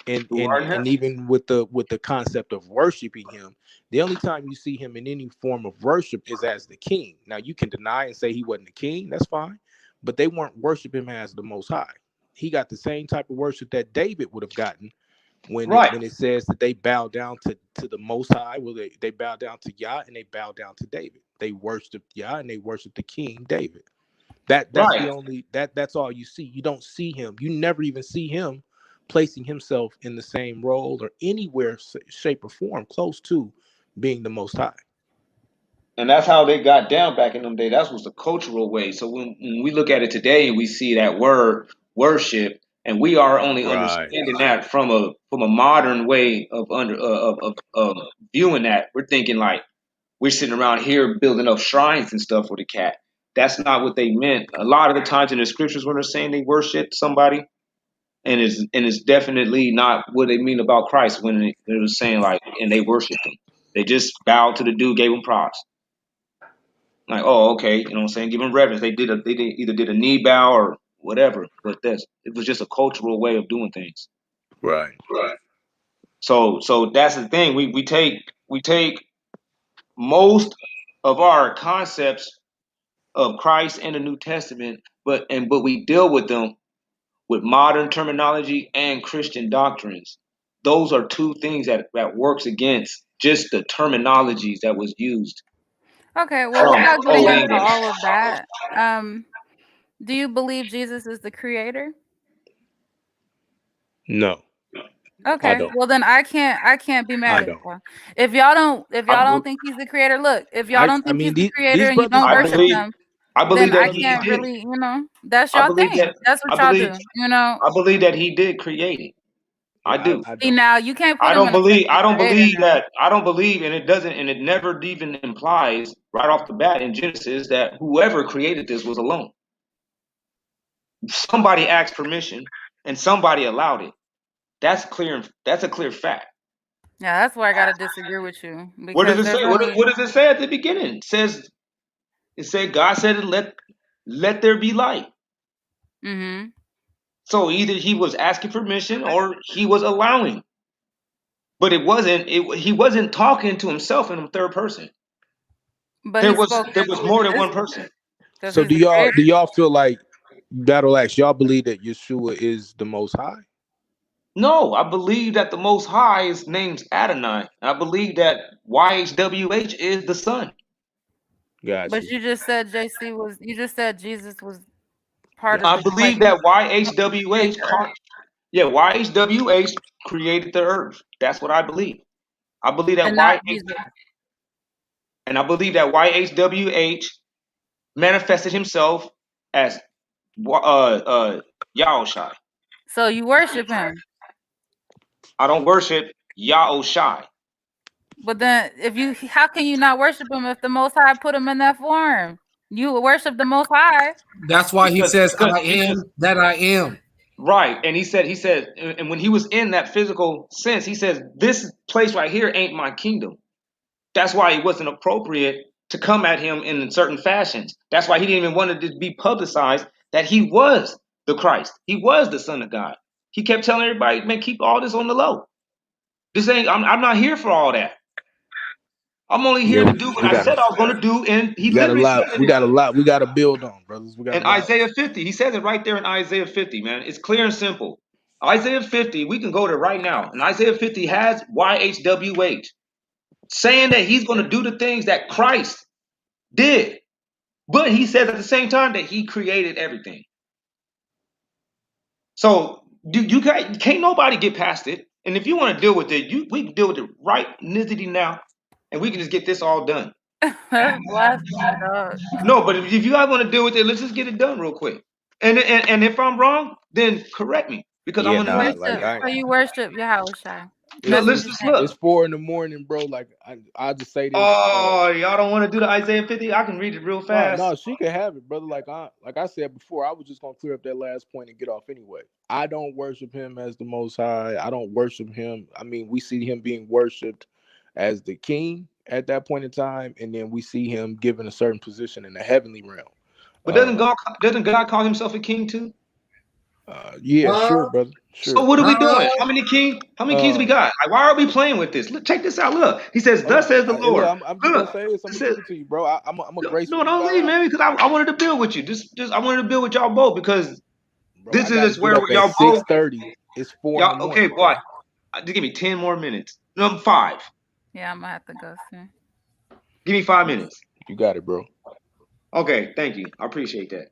and who and art in and heaven. even with the concept of worshiping him, the only time you see him in any form of worship is as the king. Now you can deny and say he wasn't the king, that's fine, but they weren't worshiping him as the Most High. He got the same type of worship that David would have gotten when Right. it says that they bow down to the Most High. Well, they bow down to Yah and they bow down to David. They worshiped Yah and they worshiped the King David. That's the Right. only that's all you see. You don't see him. You never even see him placing himself in the same role or anywhere, shape, or form close to being the Most High. And that's how they got down back in them days. That was the cultural way. So when we look at it today and we see that word worship, and we are only Right. understanding that from a modern way of viewing that, we're thinking like we're sitting around here building up shrines and stuff for the cat. That's not what they meant. A lot of the times in the scriptures when they're saying they worship somebody, and it's definitely not what they mean about Christ when they were saying like, and they worshiped him. They just bowed to the dude, gave him props. Like, oh, okay, you know what I'm saying? Give him reverence. They either did a knee bow or whatever, but it was just a cultural way of doing things. Right. Right. So that's the thing. We take most of our concepts of Christ and the New Testament, but we deal with them with modern terminology and Christian doctrines. Those are two things that works against just the terminologies that was used. Okay, well, without Old getting into English. all of that, do you believe Jesus is the creator? No, I Okay, don't. well then I can't be mad I at don't. y'all. If y'all I, don't think he's the creator, look, if y'all don't I think he's mean the creator these and you brothers don't I worship don't. believe him, I then believe These that I brothers he can't did. don't. really, that's I y'all believe thing. that That's what I y'all believe do, I believe that he did create it. I Yeah, do. I See, don't. now you can't put him in a place of creator now. I don't believe, and it doesn't, and it never even implies right off the bat in Genesis that whoever created this was alone. Somebody asked permission and somebody allowed it. That's clear. That's a clear fact. Yeah, that's where I gotta disagree with you What does because it there's say? only What does it say at the beginning? It said God said let there be light. mm-hmm. So either he was asking permission or he was allowing. But he wasn't talking to himself in the third person. But There he was spoke there into was more than one existence person. because So he's the do creator. y'all feel like Battle Axe? Y'all believe that Yeshua is the Most High? No, I believe that the Most High is named Adonai. I believe that YHWH is the Son. Got But you. you just said you just said Jesus was part Yeah. of I the believe that YHWH created the earth. That's what I believe. I believe that and not YH Jesus. and I believe that YHWH manifested himself as Yahushai. So you worship him. I don't worship Yahushai. But then how can you not worship him if the Most High put him in that form? You worship the Most High. That's why he says, I Because am that I am. right, and he said, and when he was in that physical sense, he says, this place right here ain't my kingdom. That's why it wasn't appropriate to come at him in certain fashions. That's why he didn't even want it to be publicized that he was the Christ. He was the Son of God. He kept telling everybody, man, keep all this on the low. This ain't. I'm not here for all that. I'm only Yeah, here to do what we I got said I was going to do. And he we got a literally lot. said We it got a lot. We got to build on, brothers. We got a in lot. Isaiah 50. He says it right there in Isaiah 50, man. It's clear and simple. Isaiah 50, we can go there right now. And Isaiah 50 has YHWH saying that he's going to do the things that Christ did. But he says at the same time that he created everything. So can't nobody get past it. And if you want to deal with it, we can deal with it right nizzity now. And we can just get this all done. That's blasphemy, dog. No, but if you guys want to deal with it, let's just get it done real quick. And if I'm wrong, then correct me because I'm Yeah, gonna nah. need to Like hear. So you worship Yahweh Shai. Look, It's, listen, it's look. it's 4 in the morning, bro. Like I just say this. Oh, y'all don't want to do the Isaiah 50? I can read it real fast. No, she can have it, brother. Like I said before, I was just gonna clear up that last point and get off anyway. I don't worship him as the Most High. I don't worship him. I mean, we see him being worshipped as the King at that point in time, and then we see him given a certain position in the heavenly realm. But doesn't God call himself a king too? Yeah, sure, brother. Sure. So what are we doing? How many kings we got? Like, why are we playing with this? Look, check this out. Look, he says, "Thus says the Hey, Lord." look, I'm just gonna say this. I'm gonna give it to you, bro. I'm a No, gracefully don't bow leave, out. man, because I wanted to build with you. Just I wanted to build with y'all both because Bro, this I gotta is get where up at y'all both 6:30. It's 4 in the y'all okay, morning. boy. Just give me 10 more minutes. Number 5. Yeah, I'm gonna have to go soon. Give me 5 minutes. You got it, bro. Okay, thank you. I appreciate that.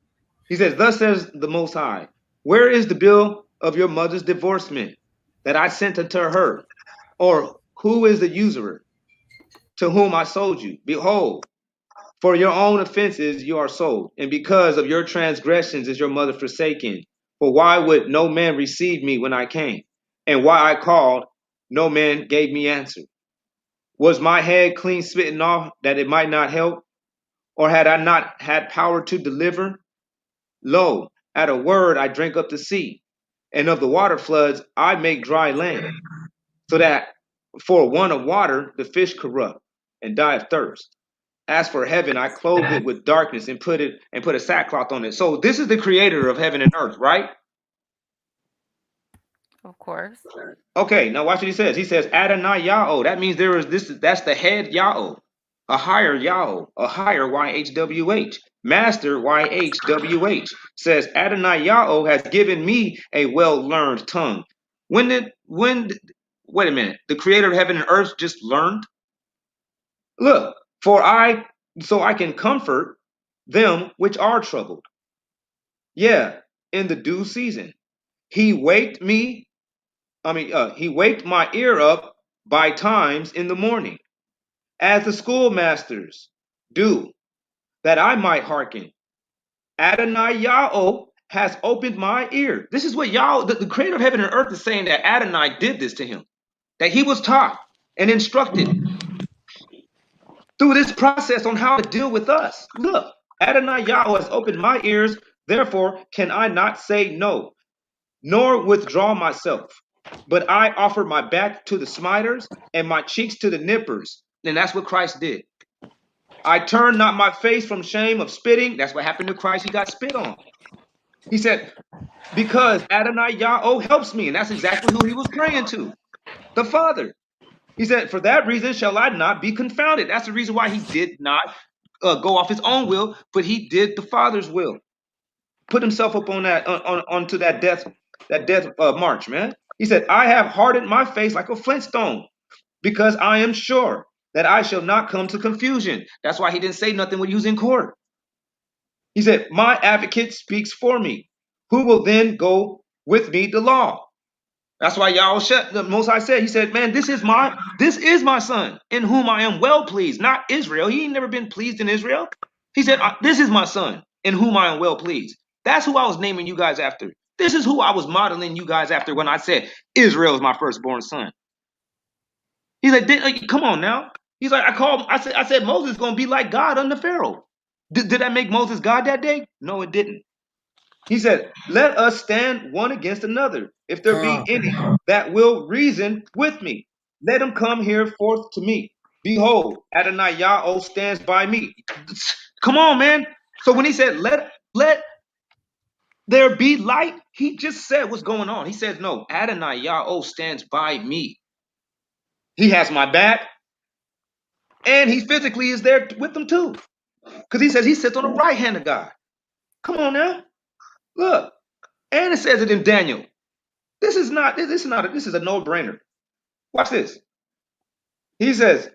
He says, "Thus says the Most High, where is the bill of your mother's divorcement that I sent unto her? Or who is the usurer to whom I sold you? Behold, for your own offenses you are sold, and because of your transgressions is your mother forsaken. For why would no man receive me when I came? And why I called, no man gave me answer. Was my head clean smitten off that it might not help? Or had I not had power to deliver? Lo, at a word I drink up the sea, and of the water floods I make dry land, so that for want of water the fish corrupt and die of thirst. As for heaven, I clothe it with darkness and put a sackcloth on it. So this is the creator of heaven and earth, right? Of course. Okay, now watch what he says. He says Adonai Yahweh. That means that's the head Yahweh. A higher Yahweh, a higher YHWH. Master YHWH says Adonai Yahweh has given me a well-learned tongue. Wait a minute, the creator of heaven and earth just learned? Look, so I can comfort them which are troubled. Yeah, in the due season. He waked he waked my ear up by times in the morning, as the schoolmasters do, that I might hearken. Adonai Yahweh has opened my ear. This is what Yahweh, the creator of heaven and earth, is saying, that Adonai did this to him, that he was taught and instructed through this process on how to deal with us. Look, Adonai Yahweh has opened my ears, therefore can I not say no, nor withdraw myself. But I offer my back to the smiters and my cheeks to the nippers. And that's what Christ did. I turn not my face from shame of spitting. That's what happened to Christ. He got spit on. He said, because Adonai Yahweh helps me. And that's exactly who he was praying to, the Father. He said, for that reason shall I not be confounded. That's the reason why he did not go off his own will, but he did the Father's will. Put himself up on that onto that death march, man. He said, I have hardened my face like a flintstone, because I am sure that I shall not come to confusion. That's why he didn't say nothing when he was in court. He said, my advocate speaks for me. Who will then go with me to law? That's why y'all the Most High said, he said, man, this is my son in whom I am well pleased, not Israel. He ain't never been pleased in Israel. He said, this is my son in whom I am well pleased. That's who I was naming you guys after. This is who I was modeling you guys after when I said Israel is my firstborn son. He's like, come on now. He's like, I said Moses is going to be like God under Pharaoh. Did that make Moses God that day? No, it didn't. He said, let us stand one against another. If there be any that will reason with me, let him come here forth to me. Behold, Adonai Yahweh stands by me. Come on, man. So when he said, let there be light, he just said what's going on. He says, no, Adonai Yahweh stands by me. He has my back, and he physically is there with them too. Because he says he sits on the right hand of God. Come on now. Look. And it says it in Daniel. This is a no-brainer. Watch this. He says,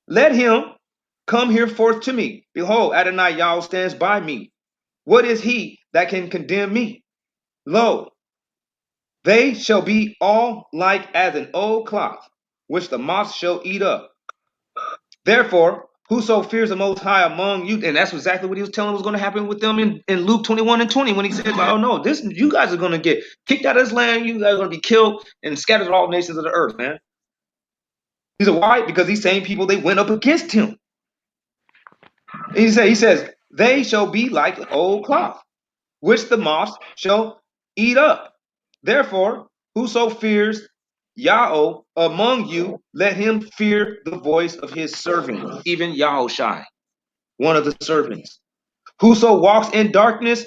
let him come here forth to me. Behold, Adonai Yahweh stands by me. What is he that can condemn me? Lo, they shall be all like as an old cloth, which the moth shall eat up. Therefore, Whoso fears the Most High among you, and that's exactly what he was telling was going to happen with them in Luke 21 and 20 when he said, "Oh no, you guys are going to get kicked out of this land. You guys are going to be killed and scattered to all nations of the earth, man." He said, "Why? Because these same people they went up against him." And he says, "They shall be like old cloth, which the moths shall eat up. Therefore, whoso fears Yahweh among you, let him fear the voice of his servant, even Yahushai, one of the servants. Whoso walks in darkness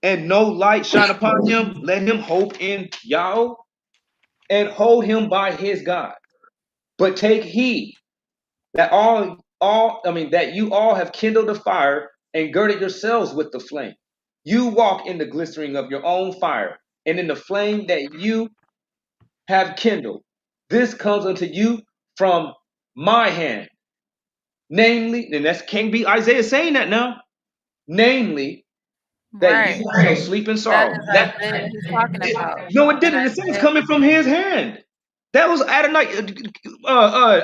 and no light shine upon him, let him hope in Yahweh and hold him by his God. But take heed that that you all have kindled a fire and girded yourselves with the flame. You walk in the glistering of your own fire and in the flame that you have kindled. This comes unto you from my hand. Namely, and that can't be Isaiah saying that now. Namely, that Right. you shall sleep in That sorrow. is Isaiah he's talking about. No, it And didn't. It said it's Isaiah, coming from his hand. That was Adonai.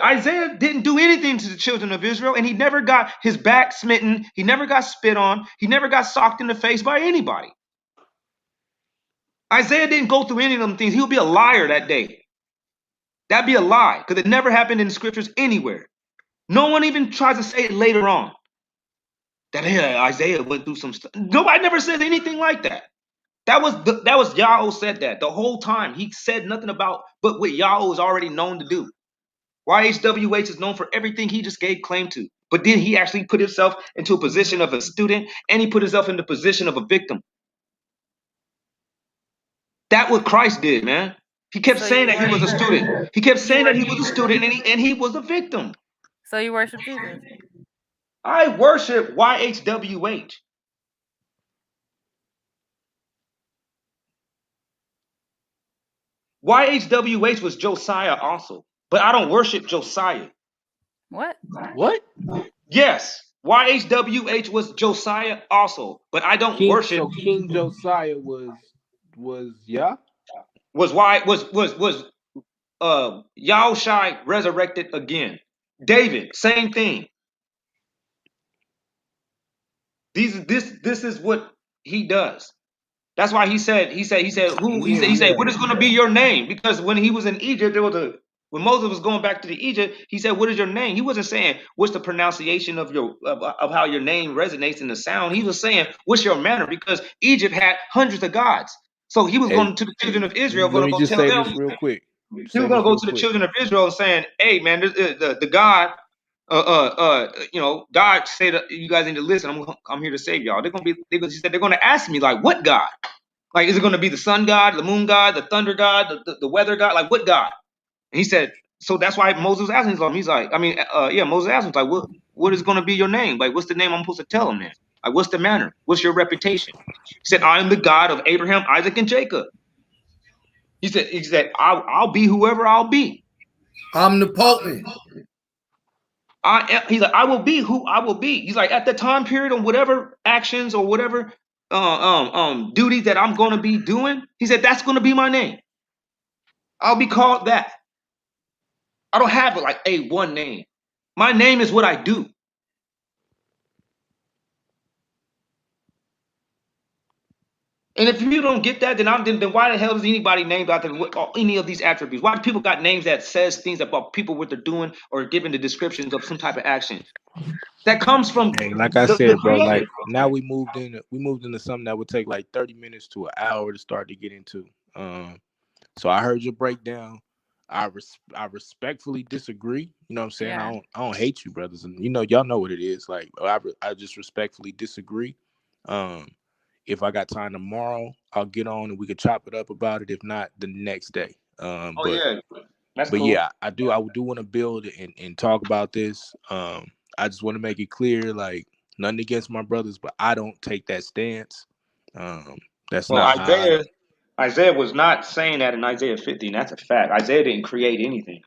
Isaiah didn't do anything to the children of Israel, and he never got his back smitten. He never got spit on. He never got socked in the face by anybody. Isaiah didn't go through any of them things. He would be a liar that day. That'd be a lie, because it never happened in the scriptures anywhere. No one even tries to say it later on. That Isaiah went through some stuff. Nobody never says anything like that. That was Yahweh said that the whole time. He said nothing about but what Yahweh is already known to do. YHWH is known for everything he just gave claim to. But then he actually put himself into a position of a student and he put himself in the position of a victim. That's what Christ did, man. He kept so saying you that he was a worship student. He kept you saying that he worship was a Jesus. student and he was a victim. So you worship Jesus. I worship YHWH. YHWH was Josiah also, but I don't worship Josiah. What? What? Yes, YHWH was Josiah also, but I don't worship. King Josiah was yeah? Was Yahushai resurrected again? David, same thing. This is what he does. That's why he said, what is going to be your name? Because when he was in Egypt, when Moses was going back to the Egypt, he said, what is your name? He wasn't saying, what's the pronunciation of how your name resonates in the sound. He was saying, what's your manner? Because Egypt had hundreds of gods. So he was Hey, going to the children of Israel, let going to me go just tell say them. this real quick. He was going to go to the children of Israel and saying, hey, man, the God, God said, you guys need to listen. I'm here to save y'all. He said, they're going to ask me, like, what God? Like, is it going to be the sun god, the moon god, the thunder god, the weather god? Like, what God? And he said, so that's why Moses was asking him. He's like, Moses asked him, like, what is going to be your name? Like, what's the name I'm supposed to tell him then? Like, what's the manner? What's your reputation? He said, I am the God of Abraham, Isaac, and Jacob. He said, I'll be whoever I'll be. Omnipotent. He's like, I will be who I will be. He's like, at the time period on whatever actions or whatever duties that I'm going to be doing, he said, that's going to be my name. I'll be called that. I don't have like a one name. My name is what I do. And if you don't get that, then why the hell is anybody named after any of these attributes? Why do people got names that says things about people what they're doing or giving the descriptions of some type of action? That comes from Hey, like I the said, bro, creator. like now we moved into something that would take like 30 minutes to an hour to start to get into. So I heard your breakdown. I respectfully disagree. You know what I'm saying? Yeah. I don't hate you, brothers, and y'all know what it is. Like I just respectfully disagree. If I got time tomorrow, I'll get on and we could chop it up about it. If not, the next day. Oh yeah, that's but cool. yeah, I do want to build and talk about this. I just want to make it clear, like, nothing against my brothers, but I don't take that stance. That's Well, not how Isaiah was not saying that in Isaiah 50, and that's a fact. Isaiah didn't create anything.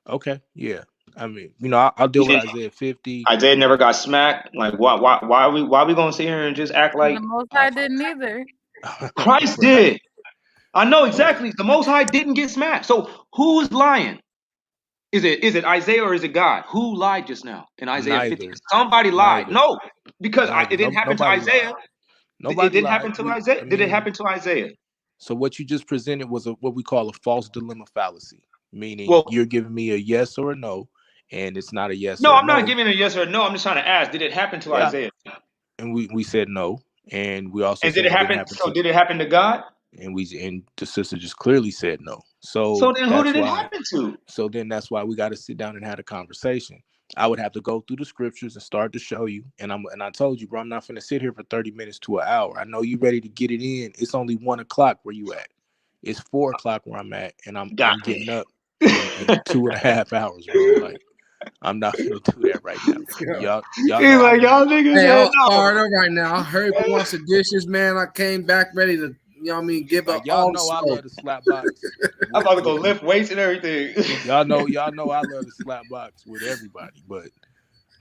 Okay, yeah. I mean, I'll deal with Isaiah 50. Isaiah never got smacked. Like, why are we gonna sit here and just act like The Most High didn't either. Christ Right. did? I know exactly. The Most High didn't get smacked. So who's lying? Is it Isaiah or is it God? Who lied just now in Isaiah 50? Neither. Somebody lied. Neither. No, because Neither. it didn't happen to Nobody Isaiah. lied. It Nobody didn't lied. happen to Isaiah. Did it happen to Isaiah? So what you just presented was what we call a false dilemma fallacy, meaning Well, you're giving me a yes or a no, and it's not a yes no, or a I'm not no. giving a yes or a no. I'm just trying to ask, did it happen to Yeah. Isaiah? And we said no, and we also And did said it it didn't happen? happen So to. did it happen to God? And the sister just clearly said no. So So then who that's did it why. happen to? So then that's why we got to sit down and have a conversation. I would have to go through the scriptures and start to show you. And I told you, bro, I'm not going to sit here for 30 minutes to an hour. I know you ready to get it in. It's only 1 o'clock where you at. It's 4 o'clock where I'm at, and I'm getting up in 2.5 hours, bro. Like, I'm not gonna do that right now. Y'all He's know like, y'all niggas Hey, said I'm no. fired up right now. I heard you want some dishes, man. I came back ready to, you know what I mean, give up like y'all all the know I smoke. love the slap box. I'm about to go lift weights and everything. Y'all know I love the slap box with everybody, but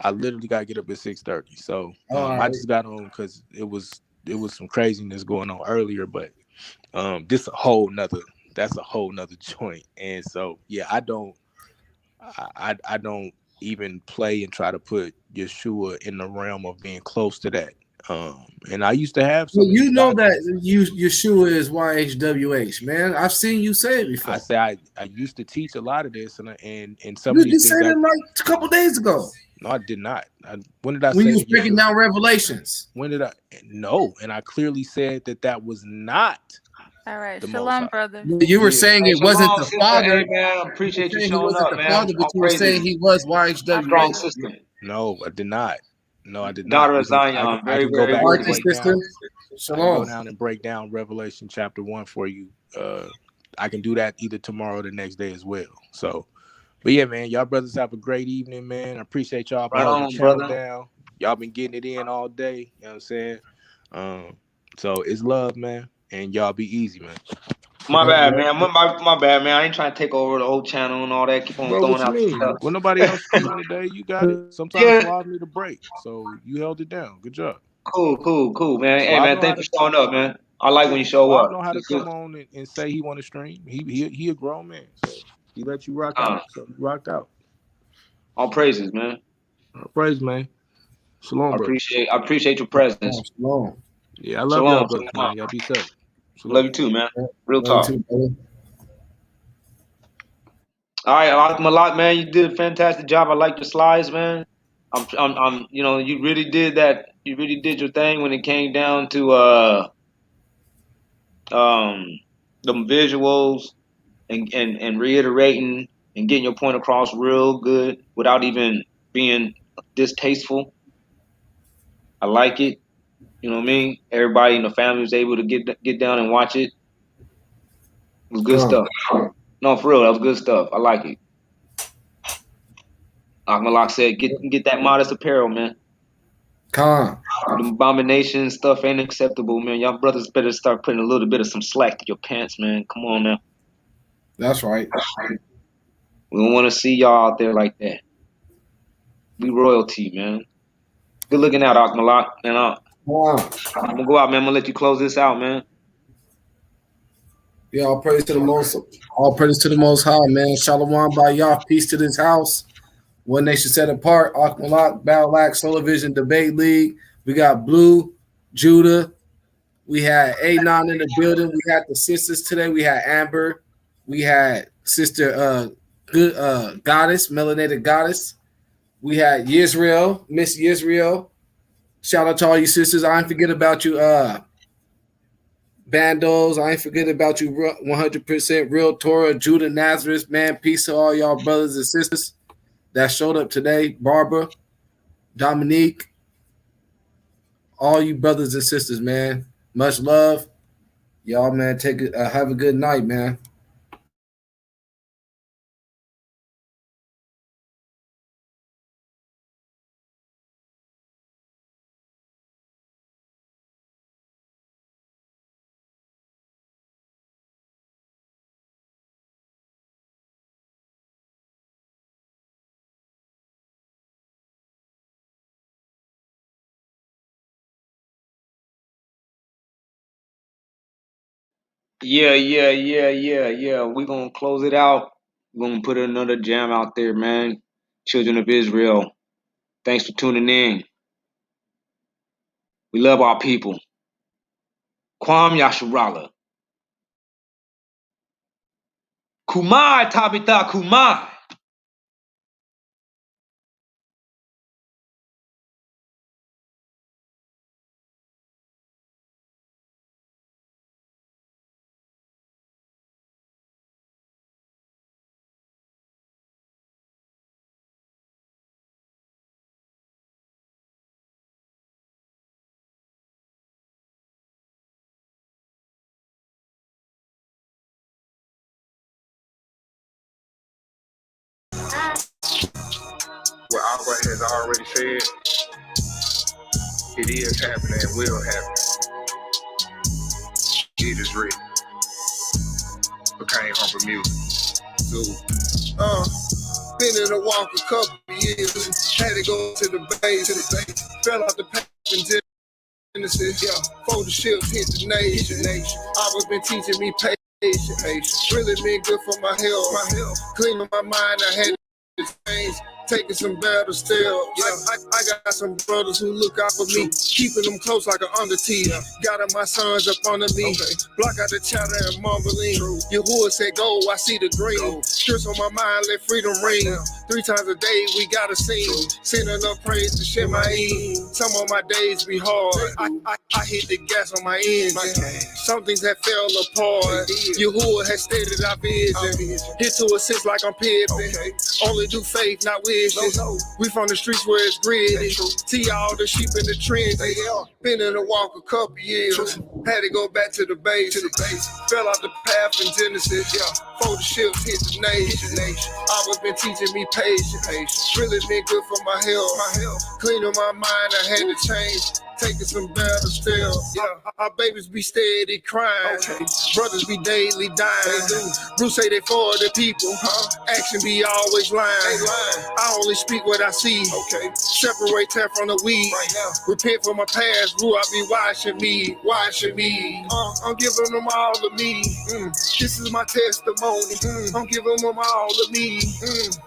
I literally got to get up at 6:30. So I just got on because it was some craziness going on earlier, but that's a whole nother joint. And so yeah, I don't even play and try to put Yeshua in the realm of being close to that. And I used to have some. Well, you know that Yeshua is YHWH, man. I've seen you say it before. I say I used to teach a lot of this, and some You of these just things. said it like a couple days ago. No, I did not. When did I when say you was breaking down Revelations? When did I? No, and I clearly said that was not. All right, the shalom, brother. You were saying it wasn't the Father. Hey, man, I appreciate you He showing wasn't up, the man. Father, but you were saying he was YHWH. Strong sister. No, I did not. No, I did Daughter not. of Zion, I can go very back and worthy. break down. Shalom. I can go down and break down Revelation chapter 1 for you. I can do that either tomorrow or the next day as well. So, but yeah, man, y'all brothers have a great evening, man. I appreciate y'all for holding the channel down. Y'all been getting it in all day. You know what I'm saying? So it's love, man, and y'all be easy, man. My bad, man. My bad, man. I ain't trying to take over the whole channel and all that. Keep on Bro, throwing what you out mean? stuff. When nobody else streaming today, you got it. Sometimes Suave need a break, so you held it down. Good job. Cool, man. Hey, Suave man, thanks for showing up, man. I like when you show Suave up. know how to come on and say he want to stream. He a grown man, so he let you rock out. So you rocked out. All praises, man. All praise, man. Shalom, bro. I appreciate your presence. Shalom. Yeah, I love y'all, brothers, man. Y'all be safe. Shalom. Love you too, man. Real talk. All right, Malak, man, you did a fantastic job. I like your slides, man. I'm, you really did that. You really did your thing when it came down to the visuals and reiterating and getting your point across real good without even being distasteful. I like it. You know what I mean? Everybody in the family was able to get down and watch it. It was good stuff. No, for real, that was good stuff. I like it. Like Malak said, get that modest apparel, man. The abomination stuff ain't acceptable, man. Y'all brothers better start putting a little bit of some slack to your pants, man. Come on now. That's right. We don't want to see y'all out there like that. We royalty, man. Good looking out, Malak. And I'm gonna go out, man. I'm gonna let you close this out, man. Yeah, all praise to the most high, man. Shalom by y'all. Peace to this house. One Nation Set Apart, Akmalak, Battle Solar Vision Debate League. We got Blue, Judah. We had A9 in the building. We had the sisters today. We had Amber. We had Sister Goddess, Melanated Goddess. We had Yisrael, Miss Yisrael. Shout out to all you sisters. I ain't forget about you, Bandos. I ain't forget about you, 100% Real Torah, Judah Nazareth. Man, peace to all y'all brothers and sisters that showed up today. Barbara, Dominique, all you brothers and sisters, man. Much love. Y'all, man, have a good night, man. Yeah. We're gonna close it out. We're gonna put another jam out there, man. Children of Israel, thanks for tuning in. We love our people. Kwam Yasharala. Kumai Tabitha Kumai. What Albert has already said, it is happening and will happen. It is written. Became humble music. So, been in a walk a couple years. Had to go to the base. Fell off the path in Genesis. Yeah, before the ships hit the nation. I was been teaching me patience. Really been good for my health. Cleaning my mind, I had to change. Taking some better steps. Yeah, I got some brothers who look out for me, keeping them close like an undertee. Got my sons up under me, block out the chatter and mumbling. Yahuwah said go, I see the green. Scripts on my mind, let freedom ring. 3 times a day we gotta sing, sending up praise to Shemai. Some of my days be hard. I hit the gas on my engine. Some things that fell apart. Yahuwah has stated our vision. Hit to assist like I'm pimping. Only do faith, not wishes. We from the streets where it's gritty. See all the sheep in the trenches. Been in the walk a couple years. Had to go back to the base. Fell off the path in Genesis. Before the ships hit the nation. I was been teaching me patience. Really been good for my health. Cleaning my mind, I had to change. Taking some better steps. Our babies be steady crying. Brothers be daily dying. Bruce say they for the people. Action be always lying. I only speak what I see. Separate tear from the weed. Repent for my past. Who I be washing me. I'm giving them all of me. This is my testimony. I'm giving them all of me.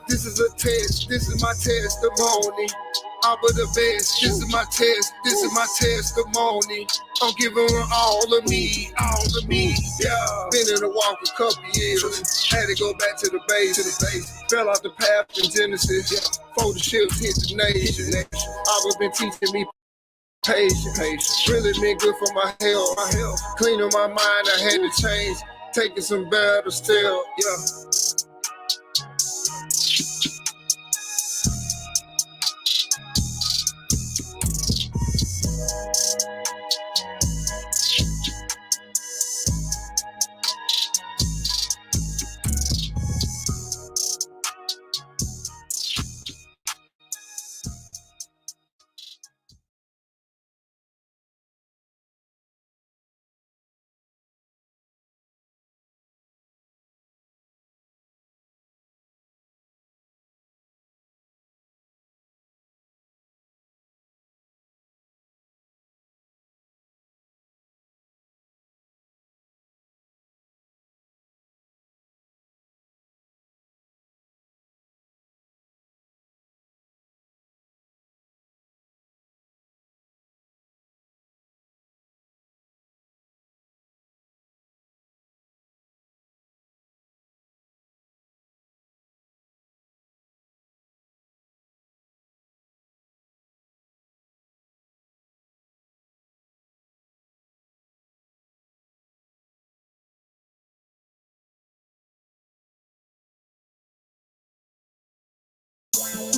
This is a test. This is my testimony. I'm the best. This is my test. This is my testimony. I'm giving them all of me. Yeah. Been in the walk a couple years. Had to go back to the base. Fell off the path in Genesis. Before the ships hit the nation. I was been teaching me patience. Really been good for my health. Cleaning my mind, I had to change. Taking some better steps.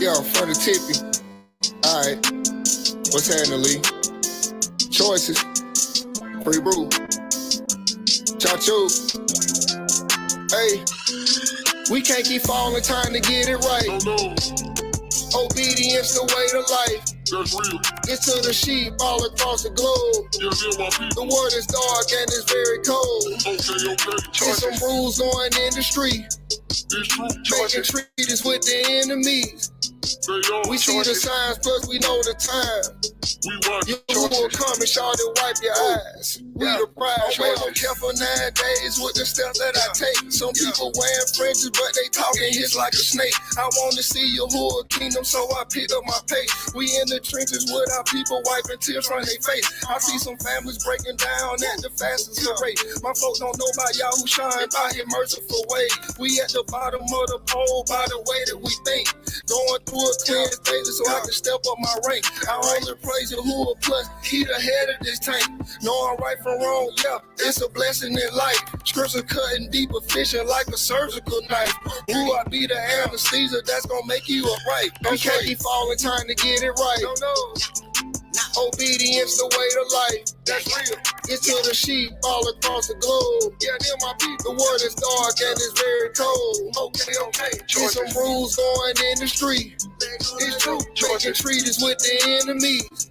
Yo, for the tippy. Alright. What's happening, Lee? Choices. Free brew. Chacho. Hey. We can't keep falling trying to get it right. Obedience the way to life. That's real. It's to the sheep all across the globe. The world is dark and it's very cold. There's some rules going in the street. Making treaties with the enemies. We see the signs, plus we know the time. You will come and shout and wipe your eyes. We the prize. I'm way more careful nowadays with the steps that I take. Some people wearing fringes, but they talking hits like a snake. I want to see your hood kingdom, so I pick up my pace. We in the trenches with our people wiping tears from their face. I see some families breaking down at the fastest rate. My folks don't know about y'all who shine by his merciful way. We at the bottom of the pole by the way that we think. Going through a clear daily so I can step up my rank. I only praise the hood plus he the head of this tank. Knowing right from wrong, yeah, it's a blessing in life. Scripture cutting deep, efficient like a surgical knife. Who I be the anesthesia that's gonna make you upright. We can't keep falling trying to get it right. Obedience the way to life. That's real. It's to the sheep all across the globe. Yeah, them my people. The world is dark and it's very cold. Okay. There's some rules going in the street. It's true. Making treaties with the enemies.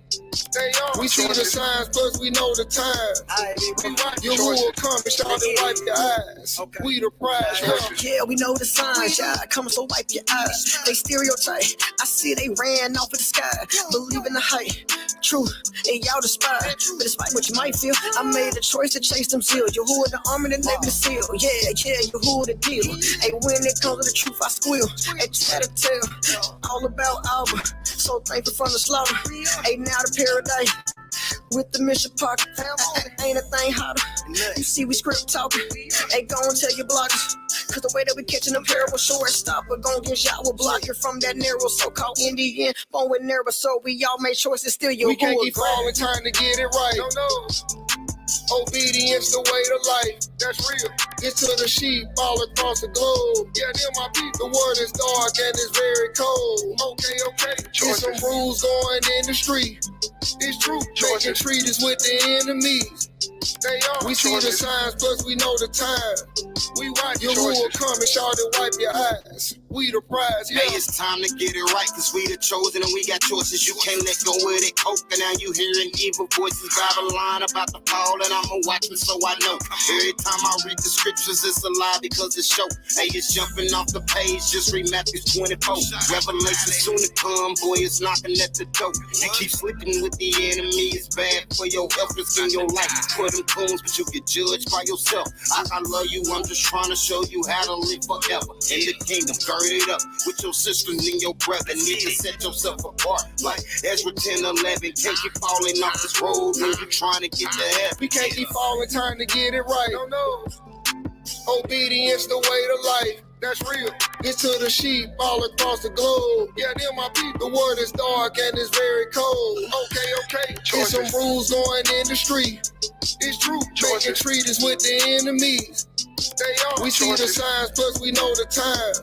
We see the signs, plus we know the time. Your will come and shout and wipe your eyes. We the prize. Yeah, we know the signs. Yeah, come so wipe your eyes. They stereotype. I see they ran off of the sky. Believe in the hype. True, and y'all despise. But despite what you might feel, I made a choice to chase them zeal. You who in the army that let me seal. Yeah, you who the deal. Hey, when it comes to the truth, I squeal. Hey, just had to tell. All about Alba. So thankful from the slaughter. Hey, now the paradise. With the mission pocket. Ain't a thing hotter. You see, we script talking. Hey, go and tell your bloggers. Cause the way that we catching them parable short stop, we're gon' get shot, we'll block you from that narrow so-called Indian bone with narrow, so we all made choices, still you. We can't keep falling trying to get it right. No. Obedience the way to life. That's real. It's to the sheep all across the globe. Yeah, them my people. The world is dark and it's very cold. Okay. There's some rules going in the street. It's true. Making treaties with the enemies. We see the signs, plus we know the time. We watch your will come and shout and wipe your eyes. We the prize, yeah. Hey, it's time to get it right, cause we the chosen and we got choices. You can't let go of that coke, and now you hearing evil voices. Babylon about to fall, and I'm watching, so I know. Every time I read the scriptures, it's a lie because it's show. Hey, it's jumping off the page, just read Matthew 24. Revelation soon to come, boy, it's knocking at the door. You keep sleeping with the enemy, it's bad for your health, it's in your life. Put them coons, but you get judged by yourself. I love you, I'm just trying to show you how to live forever in the kingdom. Gird it up with your sisters and your brother. Need to set yourself apart like Ezra 10:11. Can't keep falling off this road when you're trying to get to heaven. We can't keep falling trying to get it right. No. Obedience the way to life. That's real. It's to the sheep all across the globe. Yeah, them my people. The world is dark and it's very cold. Okay. There's some rules going in the street. It's true. Making treaties with the enemies. We see the signs, plus we know the time.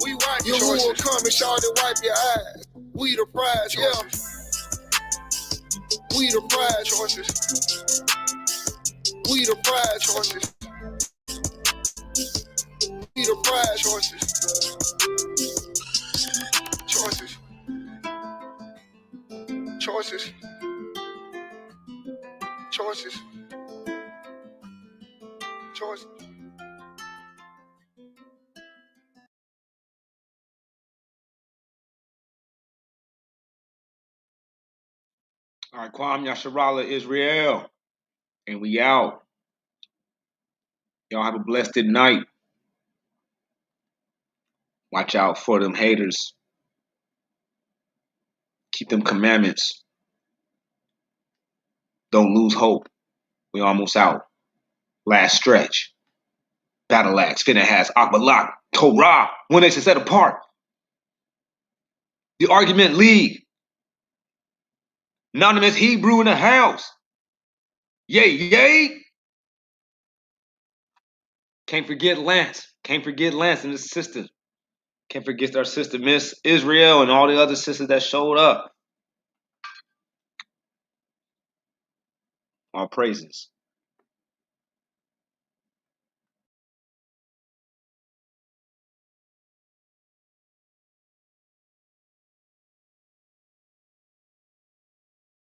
We watch your will come and shout and wipe your eyes. We the prize, yeah. We the prize. We the prize. We the prize. Choices. All right, Kwam Yasharala Israel. And we out. Y'all have a blessed night. Watch out for them haters. Keep them commandments. Don't lose hope. We almost out. Last stretch. Battle axe, finna has Akbalak, Torah, one nation set apart. The argument league. Anonymous Hebrew in the house. Yay. Can't forget Lance. Can't forget Lance and his sister. Can't forget our sister Miss Israel and all the other sisters that showed up. All praises.